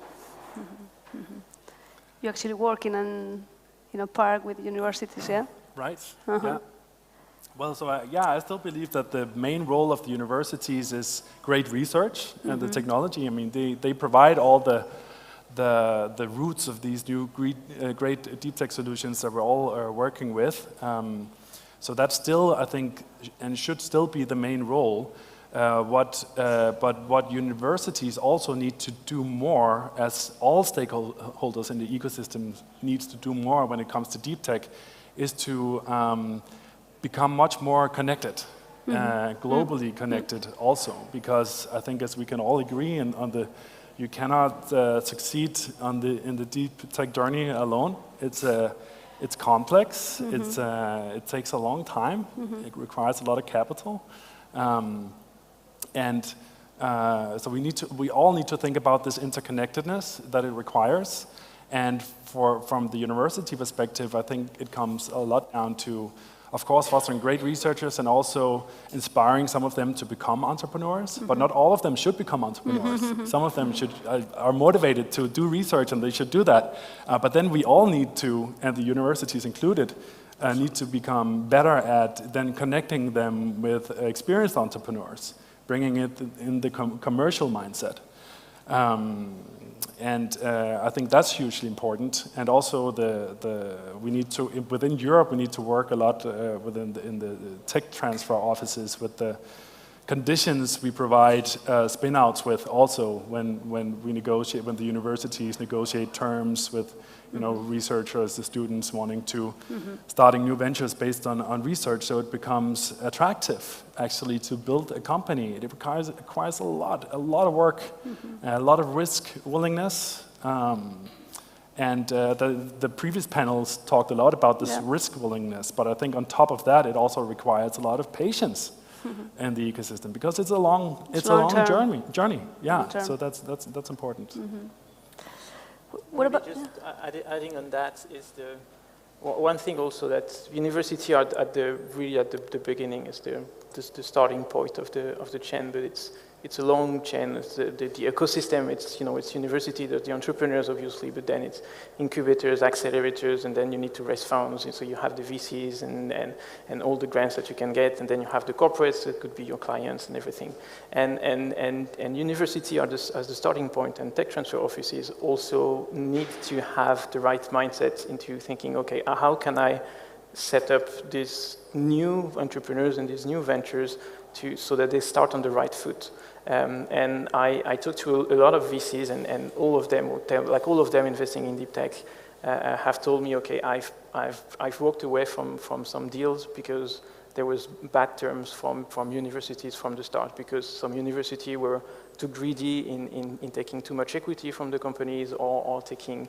You actually work in a park with universities, yeah? Right, yeah. Well, so I still believe that the main role of the universities is great research and the technology. They provide all the roots of these new great deep tech solutions that we're all working with. So that's still, I think, and should still be the main role. But what universities also need to do more, as all stakeholders in the ecosystem needs to do more when it comes to deep tech, is to become much more connected, globally connected also. Because I think, as we can all agree, you cannot succeed in the deep tech journey alone. It's complex. It takes a long time. It requires a lot of capital, so we all need to think about this interconnectedness that it requires. And from the university perspective, I think it comes a lot down to, of course, fostering great researchers and also inspiring some of them to become entrepreneurs. But not all of them should become entrepreneurs. Some of them are motivated to do research, and they should do that. But then we all need to, and the universities included, need to become better at then connecting them with experienced entrepreneurs, bringing it in the commercial mindset. And I think that's hugely important. And also, we need to, within Europe, we need to work a lot in the tech transfer offices with the conditions we provide spin-outs with. Also, when we negotiate, when the universities negotiate terms with, researchers, the students wanting to starting new ventures based on research, so it becomes attractive actually to build a company. It requires a lot of work, a lot of risk willingness, and the previous panels talked a lot about this risk willingness, but I think on top of that, it also requires a lot of patience in the ecosystem, because it's a long journey. Yeah, so that's important. What about just adding on that is one thing also that university are at the beginning is the starting point of the chain, but it's a long chain. It's the ecosystem. It's university. There's the entrepreneurs obviously, but then it's incubators, accelerators, and then you need to raise funds. And so you have the VCs and all the grants that you can get, and then you have the corporates that could be your clients and everything. And university are as the starting point, and tech transfer offices also need to have the right mindset into thinking, okay, how can I set up these new entrepreneurs and these new ventures so that they start on the right foot. And I talked to a lot of VCs, and all of them, all of them investing in deep tech, have told me, okay, I've walked away from some deals because there was bad terms from universities from the start, because some universities were too greedy in taking too much equity from the companies, or taking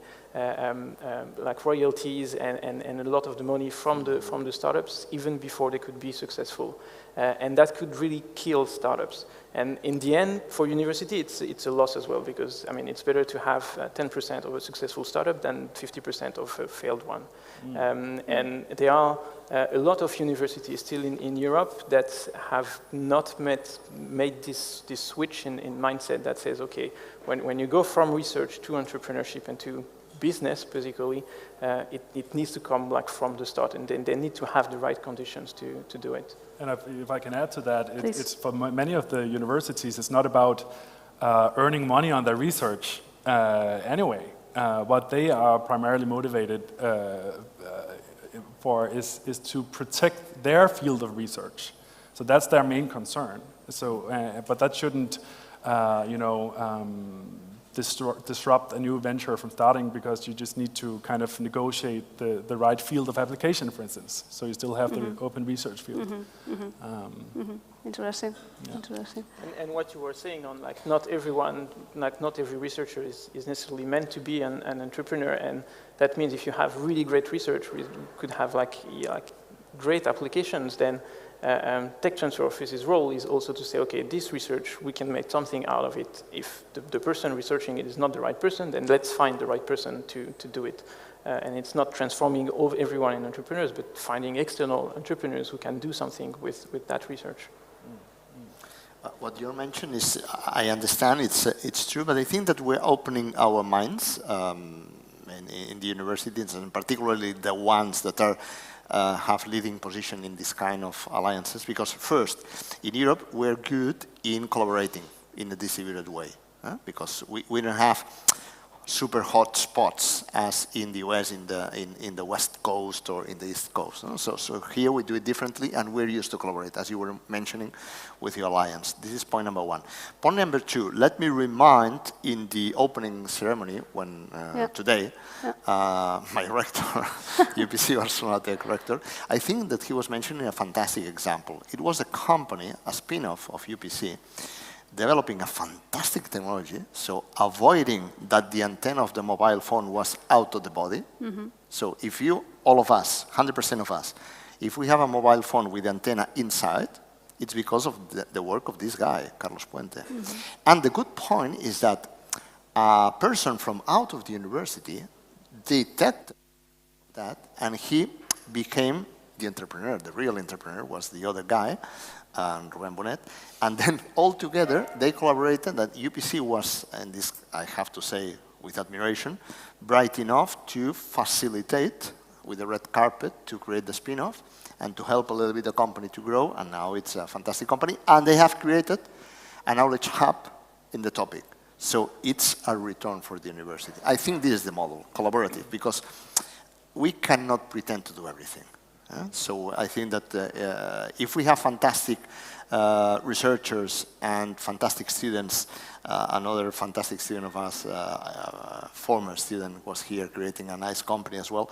royalties and a lot of the money from the startups even before they could be successful, and that could really kill startups. And in the end, for university, it's a loss as well, because it's better to have 10% of a successful startup than 50% of a failed one. And there are a lot of universities still in Europe that have not made this switch in mindset that says, okay, when you go from research to entrepreneurship and to business, basically, it needs to come from the start, and then they need to have the right conditions to do it. And if I can add to that, it's for many of the universities, it's not about earning money on their research anyway. What they are primarily motivated for is to protect their field of research. So that's their main concern. So, but that shouldn't, disrupt a new venture from starting, because you just need to kind of negotiate the right field of application, for instance. So you still have the open research field. Interesting. Yeah. Interesting. And what you were saying on not everyone, not every researcher is necessarily meant to be an entrepreneur, and that means if you have really great research, we could have great applications, then tech transfer office's role is also to say, okay, this research, we can make something out of it. If the person researching it is not the right person, then let's find the right person to do it. And it's not transforming everyone in entrepreneurs, but finding external entrepreneurs who can do something with that research. What you mentioned is, I understand it's true, but I think that we're opening our minds in the universities, and particularly the ones that are have leading position in this kind of alliances, because first, in Europe, we're good in collaborating in a distributed way, because we don't have super hot spots as in the US in the West Coast or in the East Coast. So here we do it differently, and we're used to collaborate, as you were mentioning, with your alliance. This is point number one. Point number two, let me remind, in the opening ceremony when today, my rector, UPC Barcelona Tech rector, I think that he was mentioning a fantastic example. It was a company, a spin-off of UPC, developing a fantastic technology, so avoiding that the antenna of the mobile phone was out of the body. So if you, all of us, 100% of us, if we have a mobile phone with the antenna inside, it's because of the work of this guy, Carlos Puente. And the good point is that a person from out of the university detected that, and he became the entrepreneur. The real entrepreneur was the other guy, Ruben Bonet, and then all together they collaborated. That UPC was, and this I have to say with admiration, bright enough to facilitate with the red carpet to create the spin-off and to help a little bit the company to grow, and now it's a fantastic company, and they have created a knowledge hub in the topic. So it's a return for the university. I think this is the model, collaborative, because we cannot pretend to do everything. So I think that if we have fantastic researchers and fantastic students, another fantastic student of us, former student, was here creating a nice company as well.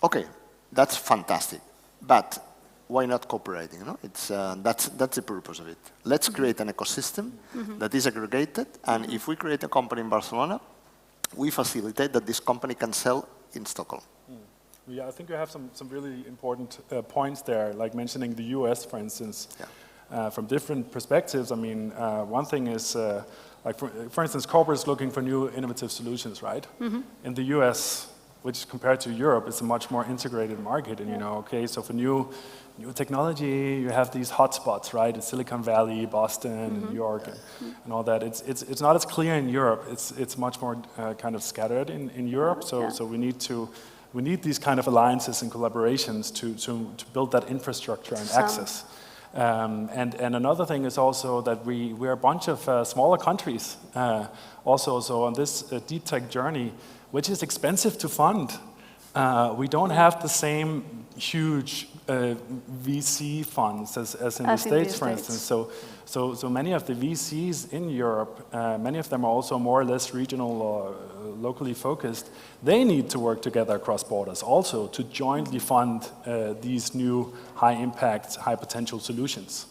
Okay, that's fantastic, but why not cooperating? No? That's the purpose of it. Let's create an ecosystem that is aggregated, and if we create a company in Barcelona, we facilitate that this company can sell in Stockholm. Yeah, I think you have some really important points there, like mentioning the US, for instance, from different perspectives. I mean, one thing is, like for instance, corporates looking for new innovative solutions, right? In the US, which compared to Europe, is a much more integrated market. And you know, okay, so for new technology, you have these hotspots, right? It's Silicon Valley, Boston, and New York, and all that. It's not as clear in Europe. It's much more kind of scattered in Europe. So we need these kind of alliances and collaborations to build that infrastructure and access. And another thing is also that we're a bunch of smaller countries also. So on this deep tech journey, which is expensive to fund, we don't have the same huge VC funds as in the States, for instance. So many of the VCs in Europe, many of them are also more or less regional or locally focused. They need to work together across borders also to jointly fund these new high impact, high potential solutions.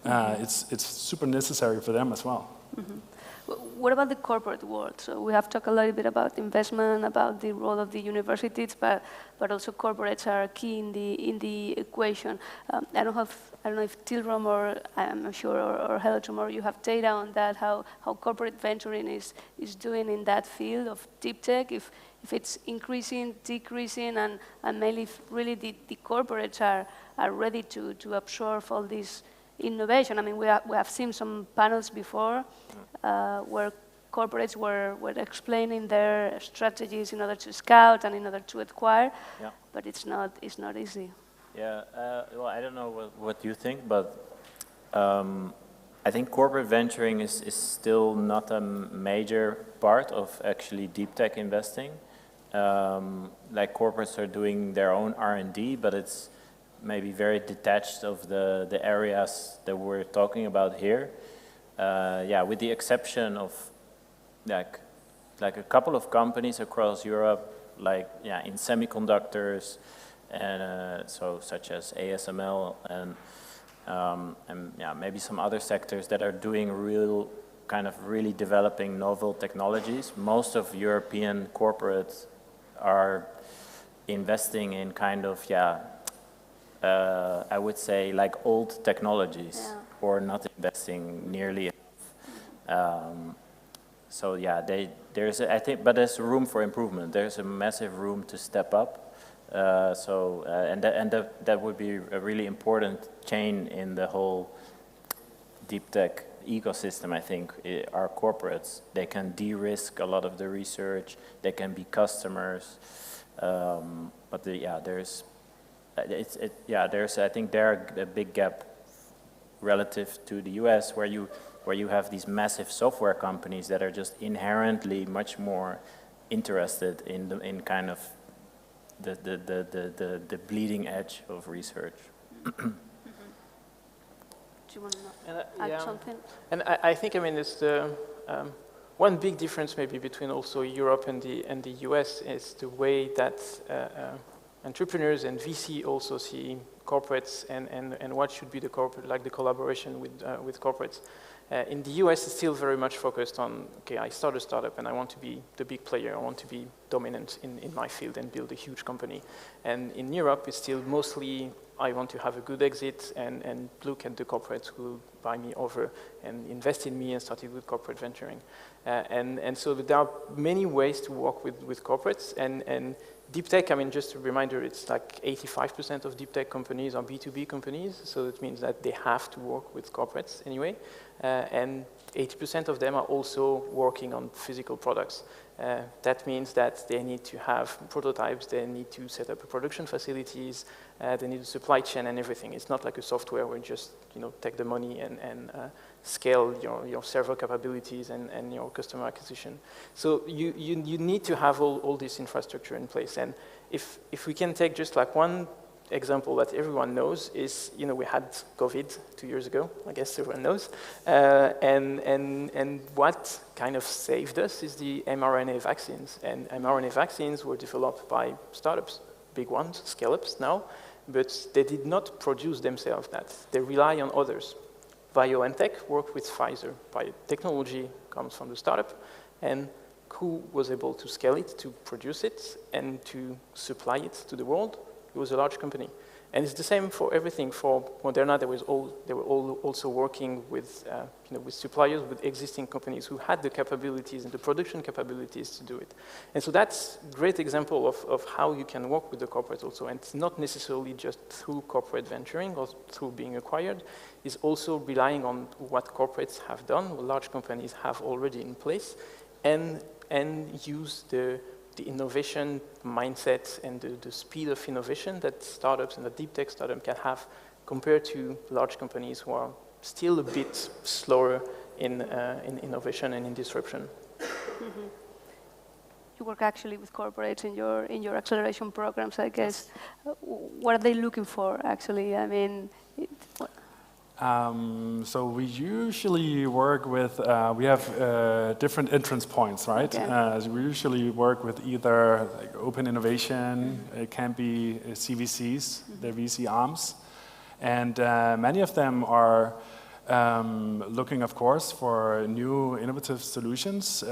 It's super necessary for them as well. What about the corporate world? So we have talked a little bit about investment, about the role of the universities, but also corporates are key in the equation. I don't know if Tilrom or I'm not sure, or Hello Tomorrow, you have data on that, how corporate venturing is doing in that field of deep tech, if it's increasing, decreasing, and mainly if really the corporates are ready to absorb all this innovation. I mean, we have seen some panels before where corporates were explaining their strategies in order to scout and in order to acquire, but it's not easy. Yeah, well, I don't know what you think, but I think corporate venturing is still not a major part of actually deep tech investing. Like corporates are doing their own R&D, but it's maybe very detached of the areas that we're talking about here. Yeah, with the exception of like a couple of companies across Europe, like in semiconductors, and so such as ASML and maybe some other sectors that are doing really developing novel technologies. Most of European corporates are investing in kind of I would say like old technologies, or not investing nearly enough. So yeah, I think, but there's room for improvement. There's a massive room to step up. And that would be a really important chain in the whole deep tech ecosystem. I think our corporates, they can de-risk a lot of the research. They can be customers, but there's I think there a big gap relative to the US, where you have these massive software companies that are just inherently much more interested in kind of the bleeding edge of research. Do you want to add something? And I think, I mean, it's the one big difference maybe between also Europe and the US is the way that entrepreneurs and VC also see corporates and what should be the collaboration with corporates. In the US, it's still very much focused on, okay, I start a startup and I want to be the big player. I want to be dominant in my field and build a huge company. And in Europe, it's still mostly I want to have a good exit and look at the corporates who buy me over and invest in me and started with corporate venturing. And so there are many ways to work with corporates, and deep tech, I mean, just a reminder, it's like 85% of deep tech companies are B2B companies, so it means that they have to work with corporates anyway, and 80% of them are also working on physical products. That means that they need to have prototypes, they need to set up production facilities, they need a supply chain and everything. It's not like a software where you just take the money and scale your server capabilities and your customer acquisition. So you need to have all this infrastructure in place. And if we can take just like one example that everyone knows is, we had COVID 2 years ago, I guess everyone knows, and what kind of saved us is the mRNA vaccines. And mRNA vaccines were developed by startups, big ones, scale-ups now, but they did not produce themselves that. They rely on others. BioNTech worked with Pfizer. Technology comes from the startup, and who was able to scale it, to produce it, and to supply it to the world? It was a large company. And it's the same for everything. For Moderna, they were all also working with, with suppliers, with existing companies who had the capabilities and the production capabilities to do it. And so that's a great example of how you can work with the corporate also. And it's not necessarily just through corporate venturing or through being acquired. It's also relying on what corporates have done, what large companies have already in place, and use the innovation mindset and the speed of innovation that startups and the deep tech startup can have compared to large companies who are still a bit slower in innovation and in disruption. Mm-hmm. You work actually with corporates in your acceleration programs, I guess. What are they looking for, actually? I mean, so we usually work with, we have different entrance points, right? Okay. So we usually work with either like open innovation, it can be CVCs, the VC arms, and many of them are looking, of course, for new innovative solutions,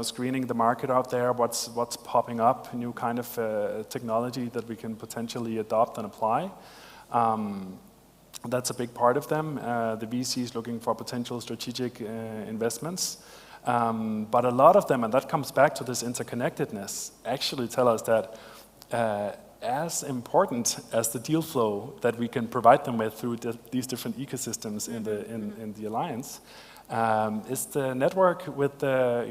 screening the market out there, what's popping up, new kind of technology that we can potentially adopt and apply. That's a big part of them. The VCs looking for potential strategic investments. But a lot of them, and that comes back to this interconnectedness, actually tell us that as important as the deal flow that we can provide them with through these different ecosystems in the alliance, is the network with the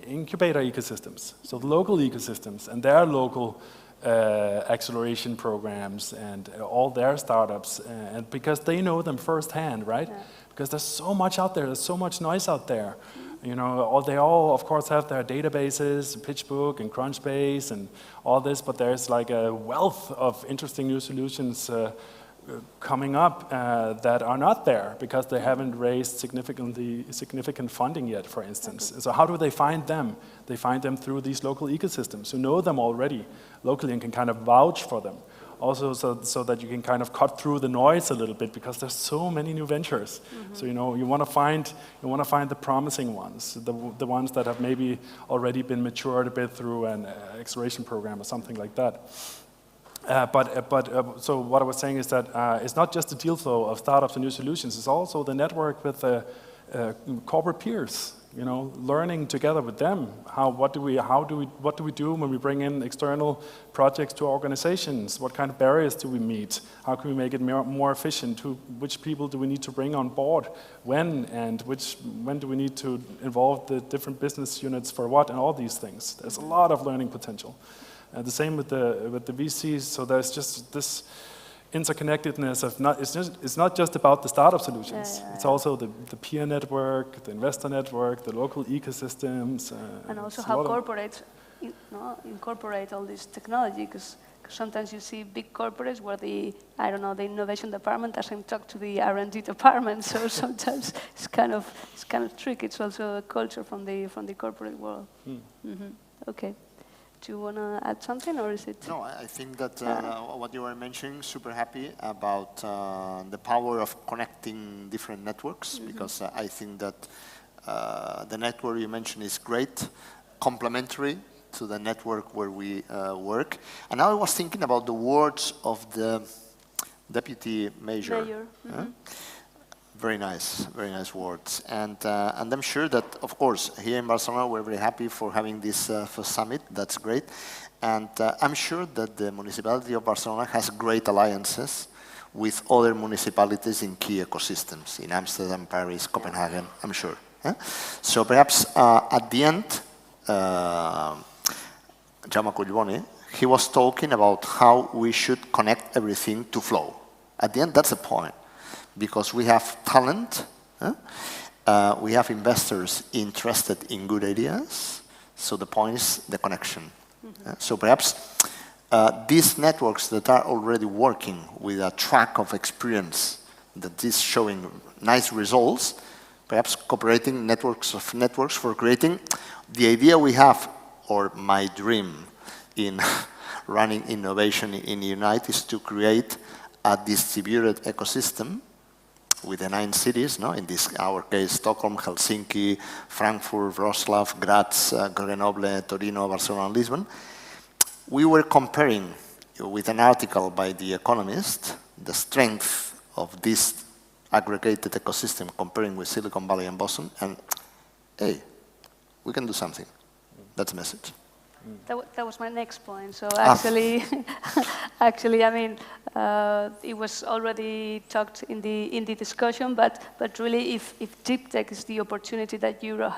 incubator ecosystems, so the local ecosystems and their local acceleration programs and all their startups, and because they know them firsthand, right? Yeah. Because there's so much out there, there's so much noise out there. They all, of course, have their databases, PitchBook and Crunchbase and all this, but there's like a wealth of interesting new solutions coming up that are not there because they haven't raised significant funding yet, for instance. Okay. So how do they find them? They find them through these local ecosystems who know them already locally and can kind of vouch for them. Also, so that you can kind of cut through the noise a little bit because there's so many new ventures. Mm-hmm. So you want to find the promising ones, the ones that have maybe already been matured a bit through an acceleration program or something like that. So what I was saying is that it's not just the deal flow of startups and new solutions, it's also the network with corporate peers, learning together with them. What do we do when we bring in external projects to organizations? What kind of barriers do we meet? How can we make it more efficient? Which people do we need to bring on board? When do we need to involve the different business units for what, and all these things. There's a lot of learning potential. The same with the VCs. So there's just this interconnectedness of it's not just about the startup solutions. Yeah. It's also the peer network, the investor network, the local ecosystems. And also how corporates incorporate all this technology, because sometimes you see big corporates where the innovation department doesn't talk to the R&D department. So sometimes it's kind of tricky. It's also a culture from the corporate world. Mm-hmm. Okay. Do you want to add something, or is it? No, I think that what you were mentioning, super happy about the power of connecting different networks, because I think that the network you mentioned is great, complementary to the network where we work. And now I was thinking about the words of the Deputy Mayor. Mm-hmm. Very nice words. And I'm sure that, of course, here in Barcelona, we're very happy for having this first summit. That's great. And I'm sure that the municipality of Barcelona has great alliances with other municipalities in key ecosystems, in Amsterdam, Paris, Copenhagen, I'm sure. So perhaps at the end, Jaume Collboni, he was talking about how we should connect everything to flow. At the end, that's the point. Because we have talent, we have investors interested in good ideas, so the point is the connection. So perhaps these networks that are already working with a track of experience that is showing nice results, perhaps cooperating networks for creating the idea we have, or my dream in running innovation in Unite is to create a distributed ecosystem with the 9 cities, in our case, Stockholm, Helsinki, Frankfurt, Wrocław, Graz, Grenoble, Torino, Barcelona, and Lisbon. We were comparing with an article by The Economist the strength of this aggregated ecosystem comparing with Silicon Valley and Boston, and hey, we can do something. That's the message. That was my next point. So actually, I mean, it was already talked in the discussion. But really, if deep tech is the opportunity that Europe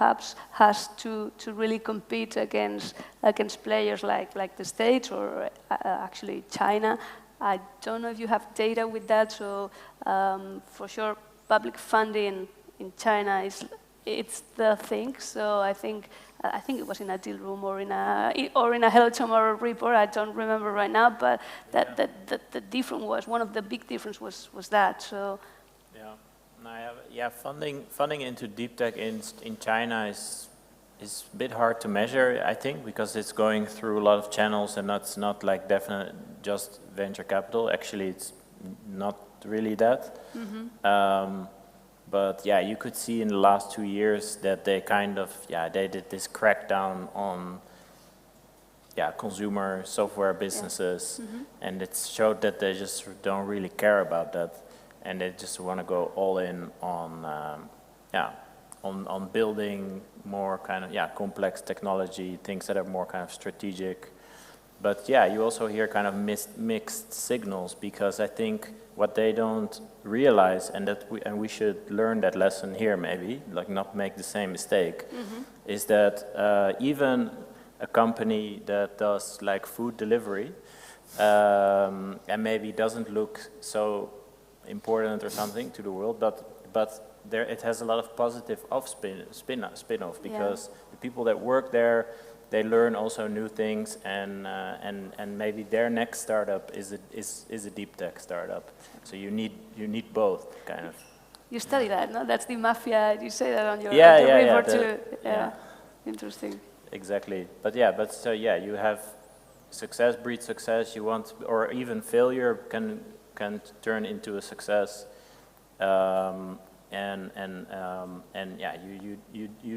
has to really compete against players like the States or actually China, I don't know if you have data with that. So for sure, public funding in China it's the thing. So I think it was in a deal room or in a Hello Tomorrow report. I don't remember right now, but the difference was one of the big difference was that. So funding into deep tech in China is a bit hard to measure, I think, because it's going through a lot of channels, and that's not like definite just venture capital. Actually, it's not really that. Mm-hmm. But yeah, you could see in the last 2 years that they they did this crackdown on consumer software businesses, and it showed that they just don't really care about that, and they just want to go all in on building more kind of complex technology, things that are more kind of strategic. But yeah, you also hear kind of mixed signals, because I think what they don't realize, and we should learn that lesson here maybe, like not make the same mistake, is that even a company that does like food delivery and maybe doesn't look so important or something to the world, but it has a lot of positive spin-off, because the people that work there, they learn also new things, and maybe their next startup is a deep tech startup. So you need both, kind of. You study that, no? That's the mafia. You say that on your report too. Yeah, interesting. Exactly, but you have success breeds success. You want, or even failure can turn into a success. You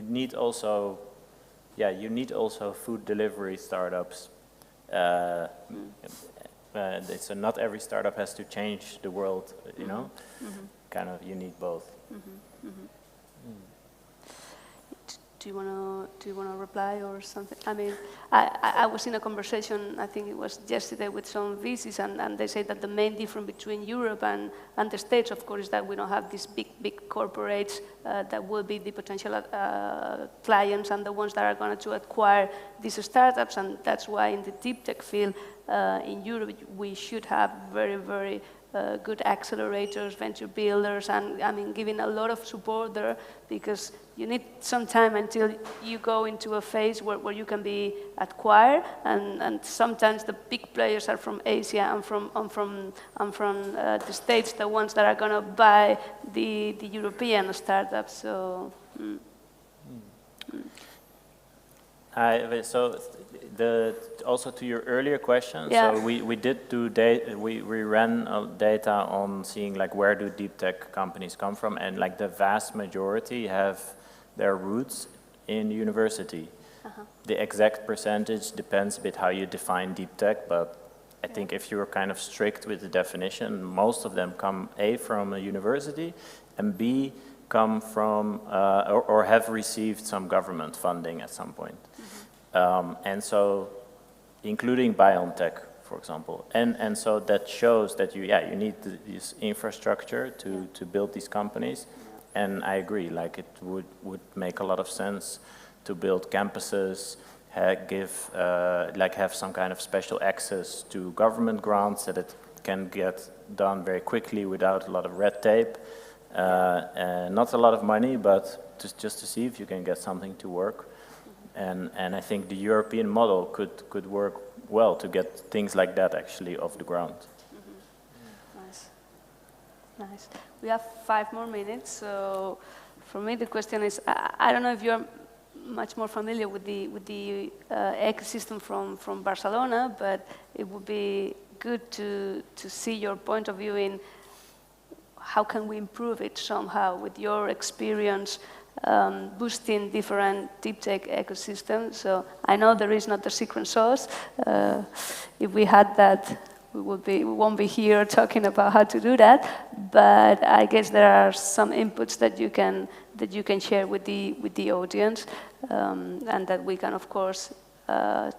need also. You need also food delivery startups. So not every startup has to change the world, you know. Kind of, you need both. Do you wanna reply or something? I mean, I was in a conversation, I think it was yesterday, with some VCs, and they say that the main difference between Europe and the States, of course, is that we don't have these big corporates that will be the potential clients and the ones that are going to acquire these startups, and that's why in the deep tech field in Europe we should have very good accelerators, venture builders, and I mean giving a lot of support there, because you need some time until you go into a phase where you can be acquired, and sometimes the big players are from Asia and from the States, the ones that are going to buy the European startups. So. Also to your earlier question, so we did do data, we ran data on seeing like where do deep tech companies come from, and like the vast majority have their roots in university. The exact percentage depends a bit how you define deep tech, but I think if you're kind of strict with the definition, most of them come A, from a university, and B, come from or have received some government funding at some point. And so, including BioNTech, for example. And so that shows that you need this infrastructure to build these companies. And I agree, like it would make a lot of sense to build campuses, have some kind of special access to government grants that it can get done very quickly without a lot of red tape. Not a lot of money, but just to see if you can get something to work. And I think the European model could work well to get things like that actually off the ground. Nice. Nice. We have 5 more minutes, so for me the question is, I don't know if you're much more familiar with the ecosystem from Barcelona, but it would be good to see your point of view in how can we improve it somehow with your experience boosting different deep tech ecosystems. So I know there is not the secret sauce. If we had that, we won't be here talking about how to do that. But I guess there are some inputs that you can share with the audience, and that we can of course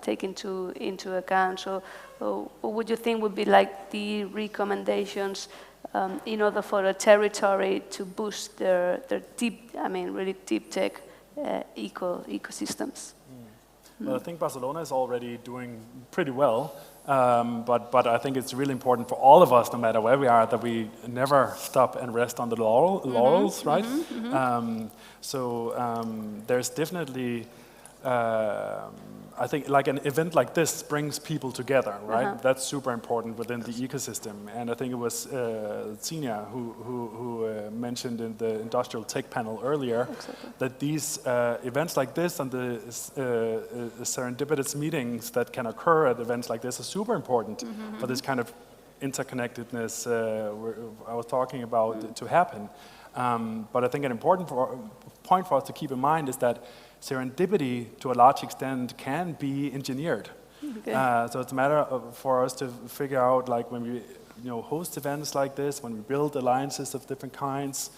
take into account. So what would you think would be like the recommendations in order for a territory to boost their deep, really deep tech ecosystems? Well, I think Barcelona is already doing pretty well, but I think it's really important for all of us, no matter where we are, that we never stop and rest on the laurels, right? There's definitely, I think, like an event like this brings people together, right? That's super important within the ecosystem. And I think it was Tsinia who mentioned in the industrial tech panel earlier that these events like this and the serendipitous meetings that can occur at events like this are super important for this kind of interconnectedness I was talking about to happen. But I think an important point for us to keep in mind is that serendipity, to a large extent, can be engineered. So it's a matter for us to figure out, like when we host events like this, when we build alliances of different kinds,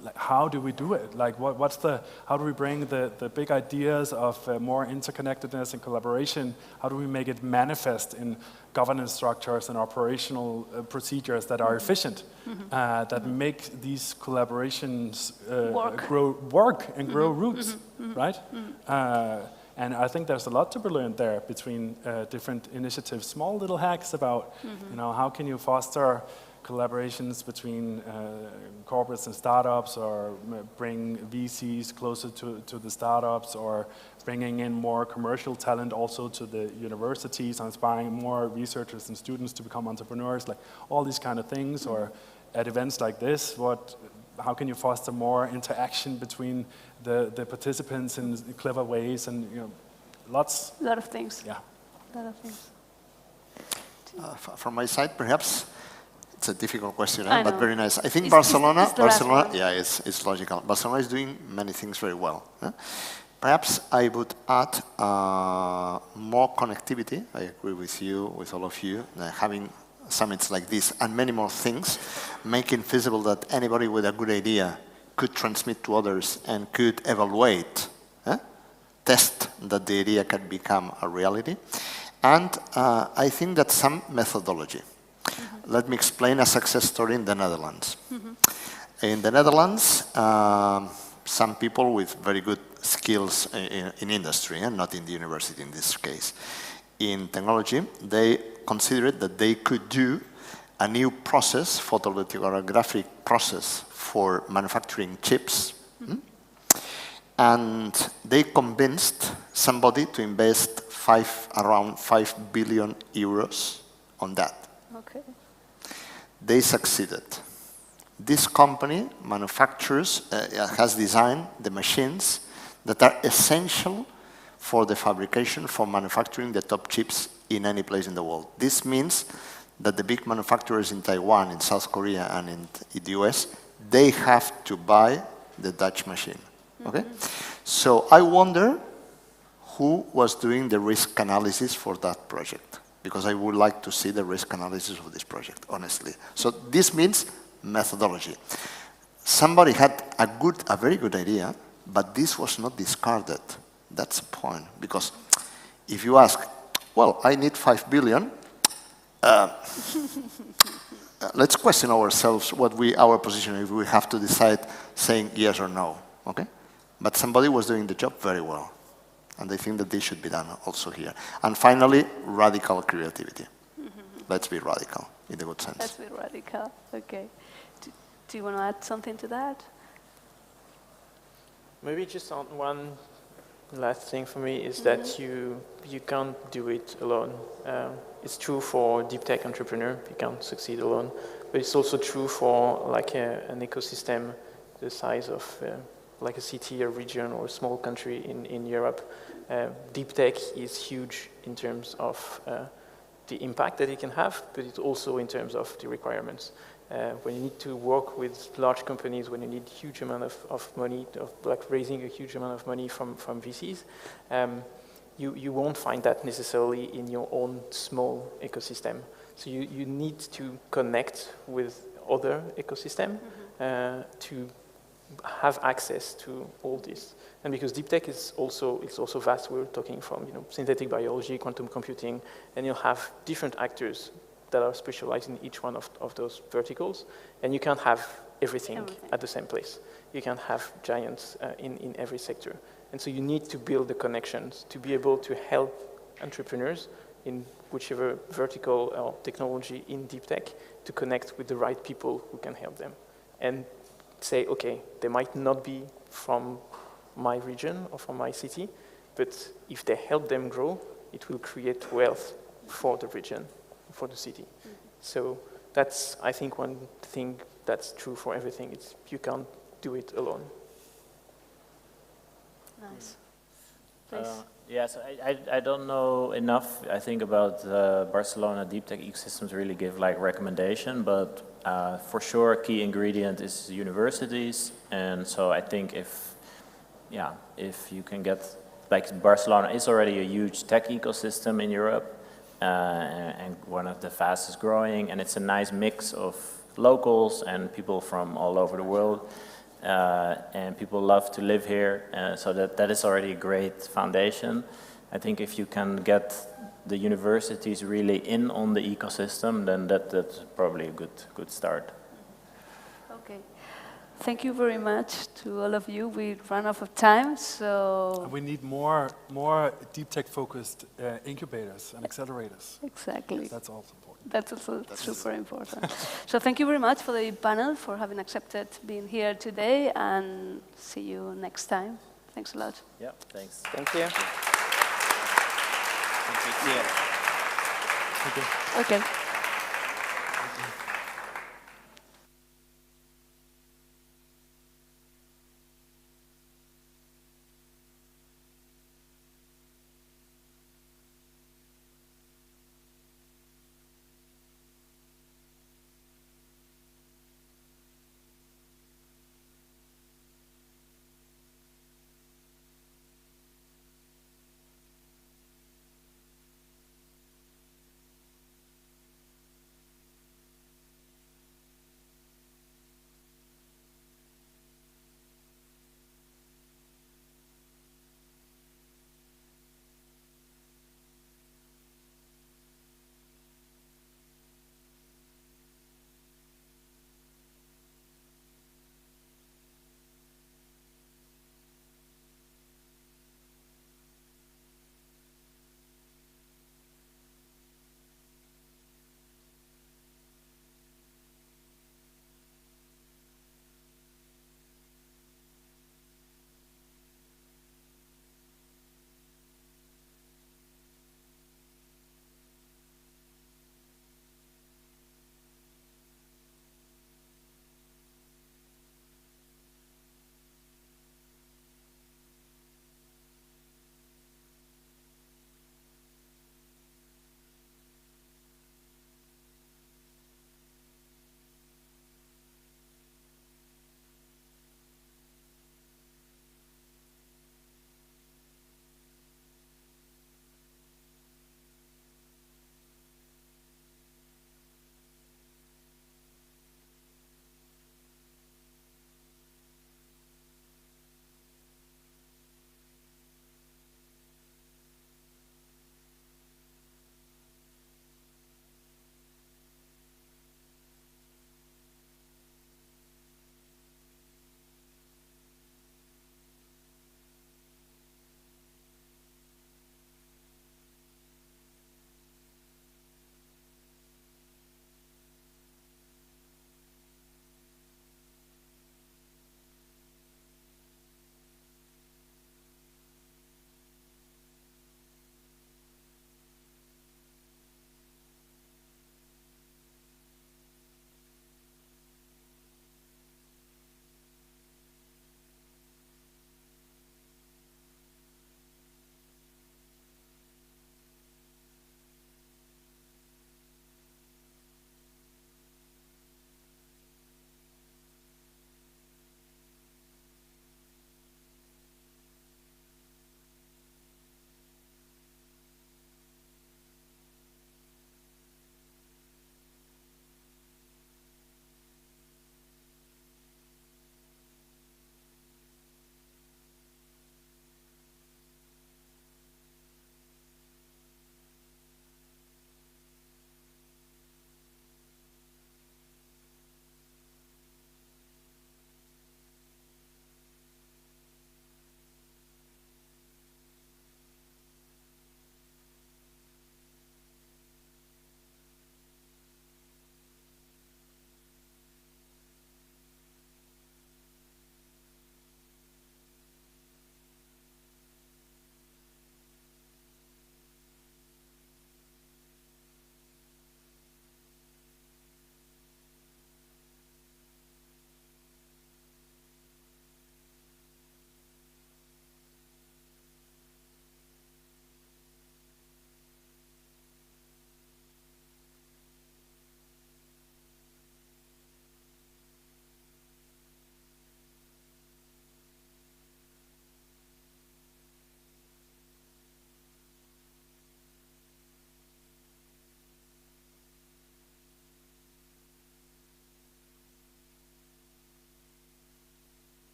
like how do we do it? Like how do we bring the big ideas of more interconnectedness and collaboration, how do we make it manifest in governance structures and operational procedures that are efficient, that make these collaborations grow roots, right? And I think there's a lot to be learned there between different initiatives, small little hacks about, how can you foster collaborations between corporates and startups, or bring VCs closer to the startups, or bringing in more commercial talent also to the universities, inspiring more researchers and students to become entrepreneurs, like all these kind of things. Or at events like this, how can you foster more interaction between the participants in clever ways, and lots. A lot of things. Yeah. A lot of things. From my side, perhaps. It's a difficult question, but very nice. I think Barcelona, it's logical. Barcelona is doing many things very well. Perhaps I would add more connectivity. I agree with you, with all of you, having summits like this and many more things, making feasible that anybody with a good idea could transmit to others and could evaluate, test that the idea can become a reality. And I think that some methodology. Let me explain a success story in the Netherlands. In the Netherlands, some people with very good skills in industry, and not in the university in this case, in technology, they considered that they could do a new process, photolithographic process for manufacturing chips. And they convinced somebody to invest around 5 billion euros on that. Okay. They succeeded. This company manufactures, has designed the machines that are essential for the fabrication, for manufacturing the top chips in any place in the world. This means that the big manufacturers in Taiwan, in South Korea, and in the US, they have to buy the Dutch machine. Okay? So I wonder who was doing the risk analysis for that project. because I would like to see the risk analysis of this project, honestly. So this means methodology. Somebody had a very good idea, but this was not discarded. That's the point, because if you ask, well, I need 5 billion, let's question ourselves our position if we have to decide saying yes or no, okay? But somebody was doing the job very well, and I think that this should be done also here. And finally, radical creativity. Let's be radical in the good sense. Let's be radical, okay. Do you want to add something to that? Maybe just on one last thing for me is that you can't do it alone. It's true for deep tech entrepreneur, you can't succeed alone, but it's also true for like an ecosystem the size of like a city, a region, or a small country in Europe. Deep tech is huge in terms of the impact that it can have, but it's also in terms of the requirements. When you need to work with large companies, when you need huge amount of money, like raising a huge amount of money from VCs, you won't find that necessarily in your own small ecosystem. So you need to connect with other ecosystem to have access to all this. And because deep tech is also vast, we're talking from synthetic biology, quantum computing, and you'll have different actors that are specialized in each one of those verticals, and you can't have everything at the same place. You can't have giants in every sector. And so you need to build the connections to be able to help entrepreneurs in whichever vertical or technology in deep tech to connect with the right people who can help them. And say, okay, they might not be from my region or from my city, but if they help them grow, it will create wealth for the region, for the city. So that's, I think, one thing that's true for everything. It's you can't do it alone. Nice. Please. Yes, I don't know enough, I think, about Barcelona deep tech ecosystems really give like recommendation, but for sure a key ingredient is universities. And so I think if you can get, like Barcelona is already a huge tech ecosystem in Europe, and one of the fastest growing, and it's a nice mix of locals and people from all over the world, and people love to live here, so that is already a great foundation. I think if you can get the universities really in on the ecosystem, then that's probably a good start. Okay. Thank you very much to all of you. We ran out of time, so... And we need more deep tech focused incubators and accelerators. Exactly. That's also important. That's also super important. So thank you very much for the panel, for having accepted being here today, and see you next time. Thanks a lot. Yeah, thanks. Thank you. Thank you. Okay.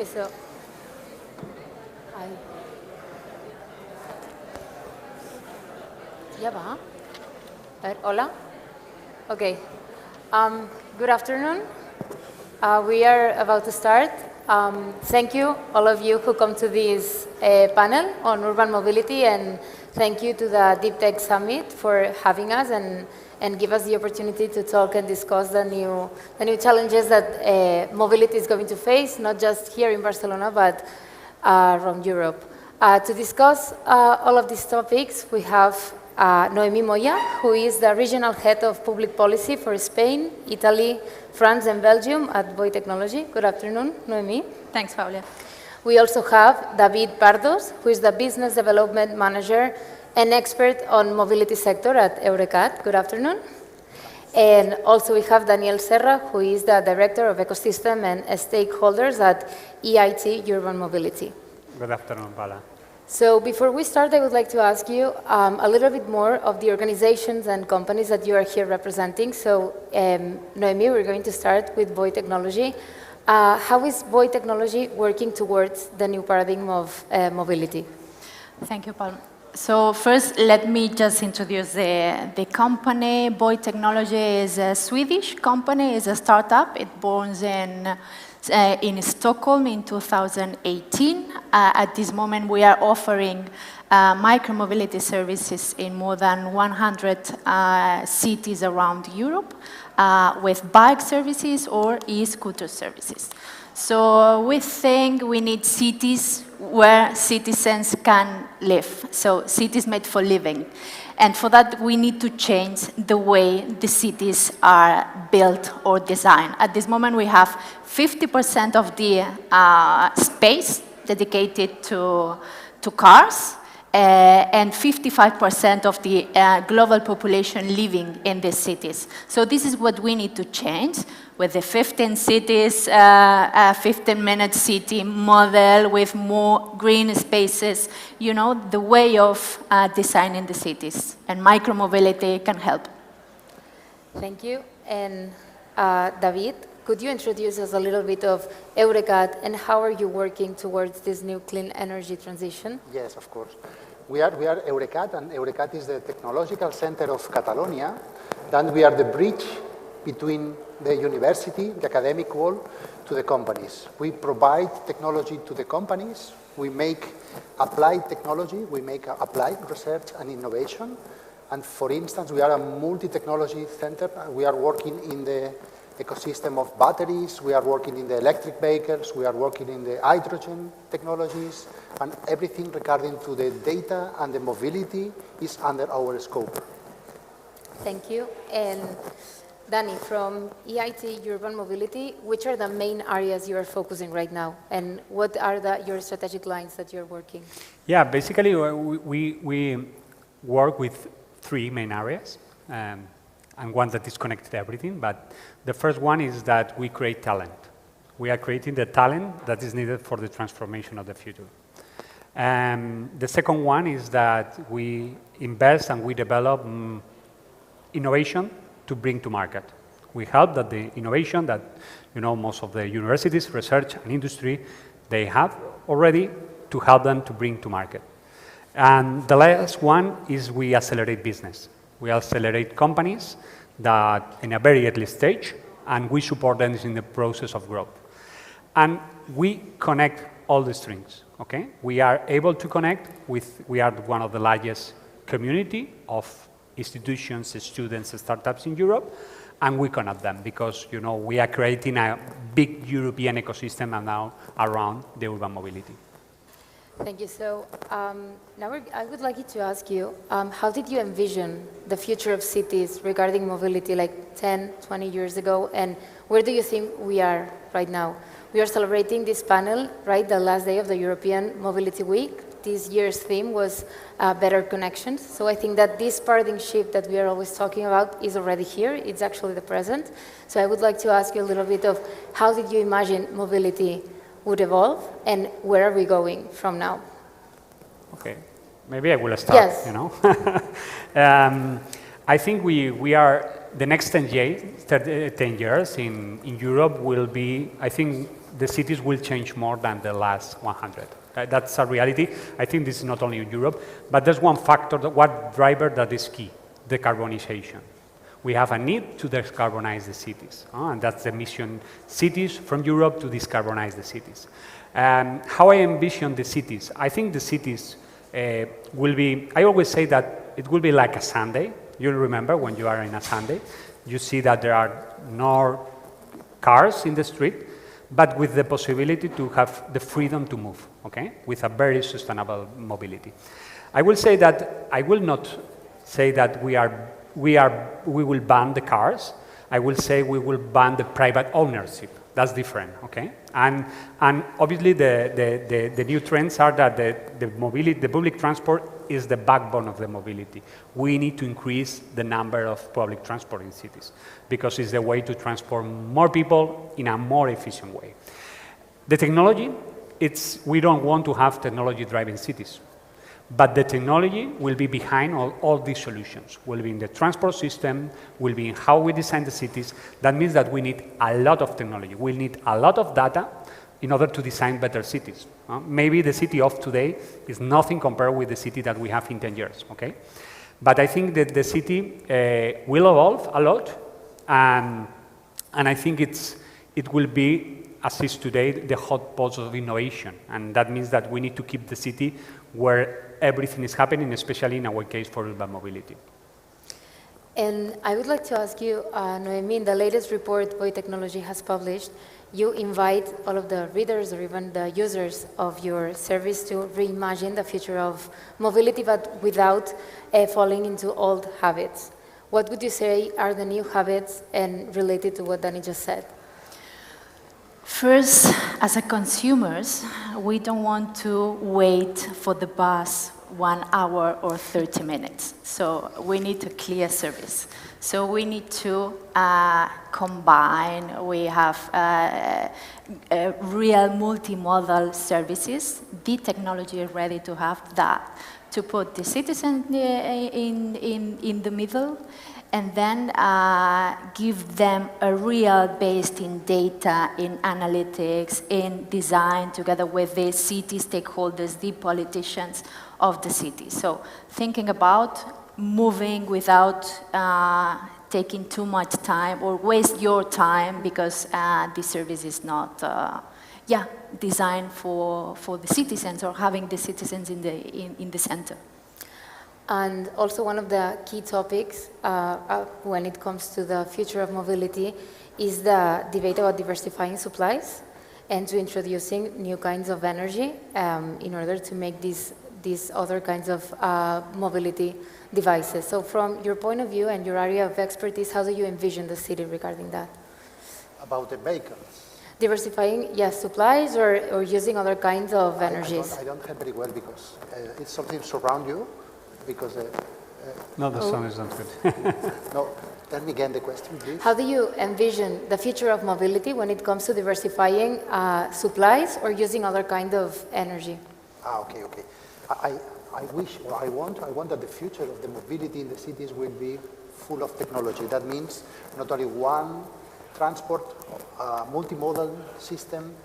Okay, so ¿Ya va? A ver, hola. Okay. Good afternoon. We are about to start. Thank you, all of you who come to this panel on urban mobility, and thank you to the Deep Tech Summit for having us and give us the opportunity to talk and discuss the new challenges that mobility is going to face, not just here in Barcelona, but around Europe. To discuss all of these topics, we have Noemi Moya, who is the Regional Head of Public Policy for Spain, Italy, France, and Belgium at Boy Technology. Good afternoon, Noemi. Thanks, Paula. We also have David Pardos, who is the Business Development Manager and expert on mobility sector at Eurecat. Good afternoon. And also we have Daniel Serra, who is the Director of Ecosystem and Stakeholders at EIT Urban Mobility. Good afternoon, Paula. So before we start, I would like to ask you a little bit more of the organizations and companies that you are here representing. So Noemi, we're going to start with Boy Technology. How is Boy Technology working towards the new paradigm of mobility? Thank you, Paul. So first, let me just introduce the company. Boy Technology is a Swedish company, is a startup. It born in Stockholm in 2018. At this moment, we are offering micromobility services in more than 100 cities around Europe with bike services or e-scooter services. So we think we need cities where citizens can live, so cities made for living. And for that, we need to change the way the cities are built or designed. At this moment, we have 50% of the space dedicated to cars, and 55% of the global population living in the cities. So this is what we need to change with the 15 cities, 15-minute city model with more green spaces, you know, the way of designing the cities. And micromobility can help. Thank you. And David, could you introduce us a little bit of Eurecat and how are you working towards this new clean energy transition? Yes, of course. We are Eurecat, and Eurecat is the technological center of Catalonia. Then we are the bridge between the university, the academic world, to the companies. We provide technology to the companies. We make applied technology. We make applied research and innovation. And for instance, we are a multi-technology center. We are working in the ecosystem of batteries, we are working in the electric vehicles, we are working in the hydrogen technologies, and everything regarding to the data and the mobility is under our scope. Thank you. And Danny, from EIT Urban Mobility, which are the main areas you are focusing right now, and what are your strategic lines that you're working? Yeah, basically we work with three main areas. And one that is connected to everything, but the first one is that we create talent. We are creating the talent that is needed for the transformation of the future. The second one is that we invest and we develop innovation to bring to market. We help that the innovation that, you know, most of the universities, research and industry, they have already to help them to bring to market. And the last one is we accelerate business. We accelerate companies that in a very early stage, and we support them in the process of growth. And we connect all the strings, okay? We are able to connect with, we are one of the largest community of institutions, students, startups in Europe, and we connect them because, you know, we are creating a big European ecosystem and now around the urban mobility. Thank you. So now I would like to ask you, how did you envision the future of cities regarding mobility like 10, 20 years ago, and where do you think we are right now? We are celebrating this panel, right, the last day of the European Mobility Week. This year's theme was better connections. So I think that this paradigm shift that we are always talking about is already here. It's actually the present. So I would like to ask you a little bit of how did you imagine mobility would evolve, and where are we going from now? Okay, maybe I will start, yes. You know. I think we are the next 10 years in Europe will be, I think the cities will change more than the last 100. That's a reality. I think this is not only in Europe, but there's one factor, one driver that is key, decarbonization. We have a need to decarbonize the cities, and that's the mission, cities from Europe to decarbonize the cities. How I envision the cities, I think the cities will be, I always say that it will be like a Sunday. You remember when you are in a Sunday, you see that there are no cars in the street, but with the possibility to have the freedom to move, okay, with a very sustainable mobility. I will say that, I will not say that we will ban the cars. I will say we will ban the private ownership. That's different, okay? And obviously the new trends are that the public transport is the backbone of the mobility. We need to increase the number of public transport in cities because it's the way to transport more people in a more efficient way. The technology, we don't want to have technology-driven cities. But the technology will be behind all these solutions, will be in the transport system, will be in how we design the cities. That means that we need a lot of technology. We need a lot of data in order to design better cities. Maybe the city of today is nothing compared with the city that we have in 10 years, okay? But I think that the city will evolve a lot, and I think it will be, as is today, the hot pot of innovation. And that means that we need to keep the city where everything is happening, especially in our case for urban mobility. And I would like to ask you, Noemi, in the latest report Boy Technology has published, you invite all of the readers or even the users of your service to reimagine the future of mobility, but without falling into old habits. What would you say are the new habits and related to what Danny just said? First, as a consumers, we don't want to wait for the bus 1 hour or 30 minutes. So we need a clear service. So we need to combine, we have real multimodal services. The technology is ready to have that, to put the citizen in the middle, and then give them a real based in data, in analytics, in design, together with the city stakeholders, the politicians of the city. So thinking about moving without taking too much time or waste your time because the service is not designed for the citizens or having the citizens in the center. And also one of the key topics when it comes to the future of mobility is the debate about diversifying supplies and to introducing new kinds of energy in order to make these other kinds of mobility devices. So from your point of view and your area of expertise, how do you envision the city regarding that? About the vehicles? Diversifying, yes, supplies or using other kinds of energies. I don't hear very well because it's something surround you. Because no, the sound is not good. No, tell me again the question, please. How do you envision the future of mobility when it comes to diversifying supplies or using other kind of energy? Okay. I wish, or I want that the future of the mobility in the cities will be full of technology. That means not only one transport, multimodal system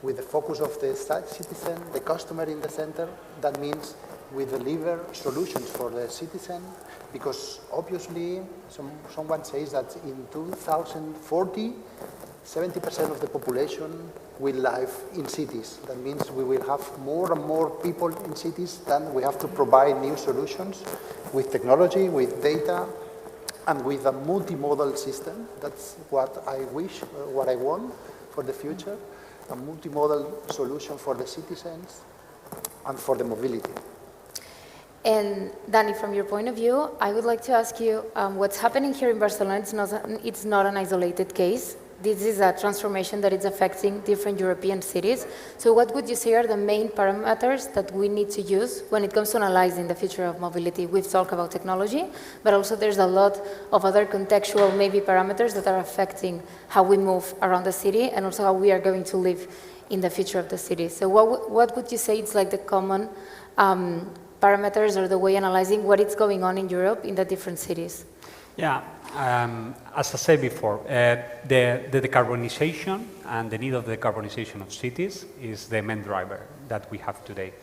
with the focus of the citizen, the customer in the center. That means we deliver solutions for the citizen, because obviously someone says that in 2040, 70% of the population will live in cities. That means we will have more and more people in cities, then we have to provide new solutions with technology, with data, and with a multimodal system. That's what I wish, what I want for the future, a multimodal solution for the citizens and for the mobility. And Danny, from your point of view, I would like to ask you what's happening here in Barcelona. It's not an isolated case. This is a transformation that is affecting different European cities. So what would you say are the main parameters that we need to use when it comes to analyzing the future of mobility? We've talked about technology, but also there's a lot of other contextual maybe parameters that are affecting how we move around the city and also how we are going to live in the future of the city. So what would you say is like the common parameters or the way analyzing what is going on in Europe in the different cities? Yeah, as I said before, the decarbonization and the need of the decarbonization of cities is the main driver that we have today.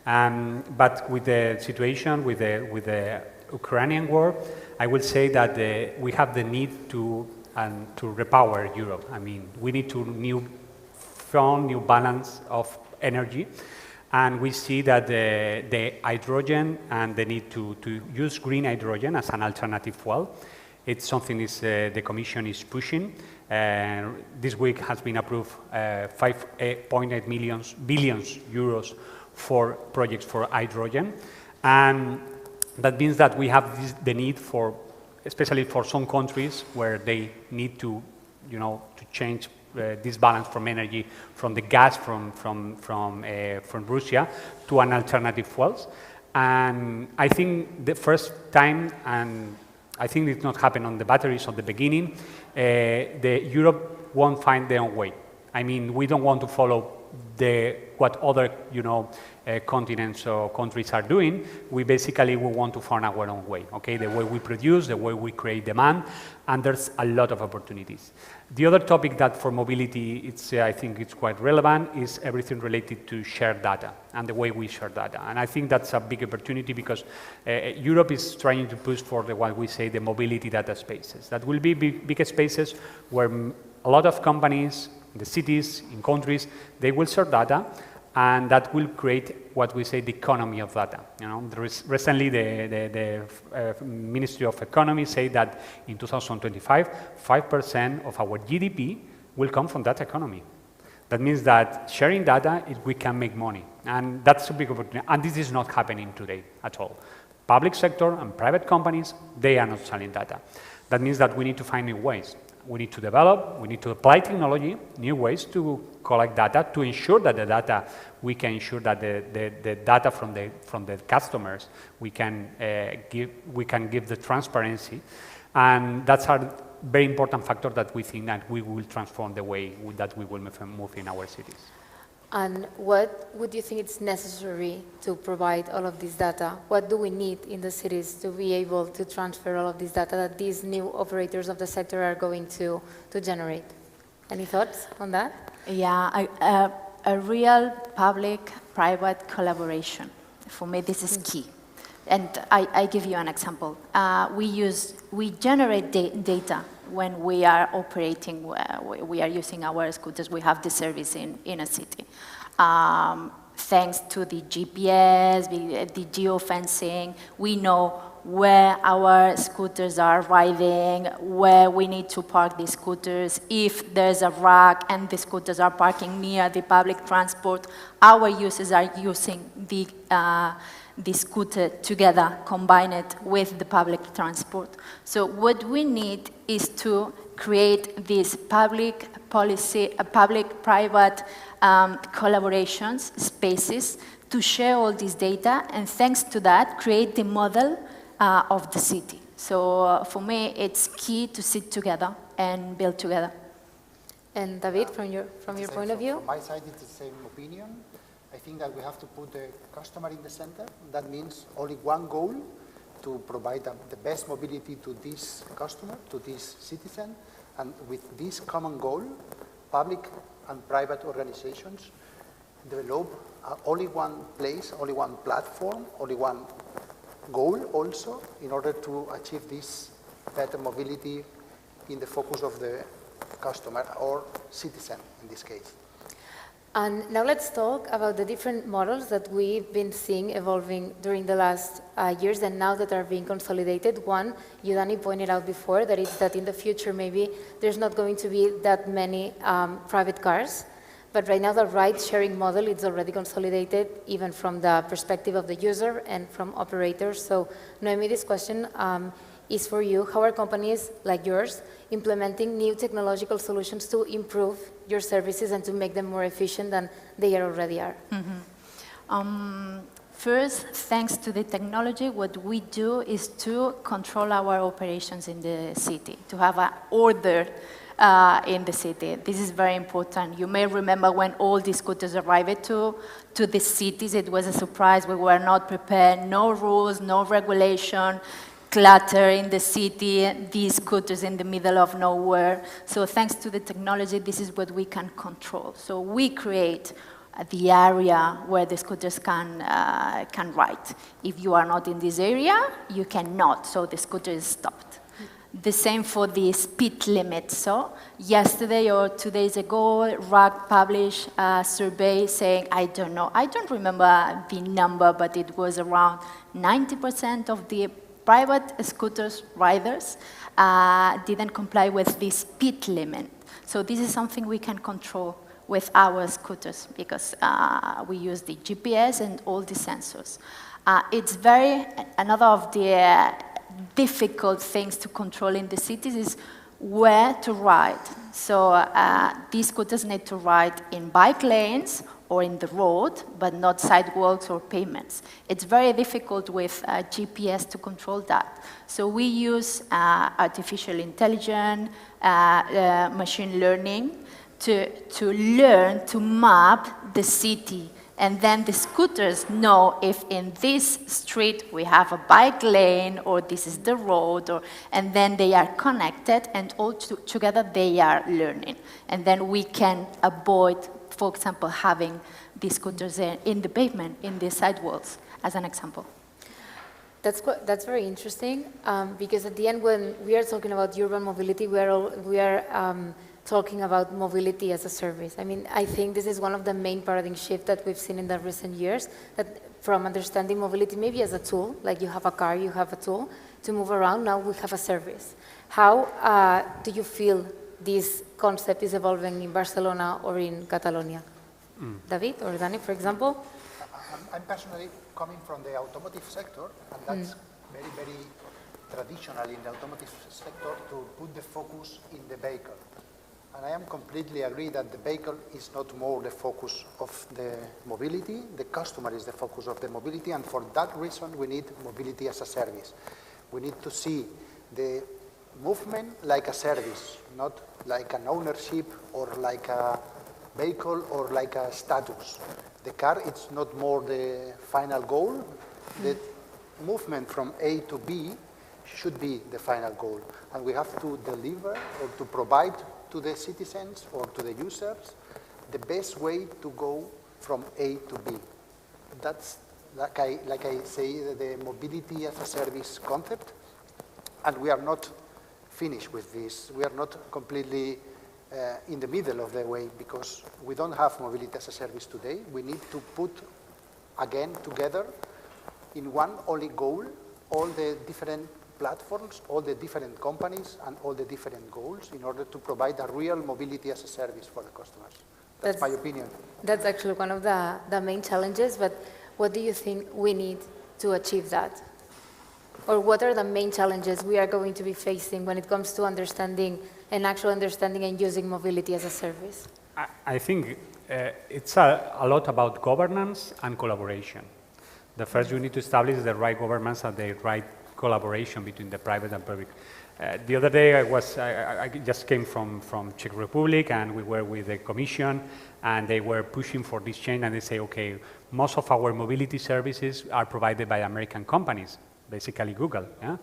But with the situation, with the Ukrainian war, I will say that we have the need to repower Europe. I mean, we need to found new balance of energy. And we see that the hydrogen and the need to use green hydrogen as an alternative fuel, it's something the Commission is pushing. This week has been approved 5.8 billion euros for projects for hydrogen. And that means that we have the need for, especially for some countries where they need to, to change this balance from energy, from the gas from Russia to an alternative fuels. And I think the first time, and I think it's not happened on the batteries at the beginning, Europe won't find their own way. I mean, we don't want to follow what other continents or countries are doing. We want to find our own way, okay? The way we produce, the way we create demand, and there's a lot of opportunities. The other topic that for mobility, I think it's quite relevant, is everything related to shared data and the way we share data. And I think that's a big opportunity because Europe is trying to push for what we say the mobility data spaces. That will be big spaces where a lot of companies, the cities, in countries, they will share data, and that will create what we say the economy of data. Recently the Ministry of Economy said that in 2025, 5% of our GDP will come from that economy. That means that sharing data, we can make money, and that's a big opportunity. And this is not happening today at all. Public sector and private companies, they are not selling data. That means that we need to find new ways. We need to develop, we need to apply technology, new ways to collect data, to ensure that the data, we can ensure that the data from the customers, we can give the transparency. And that's a very important factor that we think that we will transform the way that we will move in our cities. And what would you think is necessary to provide all of this data? What do we need in the cities to be able to transfer all of this data that these new operators of the sector are going to generate? Any thoughts on that? Yeah, a real public-private collaboration. For me, this is key. And I give you an example. We generate data when we are operating, we are using our scooters, we have the service in a city. Thanks to the GPS, the geofencing, we know where our scooters are riding, where we need to park the scooters. If there's a rack and the scooters are parking near the public transport, our users are using the scooter together, combine it with the public transport. So what we need is to create these public-private collaborations, spaces, to share all this data, and thanks to that, create the model of the city. So for me, it's key to sit together and build together. And David, from your point of view? From my side, it's the same opinion. I think that we have to put the customer in the center. That means only one goal, to provide the best mobility to this customer, to this citizen. And with this common goal, public and private organizations develop only one place, only one platform, only one goal also, in order to achieve this better mobility in the focus of the customer or citizen in this case. And now let's talk about the different models that we've been seeing evolving during the last years and now that are being consolidated. One, Dani pointed out before, that is that in the future maybe there's not going to be that many private cars. But right now the ride-sharing model is already consolidated, even from the perspective of the user and from operators. So Noemi, this question is for you. How are companies like yours implementing new technological solutions to improve your services and to make them more efficient than they already are? First, thanks to the technology, what we do is to control our operations in the city, to have an order in the city. This is very important. You may remember when all these scooters arrived to the cities, it was a surprise. We were not prepared, no rules, no regulation. clutter in the city, these scooters in the middle of nowhere. So thanks to the technology, this is what we can control. So we create the area where the scooters can ride. If you are not in this area, you cannot, so the scooter is stopped. The same for the speed limit. So yesterday or 2 days ago, RAG published a survey saying, I don't remember the number, but it was around 90% of the private scooters riders didn't comply with the speed limit. So this is something we can control with our scooters because we use the GPS and all the sensors. It's another of the difficult things to control in the cities is where to ride. So these scooters need to ride in bike lanes or in the road, but not sidewalks or pavements. It's very difficult with GPS to control that. So we use artificial intelligence, machine learning to learn to map the city. And then the scooters know if in this street we have a bike lane or this is the road, and then they are connected and all together they are learning. And then we can avoid, for example, having these scooters in the pavement, in the sidewalks, as an example. That's very interesting because at the end when we are talking about urban mobility, we are talking about mobility as a service. I mean, I think this is one of the main paradigm shifts that we've seen in the recent years, that from understanding mobility maybe as a tool, like you have a car, you have a tool to move around, now we have a service. How do you feel this concept is evolving in Barcelona or in Catalonia? David or Dani, for example? I'm personally coming from the automotive sector, and that's very, very traditional in the automotive sector to put the focus in the vehicle. And I am completely agree that the vehicle is not more the focus of the mobility, the customer is the focus of the mobility, and for that reason we need mobility as a service. We need to see the movement like a service, not like an ownership or like a vehicle or like a status. The car, it's not more the final goal. The movement from A to B should be the final goal. And we have to deliver or to provide to the citizens or to the users the best way to go from A to B. That's, like I say, the mobility as a service concept. And we are not finished with this. We are not completely in the middle of the way because we don't have mobility as a service today. We need to put again together in one only goal all the different platforms, all the different companies and all the different goals in order to provide a real mobility as a service for the customers. That's my opinion. That's actually one of the main challenges, but what do you think we need to achieve that? Or what are the main challenges we are going to be facing when it comes to understanding and actual understanding and using mobility as a service? I think it's a lot about governance and collaboration. The first, you need to establish the right governance and the right collaboration between the private and public. The other day I just came from Czech Republic and we were with the Commission and they were pushing for this change and they say, okay, most of our mobility services are provided by American companies, basically Google. Yeah?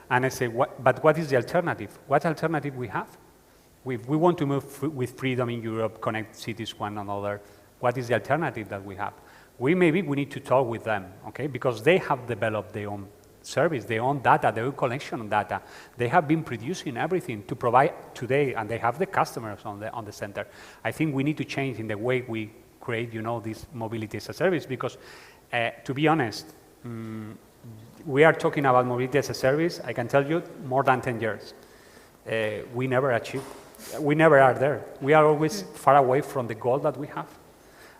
And I say, but what is the alternative? What alternative we have? We want to move with freedom in Europe, connect cities one another. What is the alternative that we have? Maybe we need to talk with them, okay? Because they have developed their own service, their own data, their own collection of data. They have been producing everything to provide today, and they have the customers on the center. I think we need to change in the way we create, this mobility as a service, because to be honest, we are talking about mobility as a service, I can tell you, more than 10 years. We never are there. We are always far away from the goal that we have.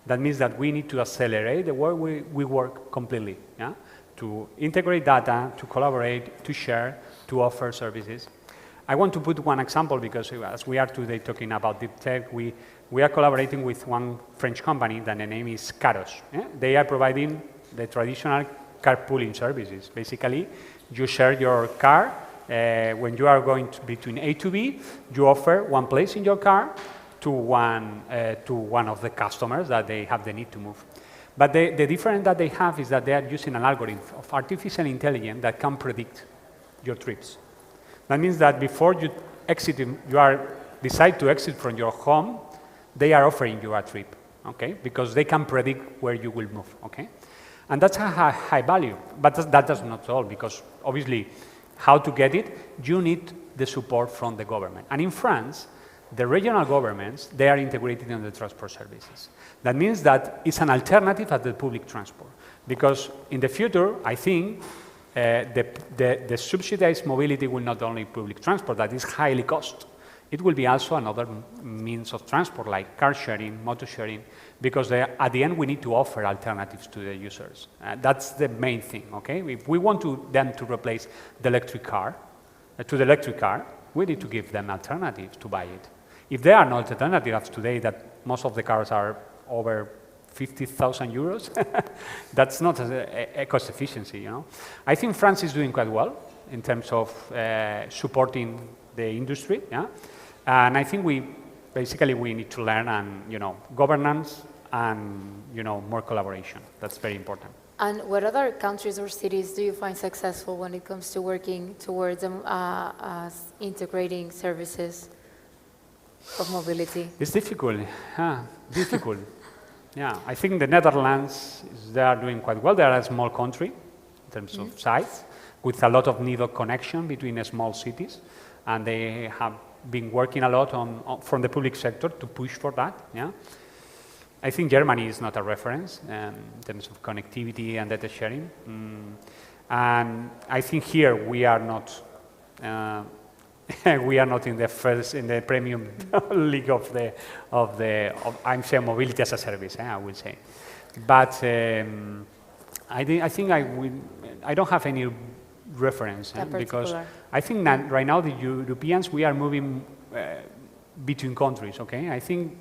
That means that we need to accelerate the way we work completely, yeah? To integrate data, to collaborate, to share, to offer services. I want to put one example because as we are today talking about deep tech, we are collaborating with one French company that the name is Caros. Yeah? They are providing the traditional carpooling services. Basically, you share your car. When you are going between A to B, you offer one place in your car to one of the customers that they have the need to move. But the difference that they have is that they are using an algorithm of artificial intelligence that can predict your trips. That means that before you decide to exit from your home, they are offering you a trip, okay? Because they can predict where you will move, okay? And that's a high value, but that does not all, because obviously, how to get it, you need the support from the government. And in France, the regional governments, they are integrated in the transport services. That means that it's an alternative at the public transport. Because in the future, I think, the subsidized mobility will not only public transport, that is highly cost. It will be also another means of transport, like car sharing, motor sharing, because at the end we need to offer alternatives to the users. That's the main thing, okay? If we want them to replace the electric car, we need to give them alternatives to buy it. If there are no alternatives today, that most of the cars are over 50,000 euros, that's not a cost efficiency, you know? I think France is doing quite well in terms of supporting the industry, yeah? And I think we need to learn and, you know, governance and, you know, more collaboration. That's very important. And what other countries or cities do you find successful when it comes to working towards integrating services of mobility? It's difficult, difficult. Yeah, I think the Netherlands, they are doing quite well. They are a small country in terms of size, with a lot of need of connection between small cities, and they have been working a lot from the public sector to push for that. Yeah, I think Germany is not a reference in terms of connectivity and data sharing, and I think here we are not. We are not in the premium league of I'm saying mobility as a service, I will say. But I don't have any reference because I think that right now the Europeans, we are moving between countries, okay? I think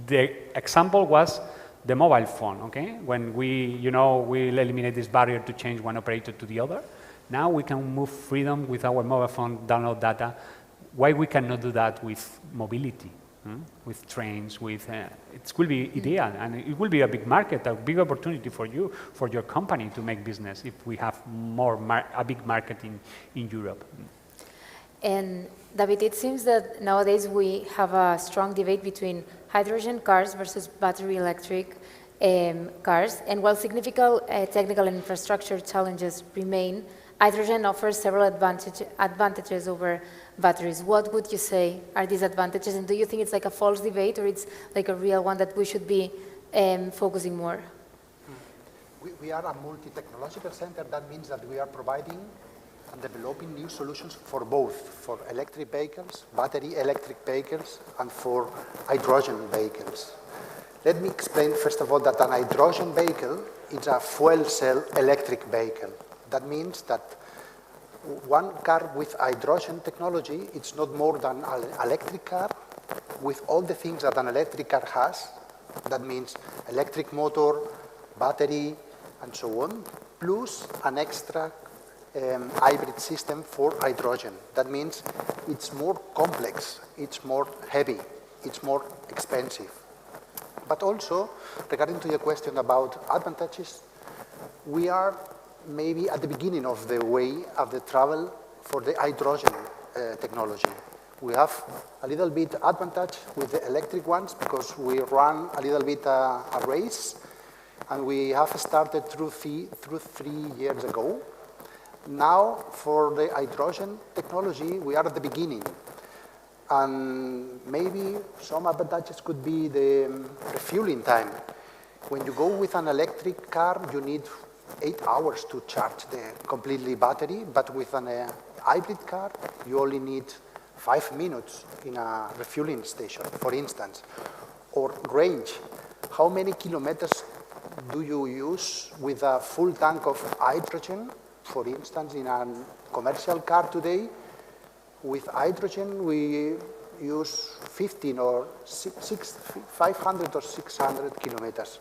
the example was the mobile phone, okay? When we eliminate this barrier to change one operator to the other. Now we can move freedom with our mobile phone, download data. Why we cannot do that with mobility, with trains, with, it will be ideal, and it will be a big market, a big opportunity for you, for your company to make business if we have a big market in Europe. And David, it seems that nowadays we have a strong debate between hydrogen cars versus battery electric cars, and while significant technical and infrastructure challenges remain, hydrogen offers several advantages over batteries. What would you say are these advantages, and do you think it's like a false debate or it's like a real one that we should be focusing more? We are a multi-technological center. That means that we are providing and developing new solutions for both, for electric vehicles, battery electric vehicles, and for hydrogen vehicles. Let me explain first of all that an hydrogen vehicle is a fuel cell electric vehicle. That means that one car with hydrogen technology, it's not more than an electric car with all the things that an electric car has. That means electric motor, battery, and so on, plus an extra hybrid system for hydrogen. That means it's more complex, it's more heavy, it's more expensive. But also, regarding to your question about advantages, we are maybe at the beginning of the way of the travel for the hydrogen technology. We have a little bit advantage with the electric ones because we run a little bit a race, and we have started through 3 years ago. Now, for the hydrogen technology, we are at the beginning. And maybe some advantages could be the refueling time. When you go with an electric car, you need 8 hours to charge the completely battery, but with a hybrid car, you only need 5 minutes in a refueling station, for instance. Or range. How many kilometers do you use with a full tank of hydrogen? For instance, in a commercial car today, with hydrogen, we use 500 or 600 kilometers.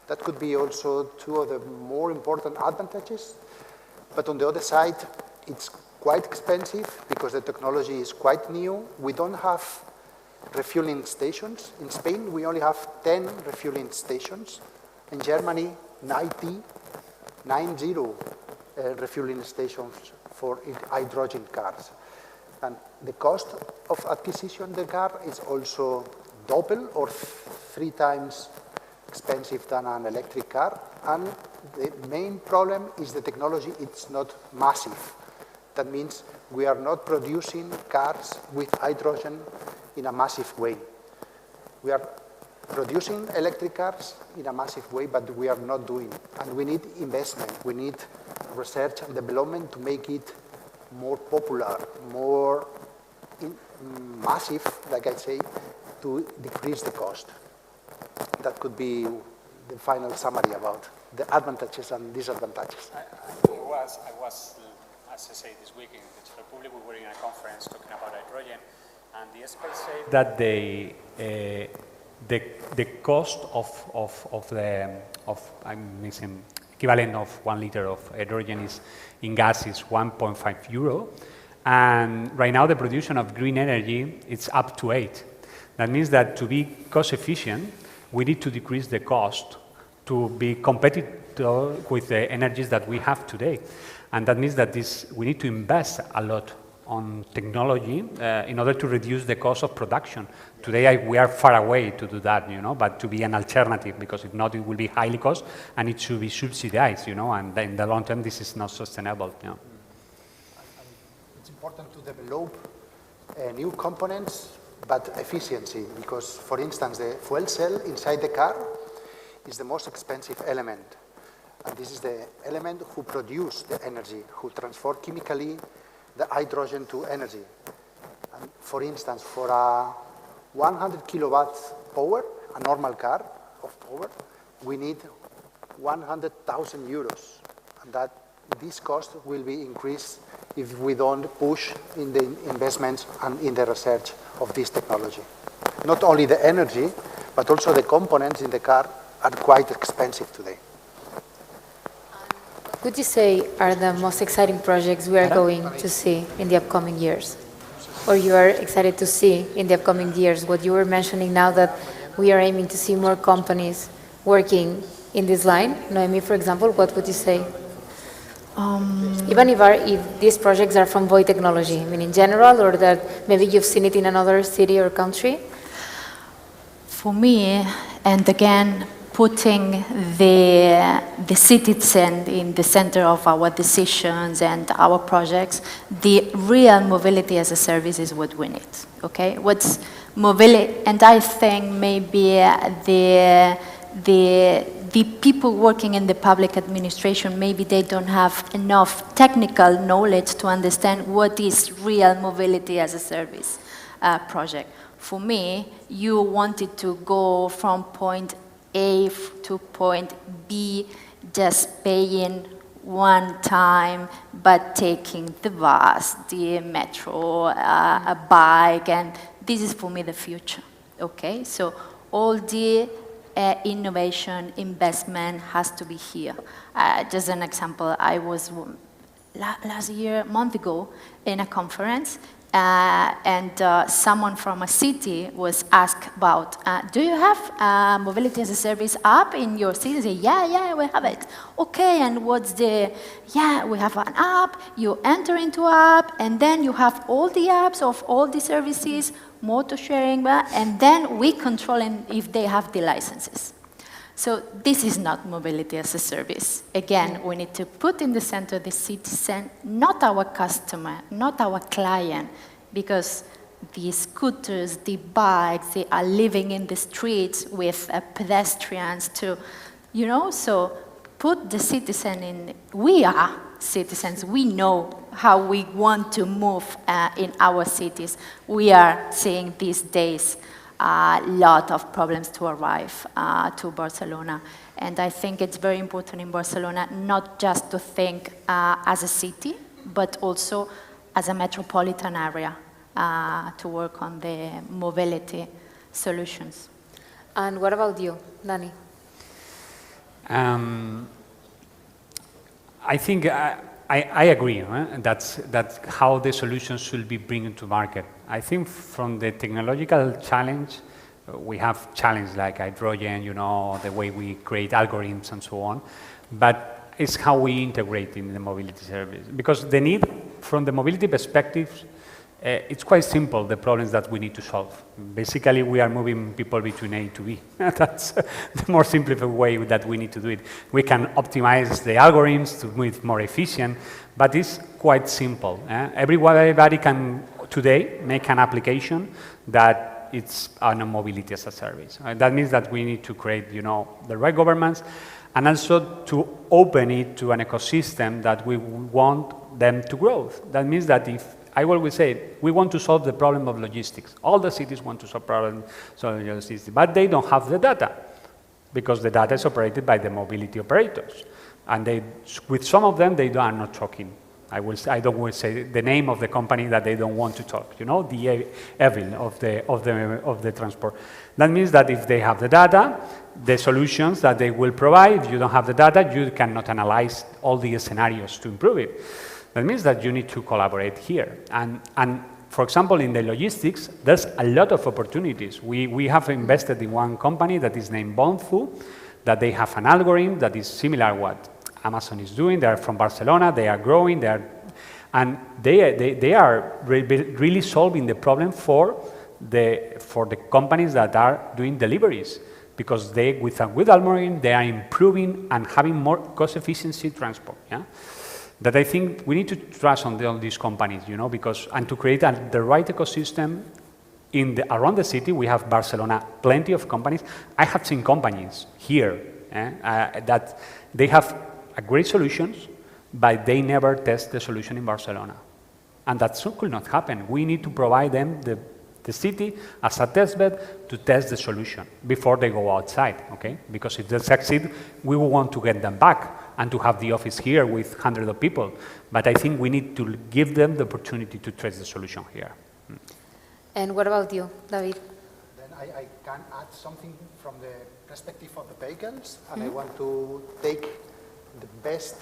That could be also two of the more important advantages. But on the other side, it's quite expensive because the technology is quite new. We don't have refueling stations. In Spain, we only have 10 refueling stations. In Germany, 90 refueling stations for hydrogen cars. And the cost of acquisition of the car is also double or 3 times expensive than an electric car. And the main problem is the technology, it's not massive. That means we are not producing cars with hydrogen in a massive way. We are producing electric cars in a massive way, but we are not doing. And we need investment, we need research and development to make it more popular, more massive, like I say, to decrease the cost. That could be the final summary about the advantages and disadvantages. I was, as I say, this week in the Czech Republic, we were in a conference talking about hydrogen, and the experts say that the cost I'm missing, equivalent of 1 liter of hydrogen in gas is 1.5 euro, and right now the production of green energy it's up to 8. That means that to be cost efficient, we need to decrease the cost to be competitive with the energies that we have today. And that means that we need to invest a lot on technology in order to reduce the cost of production. Today, we are far away to do that, but to be an alternative, because if not, it will be highly cost and it should be subsidized, and in the long term, this is not sustainable. It's important to develop new components, but efficiency, because, for instance, the fuel cell inside the car is the most expensive element. And this is the element who produces the energy, who transforms chemically the hydrogen to energy. And for instance, for a 100 kilowatts power, a normal car of power, we need 100,000 euros. And this cost will be increased if we don't push in the investments and in the research of this technology. Not only the energy, but also the components in the car are quite expensive today. Would you say are the most exciting projects we are going to see in the upcoming years? Or you are excited to see in the upcoming years? What you were mentioning now, that we are aiming to see more companies working in this line. Noemi, for example, what would you say? Even if these projects are from Voi Technology, I mean in general, or that maybe you've seen it in another city or country? For me, and again, putting the citizen in the center of our decisions and our projects, the real mobility as a service is what we need, okay? What's mobility, and I think maybe the people working in the public administration, maybe they don't have enough technical knowledge to understand what is real mobility as a service project. For me, you wanted to go from point A to point B, just paying one time, but taking the bus, the metro, a bike, and this is for me the future, okay? So all the innovation, investment has to be here. Just an example, I was a month ago, in a conference, and someone from a city was asked about, do you have mobility as a service app in your city? They say, yeah, we have it. Okay, and what's we have an app, you enter into app, and then you have all the apps of all the services, motor sharing, and then we control if they have the licenses. So this is not mobility as a service. Again, we need to put in the center the citizen, not our customer, not our client, because the scooters, the bikes, they are living in the streets with pedestrians too, so put the citizen in. We are citizens, we know how we want to move in our cities. We are seeing these days a lot of problems to arrive to Barcelona. And I think it's very important in Barcelona not just to think as a city, but also as a metropolitan area to work on the mobility solutions. And what about you, Dani? I think I agree. That's how the solutions should be brought to market. I think from the technological challenge, we have challenges like hydrogen, the way we create algorithms and so on. But is how we integrate in the mobility service. Because the need from the mobility perspective, it's quite simple, the problems that we need to solve. Basically, we are moving people between A to B. That's the more simplified way that we need to do it. We can optimize the algorithms to make more efficient, but it's quite simple. Everybody can today make an application that it's on a mobility as a service. That means that we need to create, the right governance, and also to open it to an ecosystem that we want them to grow. That means that if I always say, we want to solve the problem of logistics. All the cities want to solve problems of logistics, but they don't have the data because the data is operated by the mobility operators. And with some of them, they are not talking. I don't want to say the name of the company that they don't want to talk, the evil of the transport. That means that if they have the data, the solutions that they will provide, if you don't have the data, you cannot analyze all the scenarios to improve it. That means that you need to collaborate here. And for example, in the logistics, there's a lot of opportunities. We have invested in one company that is named Bonfu, that they have an algorithm that is similar to what Amazon is doing. They are from Barcelona, they are growing, and they are really solving the problem for the companies that are doing deliveries. Because with a good algorithm, they are improving and having more cost efficiency transport. Yeah? That I think we need to trust on these companies, and to create the right ecosystem around the city. We have Barcelona, plenty of companies. I have seen companies here that they have great solutions, but they never test the solution in Barcelona. And that could not happen. We need to provide them the city as a testbed to test the solution before they go outside, okay? Because if they succeed, we will want to get them back and to have the office here with hundreds of people. But I think we need to give them the opportunity to test the solution here. And what about you, David? Then I can add something from the perspective of the vehicles, and I want to take the best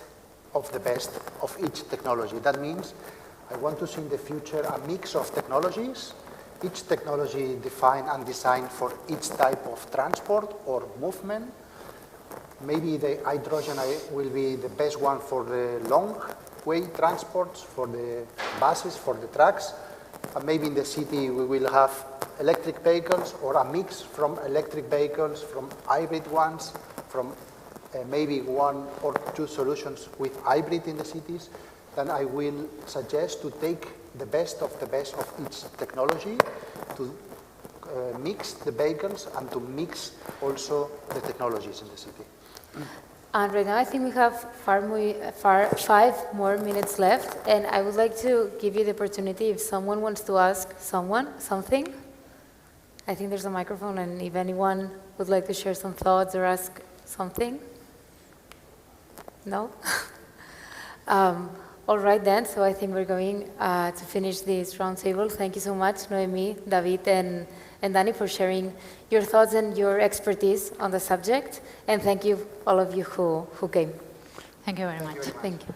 of each technology. That means I want to see in the future a mix of technologies, each technology defined and designed for each type of transport or movement. Maybe the hydrogen will be the best one for the long-way transports, for the buses, for the trucks. And maybe in the city we will have electric vehicles or a mix from electric vehicles, from hybrid ones, from maybe one or two solutions with hybrid in the cities. Then I will suggest to take the best of each technology, to mix the vehicles and to mix also the technologies in the city. And right now I think we have 5 more minutes left, and I would like to give you the opportunity if someone wants to ask someone something. I think there's a microphone, and if anyone would like to share some thoughts or ask something. No? All right then, so I think we're going to finish this roundtable. Thank you so much, Noemi, David, and Dani, for sharing your thoughts and your expertise on the subject. And thank you, all of you who came. Thank you very much. Thank you.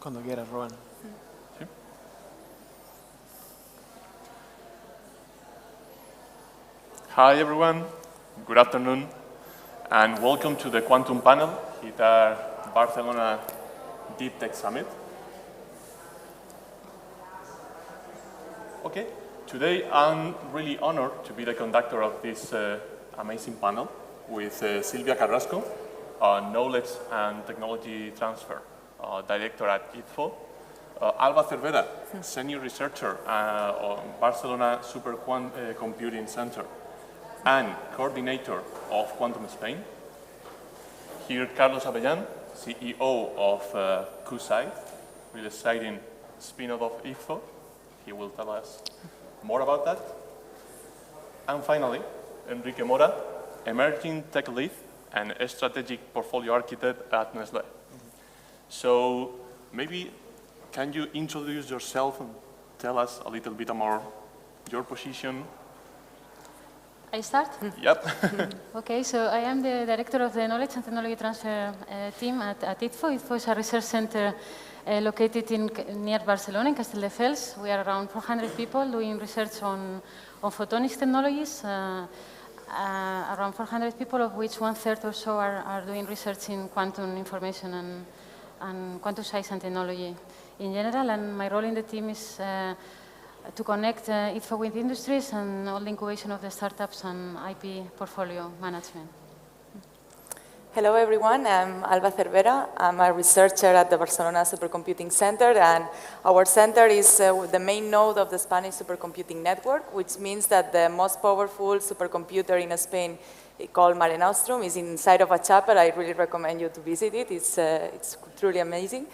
Cuando quieras, Rowan. Hi everyone, good afternoon, and welcome to the Quantum panel at our Barcelona Deep Tech Summit. Okay, today I'm really honored to be the conductor of this amazing panel with Silvia Carrasco, Knowledge and Technology Transfer Director at ITFO, Alba Cervera, Senior Researcher on Barcelona Supercomputing Center and Coordinator of Quantum Spain. Here, Carlos Avellan, CEO of QSite, really exciting spin-off of ITFO. He will tell us more about that. And finally, Enrique Mora, Emerging Tech Lead and Strategic Portfolio Architect at Nestlé. So maybe can you introduce yourself and tell us a little bit more your position? I start? Yep. Okay, so I am the director of the Knowledge and Technology Transfer team at ITFO. ITFO is a research center located near Barcelona, in Castelldefels. We are around 400 people doing research on photonics technologies. Around 400 people, of which 1/3 or so are doing research in quantum information and quantum science and technology in general. And my role in the team is to connect ITFO with industries and all the incubation of the startups and IP portfolio management. Hello everyone, I'm Alba Cervera. I'm a researcher at the Barcelona Supercomputing Center, and our center is the main node of the Spanish supercomputing network, which means that the most powerful supercomputer in Spain, called Mare Nostrum, is inside of a chapel. I really recommend you to visit it. It's truly amazing.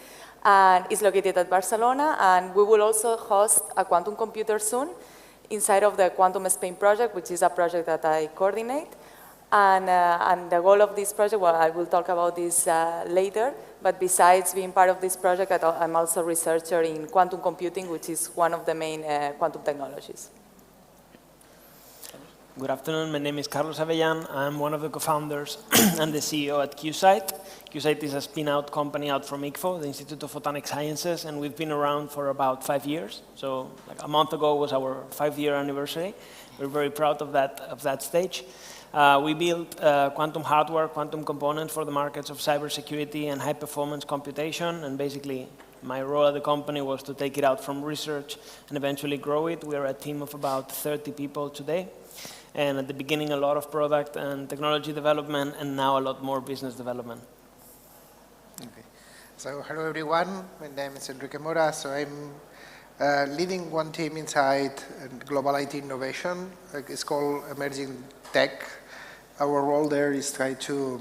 And it's located at Barcelona, and we will also host a quantum computer soon inside of the Quantum Spain project, which is a project that I coordinate. And the goal of this project, well, I will talk about this later, but besides being part of this project, I'm also a researcher in quantum computing, which is one of the main quantum technologies. Good afternoon, my name is Carlos Avellan. I'm one of the co-founders and the CEO at QSite. QSite is a spin-out company out from ICFO, the Institute of Photonic Sciences, and we've been around for about 5 years. So like a month ago was our 5-year anniversary. We're very proud of that stage. We built quantum hardware, quantum components for the markets of cybersecurity and high-performance computation, and basically my role at the company was to take it out from research and eventually grow it. We are a team of about 30 people today, and at the beginning a lot of product and technology development, and now a lot more business development. Okay. So hello everyone, my name is Enrique Mora. So I'm leading one team inside Global IT Innovation. It's called Emerging Tech. Our role there is try to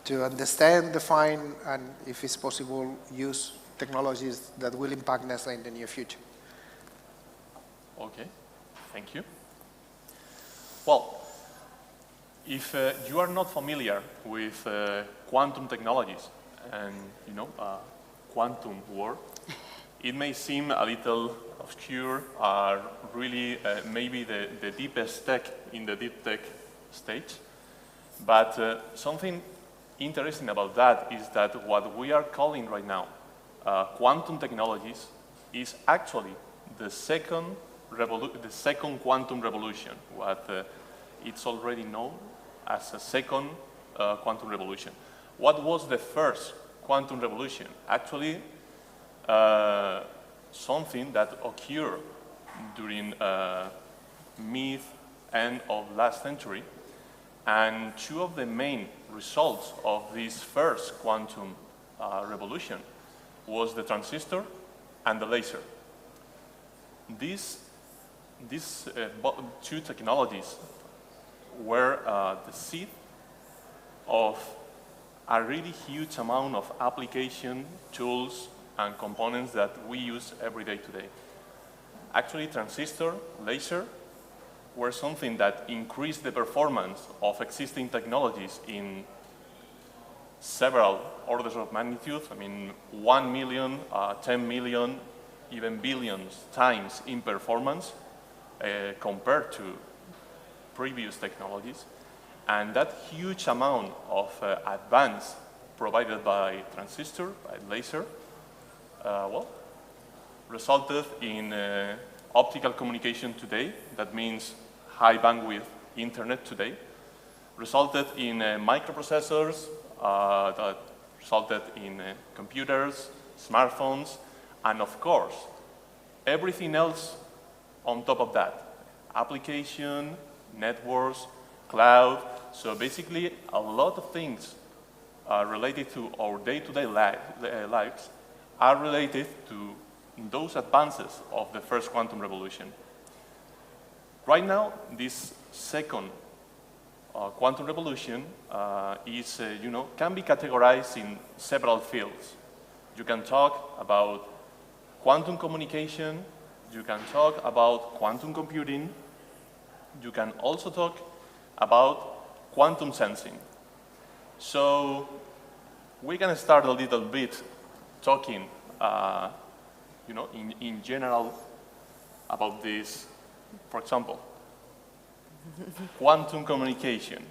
understand, define, and if it's possible, use technologies that will impact Nestlé in the near future. Okay, thank you. Well, if you are not familiar with quantum technologies and quantum world, it may seem a little obscure or really maybe the deepest tech in the deep tech stage. But something interesting about that is that what we are calling right now quantum technologies is actually the second quantum revolution, what it's already known as a second quantum revolution. What was the first quantum revolution? Actually, something that occurred during mid-end of last century, and two of the main results of this first quantum revolution was the transistor and the laser. These two technologies were the seed of a really huge amount of application tools and components that we use every day today. Actually, transistor, laser, were something that increased the performance of existing technologies in several orders of magnitude. I mean, 1 million, 10 million, even billions times in performance compared to previous technologies. And that huge amount of advance provided by transistor, by laser, well, resulted in optical communication today. That means high bandwidth internet today. Resulted in microprocessors that resulted in computers, smartphones, and of course, everything else on top of that. Application, networks, cloud. So basically, a lot of things related to our day-to-day lives are related to those advances of the first quantum revolution. Right now, this second quantum revolution is, can be categorized in several fields. You can talk about quantum communication, you can talk about quantum computing, you can also talk about quantum sensing. So we can start a little bit talking, in general about this. For example, quantum communication.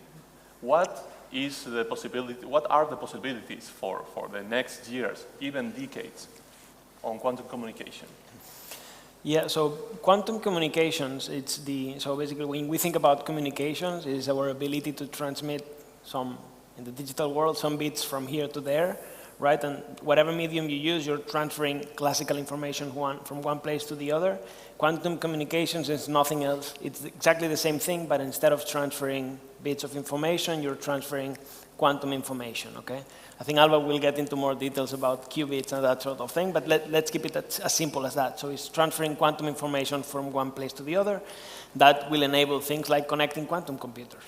What are the possibilities for the next years, even decades, on quantum communication? Yeah, so quantum communications, so basically when we think about communications, it's our ability to transmit in the digital world, some bits from here to there, right? And whatever medium you use, you're transferring classical information from one place to the other. Quantum communications is nothing else. It's exactly the same thing, but instead of transferring bits of information, you're transferring quantum information, okay? I think Alba will get into more details about qubits and that sort of thing, but let's keep it as simple as that. So it's transferring quantum information from one place to the other. That will enable things like connecting quantum computers,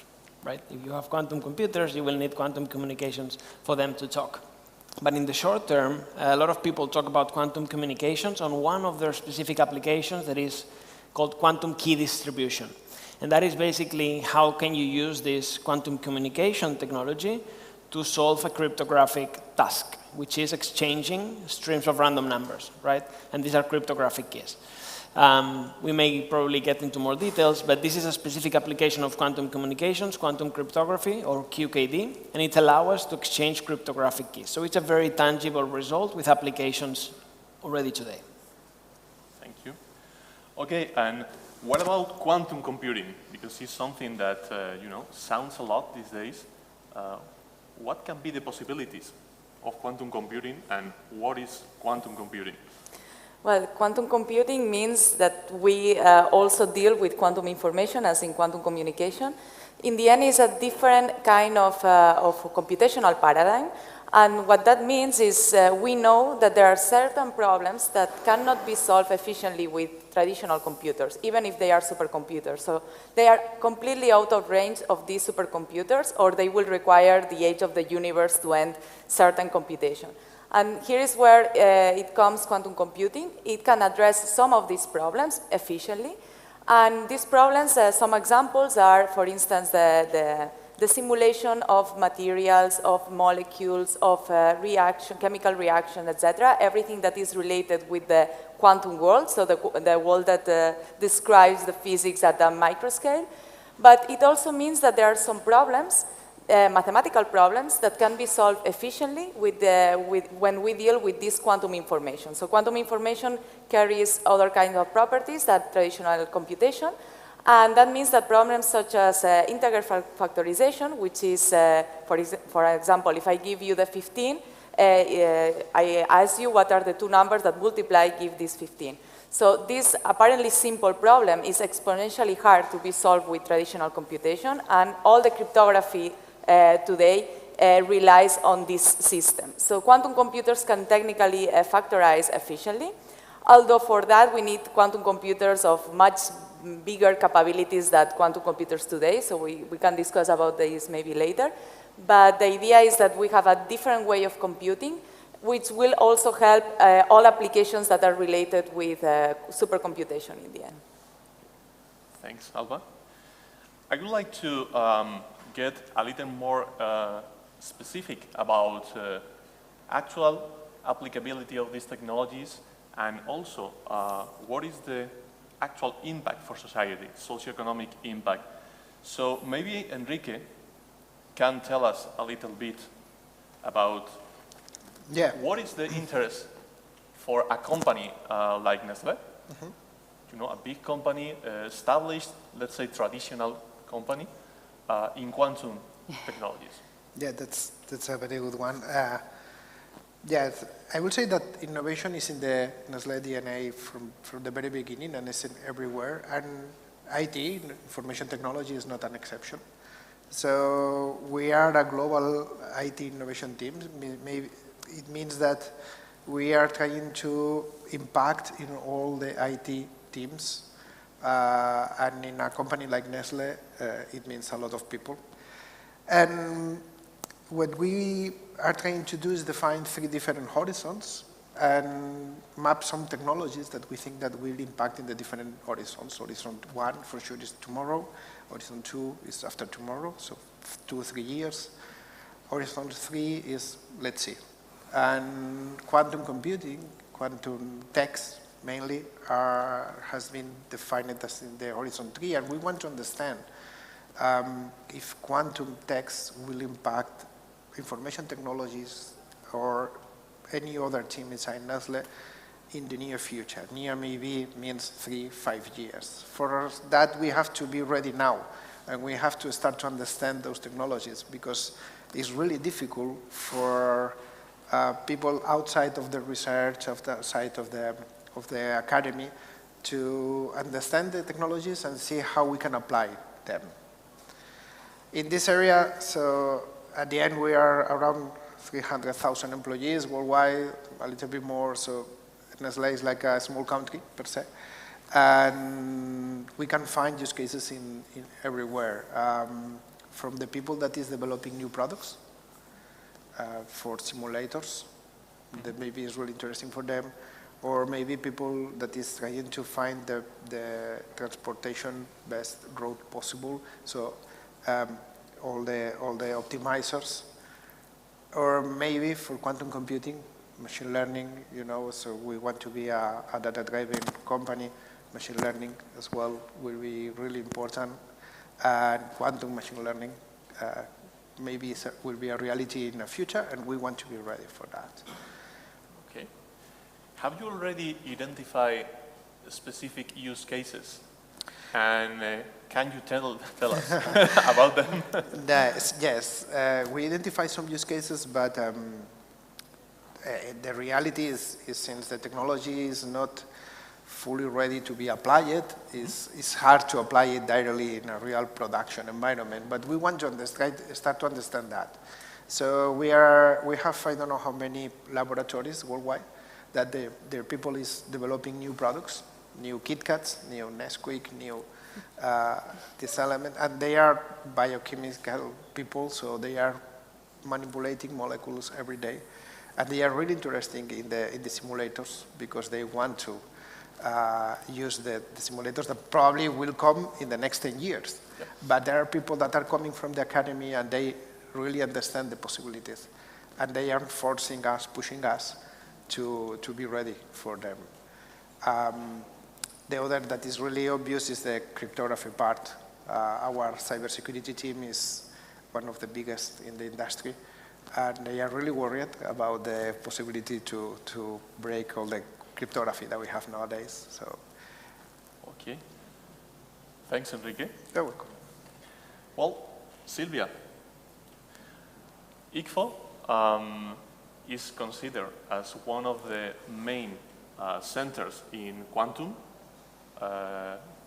right? If you have quantum computers, you will need quantum communications for them to talk. But in the short term, a lot of people talk about quantum communications on one of their specific applications that is called quantum key distribution. And that is basically how can you use this quantum communication technology to solve a cryptographic task, which is exchanging streams of random numbers, right? And these are cryptographic keys. We may probably get into more details, but this is a specific application of quantum communications, quantum cryptography, or QKD, and it allows us to exchange cryptographic keys. So it's a very tangible result with applications already today. Thank you. Okay, and what about quantum computing? Because it's something that, sounds a lot these days. What can be the possibilities of quantum computing, and what is quantum computing? Well, quantum computing means that we also deal with quantum information, as in quantum communication. In the end, it's a different kind of computational paradigm. And what that means is we know that there are certain problems that cannot be solved efficiently with traditional computers, even if they are supercomputers. So they are completely out of range of these supercomputers, or they will require the age of the universe to end certain computation. And here is where it comes quantum computing. It can address some of these problems efficiently. And these problems, some examples are, for instance, the simulation of materials, of molecules, of chemical reaction, etc. Everything that is related with the quantum world, so the world that describes the physics at the microscale. But it also means that there are some problems, mathematical problems, that can be solved efficiently when we deal with this quantum information. So quantum information carries other kinds of properties than traditional computation. And that means that problems such as integer factorization, which is, for example, if I give you the 15, I ask you what are the two numbers that multiply give this 15. So this apparently simple problem is exponentially hard to be solved with traditional computation, and all the cryptography today relies on this system. So quantum computers can technically factorize efficiently, although for that we need quantum computers of much bigger capabilities than quantum computers today, so we can discuss about this maybe later. But the idea is that we have a different way of computing, which will also help all applications that are related with supercomputation in the end. Thanks, Alba. I would like to get a little more specific about actual applicability of these technologies, and also what is the actual impact for society, socioeconomic impact. So maybe Enrique can tell us a little bit about what is the interest for a company like Nestlé, you know, a big company, established, let's say, traditional company in quantum technologies? Yeah, that's a very good one. Yes, I would say that innovation is in the Nestlé DNA from the very beginning, and it's in everywhere. And IT, information technology, is not an exception. So we are a global IT innovation team. It means that we are trying to impact in all the IT teams. And in a company like Nestlé, it means a lot of people. And what we are trying to do is define 3 different horizons and map some technologies that we think that will impact in the different horizons. Horizon 1 for sure is tomorrow. Horizon 2 is after tomorrow, so 2 or 3 years. Horizon 3 is let's see. And quantum computing, quantum text mainly, has been defined as in the horizon 3, and we want to understand if quantum text will impact information technologies or any other team inside Nestlé in the near future. Near maybe means 3-5 years. For that, we have to be ready now, and we have to start to understand those technologies, because it's really difficult for people outside of the research, outside of the academy, to understand the technologies and see how we can apply them. In this area, so at the end we are around 300,000 employees worldwide, a little bit more, so Nestlé is like a small country per se. And we can find use cases in everywhere, from the people that is developing new products for simulators, that maybe is really interesting for them, or maybe people that is trying to find the transportation best route possible, so all the optimizers, or maybe for quantum computing, machine learning, you know, so we want to be a data-driven company. Machine learning as well will be really important, and quantum machine learning maybe will be a reality in the future, and we want to be ready for that. Okay. Have you already identified specific use cases? And can you tell us about them? Yes, we identify some use cases, but the reality is since the technology is not fully ready to be applied, it's hard to apply it directly in a real production environment. But we want to start to understand that. So we have I don't know how many laboratories worldwide that their people is developing new products, new KitKats, new Nesquik, new this element, and they are biochemical people, so they are manipulating molecules every day, and they are really interesting in the simulators, because they want to use the simulators that probably will come in the next 10 years. Yeah. But there are people that are coming from the academy, and they really understand the possibilities, and they are forcing us, pushing us to be ready for them. The other that is really obvious is the cryptography part. Our cybersecurity team is one of the biggest in the industry, and they are really worried about the possibility to break all the cryptography that we have nowadays. So. Okay. Thanks, Enrique. You're welcome. Well, Silvia, ICFO is considered as one of the main centers in quantum,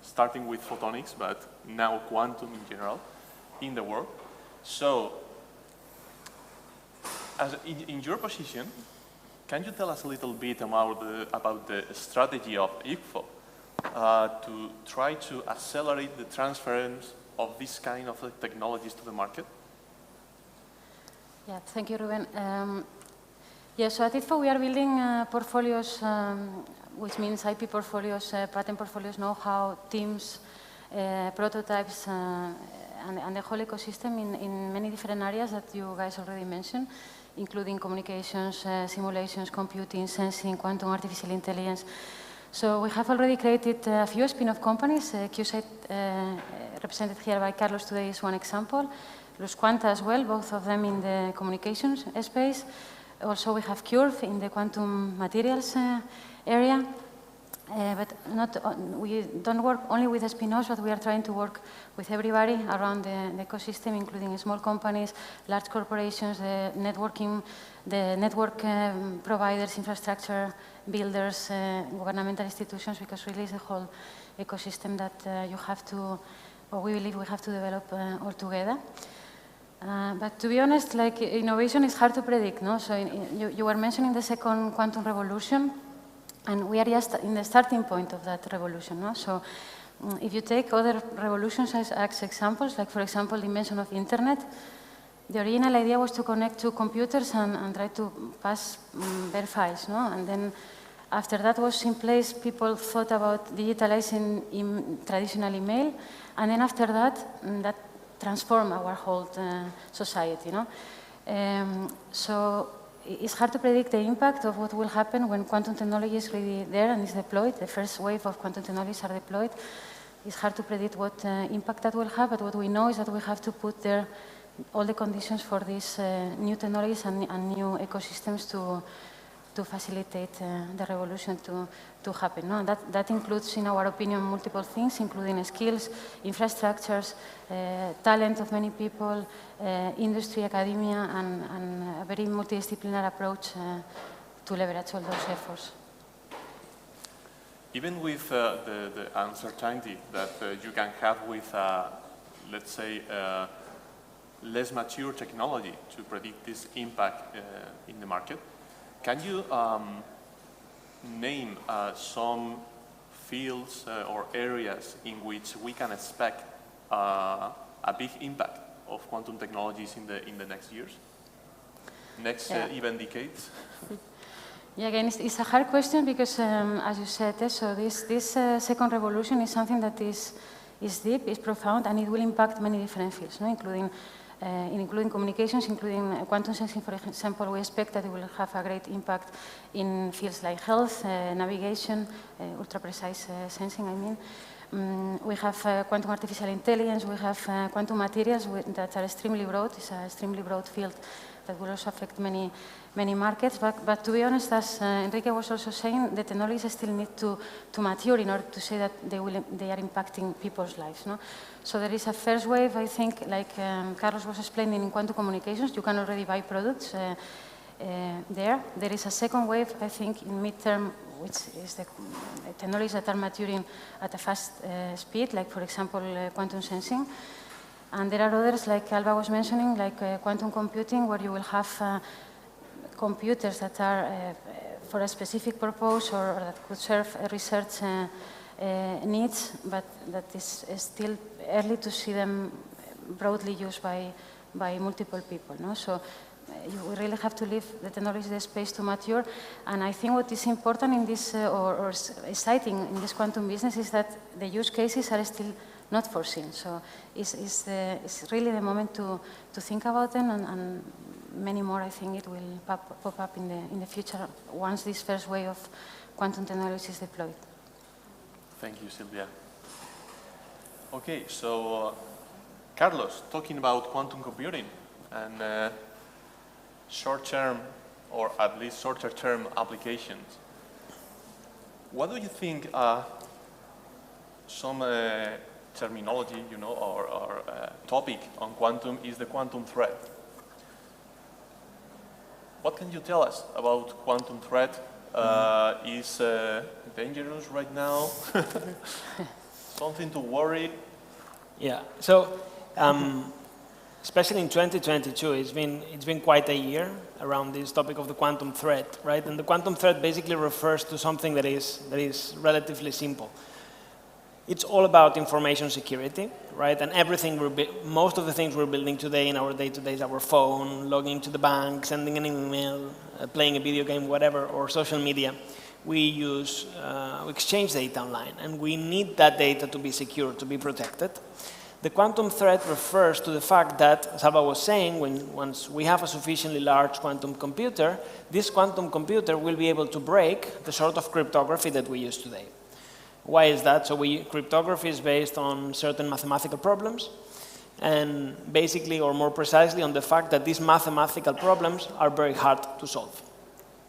starting with photonics, but now quantum in general, in the world. So, in your position, can you tell us a little bit about the strategy of ICFO to try to accelerate the transference of this kind of technologies to the market? Yeah, thank you, Ruben. So at ICFO we are building portfolios, which means IP portfolios, patent portfolios, know-how, teams, prototypes, and the whole ecosystem in many different areas that you guys already mentioned, including communications, simulations, computing, sensing, quantum, artificial intelligence. So we have already created a few spin-off companies. QSight, represented here by Carlos today, is one example. Los Quanta as well, both of them in the communications space. Also, we have Curve in the quantum materials area. But we don't work only with spin-offs, but we are trying to work with everybody around the ecosystem, including small companies, large corporations, the network providers, infrastructure builders, governmental institutions, because really it's the whole ecosystem that you have to, or we believe we have to develop all together. But to be honest, like innovation is hard to predict, no? So you were mentioning the second quantum revolution. And we are just in the starting point of that revolution. No? So if you take other revolutions as examples, like for example the invention of the internet, the original idea was to connect two computers and try to pass bare files. No? And then after that was in place, people thought about digitalizing traditional email. And then after that, that transformed our whole society. No? So it's hard to predict the impact of what will happen when quantum technology is really there and is deployed. The first wave of quantum technologies are deployed. It's hard to predict what impact that will have, but what we know is that we have to put there all the conditions for these new technologies and new ecosystems to facilitate the revolution to happen. No? And that includes, in our opinion, multiple things, including skills, infrastructures, talent of many people, industry, academia, and a very multidisciplinary approach to leverage all those efforts. Even with the uncertainty that you can have with, let's say, less mature technology to predict this impact in the market, can you name some fields or areas in which we can expect a big impact of quantum technologies in the next years, even decades? Yeah, again, it's a hard question because, as you said, so this second revolution is something that is deep, is profound, and it will impact many different fields, no? including communications, including quantum sensing, for example. We expect that it will have a great impact in fields like health, navigation, ultra-precise sensing, I mean. We have quantum artificial intelligence, we have quantum materials that are extremely broad. It's an extremely broad field that will also affect many markets. But to be honest, as Enrique was also saying, the technologies still need to mature in order to say that they are impacting people's lives. No? So there is a first wave, I think, like Carlos was explaining in quantum communications, you can already buy products there. There is a second wave, I think, in midterm, which is the technologies that are maturing at a fast speed, like, for example, quantum sensing. And there are others, like Alba was mentioning, like quantum computing, where you will have computers that are for a specific purpose or that could serve research needs, but that is still early to see them broadly used by multiple people. No? So you really have to leave the technology the space to mature. And I think what is important in this, or exciting in this quantum business, is that the use cases are still not foreseen. So it's really the moment to think about them, and many more, I think, it will pop up in the future once this first wave of quantum technology is deployed. Thank you, Silvia. Okay, so Carlos, talking about quantum computing and short-term, or at least shorter-term applications, what do you think some terminology, or topic on quantum is the quantum threat? What can you tell us about quantum threat? Is dangerous right now? Something to worry? Yeah. So, especially in 2022, it's been quite a year around this topic of the quantum threat, right? And the quantum threat basically refers to something that is relatively simple. It's all about information security, right? And most of the things we're building today in our day-to-day is our phone, logging to the bank, sending an email, playing a video game, whatever, or social media. We exchange data online, and we need that data to be secure, to be protected. The quantum threat refers to the fact that, as Alba was saying, once we have a sufficiently large quantum computer, this quantum computer will be able to break the sort of cryptography that we use today. Why is that? So cryptography is based on certain mathematical problems, and basically, or more precisely, on the fact that these mathematical problems are very hard to solve.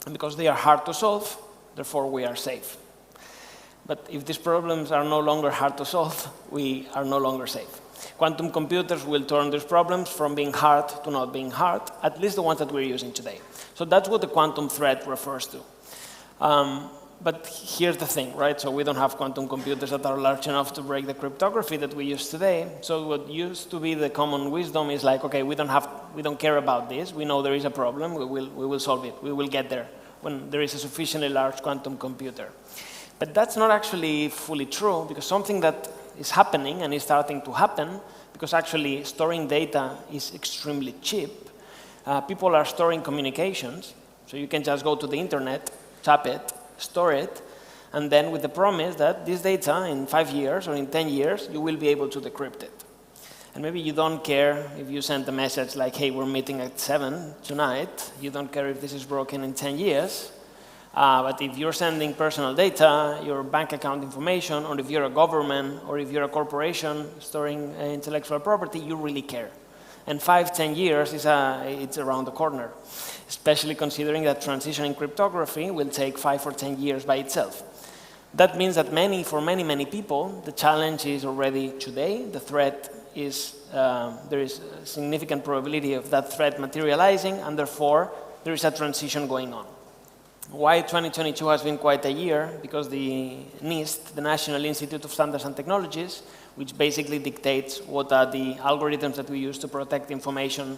And because they are hard to solve, therefore we are safe. But if these problems are no longer hard to solve, we are no longer safe. Quantum computers will turn these problems from being hard to not being hard, at least the ones that we're using today. So that's what the quantum threat refers to. But here's the thing, right? So we don't have quantum computers that are large enough to break the cryptography that we use today. So what used to be the common wisdom is like, okay, we don't care about this. We know there is a problem. We will solve it. We will get there when there is a sufficiently large quantum computer. But that's not actually fully true, because something that is happening and is starting to happen, because actually storing data is extremely cheap. People are storing communications, so you can just go to the internet, tap it, store it, and then with the promise that this data in 5 years or in 10 years, you will be able to decrypt it. And maybe you don't care if you send a message like, hey, we're meeting at 7 tonight. You don't care if this is broken in 10 years. But if you're sending personal data, your bank account information, or if you're a government, or if you're a corporation storing intellectual property, you really care. And 5, 10 years, it's around the corner, especially considering that transition in cryptography will take 5 or 10 years by itself. That means that for many people, the challenge is already today. The threat is, there is a significant probability of that threat materializing, and therefore, there is a transition going on. Why 2022 has been quite a year? Because the NIST, the National Institute of Standards and Technologies, which basically dictates what are the algorithms that we use to protect information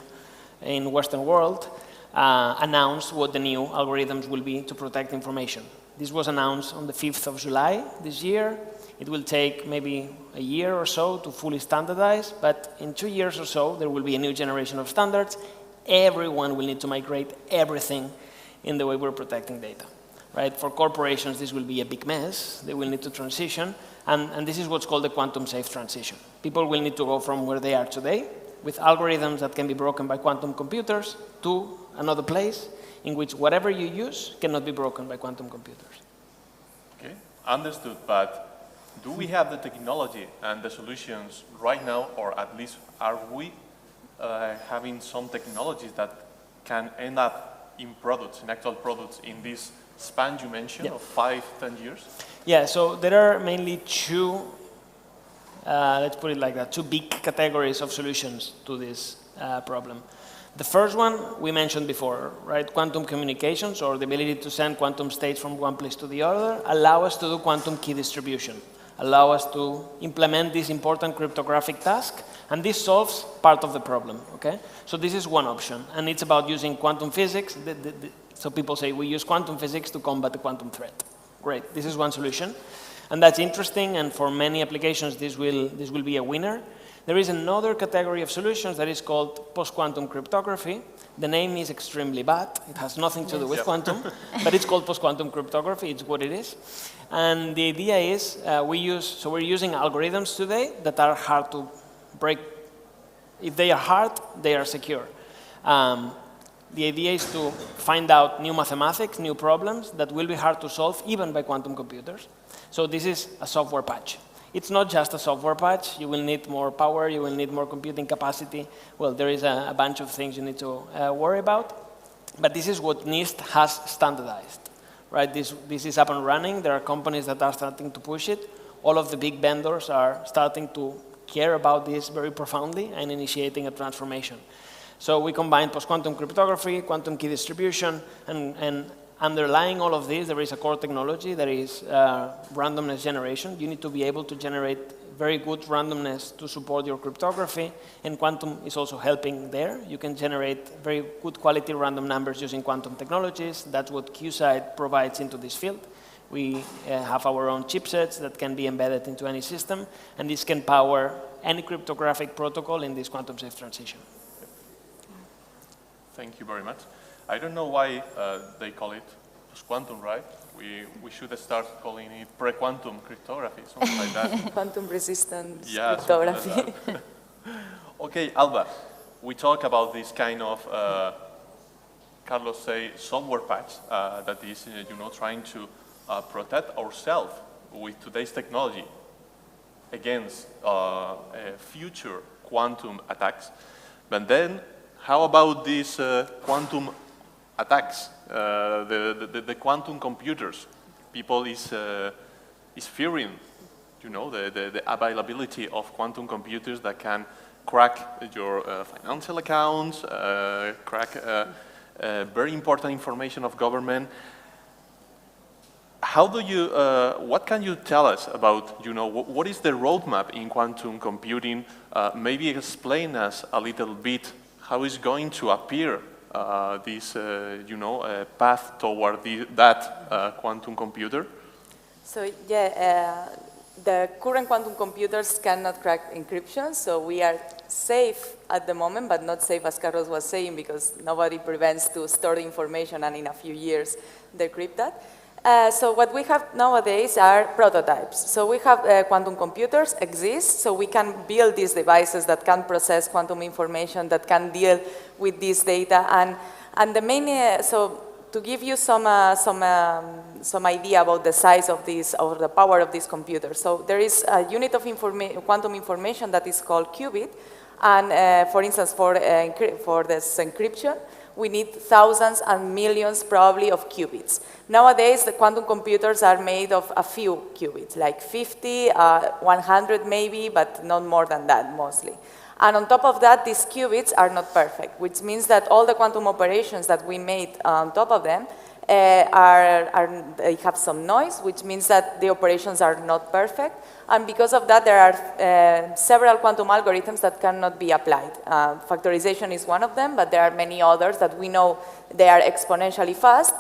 in Western world, announced what the new algorithms will be to protect information. This was announced on the 5th of July this year. It will take maybe a year or so to fully standardize, but in 2 years or so, there will be a new generation of standards. Everyone will need to migrate everything in the way we're protecting data. Right? For corporations, this will be a big mess. They will need to transition, and this is what's called the quantum safe transition. People will need to go from where they are today, with algorithms that can be broken by quantum computers, to another place in which whatever you use cannot be broken by quantum computers. Okay, understood, but do we have the technology and the solutions right now, or at least are we having some technologies that can end up in products, in actual products, in this span you mentioned of 5, 10 years? Yeah, so there are mainly two, let's put it like that, two big categories of solutions to this problem. The first one we mentioned before, right? Quantum communications, or the ability to send quantum states from one place to the other, allow us to do quantum key distribution, allow us to implement this important cryptographic task, and this solves part of the problem, okay? So this is one option, and it's about using quantum physics. So people say, we use quantum physics to combat the quantum threat. Great, this is one solution, and that's interesting, and for many applications, this will be a winner. There is another category of solutions that is called post-quantum cryptography. The name is extremely bad. It has nothing to do with quantum, but it's called post-quantum cryptography. It's what it is. And the idea is we're using algorithms today that are hard to break. If they are hard, they are secure. The idea is to find out new mathematics, new problems that will be hard to solve even by quantum computers. So this is a software patch. It's not just a software patch. You will need more power. You will need more computing capacity. Well, there is a bunch of things you need to worry about. But this is what NIST has standardized. Right? This is up and running. There are companies that are starting to push it. All of the big vendors are starting to care about this very profoundly and initiating a transformation. So we combine post-quantum cryptography, quantum key distribution, and underlying all of this, there is a core technology that is randomness generation. You need to be able to generate very good randomness to support your cryptography, and quantum is also helping there. You can generate very good quality random numbers using quantum technologies. That's what QSight provides into this field. We have our own chipsets that can be embedded into any system, and this can power any cryptographic protocol in this quantum safe transition. Thank you very much. I don't know why they call it post-quantum, right? We should start calling it pre-quantum cryptography, something like that. Quantum resistant yeah, cryptography. Like okay, Alba, we talk about this kind of, Carlos say, software patch that is, trying to protect ourselves with today's technology against future quantum attacks. But then, how about these quantum attacks, the quantum computers? People is fearing, you know, the availability of quantum computers that can crack your financial accounts, crack very important information of government. How do you, what can you tell us about, you know, what is the roadmap in quantum computing? Maybe explain us a little bit how is going to appear this, you know, path toward that quantum computer? So yeah, the current quantum computers cannot crack encryption, so we are safe at the moment, but not safe as Carlos was saying, because nobody prevents to store the information and in a few years decrypt that. So what we have nowadays are prototypes. So we have quantum computers exist, so we can build these devices that can process quantum information, that can deal with this data. And the main, so to give you some idea about the size of this, or the power of this computer. So there is a unit of quantum information that is called qubit. And for instance, for this encryption, we need thousands and millions probably of qubits. Nowadays, the quantum computers are made of a few qubits, like 50, 100 maybe, but not more than that mostly. And on top of that, these qubits are not perfect, which means that all the quantum operations that we made on top of them they have some noise, which means that the operations are not perfect. And because of that, there are several quantum algorithms that cannot be applied. Factorization is one of them, but there are many others that we know they are exponentially fast,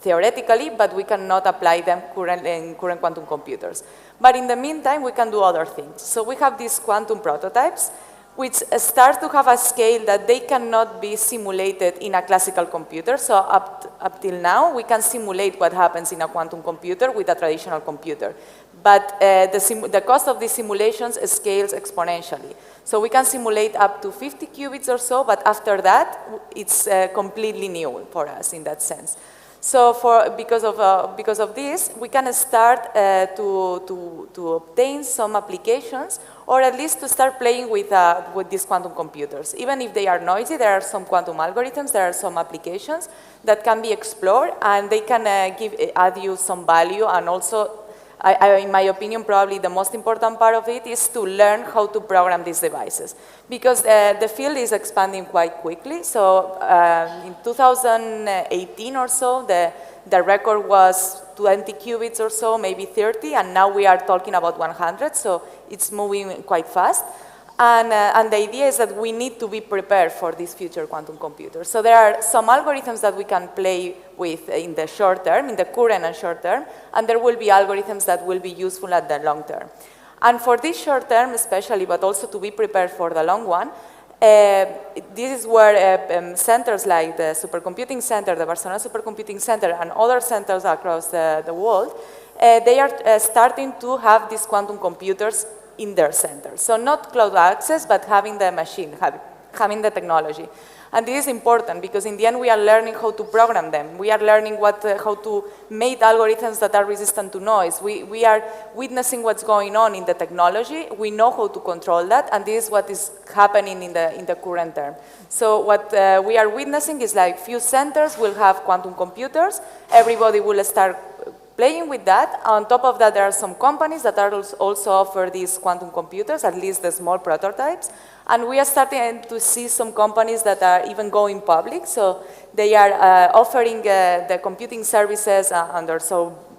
theoretically, but we cannot apply them in current quantum computers. But in the meantime, we can do other things. So we have these quantum prototypes, which start to have a scale that they cannot be simulated in a classical computer. So up till now, we can simulate what happens in a quantum computer with a traditional computer. But the cost of these simulations scales exponentially. So we can simulate up to 50 qubits or so, but after that, it's completely new for us in that sense. So because of this, we can start to obtain some applications, or at least to start playing with these quantum computers. Even if they are noisy, there are some quantum algorithms, there are some applications that can be explored, and they can add you some value. And also, in my opinion, probably the most important part of it is to learn how to program these devices. Because the field is expanding quite quickly. So in 2018 or so, the record was 20 qubits or so, maybe 30, and now we are talking about 100, so it's moving quite fast. And the idea is that we need to be prepared for these future quantum computers. So there are some algorithms that we can play with in the short term, in the current and short term, and there will be algorithms that will be useful at the long term. And for this short term especially, but also to be prepared for the long one, this is where centers like the Supercomputing Center, the Barcelona Supercomputing Center, and other centers across the world, they are starting to have these quantum computers in their centers. So not cloud access, but having the machine, having the technology. And this is important because in the end we are learning how to program them. We are learning how to make algorithms that are resistant to noise. We are witnessing what's going on in the technology. We know how to control that, and this is what is happening in the current term. So what we are witnessing is like few centers will have quantum computers. Everybody will start playing with that. On top of that, there are some companies that are also offer these quantum computers, at least the small prototypes. And we are starting to see some companies that are even going public. So they are offering the computing services under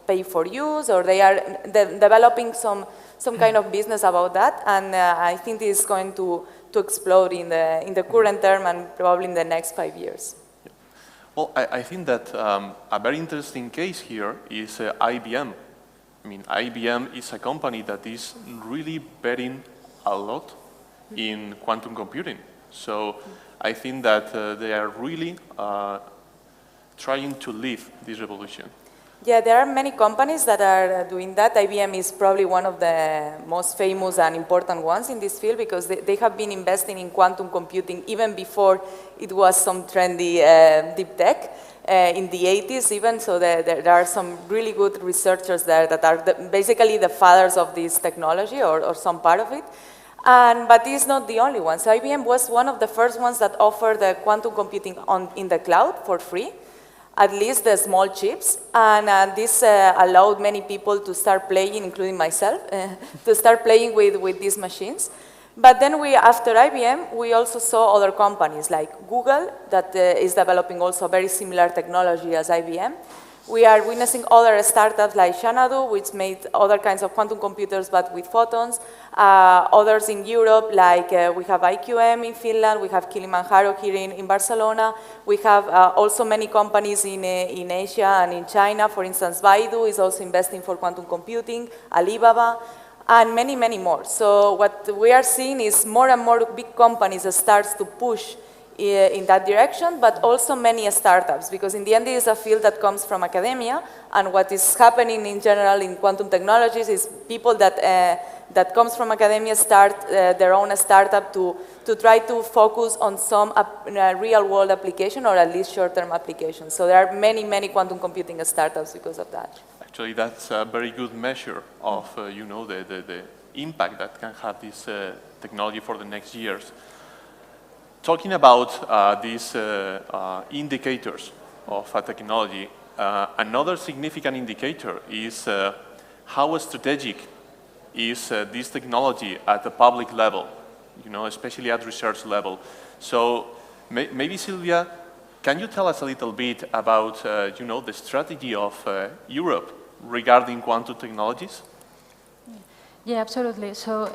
pay for use, or they are developing some kind of business about that. And I think this is going to explode in the current term and probably in the next 5 years. Well, I think that a very interesting case here is IBM. I mean, IBM is a company that is really betting a lot in quantum computing. So I think that they are really trying to lead this revolution. Yeah, there are many companies that are doing that. IBM is probably one of the most famous and important ones in this field because they have been investing in quantum computing even before it was some trendy deep tech, in the 80s even. So there are some really good researchers there that are basically the fathers of this technology or some part of it. But it's not the only one. So IBM was one of the first ones that offered the quantum computing in the cloud for free, at least the small chips. And this allowed many people to start playing, including myself, to start playing with these machines. But then after IBM, we also saw other companies like Google that is developing also very similar technology as IBM. We are witnessing other startups like Xanadu, which made other kinds of quantum computers but with photons. Others in Europe, like we have IQM in Finland, we have Kilimanjaro here in Barcelona. We have also many companies in Asia and in China. For instance, Baidu is also investing for quantum computing, Alibaba, and many, many more. So what we are seeing is more and more big companies start to push in that direction, but also many startups, because in the end it is a field that comes from academia, and what is happening in general in quantum technologies is people that comes from academia start their own startup to try to focus on some real-world application, or at least short-term application. So there are many, many quantum computing startups because of that. Actually, that's a very good measure of the impact that can have this technology for the next years. Talking about these indicators of a technology, another significant indicator is how strategic is this technology at the public level, especially at research level. So maybe Silvia, can you tell us a little bit about the strategy of Europe regarding quantum technologies? Yeah, absolutely. So,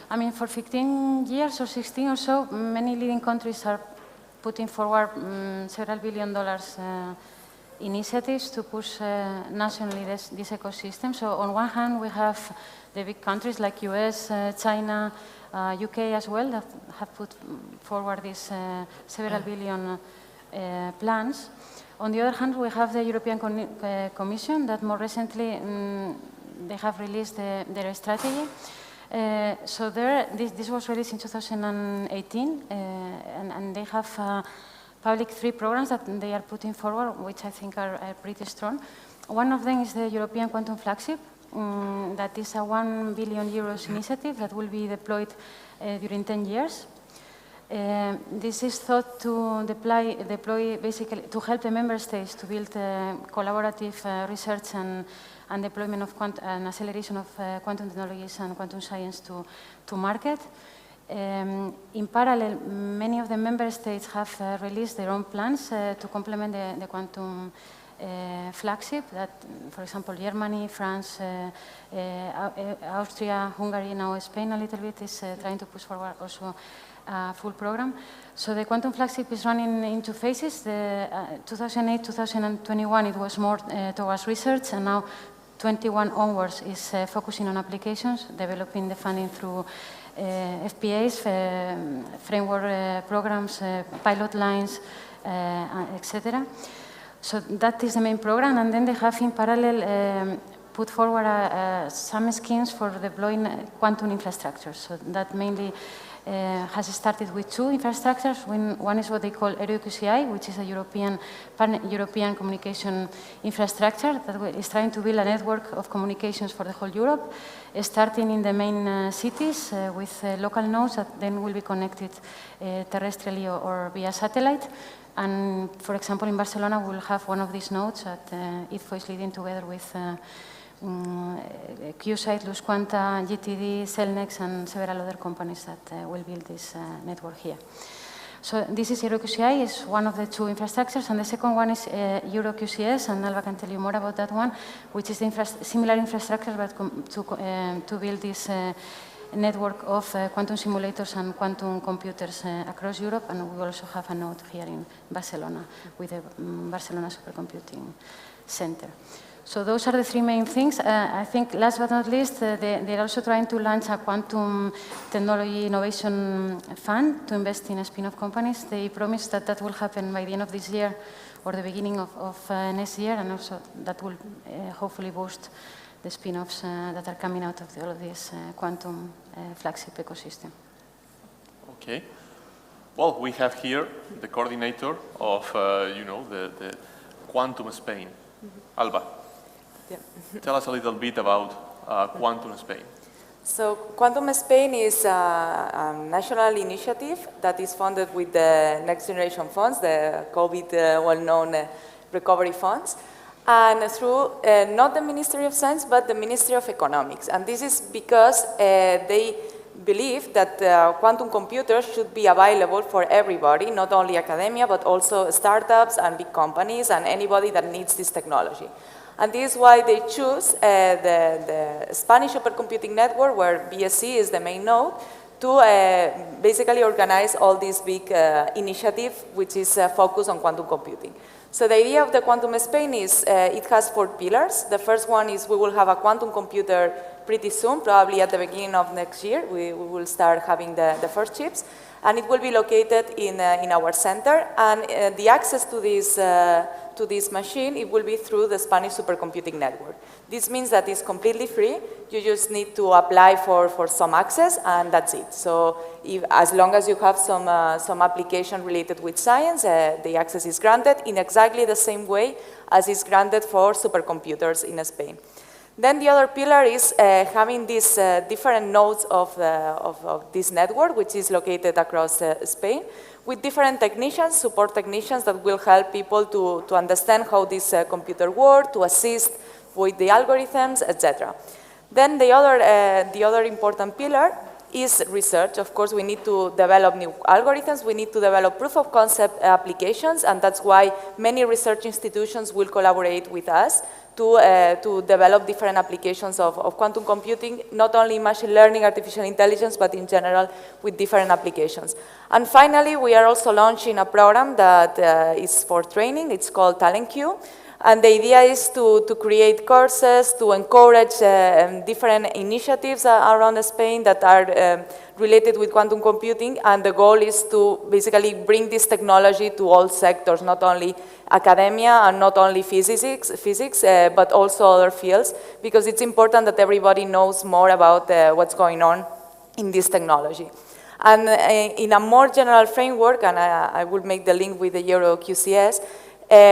I mean, for 15 years or 16 or so, many leading countries are putting forward several $billion initiatives to push nationally this ecosystem. So, on one hand, we have the big countries like US, China, UK as well, that have put forward these several billion plans. On the other hand, we have the European Commission that more recently they have released their strategy. So this was released in 2018, and they have public 3 programs that they are putting forward, which I think are pretty strong. One of them is the European Quantum Flagship. That is a €1 billion initiative that will be deployed during 10 years. This is thought to deploy basically to help the member states to build collaborative research and deployment of and acceleration of quantum technologies and quantum science to market. In parallel, many of the member states have released their own plans to complement the quantum flagship. That, for example, Germany, France, Austria, Hungary, now Spain a little bit is trying to push forward also a full program. So the quantum flagship is running in 2 phases. The 2008-2021 it was more towards research, and now 21 onwards is focusing on applications, developing the funding through FPAs, framework programs, pilot lines, etc. So that is the main program, and then they have in parallel put forward some schemes for deploying quantum infrastructures. So that mainly has started with 2 infrastructures. One is what they call EUROQCI, which is a European communication infrastructure that is trying to build a network of communications for the whole Europe, starting in the main cities with local nodes that then will be connected terrestrially or via satellite. And for example, in Barcelona, we'll have one of these nodes that ITFO is leading together with QSite, Luz Quanta, GTD, Cellnex, and several other companies that will build this network here. So this is EUROQCI, is one of the 2 infrastructures, and the second one is EuroQCS, and Alba can tell you more about that one, which is the similar infrastructure, but to build this network of quantum simulators and quantum computers across Europe, and we also have a node here in Barcelona with the Barcelona Supercomputing Center. So those are the 3 main things. I think last but not least, they're also trying to launch a quantum technology innovation fund to invest in spin-off companies. They promised that that will happen by the end of this year or the beginning of next year, and also that will hopefully boost the spin-offs that are coming out of all of this quantum flagship ecosystem. Okay. Well, we have here the coordinator of, the Quantum Spain, Alba. Yeah. Tell us a little bit about Quantum Spain. So Quantum Spain is a national initiative that is funded with the Next Generation Funds, the COVID well-known recovery funds, and through not the Ministry of Science, but the Ministry of Economics. And this is because they believe that quantum computers should be available for everybody, not only academia, but also startups and big companies and anybody that needs this technology. And this is why they choose the Spanish Supercomputing Network, where BSC is the main node, to basically organize all this big initiative, which is focused on quantum computing. So the idea of the Quantum Spain is it has 4 pillars. The first one is we will have a quantum computer pretty soon, probably at the beginning of next year. We will start having the first chips. And it will be located in our center. And the access to this machine, it will be through the Spanish Supercomputing Network. This means that it's completely free. You just need to apply for some access, and that's it. So as long as you have some application related with science, the access is granted in exactly the same way as is granted for supercomputers in Spain. Then the other pillar is having these different nodes of this network, which is located across Spain, with different technicians, support technicians that will help people to understand how this computer works, to assist with the algorithms, etc. Then the other important pillar is research. Of course, we need to develop new algorithms, we need to develop proof of concept applications, and that's why many research institutions will collaborate with us to develop different applications of quantum computing, not only machine learning, artificial intelligence, but in general with different applications. And finally, we are also launching a program that is for training. It's called Talent Queue. And the idea is to create courses, to encourage different initiatives around Spain that are related with quantum computing, and the goal is to basically bring this technology to all sectors, not only academia and not only physics, but also other fields, because it's important that everybody knows more about what's going on in this technology. And in a more general framework, and I will make the link with the Euro QCS,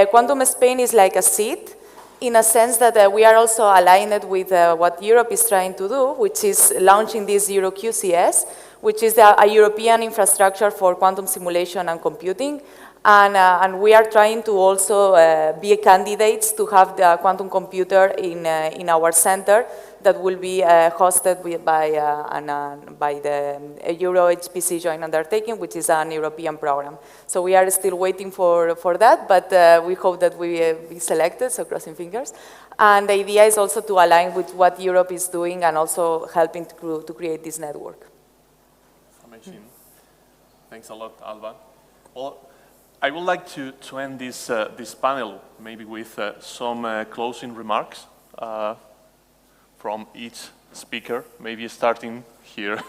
Quantum Spain is like a seed, in a sense that we are also aligned with what Europe is trying to do, which is launching this Euro QCS, which is a European infrastructure for quantum simulation and computing. And we are trying to also be candidates to have the quantum computer in our center that will be hosted by the Euro HPC joint undertaking, which is an European program. So we are still waiting for that, but we hope that we be selected, so crossing fingers. And the idea is also to align with what Europe is doing and also helping to create this network. Amazing. Thanks a lot, Alba. Well, I would like to end this panel maybe with some closing remarks from each speaker, maybe starting here.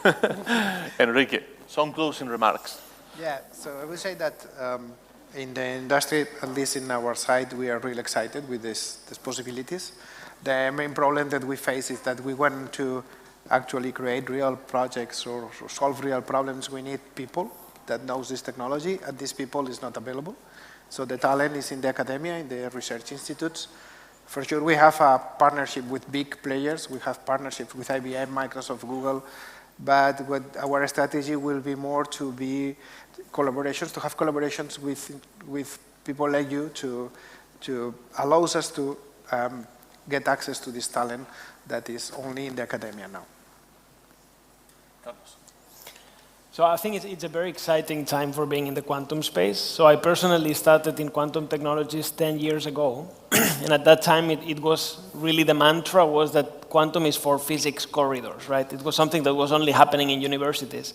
Enrique, some closing remarks. Yeah, so I would say that in the industry, at least in our side, we are really excited with these possibilities. The main problem that we face is that we want to actually create real projects or solve real problems. We need people that knows this technology, and these people is not available. So the talent is in the academia, in the research institutes. For sure, we have a partnership with big players. We have partnerships with IBM, Microsoft, Google, but what our strategy will be more to be collaborations, to have collaborations with people like you to allow us to get access to this talent that is only in the academia now. So I think it's a very exciting time for being in the quantum space. So I personally started in quantum technologies 10 years ago. And at that time, it was really the mantra was that quantum is for physics corridors, right? It was something that was only happening in universities.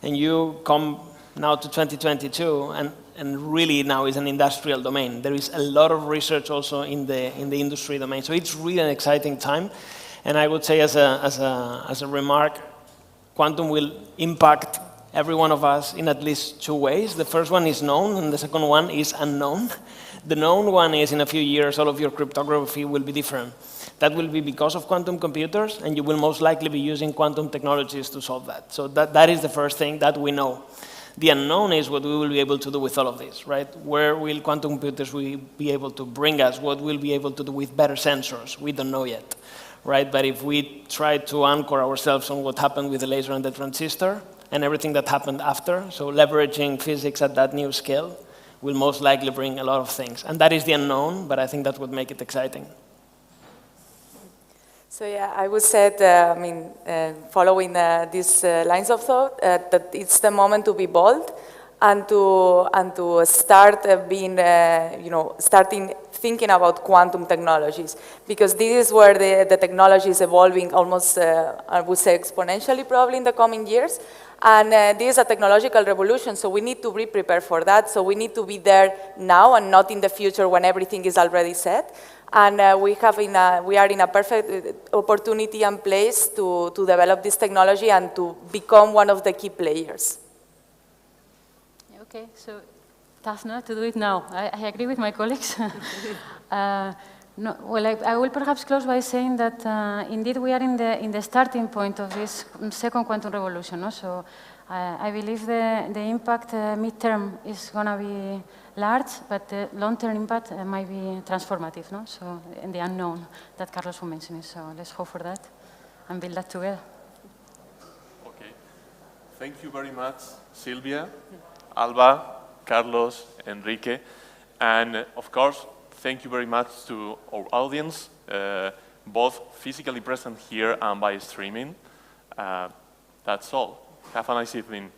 And you come now to 2022, and really now is an industrial domain. There is a lot of research also in the industry domain. So it's really an exciting time. And I would say as a remark, quantum will impact every one of us in at least 2 ways. The first one is known, and the second one is unknown. The known one is in a few years, all of your cryptography will be different. That will be because of quantum computers, and you will most likely be using quantum technologies to solve that. So that is the first thing that we know. The unknown is what we will be able to do with all of this, right? Where will quantum computers be able to bring us? What we'll be able to do with better sensors? We don't know yet, right? But if we try to anchor ourselves on what happened with the laser and the transistor and everything that happened after, so leveraging physics at that new scale will most likely bring a lot of things. And that is the unknown, but I think that would make it exciting. So yeah, I would say, following these lines of thought, that it's the moment to be bold and to start starting thinking about quantum technologies, because this is where the technology is evolving almost, I would say, exponentially probably in the coming years. And this is a technological revolution, so we need to be prepared for that. So we need to be there now and not in the future when everything is already set. And we are in a perfect opportunity and place to develop this technology and to become one of the key players. Okay, so tough not to do it now. I agree with my colleagues. I will perhaps close by saying that indeed we are in the starting point of this second quantum revolution. No? So I believe the impact midterm is going to be large, but the long-term impact might be transformative. No? So in the unknown that Carlos was mentioning. So let's hope for that and build that together. Okay, thank you very much, Silvia, Alba, Carlos, Enrique, and of course, thank you very much to our audience, both physically present here and by streaming. That's all. Have a nice evening.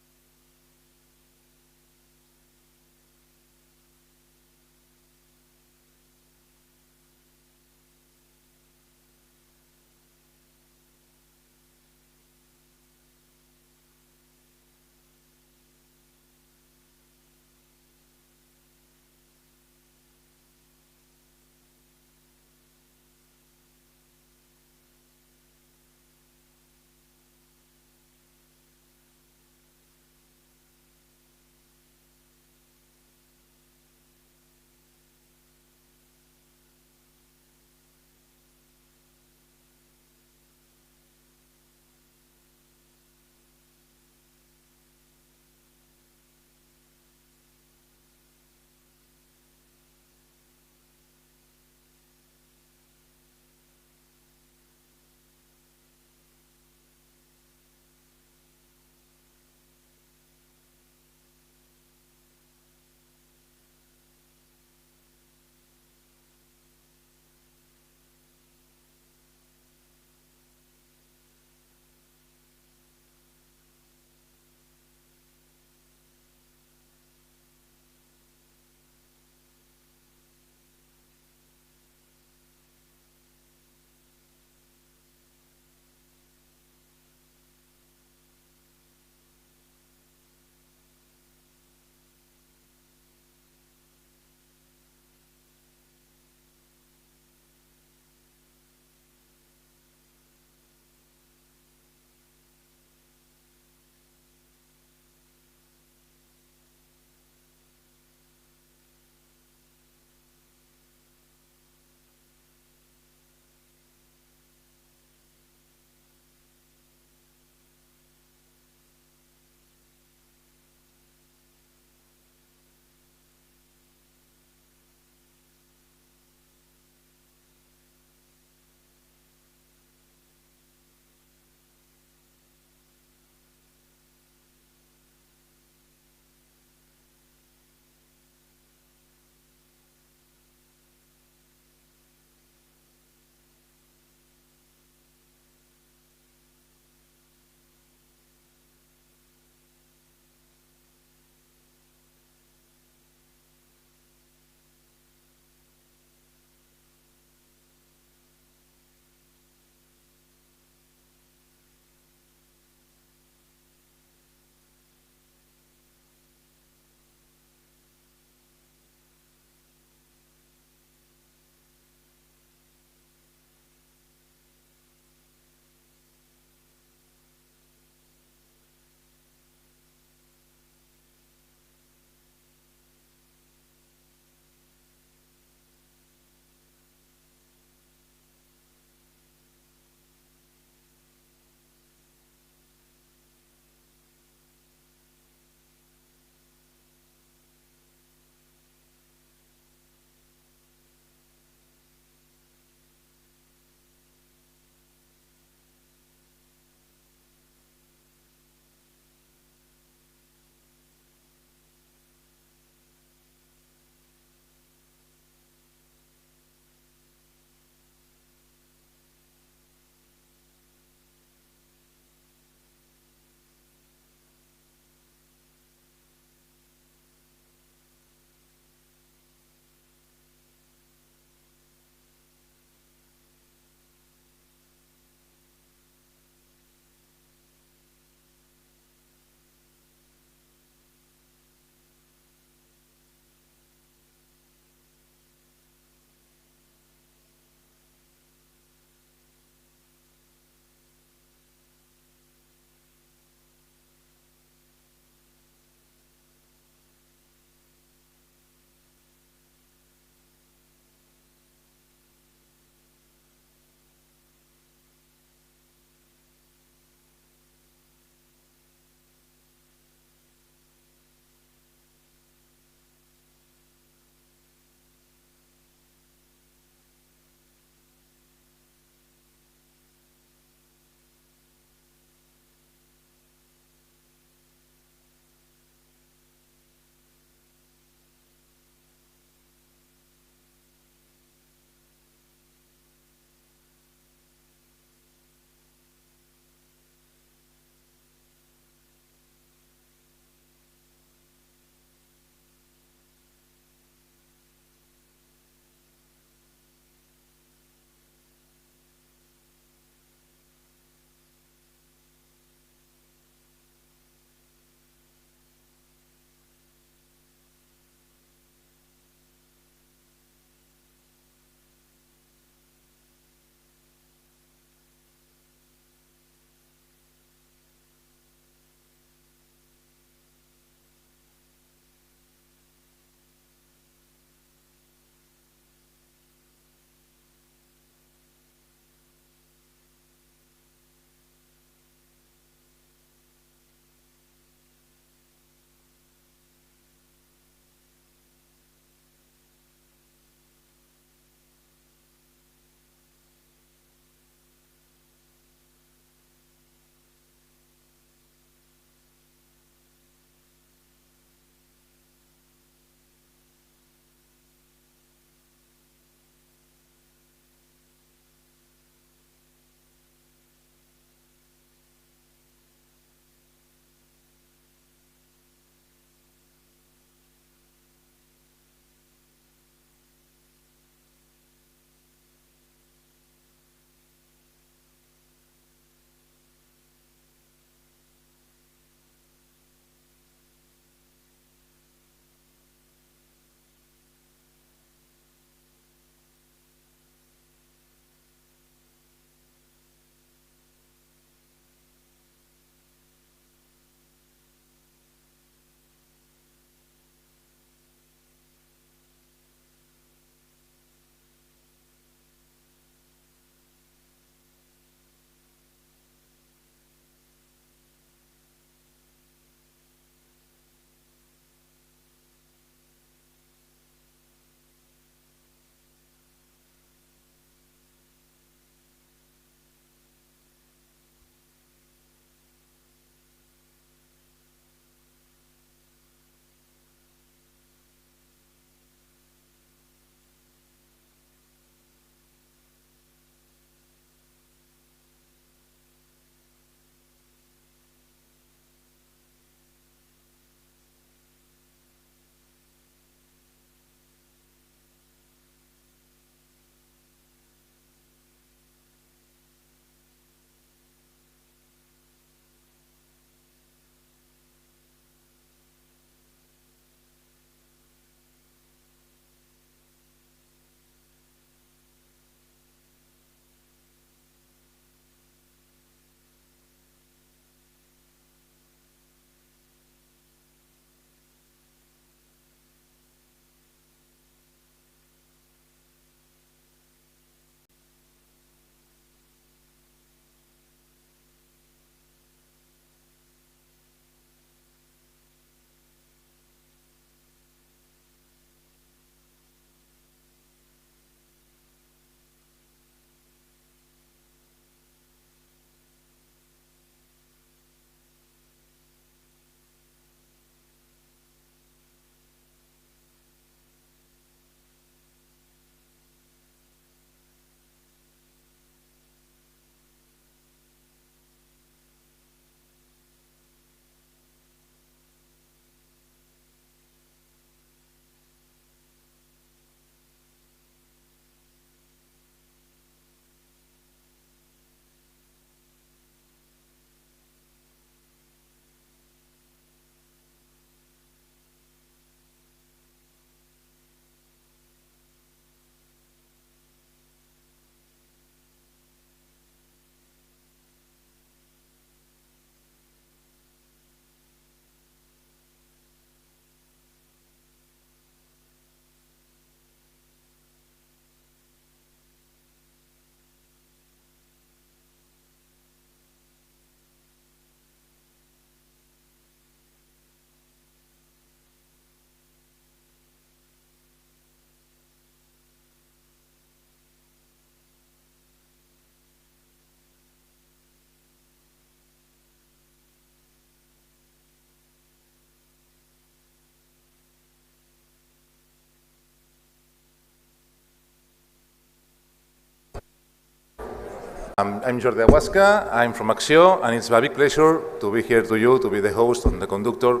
I'm Jordi Aguasca, I'm from Acció, and it's a big pleasure to be here to you, to be the host and the conductor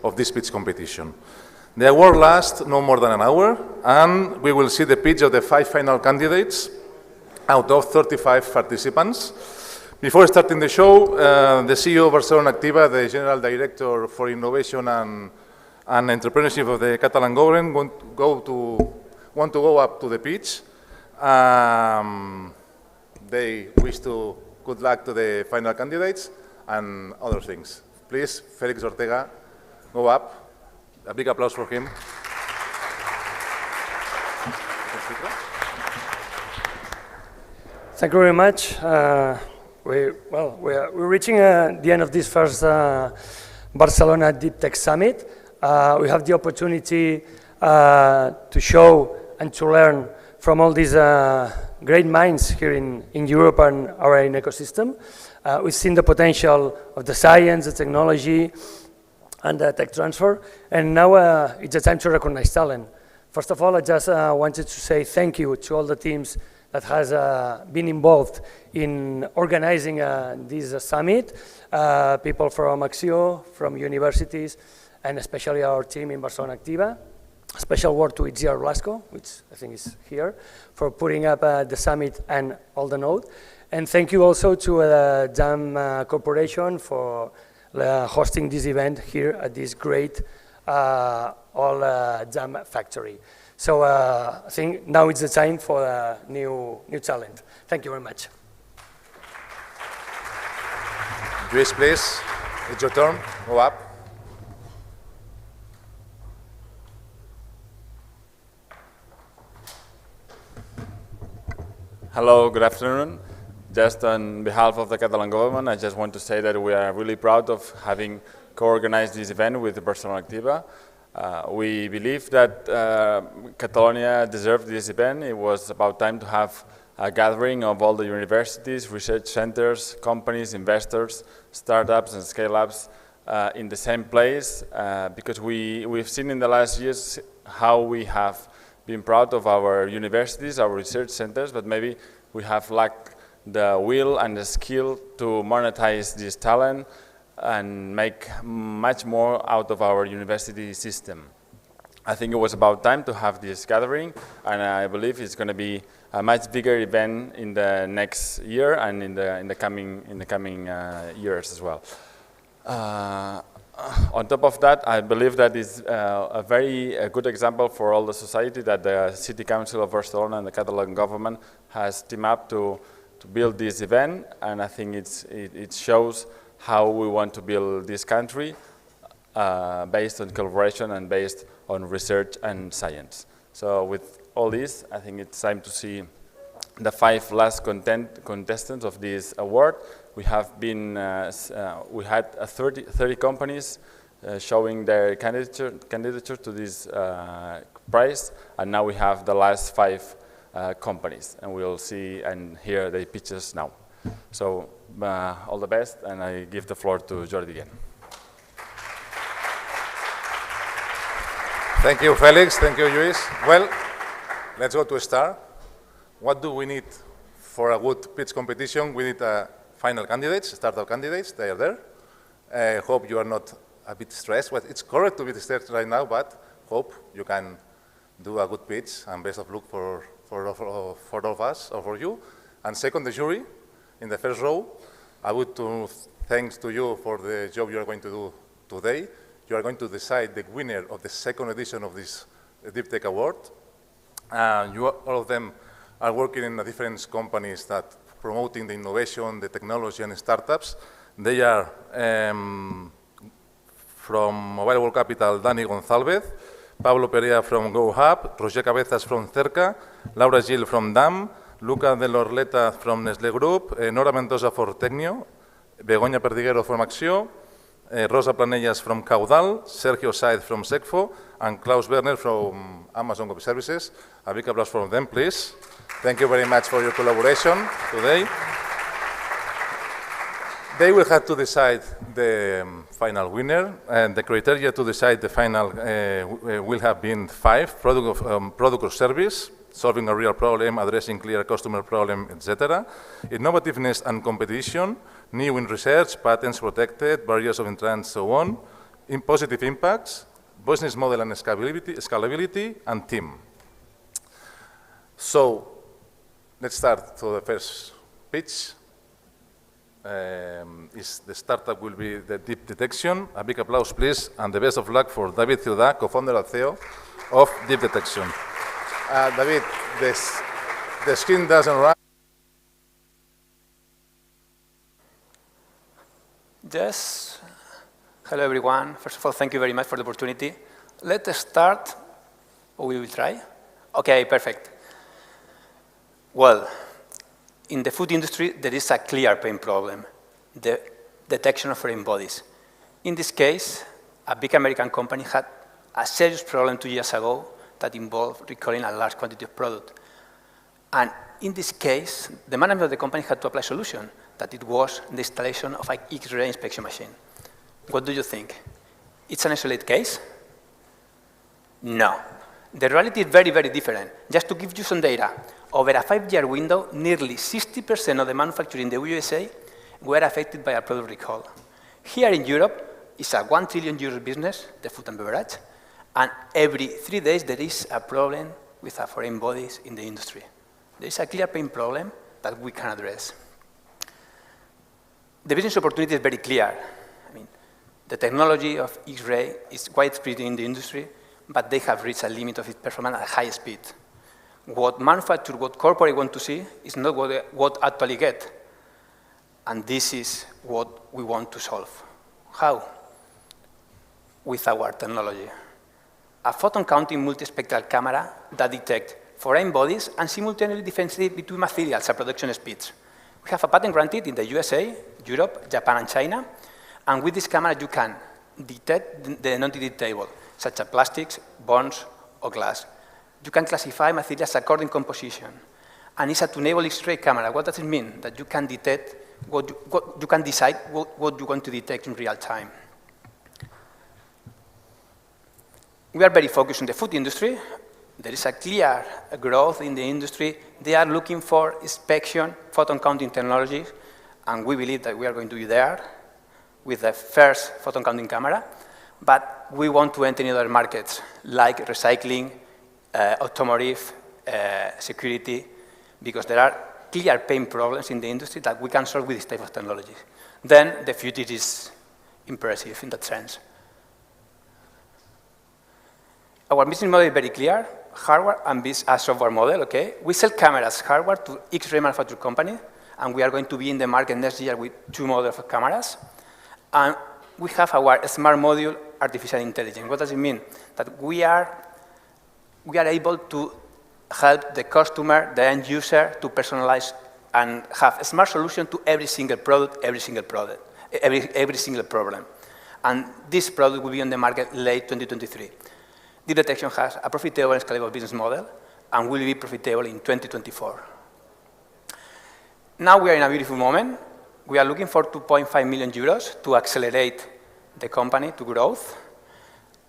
of this pitch competition. The award lasts no more than an hour, and we will see the pitch of the 5 final candidates out of 35 participants. Before starting the show, the CEO of Barcelona Activa, the General Director for Innovation and Entrepreneurship of the Catalan government want to go up to the pitch. They wish to good luck to the final candidates and other things. Please, Félix Ortega, go up. A big applause for him. Thank you very much. We're reaching the end of this first Barcelona Deep Tech Summit. We have the opportunity to show and to learn from all these great minds here in Europe and our own ecosystem. We've seen the potential of the science, the technology, and the tech transfer, and now it's a time to recognize talent. First of all, I just wanted to say thank you to all the teams that has been involved in organizing this summit, people from Acció, from universities, and especially our team in Barcelona Activa. A special word to Itziar Blasco, which I think is here, for putting up the summit and all the note. And thank you also to the JAM Corporation for hosting this event here at this great JAM factory. So I think now it's the time for new talent. Thank you very much. Luis, please, it's your turn. Go up. Hello, good afternoon. Just on behalf of the Catalan government, I just want to say that we are really proud of having co-organized this event with Barcelona Activa. We believe that Catalonia deserved this event. It was about time to have a gathering of all the universities, research centers, companies, investors, startups and scale-ups in the same place, because we've seen in the last years how we have been proud of our universities, our research centers, but maybe we have lacked the will and the skill to monetize this talent and make much more out of our university system. I think it was about time to have this gathering, and I believe it's going to be a much bigger event in the next year and in the coming years as well. On top of that, I believe that is a very good example for all the society that the City Council of Barcelona and the Catalan government has teamed up to build this event, and I think it shows how we want to build this country based on collaboration and based on research and science. So with all this, I think it's time to see the 5 last contestants of this award. We have been, we had 30 companies showing their candidature to this prize, and now we have the last 5 companies, and we'll see and hear their pitches now. So all the best, and I give the floor to Jordi again. Thank you, Felix. Thank you, Luis. Well, let's go to start. What do we need for a good pitch competition? We need final candidates, startup candidates. They are there. I hope you are not a bit stressed. Well, it's correct to be stressed right now, but hope you can do a good pitch, and best of luck for all of us or for you. And second, the jury in the first row. I would thanks to you for the job you are going to do today. You are going to decide the winner of the second edition of this Deep Tech Award. All of them are working in the different companies that promoting the innovation, the technology and startups. They are from Mobile World Capital, Dani González, Pablo Perea from GoHub, Roger Cabezas from Cerca, Laura Gil from DAM, Luca de Lorleta from Nestlé Group, Nora Mendoza for Tecnio, Begoña Perdiguero from Acció, Rosa Planellas from Caudal, Sergio Said from Secfo, and Klaus Werner from Amazon Web Services. A big applause for them, please. Thank you very much for your collaboration today. They will have to decide the final winner, and the criteria to decide the final will have been 5: product or service, solving a real problem, addressing clear customer problem, etc. Innovativeness and competition, new in research, patents protected, barriers of entry, and so on. In positive impacts, business model and scalability, and team. So let's start to the first pitch. The startup will be the deep detection. A big applause, please, and the best of luck for David Ciudad, co-founder and CEO of Deep Detection. David, the screen doesn't run. Yes. Hello, everyone. First of all, thank you very much for the opportunity. Let's start, or we will try. Okay, perfect. Well, in the food industry, there is a clear pain problem, the detection of foreign bodies. In this case, a big American company had a serious problem 2 years ago that involved recalling a large quantity of product. And in this case, the management of the company had to apply a solution, that it was the installation of an X-ray inspection machine. What do you think? It's an isolated case? No. The reality is very, very different. Just to give you some data, over a 5-year window, nearly 60% of the manufacturing in the USA were affected by a product recall. Here in Europe, it's a €1 trillion business, the food and beverage, and every 3 days there is a problem with foreign bodies in the industry. There is a clear pain problem that we can address. The business opportunity is very clear. I mean, the technology of X-ray is widespread in the industry, but they have reached a limit of its performance at high speed. What manufacturers, what corporate want to see is not what actually get. And this is what we want to solve. How? With our technology. A photon counting multispectral camera that detects foreign bodies and simultaneously differentiates between materials at production speeds. We have a patent granted in the USA, Europe, Japan, and China. And with this camera, you can detect the non-detectable, such as plastics, bones, or glass. You can classify materials according to composition. And it's a tunable X-ray camera. What does it mean? That you can detect, you can decide what you want to detect in real time. We are very focused on the food industry. There is a clear growth in the industry. They are looking for inspection, photon counting technologies, and we believe that we are going to be there with the first photon counting camera. But we want to enter in other markets, like recycling, automotive, security, because there are clear pain problems in the industry that we can solve with this type of technologies. Then the future is impressive in that sense. Our business model is very clear, hardware and software model, okay? We sell cameras, hardware to X-ray manufacturing company, and we are going to be in the market next year with 2 models of cameras. And we have our smart module, artificial intelligence. What does it mean? That we are able to help the customer, the end user, to personalize and have a smart solution to every single product, every single problem. And this product will be on the market late 2023. Deep Detection has a profitable and scalable business model and will be profitable in 2024. Now we are in a beautiful moment. We are looking for 2.5 million euros to accelerate the company to growth.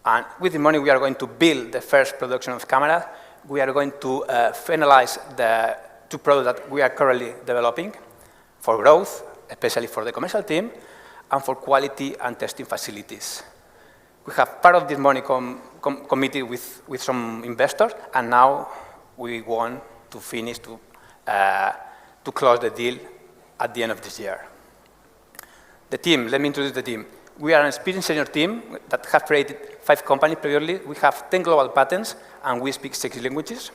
And with the money, we are going to build the first production of cameras. We are going to finalize the 2 products that we are currently developing for growth, especially for the commercial team, and for quality and testing facilities. We have part of this money committed with some investors, and now we want to finish to close the deal at the end of this year. The team, let me introduce the team. We are an experienced senior team that have created 5 companies previously. We have 10 global patents, and we speak 6 languages.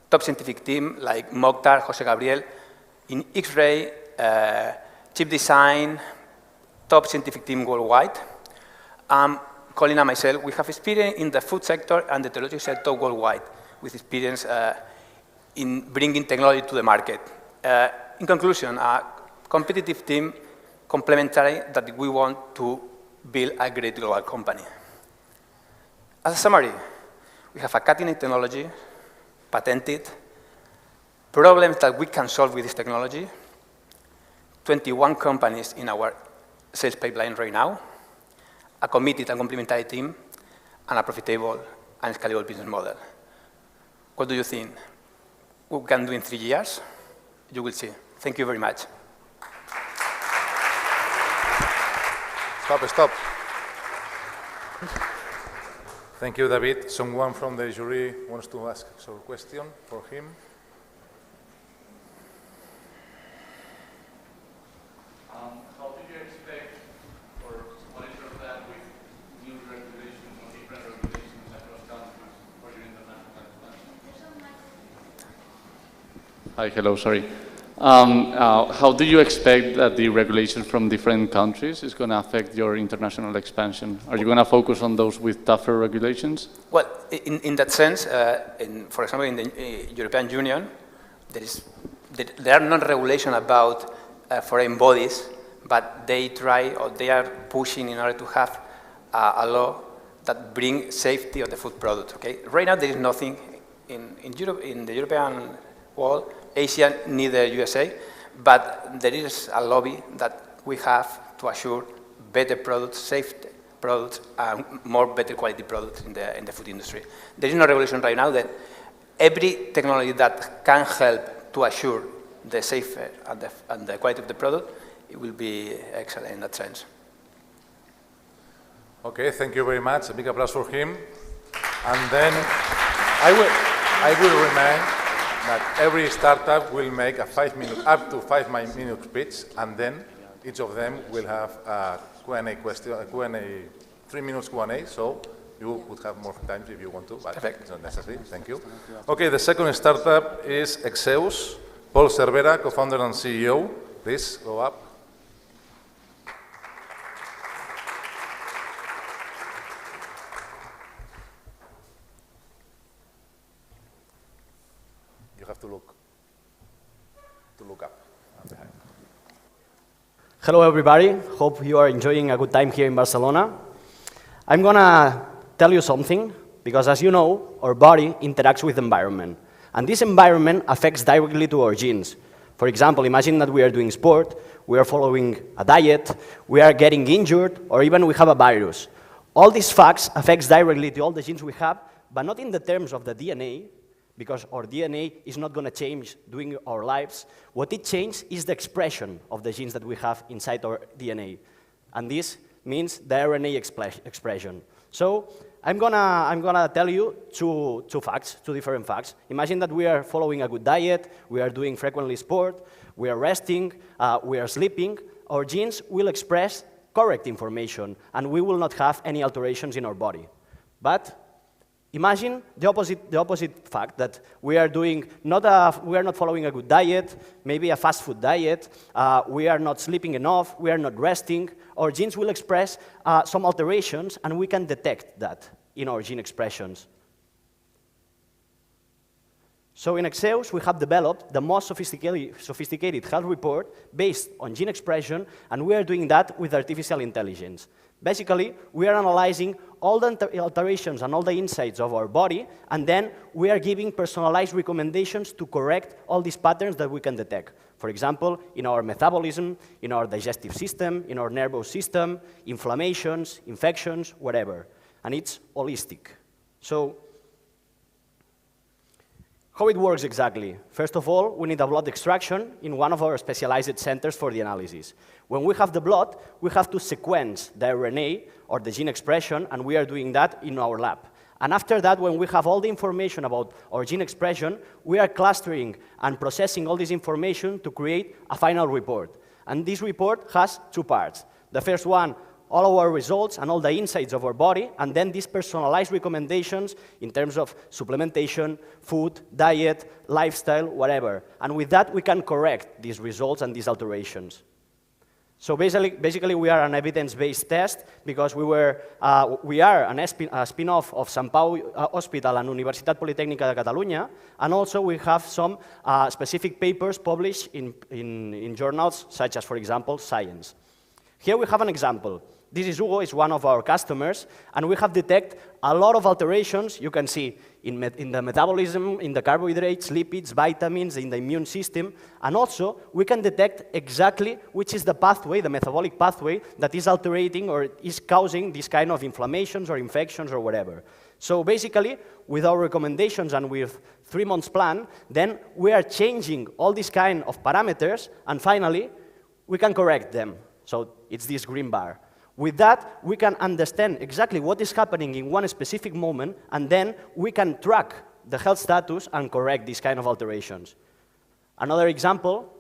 Top scientific team like Mokhtar, Jose Gabriel, in X-ray, chip design, top scientific team worldwide. Colin and myself, we have experience in the food sector and the technology sector worldwide, with experience in bringing technology to the market. In conclusion, a competitive team, complementary, that we want to build a great global company. As a summary, we have a cutting-edge technology, patented, problems that we can solve with this technology, 21 companies in our sales pipeline right now, a committed and complementary team, and a profitable and scalable business model. What do you think? What we can do in 3 years? You will see. Thank you very much. Stop. Thank you, David. Someone from the jury wants to ask a question for him. How do you expect or monitor that with new regulations or different regulations across countries for your international expansion? Hi, hello, sorry. How do you expect that the regulations from different countries is going to affect your international expansion? Are you going to focus on those with tougher regulations? Well, in that sense, for example, in the European Union, there are no regulations about foreign bodies, but they try or they are pushing in order to have a law that brings safety of the food product. Okay? Right now, there is nothing in Europe, in the European world, Asia, neither USA, but there is a lobby that we have to assure better products, safe products, and more better quality products in the food industry. There is no regulation right now that every technology that can help to assure the safer and the quality of the product, it will be excellent in that sense. Okay, thank you very much. A big applause for him. And then I will remind that every startup will make a up to 5 minute pitch, and then each of them will have a Q&A question, 3 minutes Q&A, so you would have more time if you want to, but it's not necessary. Thank you. Okay, the second startup is Exeus. Paul Cervera, co-founder and CEO. Please go up. You have to look up and behind. Hello, everybody. Hope you are enjoying a good time here in Barcelona. I'm going to tell you something, because as you know, our body interacts with the environment. And this environment affects directly to our genes. For example, imagine that we are doing sport, we are following a diet, we are getting injured, or even we have a virus. All these facts affects directly to all the genes we have, but not in the terms of the DNA, because our DNA is not going to change during our lives. What it changes is the expression of the genes that we have inside our DNA. And this means the RNA expression. So I'm gonna tell you two different facts. Imagine that we are following a good diet, we are doing frequently sport, we are resting, we are sleeping. Our genes will express correct information, and we will not have any alterations in our body. But imagine the opposite fact, that we are not following a good diet, maybe a fast food diet, we are not sleeping enough, we are not resting. Our genes will express some alterations, and we can detect that in our gene expressions. So in Exeus, we have developed the most sophisticated health report based on gene expression, and we are doing that with artificial intelligence. Basically, we are analyzing all the alterations and all the insights of our body, and then we are giving personalized recommendations to correct all these patterns that we can detect. For example, in our metabolism, in our digestive system, in our nervous system, inflammations, infections, whatever. And it's holistic. So, how it works exactly? First of all, we need a blood extraction in one of our specialized centers for the analysis. When we have the blood, we have to sequence the RNA or the gene expression, and we are doing that in our lab. And after that, when we have all the information about our gene expression, we are clustering and processing all this information to create a final report. And this report has two parts. The first one, all our results and all the insights of our body, and then these personalized recommendations in terms of supplementation, food, diet, lifestyle, whatever. And with that, we can correct these results and these alterations. So basically we are an evidence-based test, because we are a spin-off of Sant Pau Hospital and Universitat Politècnica de Catalunya, and also we have some specific papers published in journals such as, for example, Science. Here we have an example. This is Hugo, is one of our customers, and we have detected a lot of alterations you can see in the metabolism, in the carbohydrates, lipids, vitamins, in the immune system, and also we can detect exactly which is the pathway, the metabolic pathway, that is altering or is causing this kind of inflammations or infections or whatever. So basically, with our recommendations and with 3 months plan, then we are changing all these kind of parameters, and finally, we can correct them. So it's this green bar. With that, we can understand exactly what is happening in one specific moment, and then we can track the health status and correct these kind of alterations. Another example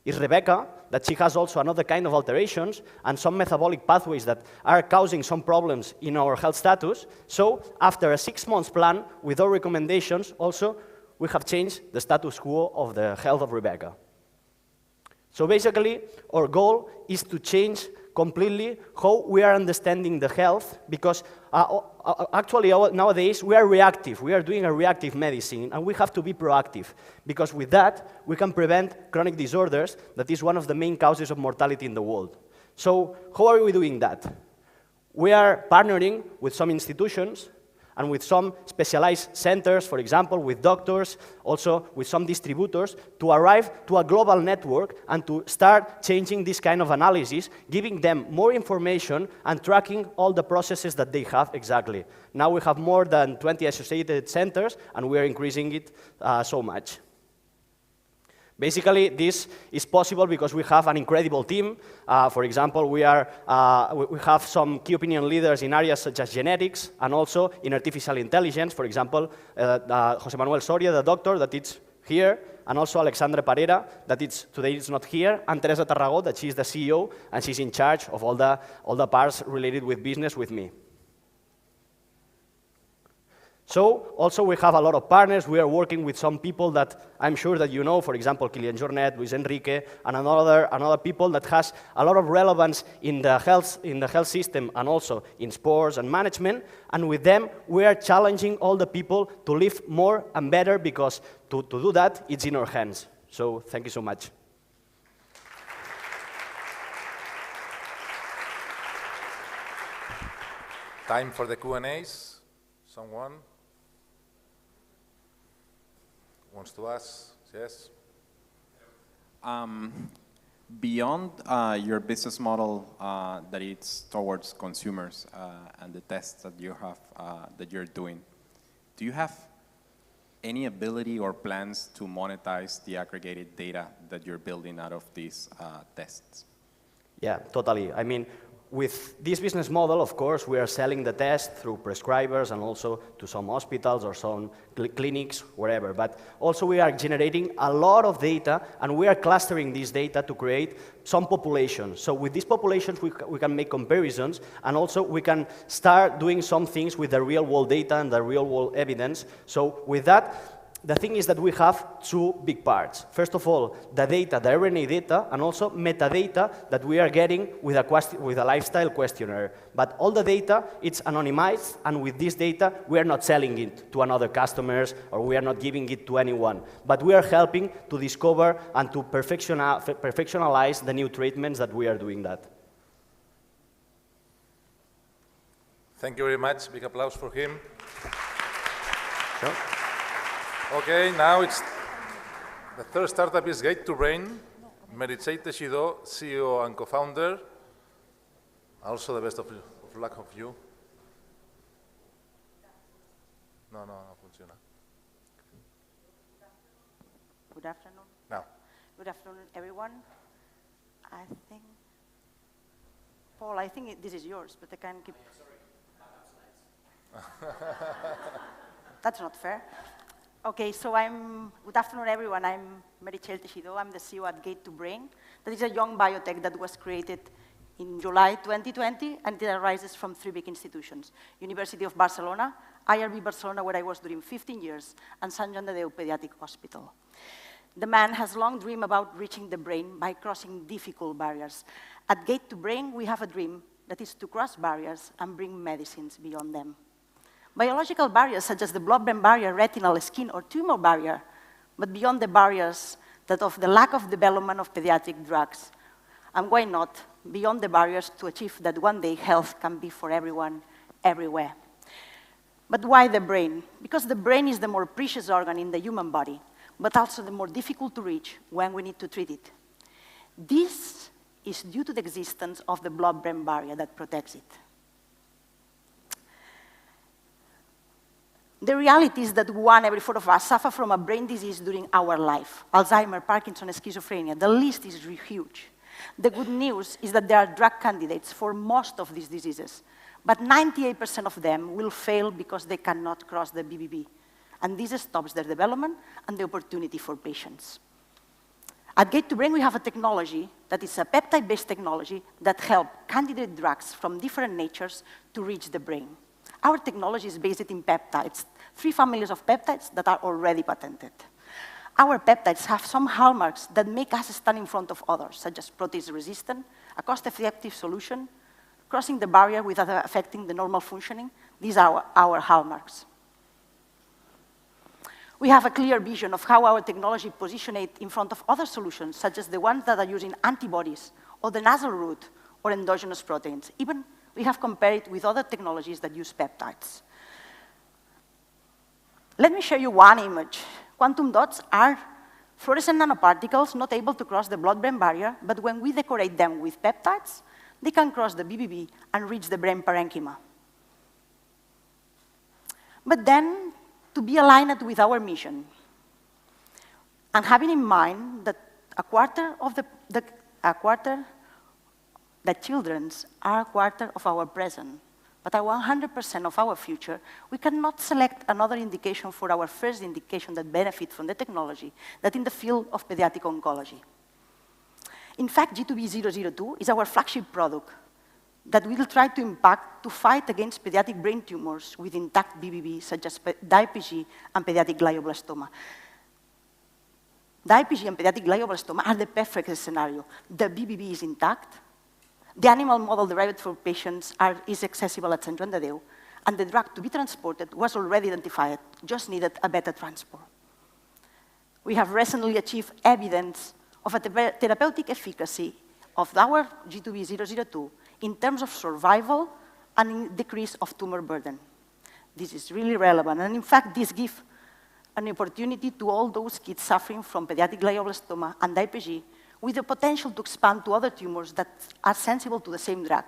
is Rebecca, that she has also another kind of alterations and some metabolic pathways that are causing some problems in our health status. So after a 6 months plan, with our recommendations, also, we have changed the status quo of the health of Rebecca. So basically, our goal is to change completely how we are understanding the health, because actually nowadays we are reactive. We are doing a reactive medicine, and we have to be proactive, because with that we can prevent chronic disorders that is one of the main causes of mortality in the world. So how are we doing that? We are partnering with some institutions and with some specialized centers, for example, with doctors, also with some distributors, to arrive to a global network and to start changing this kind of analysis, giving them more information and tracking all the processes that they have exactly. Now we have more than 20 associated centers, and we are increasing it so much. Basically, this is possible because we have an incredible team. For example, we have some key opinion leaders in areas such as genetics and also in artificial intelligence. For example, José Manuel Soria, the doctor, that is here, and also Alexandre Parera, that today is not here, and Teresa Tarragó, that she is the CEO, and she's in charge of all the parts related with business with me. So, also we have a lot of partners. We are working with some people that I'm sure that you know, for example, Kilian Jornet, Luis Enrique, and another people that has a lot of relevance in the health system and also in sports and management. And with them, we are challenging all the people to live more and better, because to do that, it's in our hands. So, thank you so much. Time for the Q&As. Someone wants to ask? Yes. Beyond your business model that it's towards consumers and the tests that you have that you're doing, do you have any ability or plans to monetize the aggregated data that you're building out of these tests? Yeah, totally. I mean, with this business model, of course, we are selling the test through prescribers and also to some hospitals or some clinics, wherever. But also we are generating a lot of data, and we are clustering this data to create some populations. So with these populations, we can make comparisons, and also we can start doing some things with the real-world data and the real-world evidence. So with that, the thing is that we have two big parts. First of all, the data, the RNA data, and also metadata that we are getting with a lifestyle questionnaire. But all the data, it's anonymized, and with this data, we are not selling it to another customers, or we are not giving it to anyone. But we are helping to discover and to perfectionalize the new treatments that we are doing that. Thank you very much. Big applause for him. Sure. Okay, now it's the third startup is Gate to Brain. Meritxell Teixidor, CEO and co-founder. Also the best of luck of you. No funciona. Good afternoon. Now. Good afternoon, everyone. I think, Paul, I think this is yours, but I can keep. That's not fair. Okay, so good afternoon, everyone. I'm Meritxell Teixidor. I'm the CEO at Gate to Brain. That is a young biotech that was created in July 2020, and it arises from three big institutions: University of Barcelona, IRB Barcelona, where I was during 15 years, and Sant Joan de Déu Pediatric Hospital. The man has long dreamed about reaching the brain by crossing difficult barriers. At Gate to Brain, we have a dream that is to cross barriers and bring medicines beyond them. Biological barriers such as the blood-brain barrier, retinal, skin, or tumor barrier, but beyond the barriers that of the lack of development of pediatric drugs. And why not beyond the barriers to achieve that one day health can be for everyone, everywhere. But why the brain? Because the brain is the more precious organ in the human body, but also the more difficult to reach when we need to treat it. This is due to the existence of the blood-brain barrier that protects it. The reality is that 1 every 4 of us suffer from a brain disease during our life. Alzheimer's, Parkinson's, schizophrenia. The list is huge. The good news is that there are drug candidates for most of these diseases, but 98% of them will fail because they cannot cross the BBB. And this stops their development and the opportunity for patients. At Gate2Brain, we have a technology that is a peptide-based technology that helps candidate drugs from different natures to reach the brain. Our technology is based in peptides, 3 families of peptides that are already patented. Our peptides have some hallmarks that make us stand in front of others, such as protease resistant, a cost-effective solution, crossing the barrier without affecting the normal functioning. These are our hallmarks. We have a clear vision of how our technology positions it in front of other solutions, such as the ones that are using antibodies, or the nasal route, or endogenous proteins. Even we have compared it with other technologies that use peptides. Let me show you one image. Quantum dots are fluorescent nanoparticles not able to cross the blood-brain barrier, but when we decorate them with peptides, they can cross the BBB and reach the brain parenchyma. But then, to be aligned with our mission, and having in mind that that children are a quarter of our present, but are 100% of our future, we cannot select another indication for our first indication that benefits from the technology that in the field of pediatric oncology. In fact, G2B002 is our flagship product that will try to fight against pediatric brain tumors with intact BBB, such as DIPG and pediatric glioblastoma. DIPG and pediatric glioblastoma are the perfect scenario. The BBB is intact, the animal model derived for patients is accessible at Sant Joan de Déu, and the drug to be transported was already identified, just needed a better transport. We have recently achieved evidence of a therapeutic efficacy of our G2B002 in terms of survival and in decrease of tumor burden. This is really relevant, and in fact, this gives an opportunity to all those kids suffering from pediatric glioblastoma and DIPG with the potential to expand to other tumors that are sensible to the same drug,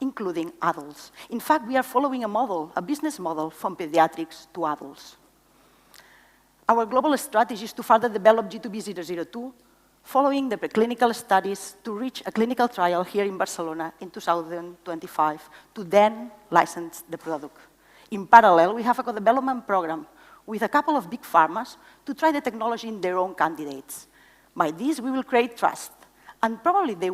including adults. In fact, we are following a business model from pediatrics to adults. Our global strategy is to further develop G2B002, following the preclinical studies to reach a clinical trial here in Barcelona in 2025, to then license the product. In parallel, we have a co-development program with a couple of big pharmas to try the technology in their own candidates. By this, we will create trust, and probably we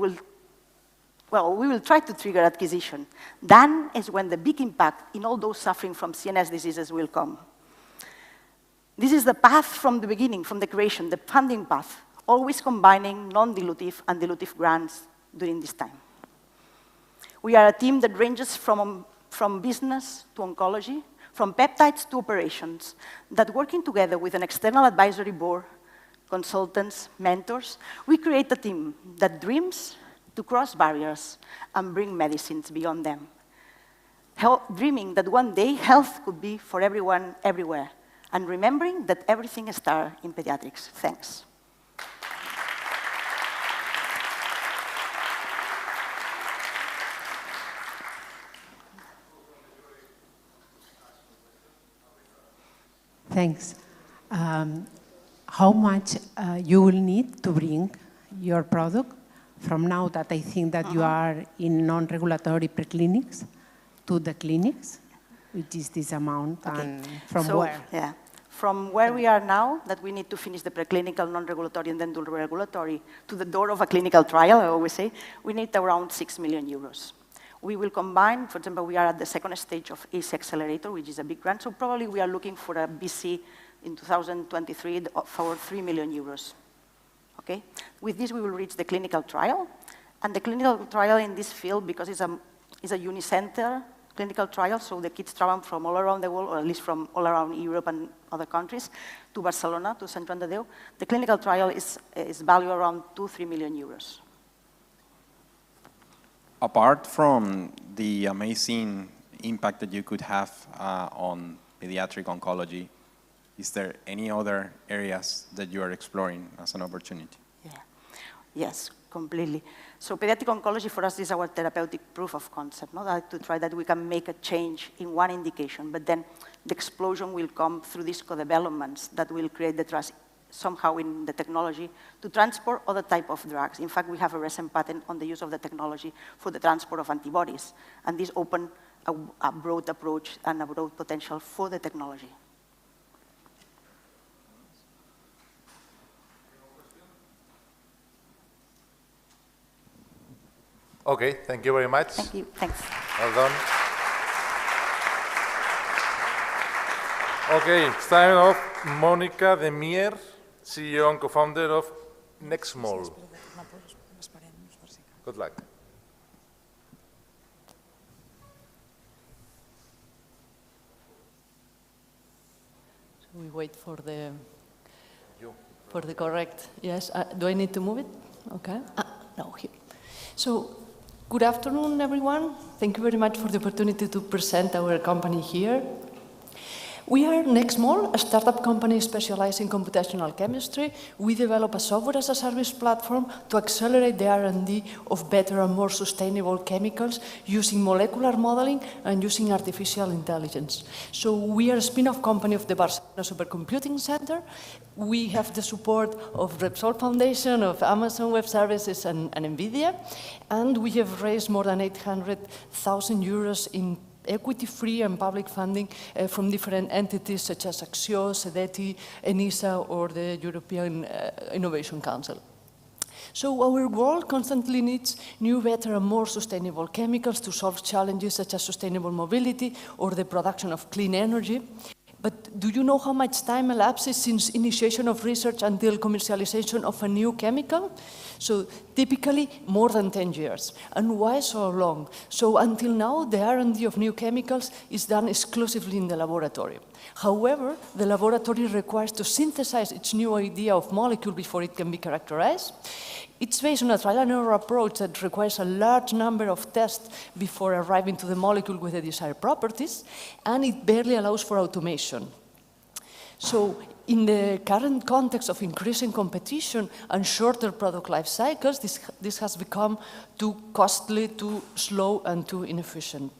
will try to trigger acquisition. Then is when the big impact in all those suffering from CNS diseases will come. This is the path from the beginning, from the creation, the funding path, always combining non-dilutive and dilutive grants during this time. We are a team that ranges from business to oncology, from peptides to operations, that working together with an external advisory board, consultants, mentors, we create a team that dreams to cross barriers and bring medicines beyond them. Dreaming that one day health could be for everyone, everywhere, and remembering that everything starts in pediatrics. Thanks. Thanks. How much you will need to bring your product from now that I think that you are in non-regulatory preclinics to the clinics, which is this amount, and from where? Yeah. From where we are now, that we need to finish the preclinical, non-regulatory, and then do regulatory, to the door of a clinical trial, I always say, we need around 6 million euros. We will combine, for example, we are at the second stage of AC Accelerator, which is a big grant, so probably we are looking for a BC in 2023 for 3 million euros. Okay? With this, we will reach the clinical trial. And the clinical trial in this field, because it's a unicenter clinical trial, so the kids travel from all around the world, or at least from all around Europe and other countries, to Barcelona, to Sant Joan de Déu. The clinical trial is valued around 2-3 million euros. apart from the amazing impact that you could have on pediatric oncology, is there any other areas that you are exploring as an opportunity? Yeah. Yes, completely. So pediatric oncology for us is our therapeutic proof of concept, to try that we can make a change in one indication, but then the explosion will come through these co-developments that will create the trust somehow in the technology to transport other type of drugs. In fact, we have a recent patent on the use of the technology for the transport of antibodies, and this opened a broad approach and a broad potential for the technology. Okay, thank you very much. Thank you, thanks. Well done. Okay, it's time of Mónica de Mier, CEO and co-founder of Nextmol. Good luck. So we wait for the correct, yes. Do I need to move it? Okay. No, here. So, good afternoon, everyone. Thank you very much for the opportunity to present our company here. We are Nextmol, a startup company specialized in computational chemistry. We develop a software-as-a-service platform to accelerate the R&D of better and more sustainable chemicals using molecular modeling and using artificial intelligence. So we are a spin-off company of the Barcelona Supercomputing Center. We have the support of Repsol Foundation, of Amazon Web Services, and NVIDIA. And we have raised more than 800,000 euros in equity-free and public funding from different entities such as Axios, Sedeti, ENISA, or the European Innovation Council. So our world constantly needs new, better, and more sustainable chemicals to solve challenges such as sustainable mobility or the production of clean energy. But do you know how much time elapses since initiation of research until commercialization of a new chemical? So typically more than 10 years. And why so long? So until now, the R&D of new chemicals is done exclusively in the laboratory. However, the laboratory requires to synthesize its new idea of molecule before it can be characterized. It's based on a trial and error approach that requires a large number of tests before arriving to the molecule with the desired properties, and it barely allows for automation. So in the current context of increasing competition and shorter product life cycles, this has become too costly, too slow, and too inefficient.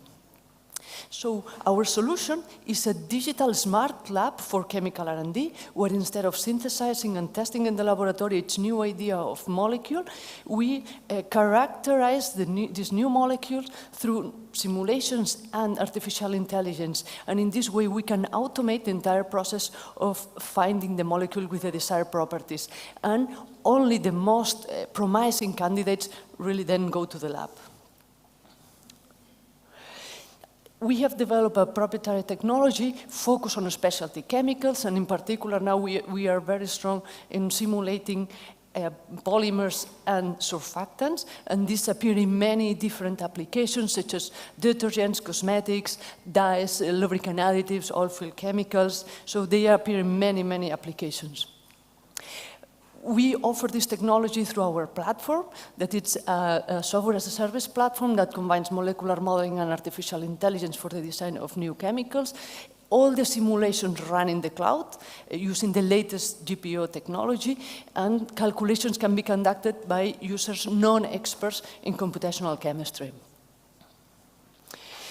So our solution is a digital smart lab for chemical R&D, where instead of synthesizing and testing in the laboratory its new idea of molecule, we characterize this new molecule through simulations and artificial intelligence. And in this way, we can automate the entire process of finding the molecule with the desired properties. And only the most promising candidates really then go to the lab. We have developed a proprietary technology focused on specialty chemicals, and in particular now we are very strong in simulating polymers and surfactants, and these appear in many different applications such as detergents, cosmetics, dyes, lubricant additives, oilfield chemicals, so they appear in many, many applications. We offer this technology through our platform, that it's a software-as-a-service platform that combines molecular modeling and artificial intelligence for the design of new chemicals. All the simulations run in the cloud using the latest GPU technology, and calculations can be conducted by users non-experts in computational chemistry.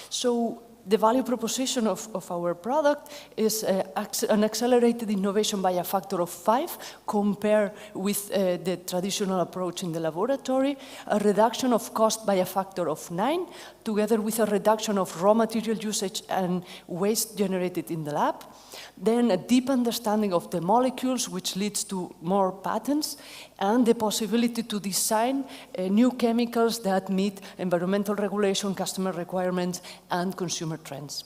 So the value proposition of our product is an accelerated innovation by a factor of 5 compared with the traditional approach in the laboratory, a reduction of cost by a factor of 9, together with a reduction of raw material usage and waste generated in the lab, then a deep understanding of the molecules, which leads to more patents, and the possibility to design new chemicals that meet environmental regulation, customer requirements, and consumer trends.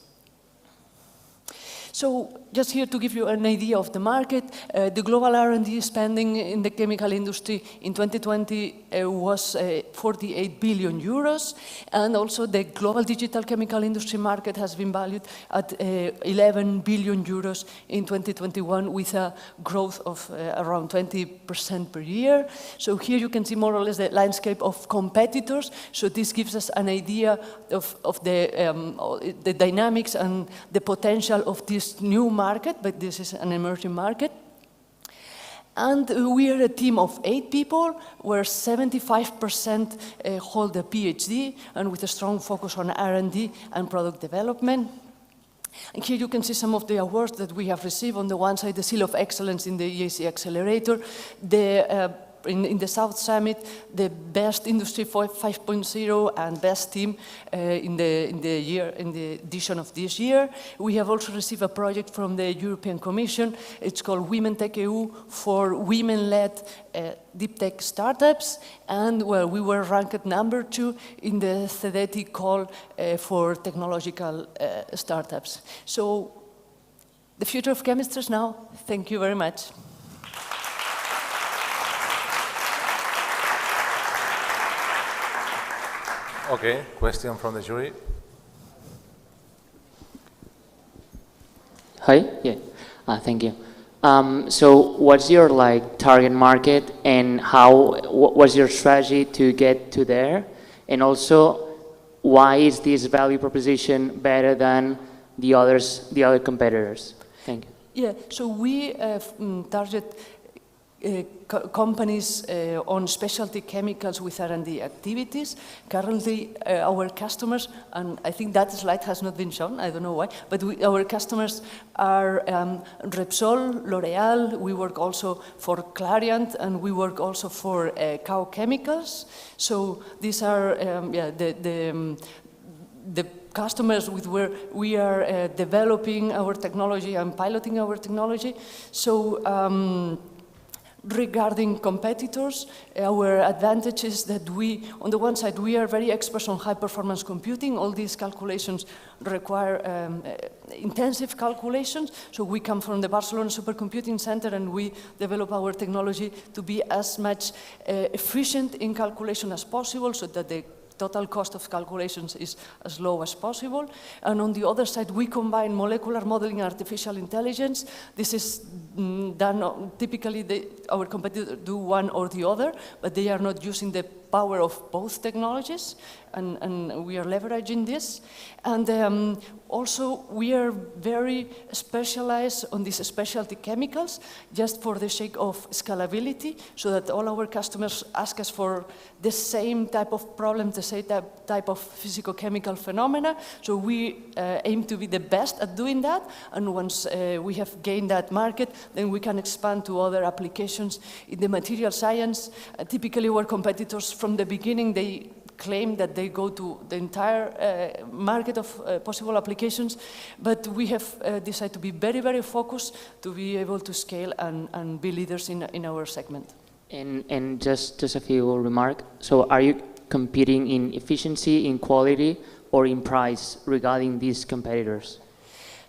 So just here to give you an idea of the market, the global R&D spending in the chemical industry in 2020 was 48 billion euros, and also the global digital chemical industry market has been valued at 11 billion euros in 2021 with a growth of around 20% per year. So here you can see more or less the landscape of competitors. So this gives us an idea of the dynamics and the potential of this new market, but this is an emerging market. And we are a team of 8 people, where 75% hold a PhD, and with a strong focus on R&D and product development. And here you can see some of the awards that we have received. On the one side, the Seal of Excellence in the EAC Accelerator, in the South Summit, the Best Industry 5.0 and Best Team in the edition of this year. We have also received a project from the European Commission. It's called Women Tech EU for women-led deep tech startups, and well, we were ranked number 2 in the CEDETI call for technological startups. So the future of chemistry is now. Thank you very much. Okay, question from the jury. Hi, yeah, thank you. So what's your target market, and what was your strategy to get to there? And also, why is this value proposition better than the other competitors? Thank you. Yeah, so we target companies on specialty chemicals with R&D activities. Currently, our customers, and I think that slide has not been shown, I don't know why, but our customers are Repsol, L'Oreal, we work also for Clariant, and we work also for Dow Chemicals. So these are the customers with where we are developing our technology and piloting our technology. So regarding competitors, our advantage is that on the one side, we are very experts on high-performance computing. All these calculations require intensive calculations. So we come from the Barcelona Supercomputing Center, and we develop our technology to be as much efficient in calculation as possible, so that the total cost of calculations is as low as possible. And on the other side, we combine molecular modeling and artificial intelligence. This is done, typically our competitors do one or the other, but they are not using the power of both technologies, and we are leveraging this. And also, we are very specialized on these specialty chemicals, just for the sake of scalability, so that all our customers ask us for the same type of problem, the same type of physicochemical phenomena. So we aim to be the best at doing that, and once we have gained that market, then we can expand to other applications in the material science. Typically, our competitors from the beginning, they claim that they go to the entire market of possible applications, but we have decided to be very, very focused to be able to scale and be leaders in our segment. And just a few remarks. So are you competing in efficiency, in quality, or in price regarding these competitors?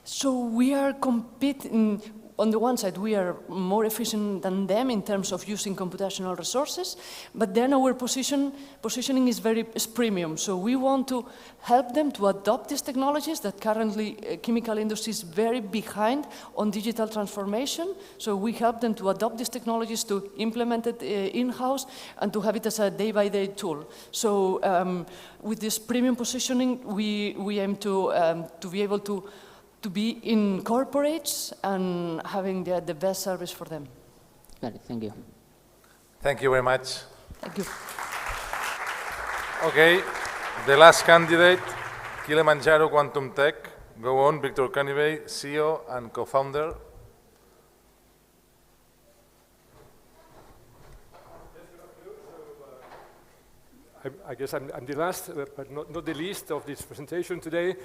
So we are competing. On the one side, we are more efficient than them in terms of using computational resources, but then our positioning is premium. So we want to help them to adopt these technologies that currently chemical industry is very behind on digital transformation. So we help them to adopt these technologies, to implement it in-house, and to have it as a day-by-day tool. So with this premium positioning, we aim to be able to be in corporates and having the best service for them. Got it, thank you. Thank you very much. Thank you. Okay, the last candidate, Kilimanjaro Quantum Tech. Go on, Victor Canivey, CEO and co-founder. I guess I'm the last, but not the least of this presentation today.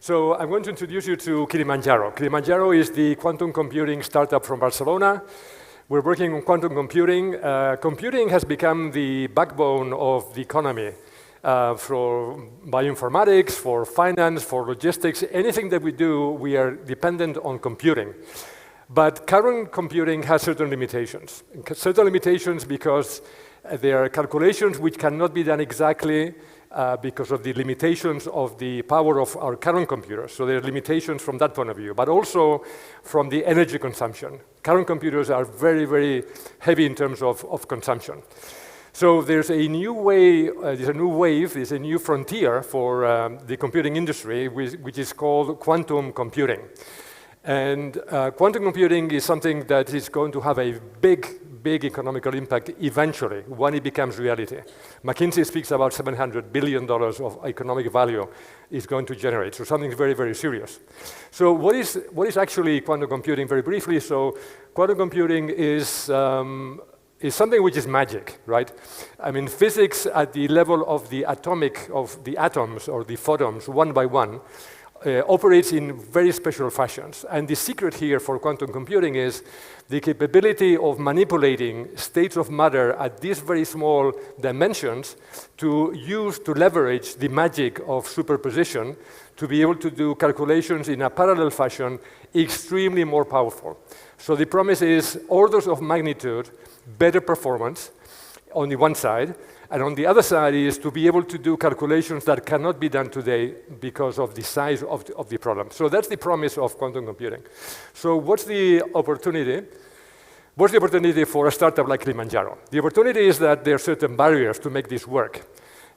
So I'm going to introduce you to Kilimanjaro. Kilimanjaro is the quantum computing startup from Barcelona. We're working on quantum computing. Computing has become the backbone of the economy. for bioinformatics, for finance, for logistics, anything that we do, we are dependent on computing. But current computing has certain limitations. Certain limitations because there are calculations which cannot be done exactly because of the limitations of the power of our current computers. So there are limitations from that point of view, but also from the energy consumption. Current computers are very, very heavy in terms of consumption. So there's a new way, there's a new wave, there's a new frontier for the computing industry, which is called quantum computing. And quantum computing is something that is going to have a big economical impact eventually, when it becomes reality. McKinsey speaks about $700 billion of economic value is going to generate, so something very, very serious. So what is actually quantum computing, very briefly? So quantum computing is something which is magic, right? I mean, physics at the level of the atoms or the photons, one by one, operates in very special fashions. And the secret here for quantum computing is the capability of manipulating states of matter at these very small dimensions to leverage the magic of superposition to be able to do calculations in a parallel fashion extremely more powerful. So the promise is orders of magnitude better performance on the one side, and on the other side is to be able to do calculations that cannot be done today because of the size of the problem. So that's the promise of quantum computing. So what's the opportunity? What's the opportunity for a startup like Kilimanjaro? The opportunity is that there are certain barriers to make this work.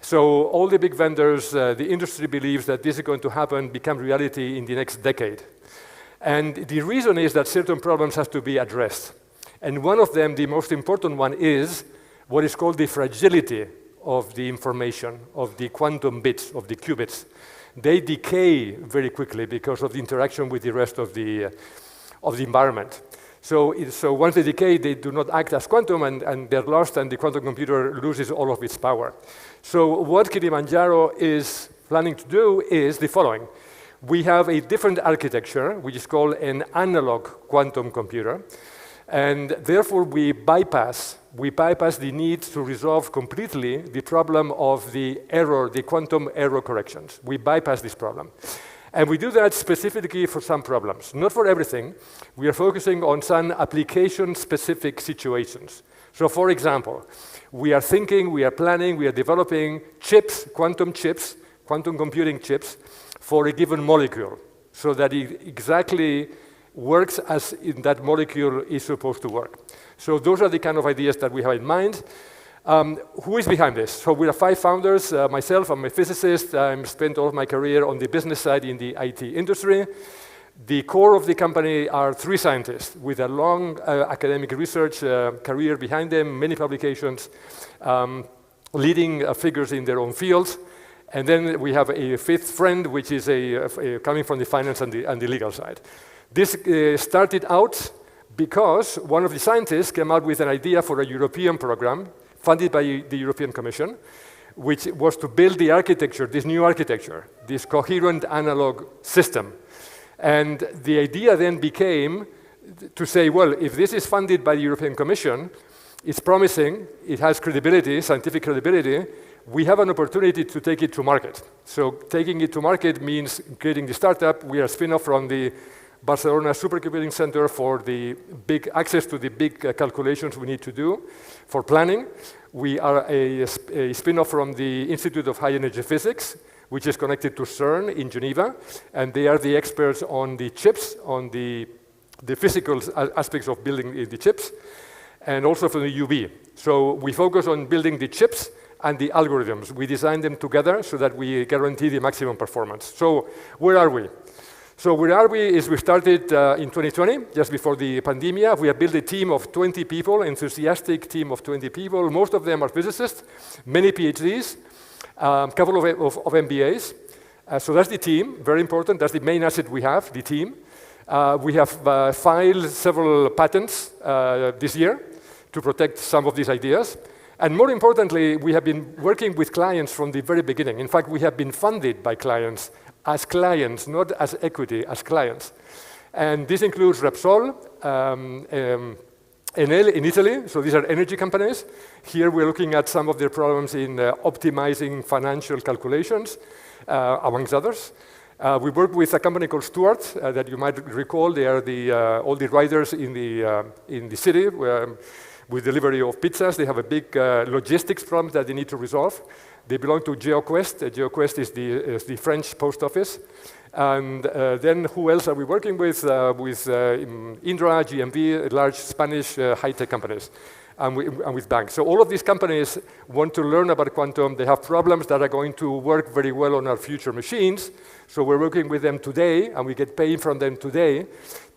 So all the big vendors, the industry believes that this is going to happen, become reality in the next decade. And the reason is that certain problems have to be addressed. And one of them, the most important one, is what is called the fragility of the information, of the quantum bits, of the qubits. They decay very quickly because of the interaction with the rest of the environment. So once they decay, they do not act as quantum, and they're lost, and the quantum computer loses all of its power. So what Kilimanjaro is planning to do is the following. We have a different architecture, which is called an analog quantum computer, and therefore we bypass the need to resolve completely the problem of the error, the quantum error corrections. We bypass this problem. And we do that specifically for some problems. Not for everything. We are focusing on some application-specific situations. So for example, we are thinking, we are planning, we are developing chips, quantum computing chips, for a given molecule, so that it exactly works as in that molecule is supposed to work. So those are the kind of ideas that we have in mind. Who is behind this? So we are 5 founders. Myself, I'm a physicist. I've spent all of my career on the business side in the IT industry. The core of the company are 3 scientists with a long academic research career behind them, many publications, leading figures in their own fields. And then we have a 5th friend, which is coming from the finance and the legal side. This started out because one of the scientists came out with an idea for a European program funded by the European Commission, which was to build the architecture, this new architecture, this coherent analog system. And the idea then became to say, well, if this is funded by the European Commission, it's promising, it has credibility, scientific credibility, we have an opportunity to take it to market. So taking it to market means creating the startup. We are a spin-off from the Barcelona Supercomputing Center for the big access to the big calculations we need to do for planning. We are a spin-off from the Institute of High Energy Physics, which is connected to CERN in Geneva, and they are the experts on the chips, on the physical aspects of building the chips, and also from the UV. So we focus on building the chips and the algorithms. We design them together so that we guarantee the maximum performance. So where are we? So where are we is we started in 2020, just before the pandemic. We have built a team of 20 people, enthusiastic team of 20 people. Most of them are physicists, many PhDs, a couple of MBAs. So that's the team, very important. That's the main asset we have, the team. We have filed several patents this year to protect some of these ideas. And more importantly, we have been working with clients from the very beginning. In fact, we have been funded by clients as clients, not as equity, as clients. And this includes Repsol, Enel in Italy, so these are energy companies. Here we're looking at some of their problems in optimizing financial calculations, amongst others. We work with a company called Stuart that you might recall. They are all the riders in the city with delivery of pizzas. They have a big logistics problem that they need to resolve. They belong to GeoQuest. GeoQuest is the French post office. And then who else are we working with? Indra, GMV, large Spanish high-tech companies, and with banks. So all of these companies want to learn about quantum. They have problems that are going to work very well on our future machines. So we're working with them today, and we get paid from them today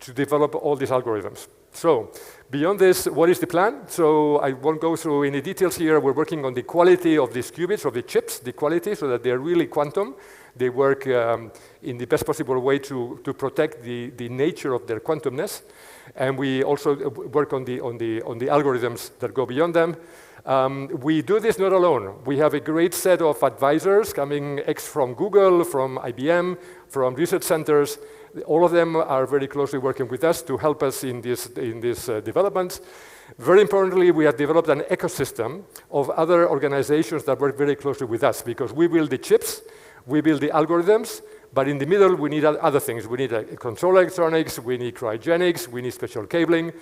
to develop all these algorithms. So beyond this, what is the plan? So I won't go through any details here. We're working on the quality of these qubits, of the chips, the quality, so that they're really quantum. They work in the best possible way to protect the nature of their quantumness. And we also work on the algorithms that go beyond them. We do this not alone. We have a great set of advisors coming from Google, from IBM, from research centers. All of them are very closely working with us to help us in this development. Very importantly, we have developed an ecosystem of other organizations that work very closely with us, because we build the chips, we build the algorithms, but in the middle we need other things. We need control electronics, we need cryogenics, we need special cabling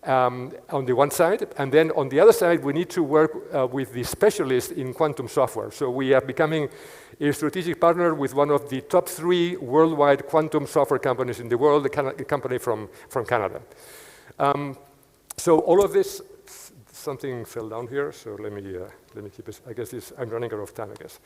on the one side, and then on the other side we need to work with the specialists in quantum software. So we are becoming a strategic partner with one of the top 3 worldwide quantum software companies in the world, a company from Canada. So all of this, something fell down here, so let me keep it. I guess I'm running out of time, I guess.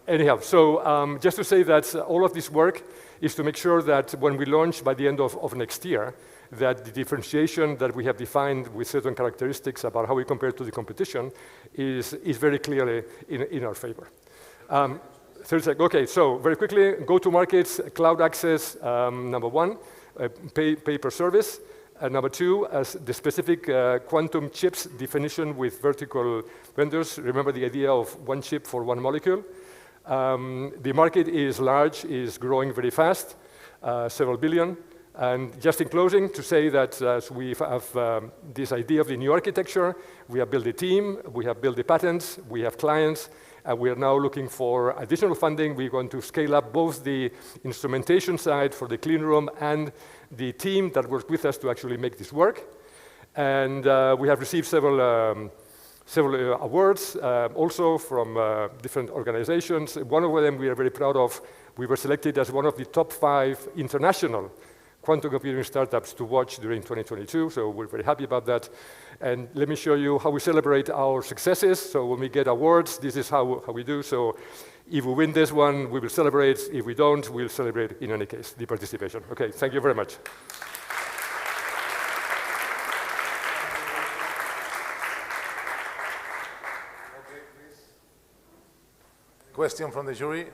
Anyhow, so just to say that all of this work is to make sure that when we launch by the end of next year, that the differentiation that we have defined with certain characteristics about how we compare to the competition is very clearly in our favor. Okay, so very quickly, go-to-markets, cloud access, number 1, pay per service. Number 2, as the specific quantum chips definition with vertical vendors. Remember the idea of one chip for one molecule. The market is large, is growing very fast, several billion. And just in closing, to say that as we have this idea of the new architecture, we have built a team, we have built the patents, we have clients, and we are now looking for additional funding. We're going to scale up both the instrumentation side for the clean room and the team that works with us to actually make this work. And we have received several awards also from different organizations. One of them we are very proud of. We were selected as one of the top 5 international quantum computing startups to watch during 2022, so we're very happy about that. And let me show you how we celebrate our successes. So when we get awards, this is how we do. So if we win this one, we will celebrate. If we don't, we'll celebrate in any case, the participation. Okay, thank you very much. Question from the jury?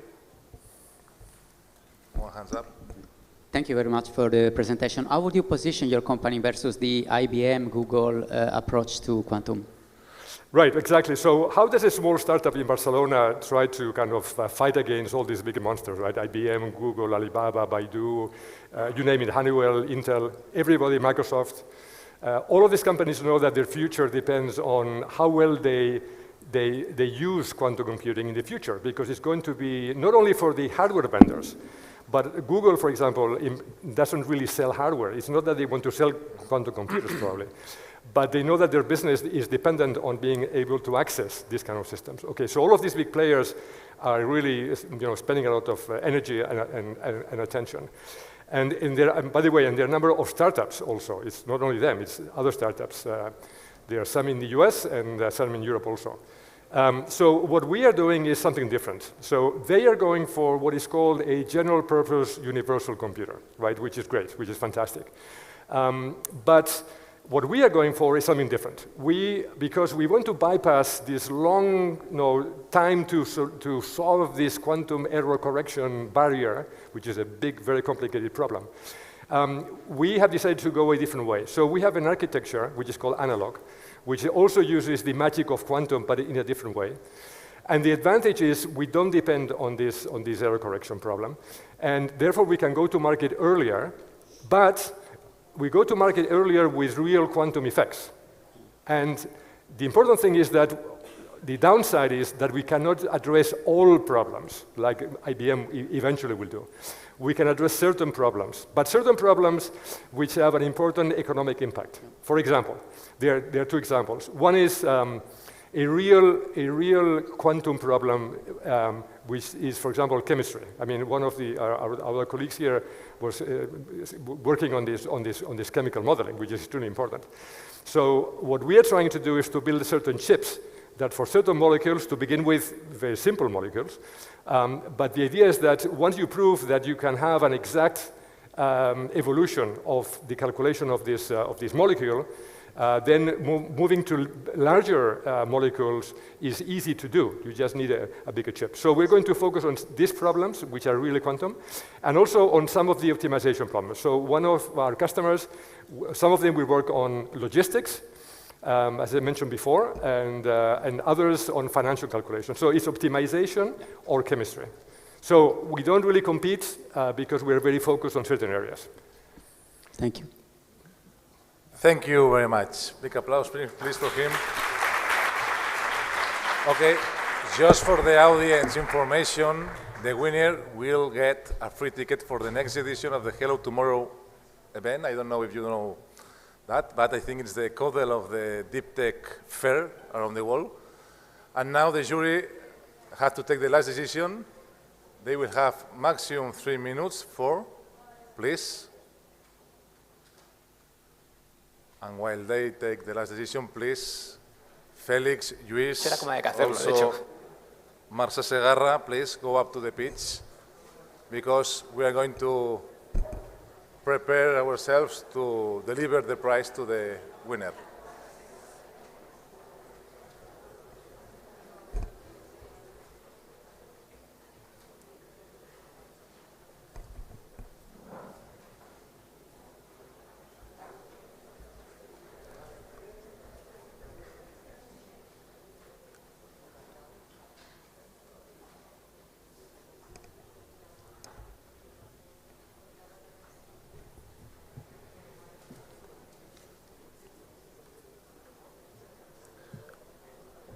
More hands up. Thank you very much for the presentation. How would you position your company versus the IBM, Google approach to quantum? Right, exactly. So how does a small startup in Barcelona try to kind of fight against all these big monsters, right? IBM, Google, Alibaba, Baidu, you name it, Honeywell, Intel, everybody, Microsoft. All of these companies know that their future depends on how well they use quantum computing in the future, because it's going to be not only for the hardware vendors, but Google, for example, doesn't really sell hardware. It's not that they want to sell quantum computers, probably. But they know that their business is dependent on being able to access these kind of systems. Okay, so all of these big players are really spending a lot of energy and attention. And by the way, and there are a number of startups also. It's not only them, it's other startups. There are some in the US and some in Europe also. So what we are doing is something different. So they are going for what is called a general purpose universal computer, right? Which is great, which is fantastic. But what we are going for is something different. Because we want to bypass this long time to solve this quantum error correction barrier, which is a big, very complicated problem. We have decided to go a different way. So we have an architecture, which is called analog, which also uses the magic of quantum, but in a different way. And the advantage is we don't depend on this error correction problem. And therefore, we can go to market earlier, but we go to market earlier with real quantum effects. And the important thing is that the downside is that we cannot address all problems, like IBM eventually will do. We can address certain problems, but certain problems which have an important economic impact. For example, there are two examples. One is a real quantum problem, which is, for example, chemistry. I mean, one of our colleagues here was working on this chemical modeling, which is extremely important. So what we are trying to do is to build certain chips that for certain molecules, to begin with very simple molecules, but the idea is that once you prove that you can have an exact evolution of the calculation of this molecule, then moving to larger molecules is easy to do. You just need a bigger chip. So we're going to focus on these problems, which are really quantum, and also on some of the optimization problems. So one of our customers, some of them will work on logistics, as I mentioned before, and others on financial calculation. So it's optimization or chemistry. So we don't really compete because we're very focused on certain areas. Thank you. Thank you very much. Big applause, please, for him. Okay, just for the audience information, the winner will get a free ticket for the next edition of the Hello Tomorrow event. I don't know if you know that, but I think it's the codel of the Deep Tech Fair around the world. And now the jury has to take the last decision. They will have maximum 3 minutes for, please. And while they take the last decision, please, Félix, Luis, also Marcia Segarra, please go up to the pitch, because we are going to prepare ourselves to deliver the prize to the winner.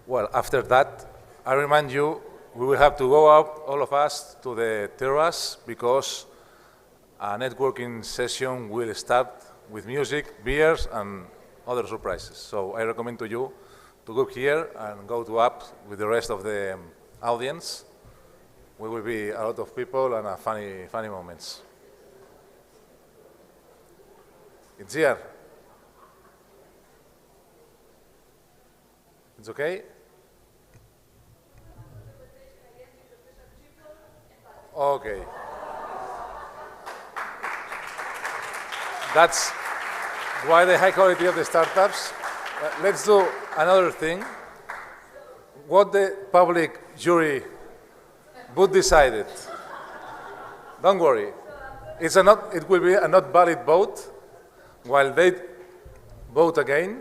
Well, after that, I remind you, we will have to go up, all of us, to the terrace, because a networking session will start with music, beers, and other surprises. So I recommend to you to go here and go to up with the rest of the audience. We will be a lot of people and funny moments. It's here. It's okay? Okay. That's why the high quality of the startups. Let's do another thing. What the public jury would decide. Don't worry. It will be a not valid vote. While they vote again,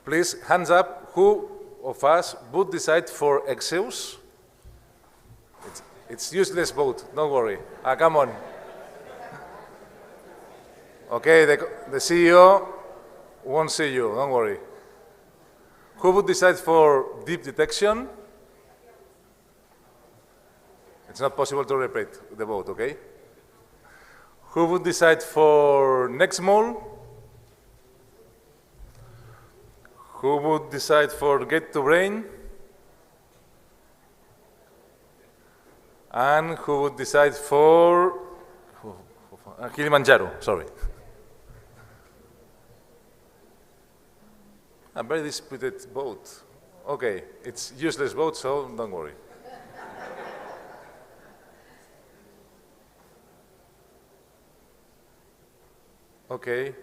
please, hands up, who of us would decide for Exeus? It's useless vote, don't worry. Come on. Okay, the CEO won't see you, don't worry. Who would decide for deep detection? It's not possible to repeat the vote, okay? Who would decide for Nextmol? Who would decide for get to brain? And who would decide for Kilimanjaro, sorry. A very disputed vote. Okay, it's useless vote, so don't worry. Okay.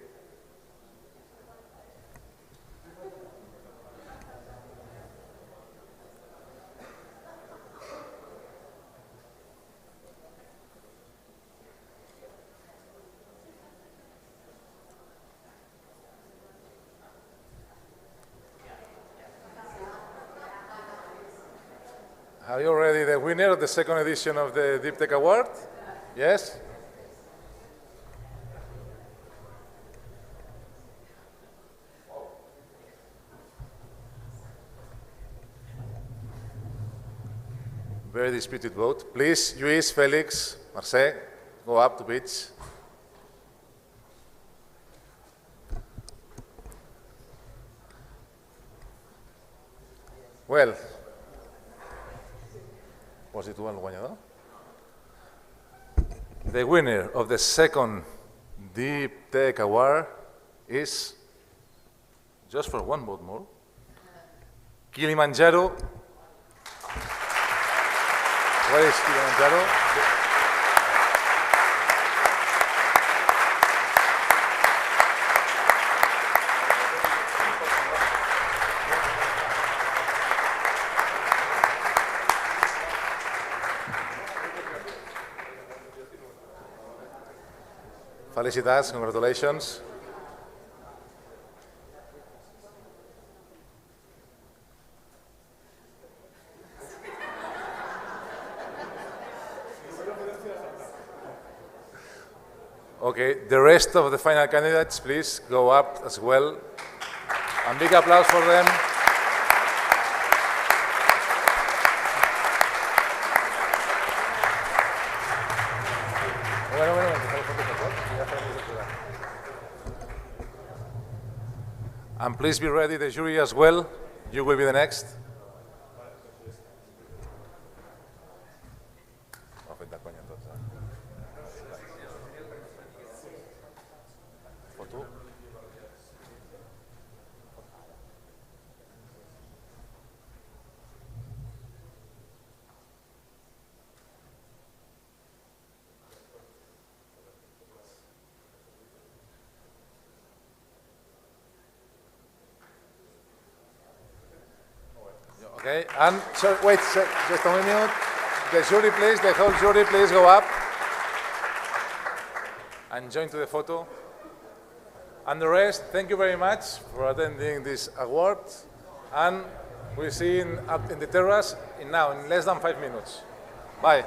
Are you already the winner of the second edition of the Deep Tech Award? Yes? very disputed vote. Please, Luis, Felix, Marcel, go up to pitch. Well, was it one guanyador? The winner of the second Deep Tech Award is, just for one vote more, Kilimanjaro. Where is Kilimanjaro? Felicitats, congratulations. Okay, the rest of the final candidates, please go up as well. And big applause for them. And please be ready, the jury as well. You will be the next. Okay, and so wait, just a minute. The jury, please, the whole jury, please go up and join to the photo. And the rest, thank you very much for attending this award. And we'll see you up in the terrace in less than 5 minutes. Bye.